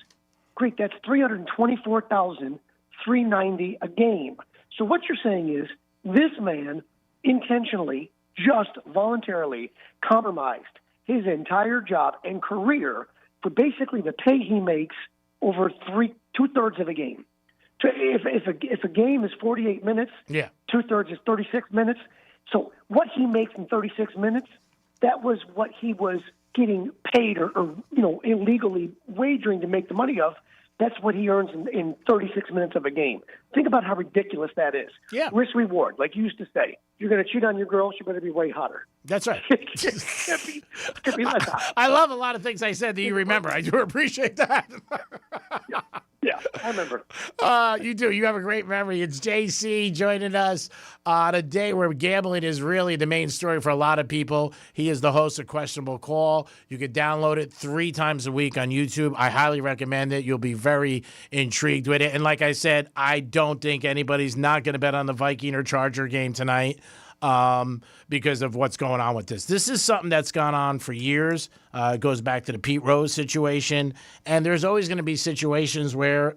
Greek, that's $324,390 a game. So what you're saying is this man intentionally, just voluntarily compromised his entire job and career for basically the pay he makes over two-thirds of a game. So if a game is 48 minutes, two-thirds is 36 minutes. So what he makes in 36 minutes, that was what he was getting paid or illegally wagering to make the money of. That's what he earns in 36 minutes of a game. Think about how ridiculous that is. Risk reward, like you used to say. you're going to cheat on your girl, she better be way hotter. That's right. Can't be less hot. I love a lot of things I said that you remember. I do appreciate that. Yeah, I remember. You do. You have a great memory. It's JC joining us on a day where gambling is really the main story for a lot of people. He is the host of Questionable Call. You can download it 3 times a week on YouTube. I highly recommend it. You'll be very intrigued with it. And like I said, I don't think anybody's not going to bet on the Viking or Charger game tonight. Because of what's going on with this. This is something that's gone on for years. It goes back to the Pete Rose situation. And there's always going to be situations where,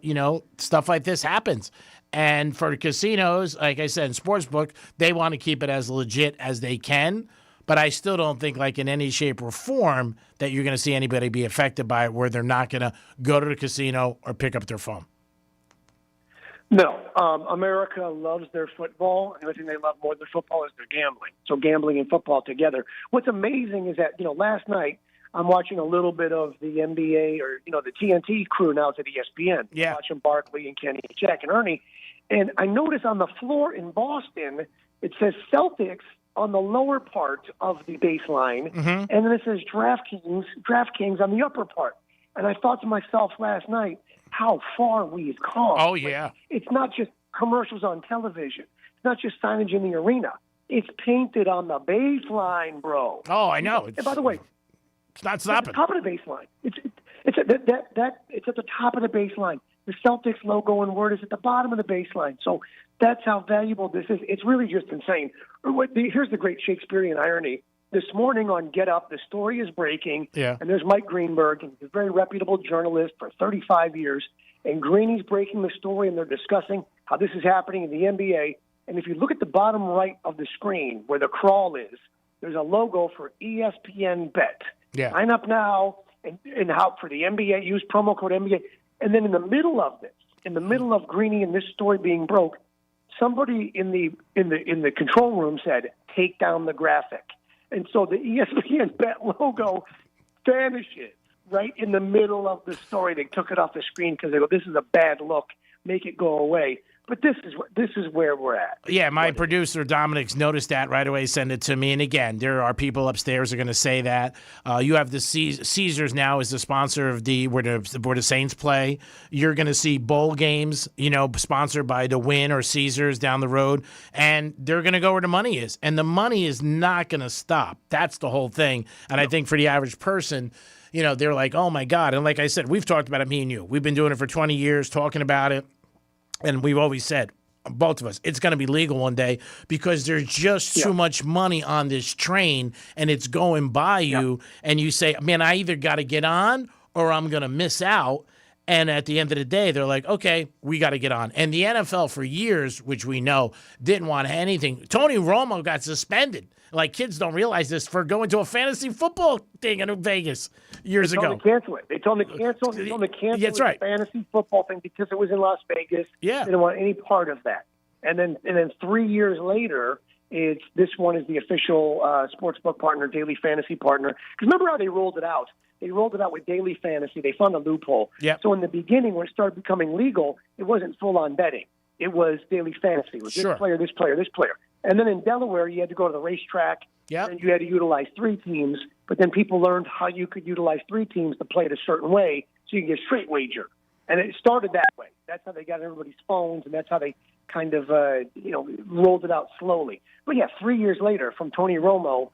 stuff like this happens. And for casinos, like I said, in Sportsbook, they want to keep it as legit as they can. But I still don't think, like in any shape or form, that you're going to see anybody be affected by it where they're not going to go to the casino or pick up their phone. No, America loves their football, and the only thing they love more than football is their gambling. So gambling and football together. What's amazing is that, last night I'm watching a little bit of the NBA or, the TNT crew now. It's at ESPN. Yeah. Watching Barkley and Kenny, Jack and Ernie. And I notice on the floor in Boston, it says Celtics on the lower part of the baseline, and then it says DraftKings on the upper part. And I thought to myself last night, how far we've come. Oh, yeah. It's not just commercials on television. It's not just signage in the arena. It's painted on the baseline, bro. Oh, I know. And by the way, it's not stopping. It's at the top of the baseline. It's at the top of the baseline. The Celtics logo and word is at the bottom of the baseline. So that's how valuable this is. It's really just insane. Here's the great Shakespearean irony. This morning on Get Up, the story is breaking, and there's Mike Greenberg, and he's a very reputable journalist for 35 years, and Greeny's breaking the story, and they're discussing how this is happening in the NBA. And if you look at the bottom right of the screen where the crawl is, there's a logo for ESPN Bet. Yeah. Sign up now, and how for the NBA, use promo code NBA. And then in the middle of this, in the middle of Greeny and this story being broke, somebody in the control room said, "Take down the graphic." And so the ESPN Bet logo vanishes right in the middle of the story. They took it off the screen because they go, "This is a bad look. Make it go away." But this is where we're at. Yeah, my producer Dominic's noticed that right away, sent it to me. And again, there are people upstairs who are going to say that. You have the Caesars now as the sponsor of where the Saints play. You're going to see bowl games, sponsored by the Wynn or Caesars down the road, and they're going to go where the money is, and the money is not going to stop. That's the whole thing. And I think for the average person, they're like, "Oh my God!" And like I said, we've talked about it, me and you. We've been doing it for 20 years, talking about it. And we've always said, both of us, it's going to be legal one day because there's just too much money on this train and it's going by you. And you say, "Man, I either got to get on or I'm going to miss out." And at the end of the day, they're like, "Okay, we got to get on." And the NFL for years, which we know, didn't want anything. Tony Romo got suspended. Like, kids don't realize this, for going to a fantasy football thing in Vegas years ago. They told me to cancel it. That's right. The fantasy football thing because it was in Las Vegas. Yeah. They didn't want any part of that. And then 3 years later, this one is the official sportsbook partner, daily fantasy partner. Because remember how they rolled it out? They rolled it out with daily fantasy. They found a loophole. Yep. So in the beginning, when it started becoming legal, it wasn't full-on betting. It was daily fantasy. It was this player, this player, this player. And then in Delaware, you had to go to the racetrack, and you had to utilize 3 teams. But then people learned how you could utilize 3 teams to play it a certain way so you can get a straight wager. And it started that way. That's how they got everybody's phones, and that's how they kind of rolled it out slowly. But, 3 years later, from Tony Romo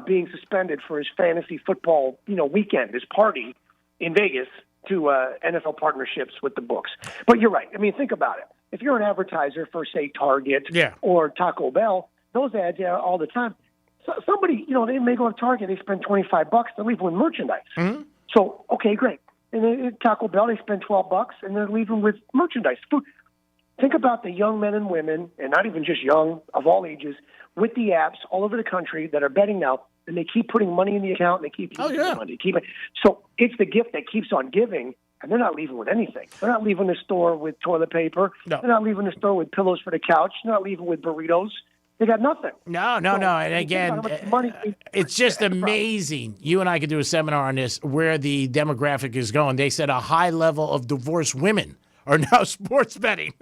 being suspended for his fantasy football weekend, his party in Vegas, to NFL partnerships with the books. But you're right. I mean, think about it. If you're an advertiser for, say, Target or Taco Bell, those ads all the time. So somebody, they may go to Target, they spend $25, they leave with merchandise. Mm-hmm. So, okay, great. And then at Taco Bell, they spend $12, and they're leaving with merchandise, food. Think about the young men and women, and not even just young, of all ages, with the apps all over the country that are betting now, and they keep putting money in the account, and they keep using the money. So it's the gift that keeps on giving. And they're not leaving with anything. They're not leaving the store with toilet paper. No. They're not leaving the store with pillows for the couch. They're not leaving with burritos. They got nothing. No. And again, it's just amazing. You and I could do a seminar on this, where the demographic is going. They said a high level of divorced women are now sports betting.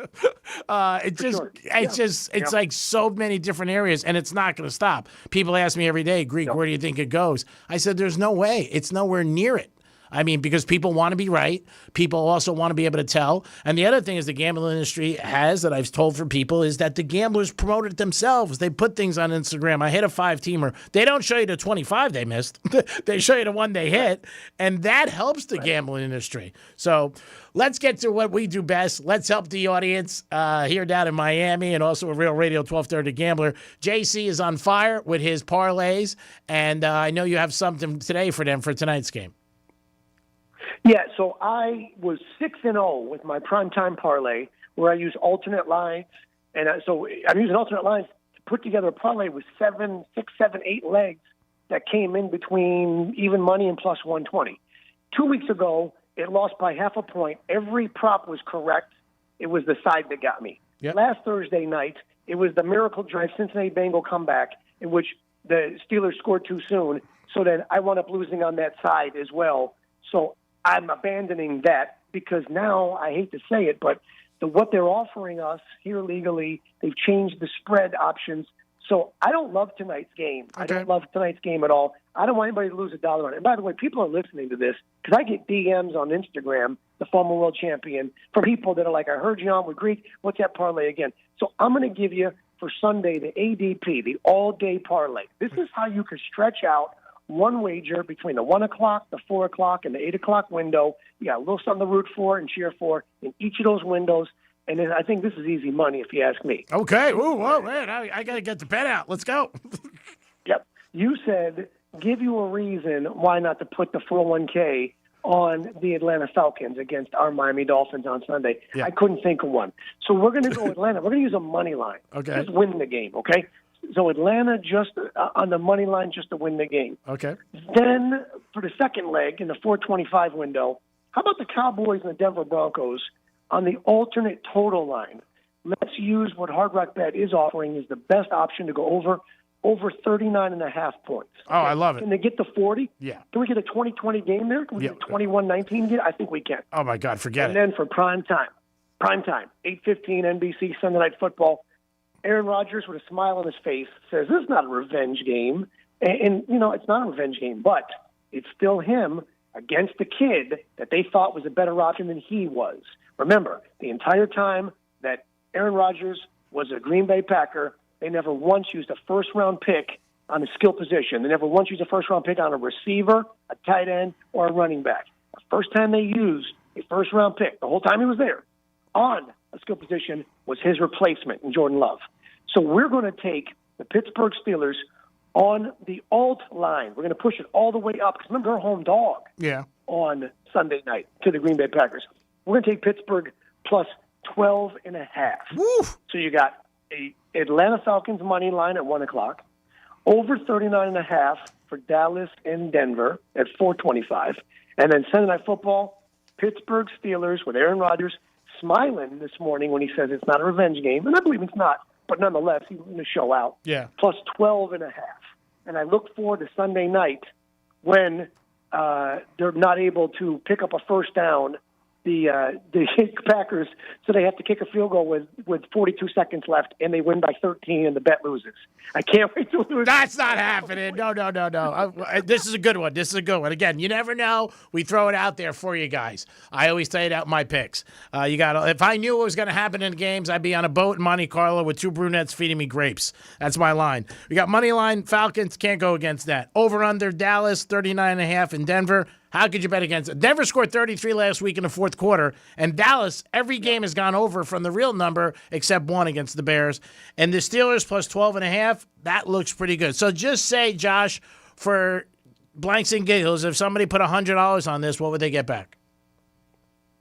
It's Yeah. like so many different areas, and it's not going to stop. People ask me every day, Greek, where do you think it goes? I said, there's no way. It's nowhere near it. I mean, because people want to be right. People also want to be able to tell. And the other thing is the gambling industry has, that I've told for people, is that the gamblers promote it themselves. They put things on Instagram. I hit a 5-teamer. They don't show you the 25 they missed. They show you the one they hit. And that helps the gambling industry. So let's get to what we do best. Let's help the audience here down in Miami and also at Real Radio 1230 Gambler. JC is on fire with his parlays. And I know you have something today for them for tonight's game. Yeah, so I was 6-0 with my primetime parlay, where I use alternate lines, and so I'm using alternate lines to put together a parlay with 6, 7, 8 legs that came in between even money and plus 120. 2 weeks ago, it lost by half a point. Every prop was correct. It was the side that got me. Yep. Last Thursday night, it was the miracle drive Cincinnati Bengal comeback in which the Steelers scored too soon. So then I wound up losing on that side as well. So I'm abandoning that because now, I hate to say it, but what they're offering us here legally, they've changed the spread options. So I don't love tonight's game. Okay. I don't love tonight's game at all. I don't want anybody to lose $1 on it. And by the way, people are listening to this because I get DMs on Instagram, the former world champion, from people that are like, I heard you on with Greek. What's that parlay again? So I'm going to give you for Sunday the ADP, the all-day parlay. This is how you can stretch out one wager between the 1 o'clock, the 4 o'clock, and the 8 o'clock window. You got a little something to root for and cheer for in each of those windows. And then I think this is easy money if you ask me. Okay. Ooh, whoa, man. I got to get the pen out. Let's go. Yep. You said give you a reason why not to put the 401k on the Atlanta Falcons against our Miami Dolphins on Sunday. Yeah. I couldn't think of one. So we're going to go Atlanta. We're going to use a money line. Okay. Just win the game, okay? So Atlanta just on the money line just to win the game. Okay. Then for the second leg in the 425 window, how about the Cowboys and the Denver Broncos on the alternate total line? Let's use what Hard Rock Bet is offering is the best option to go over 39.5 points. Oh, I love it. Can they get to 40? Yeah. Can we get a 20-20 game there? Can we get a 21-19 game? I think we can. Oh, my God, forget it. And then for prime time, 8:15 NBC Sunday Night Football, Aaron Rodgers with a smile on his face says, this is not a revenge game. And you know, it's not a revenge game, but it's still him against the kid that they thought was a better option than he was. Remember, the entire time that Aaron Rodgers was a Green Bay Packer, they never once used a first-round pick on a skill position. They never once used a first-round pick on a receiver, a tight end, or a running back. The first time they used a first-round pick, the whole time he was there, on a skill position was his replacement in Jordan Love. So we're going to take the Pittsburgh Steelers on the alt line. We're going to push it all the way up because remember, they're home dog on Sunday night to the Green Bay Packers. We're going to take Pittsburgh plus 12.5. Woof. So you got a Atlanta Falcons money line at 1 o'clock, over 39.5 for Dallas and Denver at 425, and then Sunday Night Football, Pittsburgh Steelers with Aaron Rodgers smiling this morning when he says it's not a revenge game, and I believe it's not, but nonetheless, he's going to show out. Yeah. Plus 12.5. And I look forward to Sunday night when they're not able to pick up a first down, the Packers, so they have to kick a field goal with 42 seconds left, and they win by 13, and the bet loses. I can't wait to lose. That's not happening. No. This is a good one. This is a good one. Again, you never know. We throw it out there for you guys. I always tell you out my picks. If I knew what was going to happen in games, I'd be on a boat in Monte Carlo with two brunettes feeding me grapes. That's my line. We got money line. Falcons can't go against that. Over under Dallas 39.5 in Denver. How could you bet against it? Denver scored 33 last week in the fourth quarter, and Dallas, every game has gone over from the real number except one against the Bears. And the Steelers plus 12.5, that looks pretty good. So just say, Josh, for blanks and giggles, if somebody put $100 on this, what would they get back?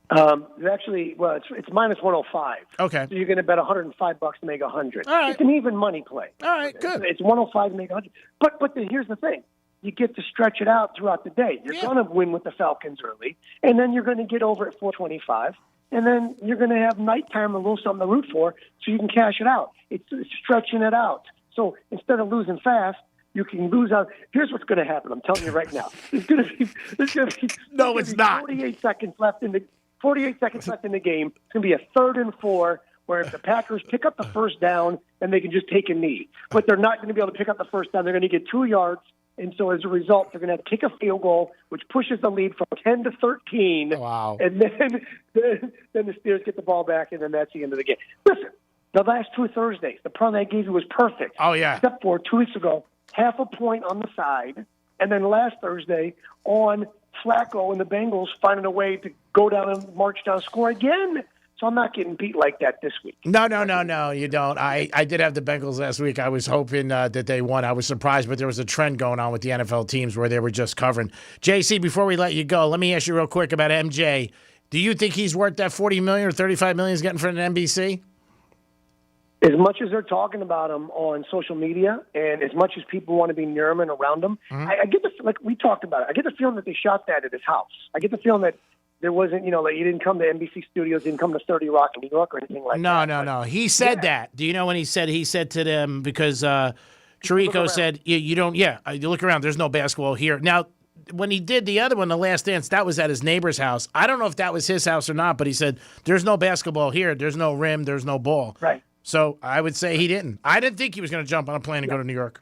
Actually, well, it's minus 105. Okay. So you're going to bet $105 to make 100. All right. It's an even money play. All right, good. It's 105 to make 100. But here's the thing. You get to stretch it out throughout the day. You're going to win with the Falcons early, and then you're going to get over at 425, and then you're going to have nighttime a little something to root for so you can cash it out. It's stretching it out. So instead of losing fast, you can lose out. Here's what's going to happen. I'm telling you right now. There's going to be no, it's not. 48 seconds left in the 48 seconds left in the game. It's going to be a 3rd and 4, where if the Packers pick up the first down, then they can just take a knee. But they're not going to be able to pick up the first down. They're going to get 2 yards. And so as a result, they're going to have to kick a field goal, which pushes the lead from 10 to 13. Wow. And then the Steelers get the ball back, and then that's the end of the game. Listen, the last 2 Thursdays, the prong I gave you was perfect. Oh, yeah. Except for 2 weeks ago, half a point on the side. And then last Thursday on Flacco and the Bengals finding a way to go down and march down, score again. So I'm not getting beat like that this week. No, you don't. I did have the Bengals last week. I was hoping that they won. I was surprised, but there was a trend going on with the NFL teams where they were just covering. JC, before we let you go, let me ask you real quick about MJ. Do you think he's worth that $40 million or $35 million he's getting from an NBC? As much as they're talking about him on social media, and as much as people want to be near him and around him, I get the like we talked about it. I get the feeling that they shot that at his house. I get the feeling that there wasn't, like he didn't come to NBC Studios, didn't come to 30 Rock in New York or anything like that. No. He said that. Do you know when he said to them, because Chirico said, you don't, you look around, there's no basketball here. Now, when he did the other one, The Last Dance, that was at his neighbor's house. I don't know if that was his house or not, but he said, there's no basketball here. There's no rim. There's no ball. Right. So I would say he didn't. I didn't think he was going to jump on a plane and go to New York.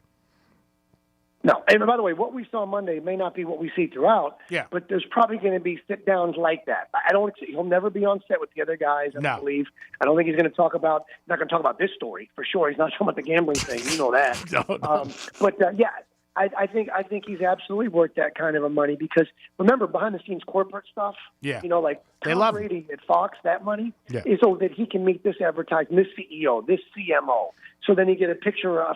No, and by the way, what we saw Monday may not be what we see throughout. Yeah. But there's probably going to be sit-downs like that. He'll never be on set with the other guys, I don't believe. I don't think he's going to talk about this story for sure. He's not talking about the gambling thing. You know that. No. I think he's absolutely worth that kind of a money because remember behind the scenes corporate stuff. Yeah. Like They Tom love Brady at Fox, that money Yeah. is so that he can meet this advertising, this CEO, this CMO. So then you get a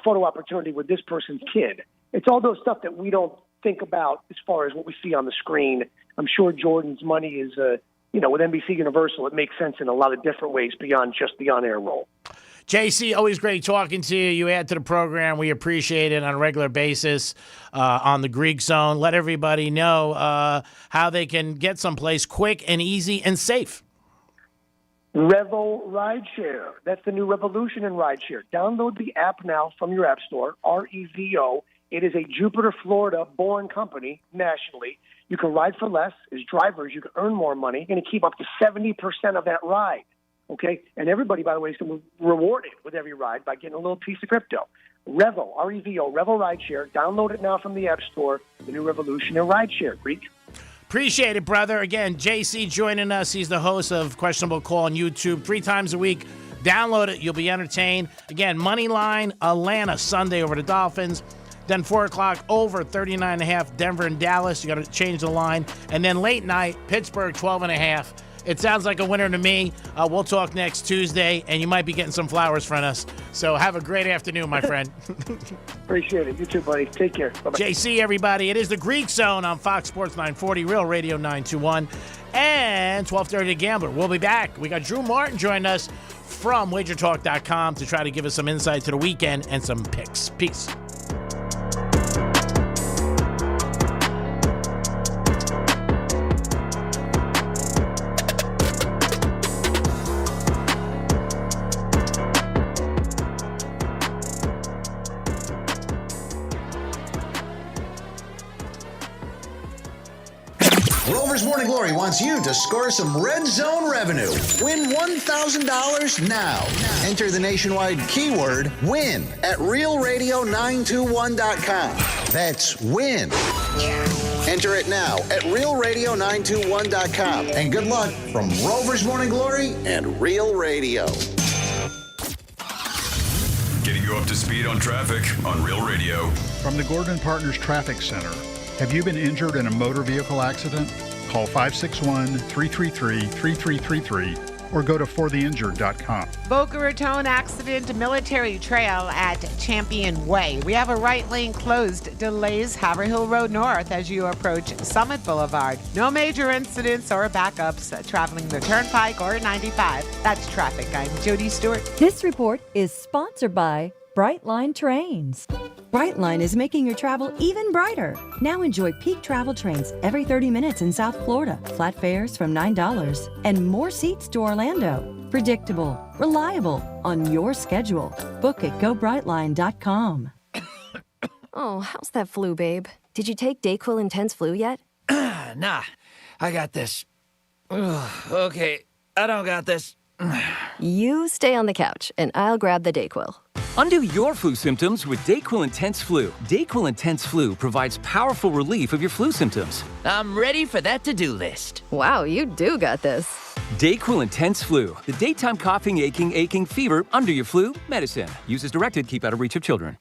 photo opportunity with this person's kid. It's all those stuff that we don't think about as far as what we see on the screen. I'm sure Jordan's money is, with NBC Universal, it makes sense in a lot of different ways beyond just the on-air role. JC, always great talking to you. You add to the program. We appreciate it on a regular basis on the Greek Zone. Let everybody know how they can get someplace quick and easy and safe. Revo Rideshare. That's the new revolution in rideshare. Download the app now from your app store, REVO. It is a Jupiter, Florida-born company nationally. You can ride for less. As drivers, you can earn more money. You're going to keep up to 70% of that ride. Okay? And everybody, by the way, is going to be rewarded with every ride by getting a little piece of crypto. Revo, R-E-V-O, Revo Rideshare. Download it now from the App Store. The new revolution in rideshare, Greek. Appreciate it, brother. Again, JC joining us. He's the host of Questionable Call on YouTube 3 times a week. Download it. You'll be entertained. Again, Moneyline, Atlanta, Sunday over the Dolphins. Then 4 o'clock over 39.5, Denver and Dallas. You got to change the line. And then late night, Pittsburgh, 12.5. It sounds like a winner to me. We'll talk next Tuesday, and you might be getting some flowers from us. So have a great afternoon, my friend. Appreciate it. You too, buddy. Take care. Bye-bye. JC, everybody. It is the Greek Zone on Fox Sports 940, Real Radio 921, and 1230 The Gambler. We'll be back. We got Drew Martin joining us from WagerTalk.com to try to give us some insight to the weekend and some picks. Peace. Rover's Morning Glory wants you to score some Red Zone revenue. Win $1,000 now. Enter the nationwide keyword WIN at realradio921.com. That's WIN. Enter it now at realradio921.com. And good luck from Rover's Morning Glory and Real Radio. Getting you up to speed on traffic on Real Radio. From the Gordon Partners Traffic Center. Have you been injured in a motor vehicle accident? Call 561-333-3333 or go to fortheinjured.com. Boca Raton accident, Military Trail at Champion Way. We have a right lane closed. Delays Haverhill Road North as you approach Summit Boulevard. No major incidents or backups traveling the Turnpike or 95. That's traffic. I'm Jody Stewart. This report is sponsored by Brightline Trains. Brightline is making your travel even brighter. Now enjoy peak travel trains every 30 minutes in South Florida. Flat fares from $9 and more seats to Orlando. Predictable, reliable, on your schedule. Book at gobrightline.com. Oh, how's that flu, babe? Did you take DayQuil Intense Flu yet? Nah, I got this Okay, I don't got this. You stay on the couch, and I'll grab the Dayquil. Undo your flu symptoms with Dayquil Intense Flu. Dayquil Intense Flu provides powerful relief of your flu symptoms. I'm ready for that to-do list. Wow, you do got this. Dayquil Intense Flu, the daytime coughing, aching, fever, under your flu medicine. Use as directed, keep out of reach of children.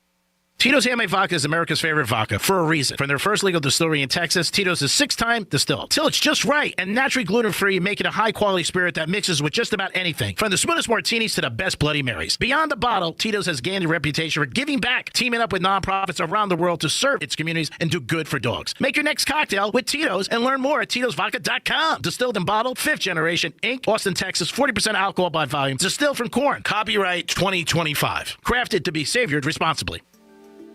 Tito's Handmade Vodka is America's favorite vodka for a reason. From their first legal distillery in Texas, Tito's is 6-time distilled. Till it's just right and naturally gluten-free, making a high-quality spirit that mixes with just about anything. From the smoothest martinis to the best Bloody Marys. Beyond the bottle, Tito's has gained a reputation for giving back, teaming up with nonprofits around the world to serve its communities and do good for dogs. Make your next cocktail with Tito's and learn more at Tito'sVodka.com. Distilled and bottled, 5th generation, Inc., Austin, Texas, 40% alcohol by volume. Distilled from corn. Copyright 2025. Crafted to be savored responsibly.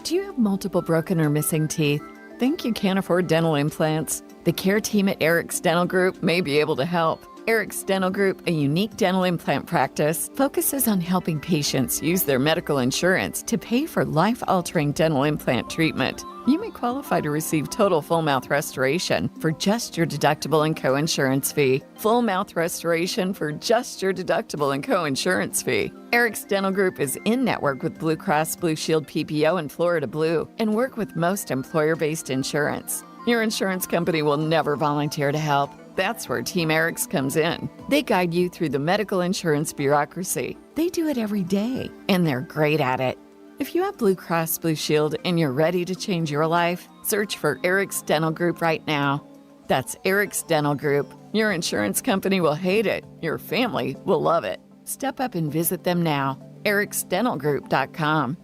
Do you have multiple broken or missing teeth? Think you can't afford dental implants? The care team at Eric's Dental Group may be able to help. Eric's Dental Group, a unique dental implant practice, focuses on helping patients use their medical insurance to pay for life-altering dental implant treatment. You may qualify to receive total full mouth restoration for just your deductible and co-insurance fee. Full mouth restoration for just your deductible and co-insurance fee. Eric's Dental Group is in network with Blue Cross Blue Shield PPO and Florida Blue and work with most employer-based insurance. Your insurance company will never volunteer to help. That's where Team Eric's comes in. They guide you through the medical insurance bureaucracy. They do it every day, and they're great at it. If you have Blue Cross Blue Shield and you're ready to change your life, search for Eric's Dental Group right now. That's Eric's Dental Group. Your insurance company will hate it. Your family will love it. Step up and visit them now. ericsdentalgroup.com.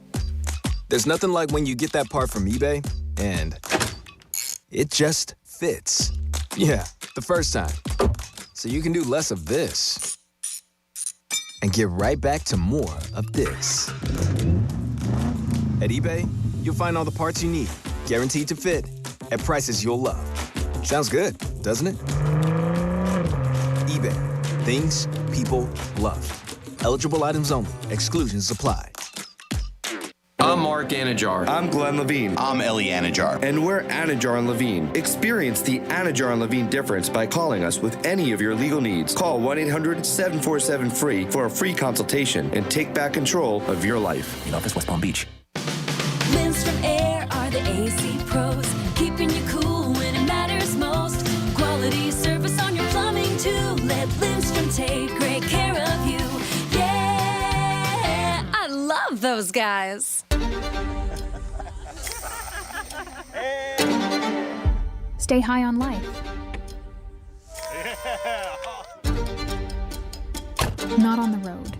There's nothing like when you get that part from eBay and it just fits. Yeah, the first time. So you can do less of this and get right back to more of this. At eBay, you'll find all the parts you need, guaranteed to fit, at prices you'll love. Sounds good, doesn't it? eBay, things people love. Eligible items only, exclusions apply. I'm Mark Anajar. I'm Glenn Levine. I'm Ellie Anajar. And we're Anajar and Levine. Experience the Anajar and Levine difference by calling us with any of your legal needs. Call 1-800-747-FREE for a free consultation and take back control of your life. In office, West Palm Beach. Lindstrom Air are the AC pros, keeping you cool when it matters most. Quality service on your plumbing too. Let Lindstrom take great care of you. Yeah, I love those guys. Stay high on life. Not on the road.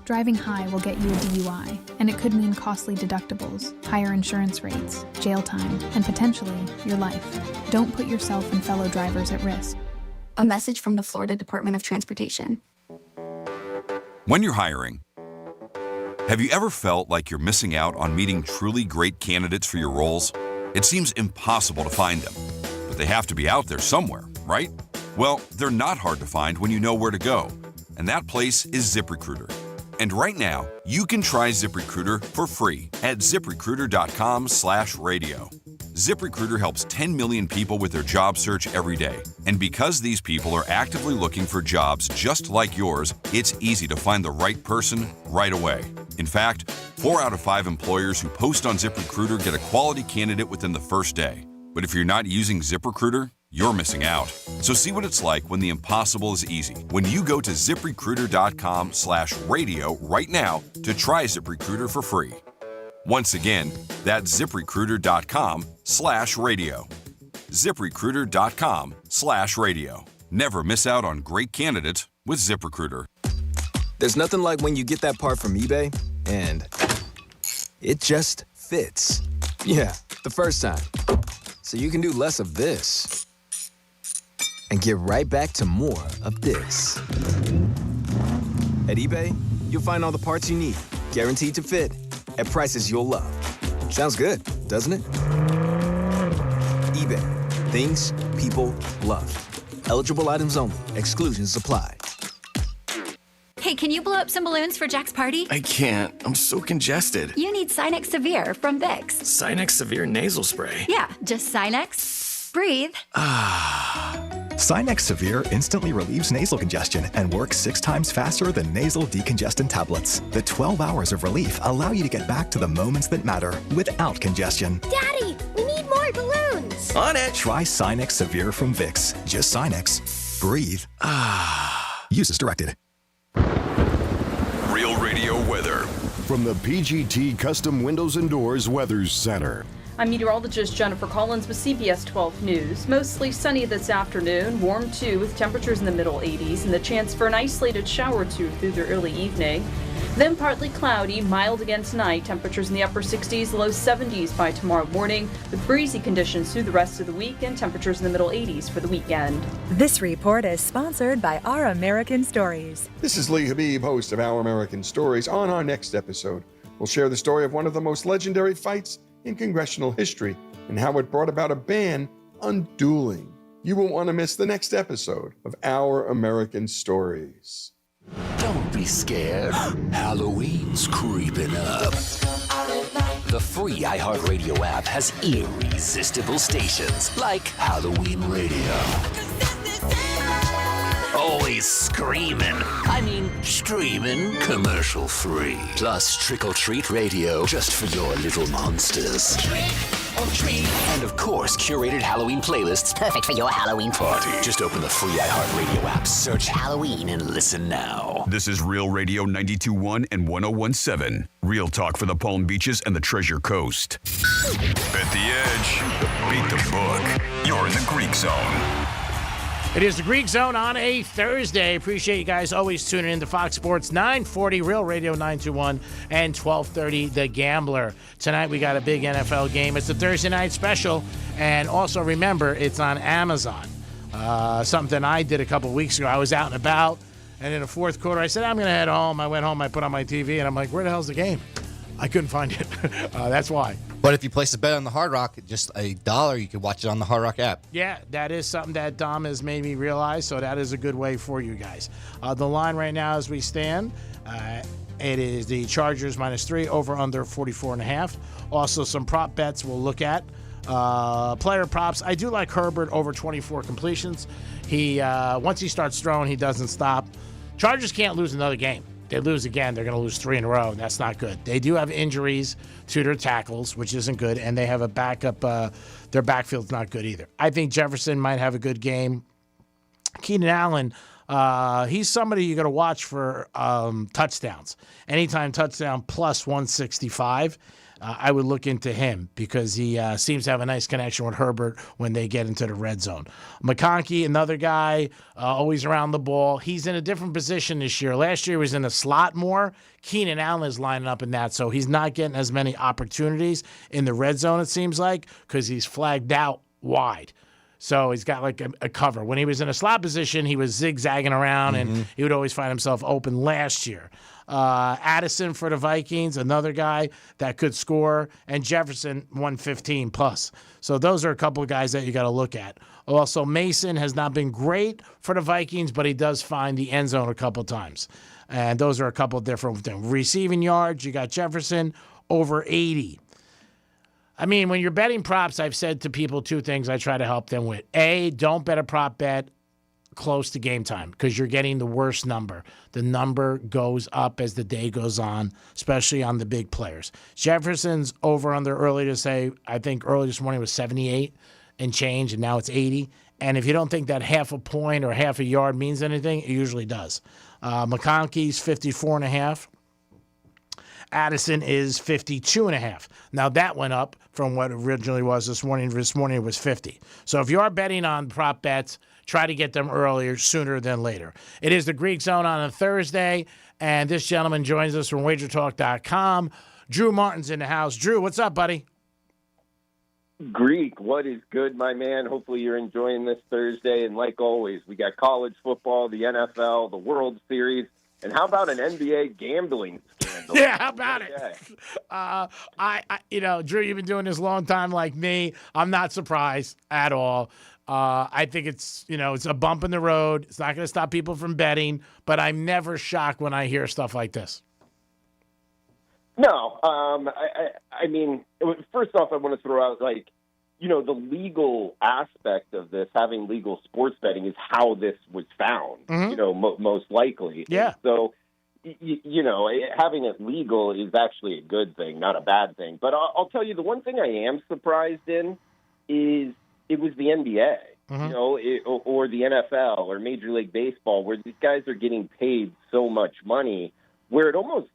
Driving high will get you a DUI, and it could mean costly deductibles, higher insurance rates, jail time, and potentially your life. Don't put yourself and fellow drivers at risk. A message from the Florida Department of Transportation. When you're hiring, have you ever felt like you're missing out on meeting truly great candidates for your roles? It seems impossible to find them, but they have to be out there somewhere, right? Well, they're not hard to find when you know where to go, and that place is ZipRecruiter. And right now, you can try ZipRecruiter for free at ZipRecruiter.com/radio. ZipRecruiter helps 10 million people with their job search every day. And because these people are actively looking for jobs just like yours, it's easy to find the right person right away. In fact, 4 out of 5 employers who post on ZipRecruiter get a quality candidate within the first day. But if you're not using ZipRecruiter, you're missing out. So see what it's like when the impossible is easy. When you go to ZipRecruiter.com/radio right now to try ZipRecruiter for free. Once again, that's ZipRecruiter.com/radio. ZipRecruiter.com/radio. Never miss out on great candidates with ZipRecruiter. There's nothing like when you get that part from eBay and it just fits. Yeah, the first time. So you can do less of this and get right back to more of this. At eBay, you'll find all the parts you need, guaranteed to fit, at prices you'll love. Sounds good, doesn't it? eBay, things people love. Eligible items only, exclusions apply. Hey can you blow up some balloons for Jack's party? I can't. I'm so congested. You need Sinex Severe from Vicks. Sinex Severe Nasal Spray. Yeah, just Sinex. Breathe. Sinex Severe instantly relieves nasal congestion and works 6 times faster than nasal decongestant tablets. The 12 hours of relief allow you to get back to the moments that matter without congestion. Daddy, we need more balloons. On it. Try Sinex Severe from Vicks. Just Sinex. Breathe. Use as directed. Real Radio weather. From the PGT Custom Windows and Doors Weather Center. I'm meteorologist Jennifer Collins with CBS 12 News. Mostly sunny this afternoon, warm too with temperatures in the middle 80s and the chance for an isolated shower or two through the early evening. Then partly cloudy, mild again tonight, temperatures in the upper 60s, low 70s by tomorrow morning, with breezy conditions through the rest of the week and temperatures in the middle 80s for the weekend. This report is sponsored by Our American Stories. This is Lee Habib, host of Our American Stories. On our next episode, we'll share the story of one of the most legendary fights in congressional history and how it brought about a ban on dueling. You won't want to miss the next episode of Our American Stories. Don't be scared. Halloween's creeping up. The free iHeartRadio app has irresistible stations like Halloween Radio. Always screaming. I mean, streaming commercial free. Plus Trick or Treat Radio just for your little monsters. Trick or treat. And of course, curated Halloween playlists perfect for your Halloween party. Just open the free iHeartRadio app, search Halloween, and listen now. This is Real Radio 92.1 and 101.7. Real talk for the Palm Beaches and the Treasure Coast. Bet the edge. Beat the book. You're in the Greek Zone. It is the Greek Zone on a Thursday. Appreciate you guys always tuning in to Fox Sports 940, Real Radio 921, and 1230, The Gambler. Tonight we got a big NFL game. It's a Thursday night special. And also remember, it's on Amazon. Something I did a couple weeks ago. I was out and about, and in the fourth quarter, I said, I'm going to head home. I went home, I put on my TV, and I'm like, where the hell's the game? I couldn't find it. That's why. But if you place a bet on the Hard Rock, just $1, you can watch it on the Hard Rock app. Yeah, that is something that Dom has made me realize, so that is a good way for you guys. The line right now as we stand, it is the Chargers -3, over under 44.5. Also, some prop bets we'll look at. Player props. I do like Herbert over 24 completions. He once he starts throwing, he doesn't stop. Chargers can't lose another game. They lose again, they're going to lose 3 in a row, and that's not good. They do have injuries to their tackles, which isn't good, and they have a backup. Their backfield's not good either. I think Jefferson might have a good game. Keenan Allen, he's somebody you got to watch for touchdowns. Anytime touchdown plus 165. I would look into him because he seems to have a nice connection with Herbert when they get into the red zone. McConkey, another guy, always around the ball. He's in a different position this year. Last year he was in the slot more. Keenan Allen is lining up in that, so he's not getting as many opportunities in the red zone, it seems like, because he's flagged out wide. So he's got like a cover. When he was in a slot position, he was zigzagging around, and he would always find himself open last year. Addison for the Vikings, another guy that could score, and Jefferson 115 plus. So those are a couple of guys that you got to look at. Also, Mason has not been great for the Vikings, but he does find the end zone a couple times. And those are a couple of different things. Receiving yards, you got Jefferson over 80. I mean, when you're betting props, I've said to people 2 things I try to help them with. A, don't bet a prop bet close to game time because you're getting the worst number. The number goes up as the day goes on, especially on the big players. Jefferson's over under early to say, I think early this morning was 78 and change, and now it's 80. And if you don't think that half a point or half a yard means anything, it usually does. McConkey's 54.5. Addison is 52.5. Now that went up from what it originally was this morning. This morning it was 50. So if you are betting on prop bets, try to get them earlier, sooner than later. It is the Greek Zone on a Thursday, and this gentleman joins us from WagerTalk.com. Drew Martin's in the house. Drew, what's up, buddy? Greek, what is good, my man? Hopefully you're enjoying this Thursday. And like always, we got college football, the NFL, the World Series. And how about an NBA gambling scandal? Yeah, how about it? Drew, you've been doing this a long time like me. I'm not surprised at all. I think it's a bump in the road. It's not going to stop people from betting, but I'm never shocked when I hear stuff like this. No, I mean, first off, I want to throw out, like, the legal aspect of this, having legal sports betting, is how this was found, most likely. Yeah. And so, having it legal is actually a good thing, not a bad thing. But I'll tell you, the one thing I am surprised in is it was the NBA, or the NFL or Major League Baseball, where these guys are getting paid so much money, where it almost,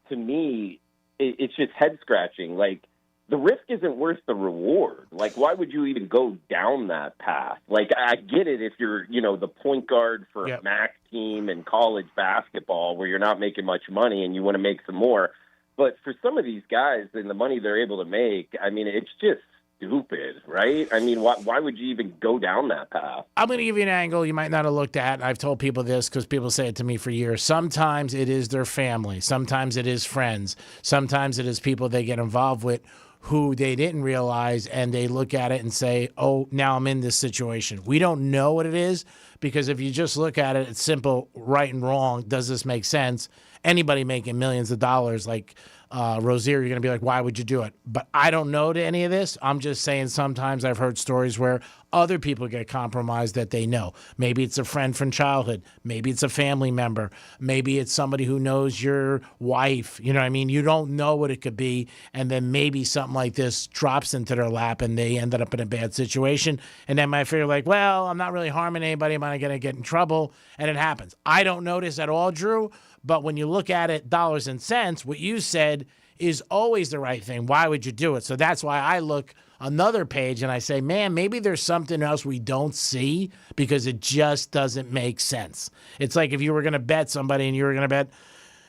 to me, it's just head-scratching. Like, the risk isn't worth the reward. Like, why would you even go down that path? Like, I get it if you're, the point guard for a MAC team in college basketball where you're not making much money and you want to make some more. But for some of these guys and the money they're able to make, I mean, it's just stupid, right? I mean, why would you even go down that path? I'm going to give you an angle you might not have looked at. I've told people this because people say it to me for years. Sometimes it is their family. Sometimes it is friends. Sometimes it is people they get involved with who they didn't realize, and they look at it and say, oh, now I'm in this situation. We don't know what it is, because if you just look at it, it's simple, right and wrong. Does this make sense? Anybody making millions of dollars like Rozier, you're going to be like, why would you do it? But I don't know to any of this. I'm just saying sometimes I've heard stories where other people get compromised that they know. Maybe it's a friend from childhood. Maybe it's a family member. Maybe it's somebody who knows your wife. You know what I mean? You don't know what it could be. And then maybe something like this drops into their lap and they ended up in a bad situation. And then might feel like, well, I'm not really harming anybody. Am I going to get in trouble? And it happens. I don't notice at all, Drew. But when you look at it dollars and cents, what you said is always the right thing. Why would you do it? So that's why I look another page and I say, man, maybe there's something else we don't see because it just doesn't make sense. It's like if you were going to bet somebody and you were going to bet,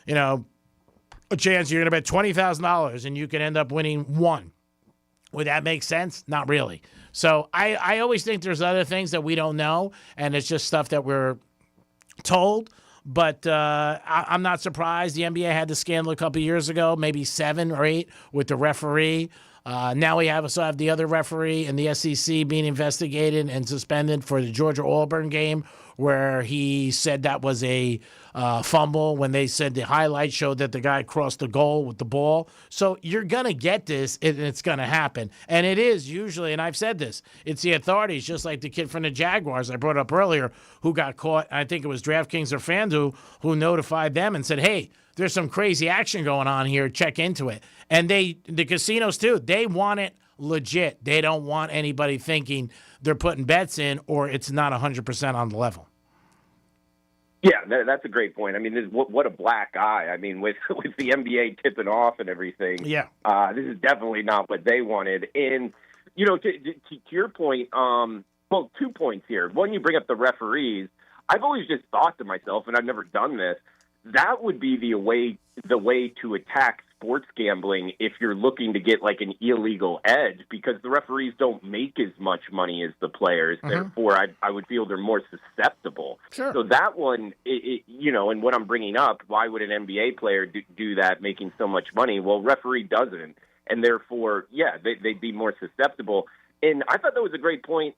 a chance you're going to bet $20,000 and you could end up winning one. Would that make sense? Not really. So I always think there's other things that we don't know, and it's just stuff that we're told. But I'm not surprised. The NBA had the scandal a couple years ago, maybe 7 or 8, with the referee. Now we also have the other referee in the SEC being investigated and suspended for the Georgia-Auburn game, where he said that was a fumble when they said the highlight showed that the guy crossed the goal with the ball. So you're going to get this, and it's going to happen. And it is usually, and I've said this, it's the authorities, just like the kid from the Jaguars I brought up earlier who got caught. I think it was DraftKings or FanDuel who notified them and said, hey, there's some crazy action going on here. Check into it. And the casinos, too, they want it legit. They don't want anybody thinking they're putting bets in or it's not 100% on the level. Yeah, that's a great point. I mean, what a black eye. I mean, with the NBA tipping off and everything, this is definitely not what they wanted. And, to your point, 2 points here. One, you bring up the referees. I've always just thought to myself, and I've never done this, that would be the way to attack sports gambling if you're looking to get like an illegal edge, because the referees don't make as much money as the players. Mm-hmm. Therefore, I would feel they're more susceptible. Sure. So that one, and what I'm bringing up, why would an NBA player do that making so much money? Well, referee doesn't. And therefore, they'd be more susceptible. And I thought that was a great point,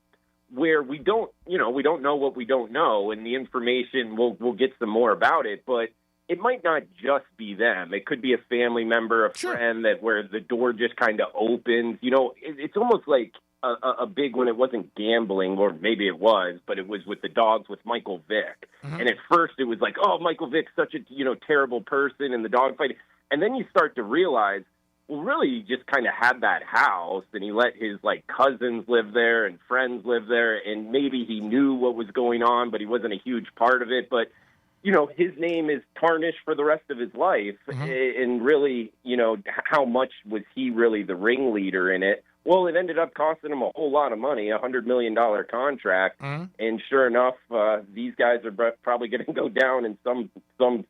where we don't know what we don't know, and the information, we'll get some more about it, but it might not just be them. It could be a family member, a friend, that where the door just kind of opens. It's almost like a big one. It wasn't gambling, or maybe it was, but it was with the dogs with Michael Vick. Mm-hmm. And at first it was like, oh, Michael Vick's such a terrible person, and the dog fight. And then you start to realize, well, really, he just kind of had that house, and he let his cousins live there and friends live there, and maybe he knew what was going on, but he wasn't a huge part of it. But his name is tarnished for the rest of his life, and really, how much was he really the ringleader in it? Well, it ended up costing him a whole lot of money, a $100 million contract, and sure enough, these guys are probably going to go down in some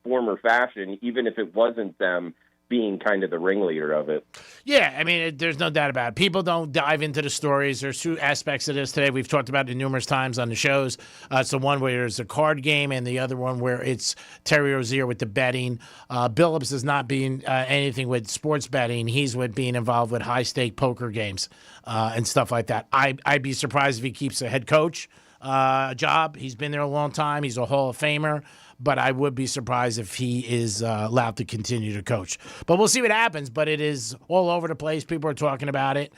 form or fashion, even if it wasn't them being kind of the ringleader of it. Yeah, I mean, there's no doubt about it. People don't dive into the stories. There's two aspects of this today. We've talked about it numerous times on the shows. It's the one where there's a card game and the other one where it's Terry Rozier with the betting. Billups is not being anything with sports betting. He's with being involved with high-stake poker games and stuff like that. I'd be surprised if he keeps a head coach job. He's been there a long time. He's a Hall of Famer. But I would be surprised if he is allowed to continue to coach. But we'll see what happens. But it is all over the place. People are talking about it.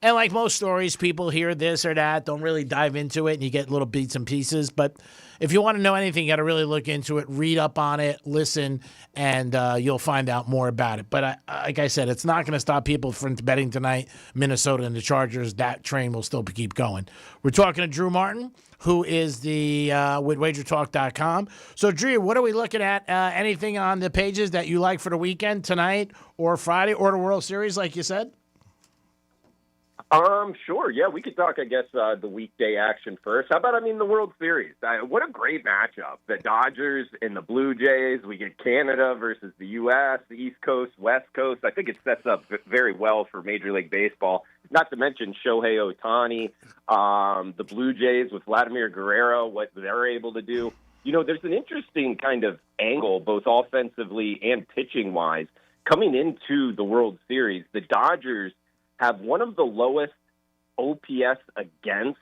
And like most stories, people hear this or that, don't really dive into it, and you get little bits and pieces. But if you want to know anything, you got to really look into it, read up on it, listen, and you'll find out more about it. But like I said, it's not going to stop people from betting tonight. Minnesota and the Chargers, that train will still keep going. We're talking to Drew Martin, who is the with WagerTalk.com. So, Drew, what are we looking at? Anything on the pages that you like for the weekend, tonight or Friday, or the World Series, like you said? Sure. Yeah, we could talk, I guess, the weekday action first. How about, the World Series? What a great matchup. The Dodgers and the Blue Jays. We get Canada versus the U.S., the East Coast, West Coast. I think it sets up very well for Major League Baseball. Not to mention Shohei Ohtani, the Blue Jays with Vladimir Guerrero, what they're able to do. There's an interesting kind of angle, both offensively and pitching-wise, coming into the World Series. The Dodgers have one of the lowest OPS against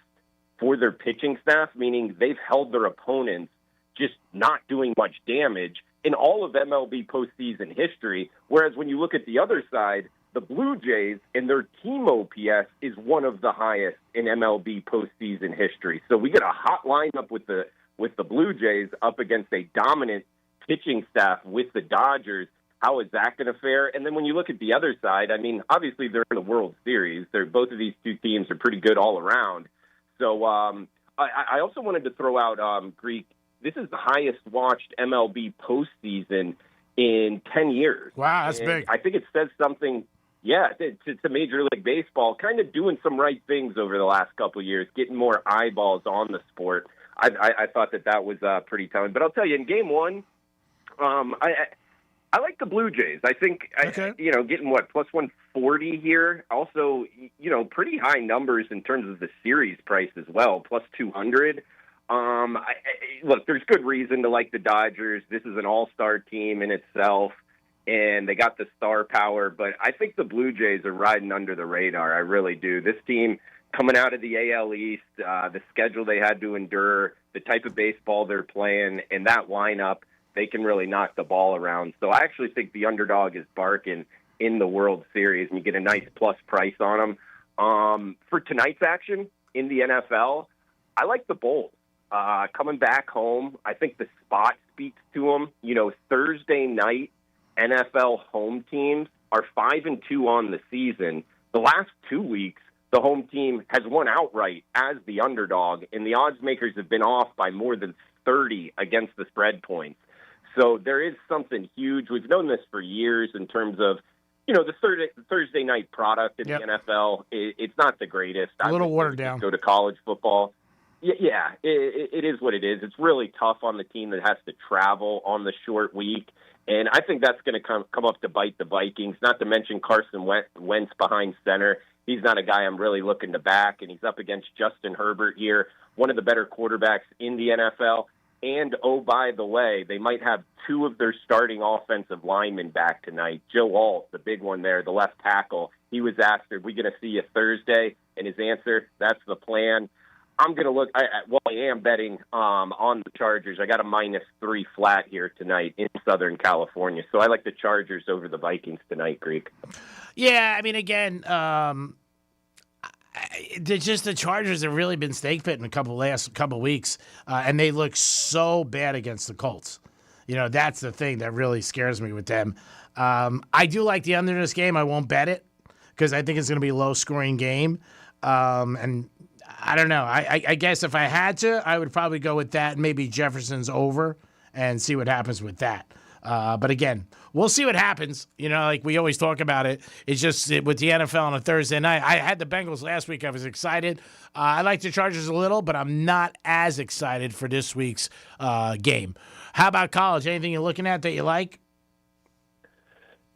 for their pitching staff, meaning they've held their opponents just not doing much damage in all of MLB postseason history. Whereas when you look at the other side, the Blue Jays and their team OPS is one of the highest in MLB postseason history. So we get a hot lineup with the Blue Jays up against a dominant pitching staff with the Dodgers. How is that going to fare? And then when you look at the other side, obviously they're in the World Series. Both of these two teams are pretty good all around. So I also wanted to throw out, Greek, this is the highest watched MLB postseason in 10 years. Wow, that's big. I think it says something, to Major League Baseball, kind of doing some right things over the last couple of years, getting more eyeballs on the sport. I thought that was pretty telling. But I'll tell you, in Game 1, I like the Blue Jays. I think, getting plus 140 here. Also, pretty high numbers in terms of the series price as well, plus 200. Look, there's good reason to like the Dodgers. This is an all-star team in itself, and they got the star power. But I think the Blue Jays are riding under the radar. I really do. This team coming out of the AL East, the schedule they had to endure, the type of baseball they're playing, and that lineup, they can really knock the ball around. So I actually think the underdog is barking in the World Series, and you get a nice plus price on them. For tonight's action in the NFL, I like the Bulls. Coming back home, I think the spot speaks to them. Thursday night NFL home teams are 5-2 on the season. The last 2 weeks, the home team has won outright as the underdog, and the odds makers have been off by more than 30 against the spread points. So there is something huge. We've known this for years in terms of, the Thursday night product in the NFL. It's not the greatest. A little watered down. Go to college football. Yeah, it is what it is. It's really tough on the team that has to travel on the short week. And I think that's going to come up to bite the Vikings, not to mention Carson Wentz behind center. He's not a guy I'm really looking to back, and he's up against Justin Herbert here, one of the better quarterbacks in the NFL. And, oh, by the way, they might have two of their starting offensive linemen back tonight. Joe Alt, the big one there, the left tackle, he was asked, are we going to see you Thursday? And his answer, that's the plan. I'm going to look, I am betting on the Chargers. I got a -3 flat here tonight in Southern California. So I like the Chargers over the Vikings tonight, Greek. Yeah, again, the Chargers have really been stake pitting the last couple weeks, and they look so bad against the Colts. That's the thing that really scares me with them. I do like the under in this game. I won't bet it because I think it's going to be a low-scoring game. And I don't know. I guess if I had to, I would probably go with that, maybe Jefferson's over, and see what happens with that. But again, we'll see what happens. Like we always talk about it. It's just with the NFL on a Thursday night. I had the Bengals last week. I was excited. I like the Chargers a little, but I'm not as excited for this week's game. How about college? Anything you're looking at that you like?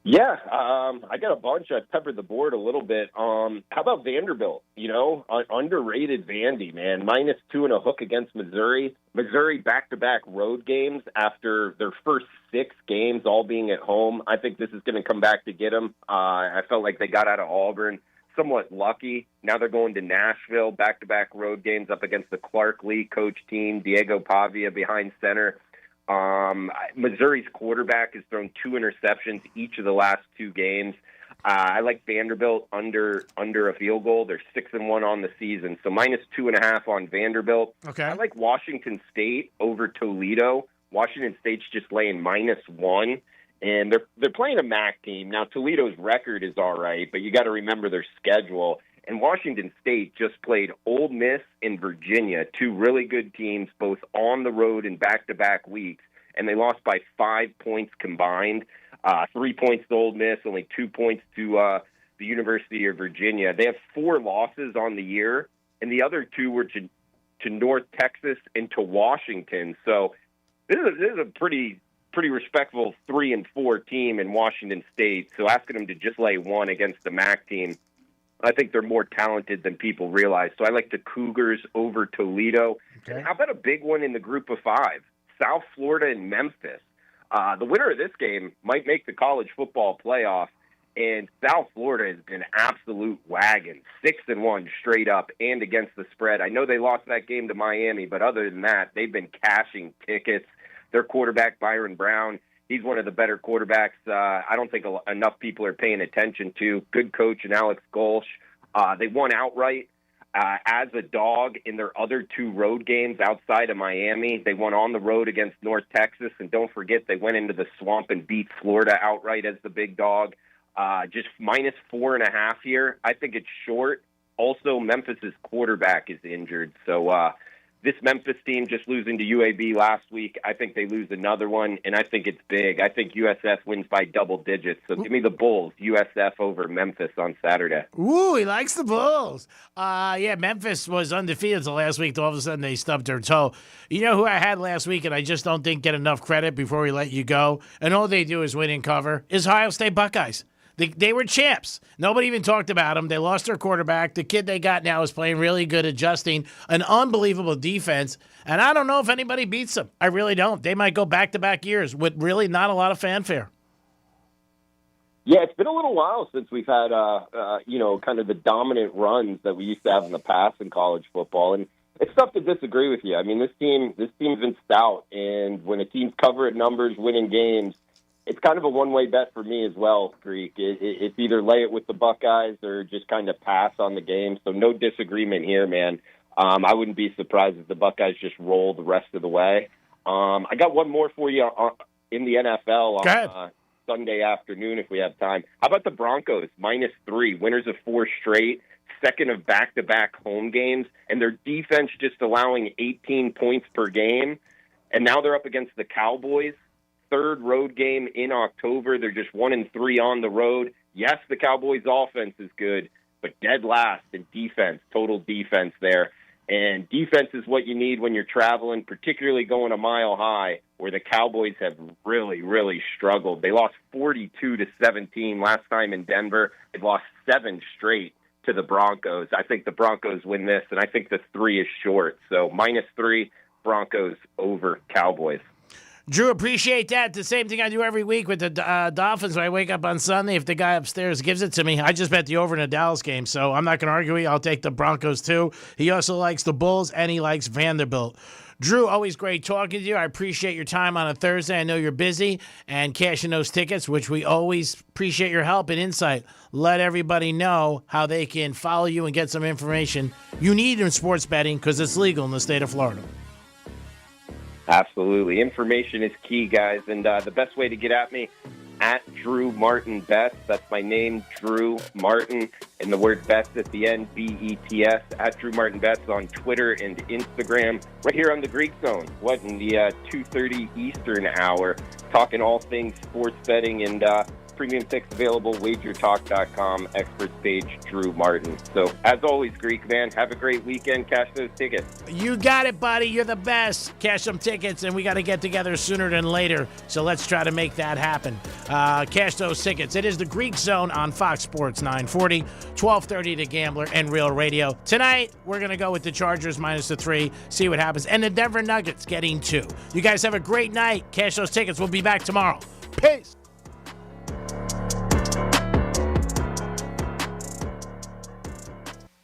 Yeah, I got a bunch. I peppered the board a little bit. How about Vanderbilt? Underrated Vandy, man. -2 and a hook against Missouri. Missouri back-to-back road games after their first 6 games all being at home. I think this is going to come back to get them. I felt like they got out of Auburn somewhat lucky. Now they're going to Nashville, back-to-back road games up against the Clark Lee coach team, Diego Pavia behind center. Missouri's quarterback has thrown 2 interceptions each of the last 2 games. I like Vanderbilt under a field goal. They're 6-1 on the season, so -2.5 on Vanderbilt. Okay. I like Washington State over Toledo. Washington State's just laying -1, and they're playing a MAC team. Now Toledo's record is all right, but you got to remember their schedule. And Washington State just played Ole Miss and Virginia, 2 really good teams, both on the road in back-to-back weeks, and they lost by 5 points combined. 3 points to Ole Miss, only 2 points to the University of Virginia. They have 4 losses on the year, and the other 2 were to North Texas and to Washington. So this is a pretty respectable 3-4 team in Washington State. So asking them to just lay 1 against the MAC team, I think they're more talented than people realize. So I like the Cougars over Toledo. Okay. And how about a big one in the group of 5? South Florida and Memphis. The winner of this game might make the college football playoff, and South Florida has been absolute wagon, 6-1 straight up and against the spread. I know they lost that game to Miami, but other than that, they've been cashing tickets. Their quarterback, Byron Brown, he's one of the better quarterbacks I don't think enough people are paying attention to. Good coach in Alex Golsh. They won outright as a dog in their other 2 road games outside of Miami. They won on the road against North Texas, and don't forget they went into the swamp and beat Florida outright as the big dog. Just -4.5 here. I think it's short. Also, Memphis's quarterback is injured, so this Memphis team just losing to UAB last week, I think they lose another one, and I think it's big. I think USF wins by double digits. So give me the Bulls, USF over Memphis on Saturday. Ooh, he likes the Bulls. Yeah, Memphis was undefeated until last week. All of a sudden, they stubbed their toe. You know who I had last week, and I just don't think get enough credit before we let you go, and all they do is win and cover, is Ohio State Buckeyes. They were champs. Nobody even talked about them. They lost their quarterback. The kid they got now is playing really good, adjusting an unbelievable defense. And I don't know if anybody beats them. I really don't. They might go back-to-back years with really not a lot of fanfare. Yeah, it's been a little while since we've had, kind of the dominant runs that we used to have in the past in college football. And it's tough to disagree with you. I mean, this team's been stout. And when a team's cover at numbers, winning games, it's kind of a one-way bet for me as well, Greek. It's either lay it with the Buckeyes or just kind of pass on the game. So no disagreement here, man. I wouldn't be surprised if the Buckeyes just roll the rest of the way. I got one more for you in the NFL on Sunday afternoon if we have time. How about the Broncos, -3, winners of 4 straight, second of back-to-back home games, and their defense just allowing 18 points per game. And now they're up against the Cowboys. 3rd road game in October. They're just 1-3 on the road. Yes, the Cowboys' offense is good, but dead last in defense, total defense there. And defense is what you need when you're traveling, particularly going a mile high, where the Cowboys have really, really struggled. They lost 42-17 last time in Denver. They've lost 7 straight to the Broncos. I think the Broncos win this, and I think the 3 is short. So -3, Broncos over Cowboys. Drew, appreciate that. The same thing I do every week with the Dolphins when I wake up on Sunday. If the guy upstairs gives it to me, I just bet the over in the Dallas game, so I'm not going to argue with you. I'll take the Broncos, too. He also likes the Bulls, and he likes Vanderbilt. Drew, always great talking to you. I appreciate your time on a Thursday. I know you're busy, and cashing those tickets, which we always appreciate your help and insight. Let everybody know how they can follow you and get some information you need in sports betting because it's legal in the state of Florida. Absolutely. Information is key, guys. And the best way to get at me, at Drew Martin Best. That's my name, Drew Martin, and the word best at the end, B-E-T-S, at Drew Martin Best on Twitter and Instagram. Right here on the Greek Zone, in the 2:30 Eastern hour, talking all things sports betting and premium picks available, wagertalk.com, expert stage, Drew Martin. So, as always, Greek man, have a great weekend. Cash those tickets. You got it, buddy. You're the best. Cash some tickets, and we got to get together sooner than later. So let's try to make that happen. Cash those tickets. It is the Greek Zone on Fox Sports 940, 1230 The Gambler, and Real Radio. Tonight, we're going to go with the Chargers minus the 3, see what happens, and the Denver Nuggets getting 2. You guys have a great night. Cash those tickets. We'll be back tomorrow. Peace.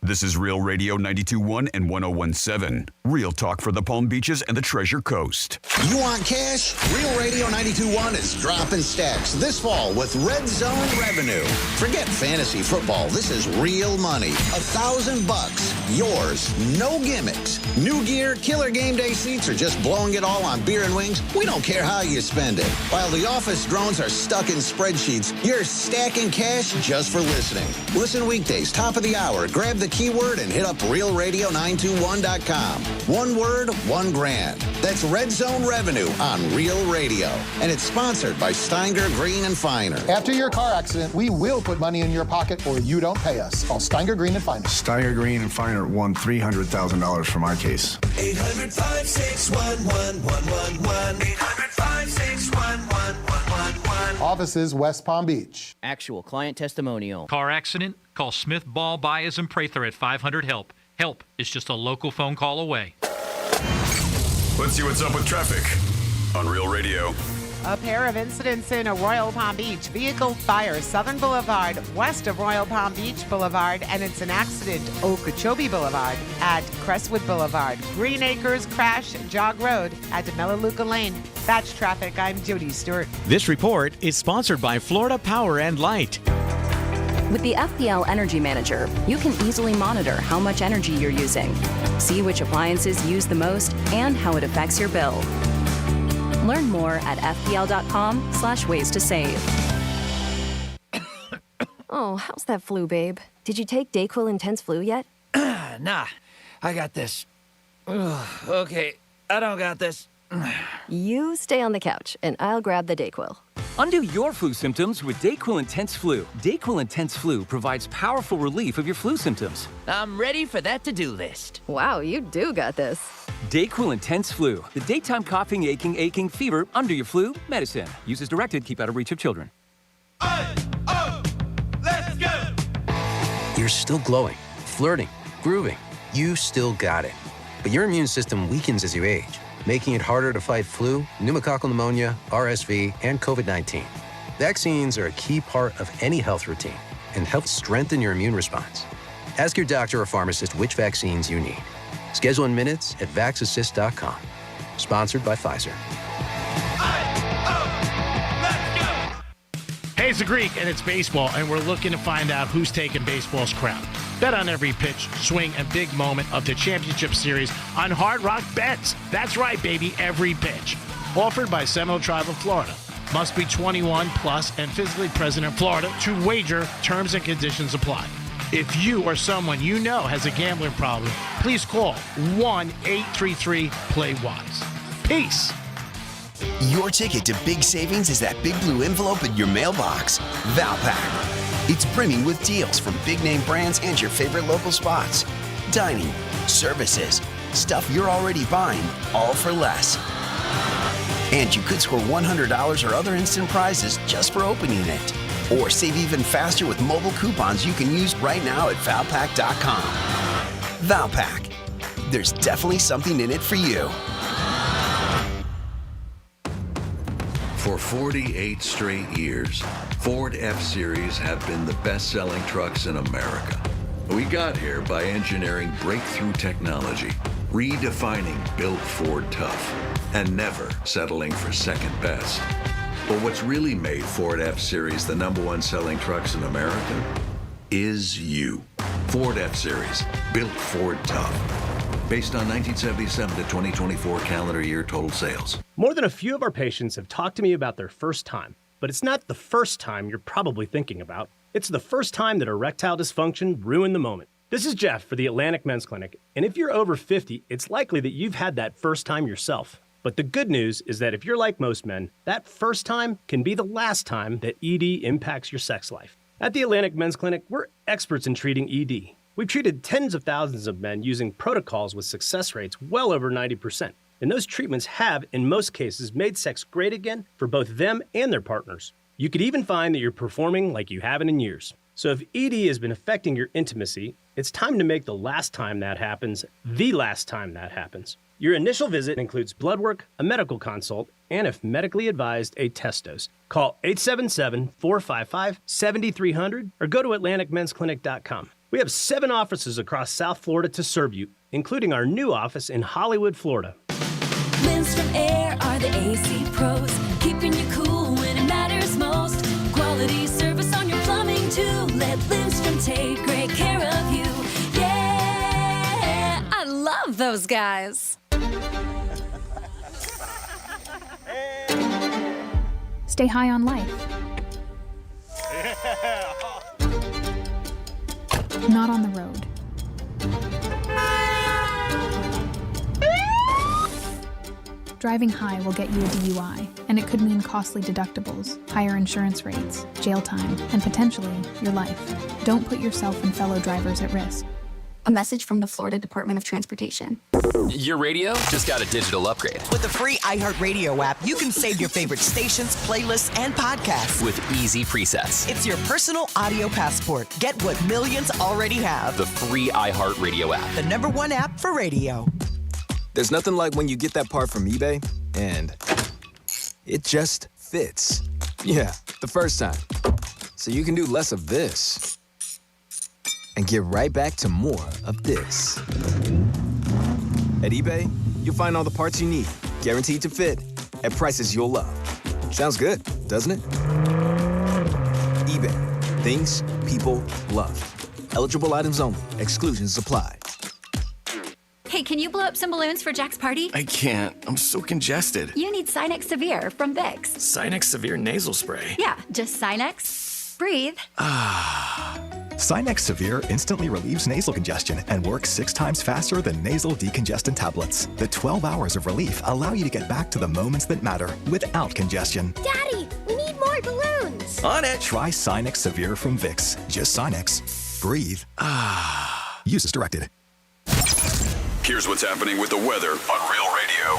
This is Real Radio 92.1 and 101.7. Real talk for the Palm Beaches and the Treasure Coast. You want cash? Real Radio 92.1 is dropping stacks this fall with Red Zone Revenue. Forget fantasy football. This is real money. $1,000. Yours. No gimmicks. New gear, killer game day seats, or just blowing it all on beer and wings? We don't care how you spend it. While the office drones are stuck in spreadsheets, you're stacking cash just for listening. Listen weekdays, top of the hour. Grab the keyword and hit up realradio921.com. One word, $1,000. That's Red Zone Revenue on Real Radio. And it's sponsored by Steinger, Green, and Finer. After your car accident, we will put money in your pocket or you don't pay us. Call Steinger, Green, and Finer. Steinger, Green, and Finer won $300,000 from our case. 800-561-1111. 800-561-1111. Offices, West Palm Beach. Actual client testimonial. Car accident? Call Smith, Ball, Baez, and Prather at 500-HELP. Help is just a local phone call away. Let's see what's up with traffic on Real Radio. A pair of incidents in Royal Palm Beach. Vehicle fire, Southern Boulevard, west of Royal Palm Beach Boulevard, and it's an accident, Okeechobee Boulevard at Crestwood Boulevard. Green Acres crash, Jog Road at Melaleuca Lane. That's traffic. I'm Jody Stewart. This report is sponsored by Florida Power and Light. With the FPL Energy Manager, you can easily monitor how much energy you're using, see which appliances use the most, and how it affects your bill. Learn more at fpl.com/ways to save. Oh, how's that flu, babe? Did you take DayQuil Intense Flu yet? Nah, I got this. Ugh, okay, I don't got this. You stay on the couch, and I'll grab the DayQuil. Undo your flu symptoms with DayQuil Intense Flu. DayQuil Intense Flu provides powerful relief of your flu symptoms. I'm ready for that to-do list. Wow, you do got this. DayQuil Intense Flu. The daytime coughing, aching, fever, under your flu medicine. Use as directed. Keep out of reach of children. Let's go! You're still glowing, flirting, grooving. You still got it. But your immune system weakens as you age, making it harder to fight flu, pneumococcal pneumonia, RSV, and COVID-19. Vaccines are a key part of any health routine and help strengthen your immune response. Ask your doctor or pharmacist which vaccines you need. Schedule in minutes at vaxassist.com. Sponsored by Pfizer. Hey, it's the Greek, and it's baseball, and we're looking to find out who's taking baseball's crown. Bet on every pitch, swing, and big moment of the championship series on Hard Rock Bets. That's right, baby, every pitch. Offered by Seminole Tribe of Florida. Must be 21 plus and physically present in Florida to wager. Terms and conditions apply. If you or someone you know has a gambling problem, please call 1-833-PLAY-WISE. Peace. Your ticket to big savings is that big blue envelope in your mailbox. Valpak. It's brimming with deals from big name brands and your favorite local spots. Dining, services, stuff you're already buying, all for less. And you could score $100 or other instant prizes just for opening it. Or save even faster with mobile coupons you can use right now at Valpak.com. Valpak. There's definitely something in it for you. For 48 straight years, Ford F-Series have been the best-selling trucks in America. We got here by engineering breakthrough technology, redefining Built Ford Tough, and never settling for second best. But what's really made Ford F-Series the #1 selling trucks in America is you. Ford F-Series, Built Ford Tough. Based on 1977 to 2024 calendar year total sales. More than a few of our patients have talked to me about their first time. But it's not the first time you're probably thinking about. It's the first time that erectile dysfunction ruined the moment. This is Jeff for the Atlantic Men's Clinic. And if you're over 50, it's likely that you've had that first time yourself. But the good news is that if you're like most men, that first time can be the last time that ED impacts your sex life. At the Atlantic Men's Clinic, we're experts in treating ED. We've treated tens of thousands of men using protocols with success rates well over 90%. And those treatments have, in most cases, made sex great again for both them and their partners. You could even find that you're performing like you haven't in years. So if ED has been affecting your intimacy, it's time to make the last time that happens the last time that happens. Your initial visit includes blood work, a medical consult, and if medically advised, a test dose. Call 877-455-7300 or go to AtlanticMen'sClinic.com. We have 7 offices across South Florida to serve you, including our new office in Hollywood, Florida. Winds from Air are the AC pros, keeping you cool when it matters most. Quality service on your plumbing too. Let Lindstrom take great care of you. Yeah, I love those guys. Stay high on life. Not on the road. Driving high will get you a DUI, and it could mean costly deductibles, higher insurance rates, jail time, and potentially your life. Don't put yourself and fellow drivers at risk. A message from the Florida Department of Transportation. Your radio just got a digital upgrade. With the free iHeartRadio app, you can save your favorite stations, playlists, and podcasts. With easy presets. It's your personal audio passport. Get what millions already have. The free iHeartRadio app. The #1 app for radio. There's nothing like when you get that part from eBay and it just fits. Yeah, the first time. So you can do less of this and get right back to more of this. At eBay, you'll find all the parts you need, guaranteed to fit, at prices you'll love. Sounds good, doesn't it? eBay, things people love. Eligible items only. Exclusions apply. Hey, can you blow up some balloons for Jack's party? I can't. I'm so congested. You need Sinex Severe from Vicks. Sinex Severe nasal spray. Yeah, just Sinex. Breathe. Sinex Severe instantly relieves nasal congestion and works 6 times faster than nasal decongestant tablets. The 12 hours of relief allow you to get back to the moments that matter without congestion. Daddy, we need more balloons. On it. Try Sinex Severe from Vicks. Just Sinex. Breathe. Use as directed. Here's what's happening with the weather on Real Radio.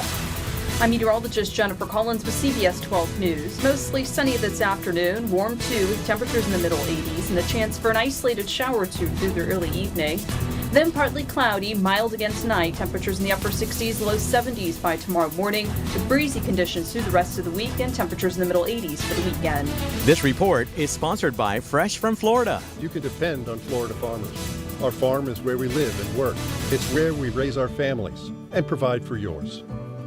I'm meteorologist Jennifer Collins with CBS 12 News. Mostly sunny this afternoon, warm too, with temperatures in the middle 80s and the chance for an isolated shower or two through the early evening. Then partly cloudy, mild again tonight, temperatures in the upper 60s, low 70s by tomorrow morning, with breezy conditions through the rest of the week and temperatures in the middle 80s for the weekend. This report is sponsored by Fresh from Florida. You can depend on Florida farmers. Our farm is where we live and work. It's where we raise our families and provide for yours.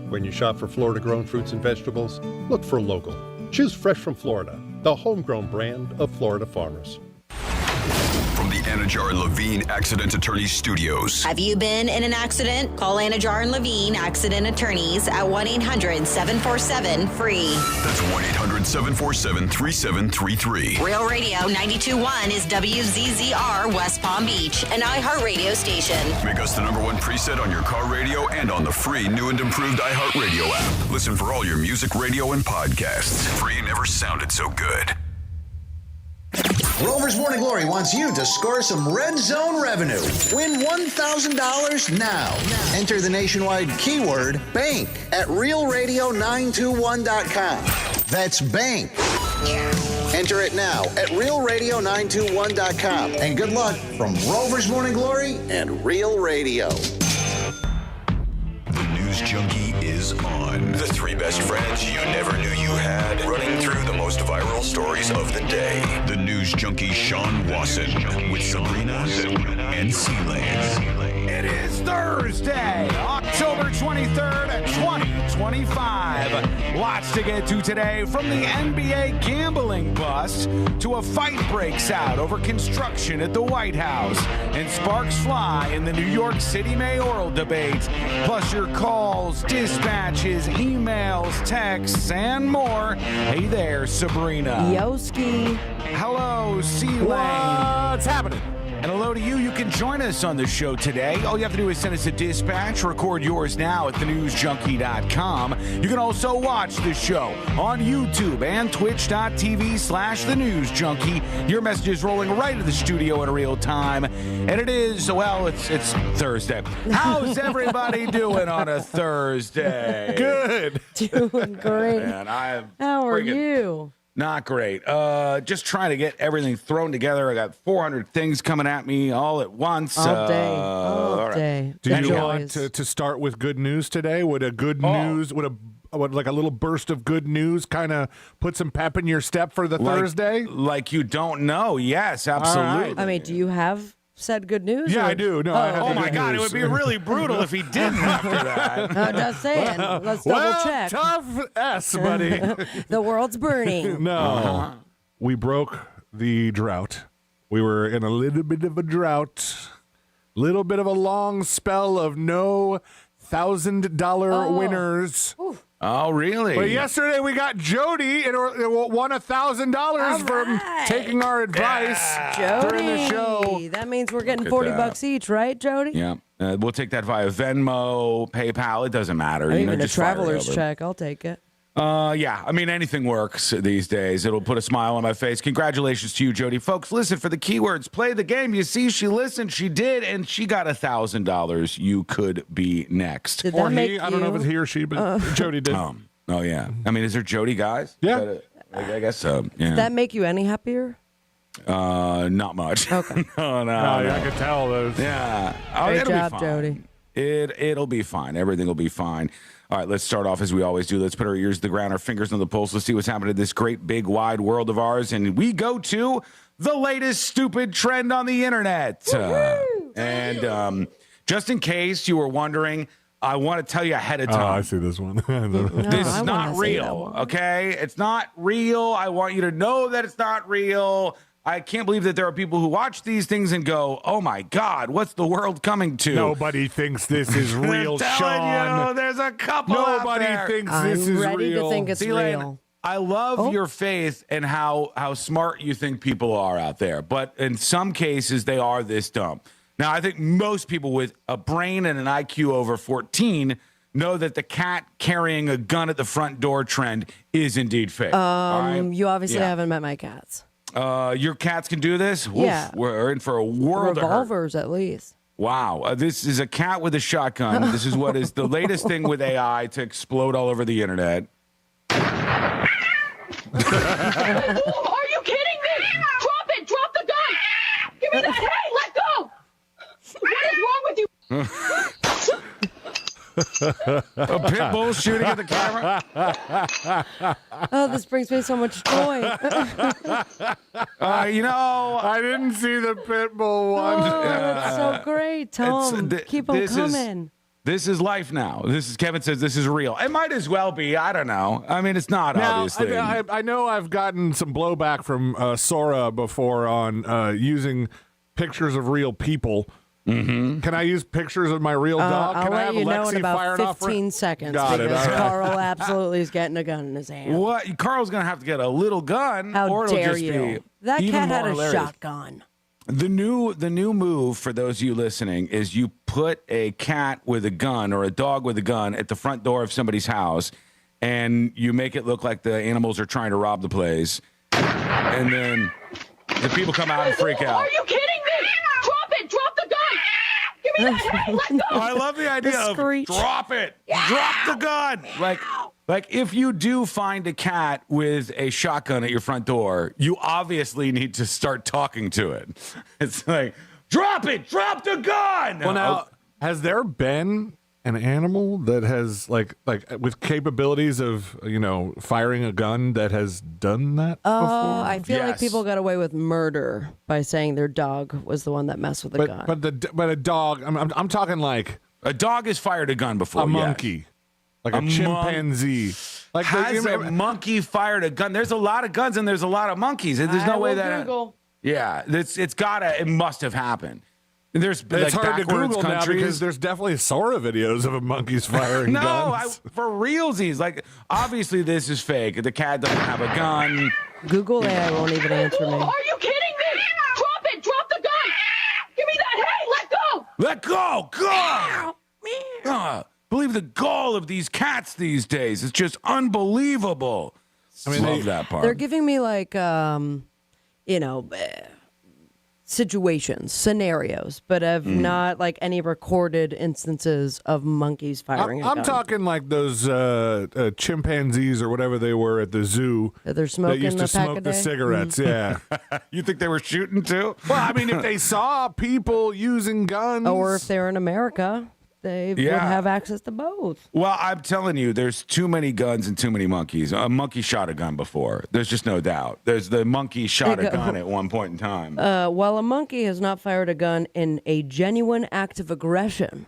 When you shop for Florida-grown fruits and vegetables, look for local. Choose Fresh from Florida, the homegrown brand of Florida farmers. From the Anajar and Levine Accident Attorneys Studios. Have you been in an accident? Call Anajar and Levine Accident Attorneys at 1-800-747-FREE. That's 1-800-747-3733. Real Radio 92.1 is WZZR West Palm Beach, an iHeartRadio station. Make us the #1 preset on your car radio and on the free new and improved iHeartRadio app. Listen for all your music, radio, and podcasts. Free never sounded so good. Rover's Morning Glory wants you to score some Red Zone revenue. Win $1,000 now. Enter the nationwide keyword BANK at realradio921.com. That's BANK. Enter it now at realradio921.com. And good luck from Rover's Morning Glory and Real Radio. The News Junkie is on. The 3 best friends you never knew you had, running through the most viral stories of the day. The News Junkie Sean Wasson with Sabrina and Sealand. It is Thursday, October 23rd, 2025. Lots to get to today, from the NBA gambling bust to a fight breaks out over construction at the White House, and sparks fly in the New York City mayoral debate, plus your calls, dispatches, emails, texts, and more. Hey there, Sabrina. Yoski. Hello, C-Lane. What's happening? And hello to you. You can join us on the show today. All you have to do is send us a dispatch. Record yours now at thenewsjunkie.com. You can also watch the show on YouTube and twitch.tv/thenewsjunkie. Your messages rolling right to the studio in real time. And it is, well, it's Thursday. How's everybody doing on a Thursday? Good. Doing great. Man, How are you? Not great. Just trying to get everything thrown together. I got 400 things coming at me all at once. All day. Do you want to start with good news today? Would a good news, would like a little burst of good news kind of put some pep in your step for the Thursday? Like you don't know. Yes, absolutely. Right. I mean, do you have said good news? Yeah, I do. No, I have oh my God, it would be really brutal if he didn't after that. I'm just saying. Let's double check. Tough S, buddy. The world's burning. No. We broke the drought. We were in a little bit of a drought. Little bit of a long spell of no $1,000 winners. Oof. Oh, really? But yesterday we got Jody and won $1,000 from taking our advice during the show. That means we're getting $40 each, right, Jody? Yeah. We'll take that via Venmo, PayPal. It doesn't matter. Even a traveler's check. I'll take it. Yeah, I mean, anything works these days. It'll put a smile on my face. Congratulations to you, Jody. Folks, listen for the keywords. Play the game. You see, she listened, she did, and she got $1,000. You could be next. Did or that he. I don't know if it's he or she, but Jody did. Oh, yeah. I mean, is there Jody guys? Yeah. I guess so. Yeah. Did that make you any happier? Not much. Okay. no. I could tell those. Yeah. Great it'll job, be fine. Jody. It'll be fine. Everything will be fine. All right, let's start off as we always do. Let's put our ears to the ground, our fingers on the pulse. Let's see what's happening in this great, big, wide world of ours. And we go to the latest stupid trend on the internet. And just in case you were wondering, I want to tell you ahead of time. Oh, I see this one. This is not real, okay? It's not real. I want you to know that it's not real. I can't believe that there are people who watch these things and go, oh, my God, what's the world coming to? Nobody thinks this is real, Sean. You, there's a couple Nobody out there. thinks this is real. I'm ready to think it's real. I love your faith and how smart you think people are out there. But in some cases, they are this dumb. Now, I think most people with a brain and an IQ over 14 know that the cat carrying a gun at the front door trend is indeed fake. You obviously haven't met my cats. Your cats can do this? Yeah. Oof, we're in for a world of hurt. Revolvers, at least. Wow. This is a cat with a shotgun. This is what is the latest thing with AI to explode all over the internet. Are you kidding me? Drop it! Drop the gun! Give me that! Hey, let go! What is wrong with you? A pit bull shooting at the camera. Oh, this brings me so much joy. I didn't see the pit bull one. Oh, that's so great, Tom. Keep them coming. This is life now. Kevin says this is real. It might as well be. I don't know. I mean, it's not, obviously. I know I've gotten some blowback from Sora before on using pictures of real people. Mm-hmm. Can I use pictures of my real dog? I'll Can I let have you know Lexi in about firing 15 seconds Got it. because All right. Carl absolutely is getting a gun in his hand. What? Carl's going to have to get a little gun. How or it'll dare just you? Be That even cat had more a hilarious. shotgun. The new move for those of you listening is you put a cat with a gun or a dog with a gun at the front door of somebody's house, and you make it look like the animals are trying to rob the place, and then the people come out and freak out. Are you kidding me? Drop it! Drop the gun! Give me that! Hey, let go! I love the idea of drop it, drop the gun. Like if you do find a cat with a shotgun at your front door, you obviously need to start talking to it. It's like, drop it, drop the gun. Well, now, has there been an animal that has like with capabilities of firing a gun that has done that before? I feel like people got away with murder by saying their dog was the one that messed with the gun. But a dog. I'm talking like a dog has fired a gun before. A monkey. Like a chimpanzee. Like has a monkey fired a gun? There's a lot of guns and there's a lot of monkeys. There's no way that. Google. Yeah, it must have happened. There's it's like hard to Google countries. now because there's definitely Sora videos of monkeys firing guns. For realsies. Like obviously this is fake. The cat doesn't have a gun. Google AI won't even answer me. Are you kidding me? Drop it! Drop the gun! Let go! Go! Believe the gall of these cats these days. It's just unbelievable. I mean, love that part. They're giving me like, situations, scenarios, but have not like any recorded instances of monkeys firing. I'm talking like those chimpanzees or whatever they were at the zoo. They're smoking that used to a pack smoke a the day? cigarettes. Yeah. You think they were shooting too? Well, I mean, if they saw people using guns, or if they're in America, they would have access to both. Well, I'm telling you, there's too many guns and too many monkeys. A monkey shot a gun bbefore. There's just no doubt. There's the monkey shot a gun at one point in time. While a monkey has not fired a gun in a genuine act of aggression, ...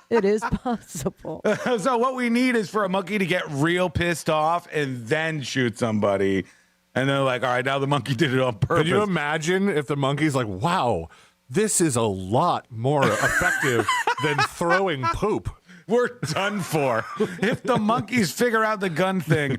It is possible. So what we need is for a monkey to get real pissed off and then shoot somebody. And they're like, all right, now the monkey did it on purpose. Can you imagine if the monkey's like, wow, this is a lot more effective than throwing poop? We're done for. If the monkeys figure out the gun thing,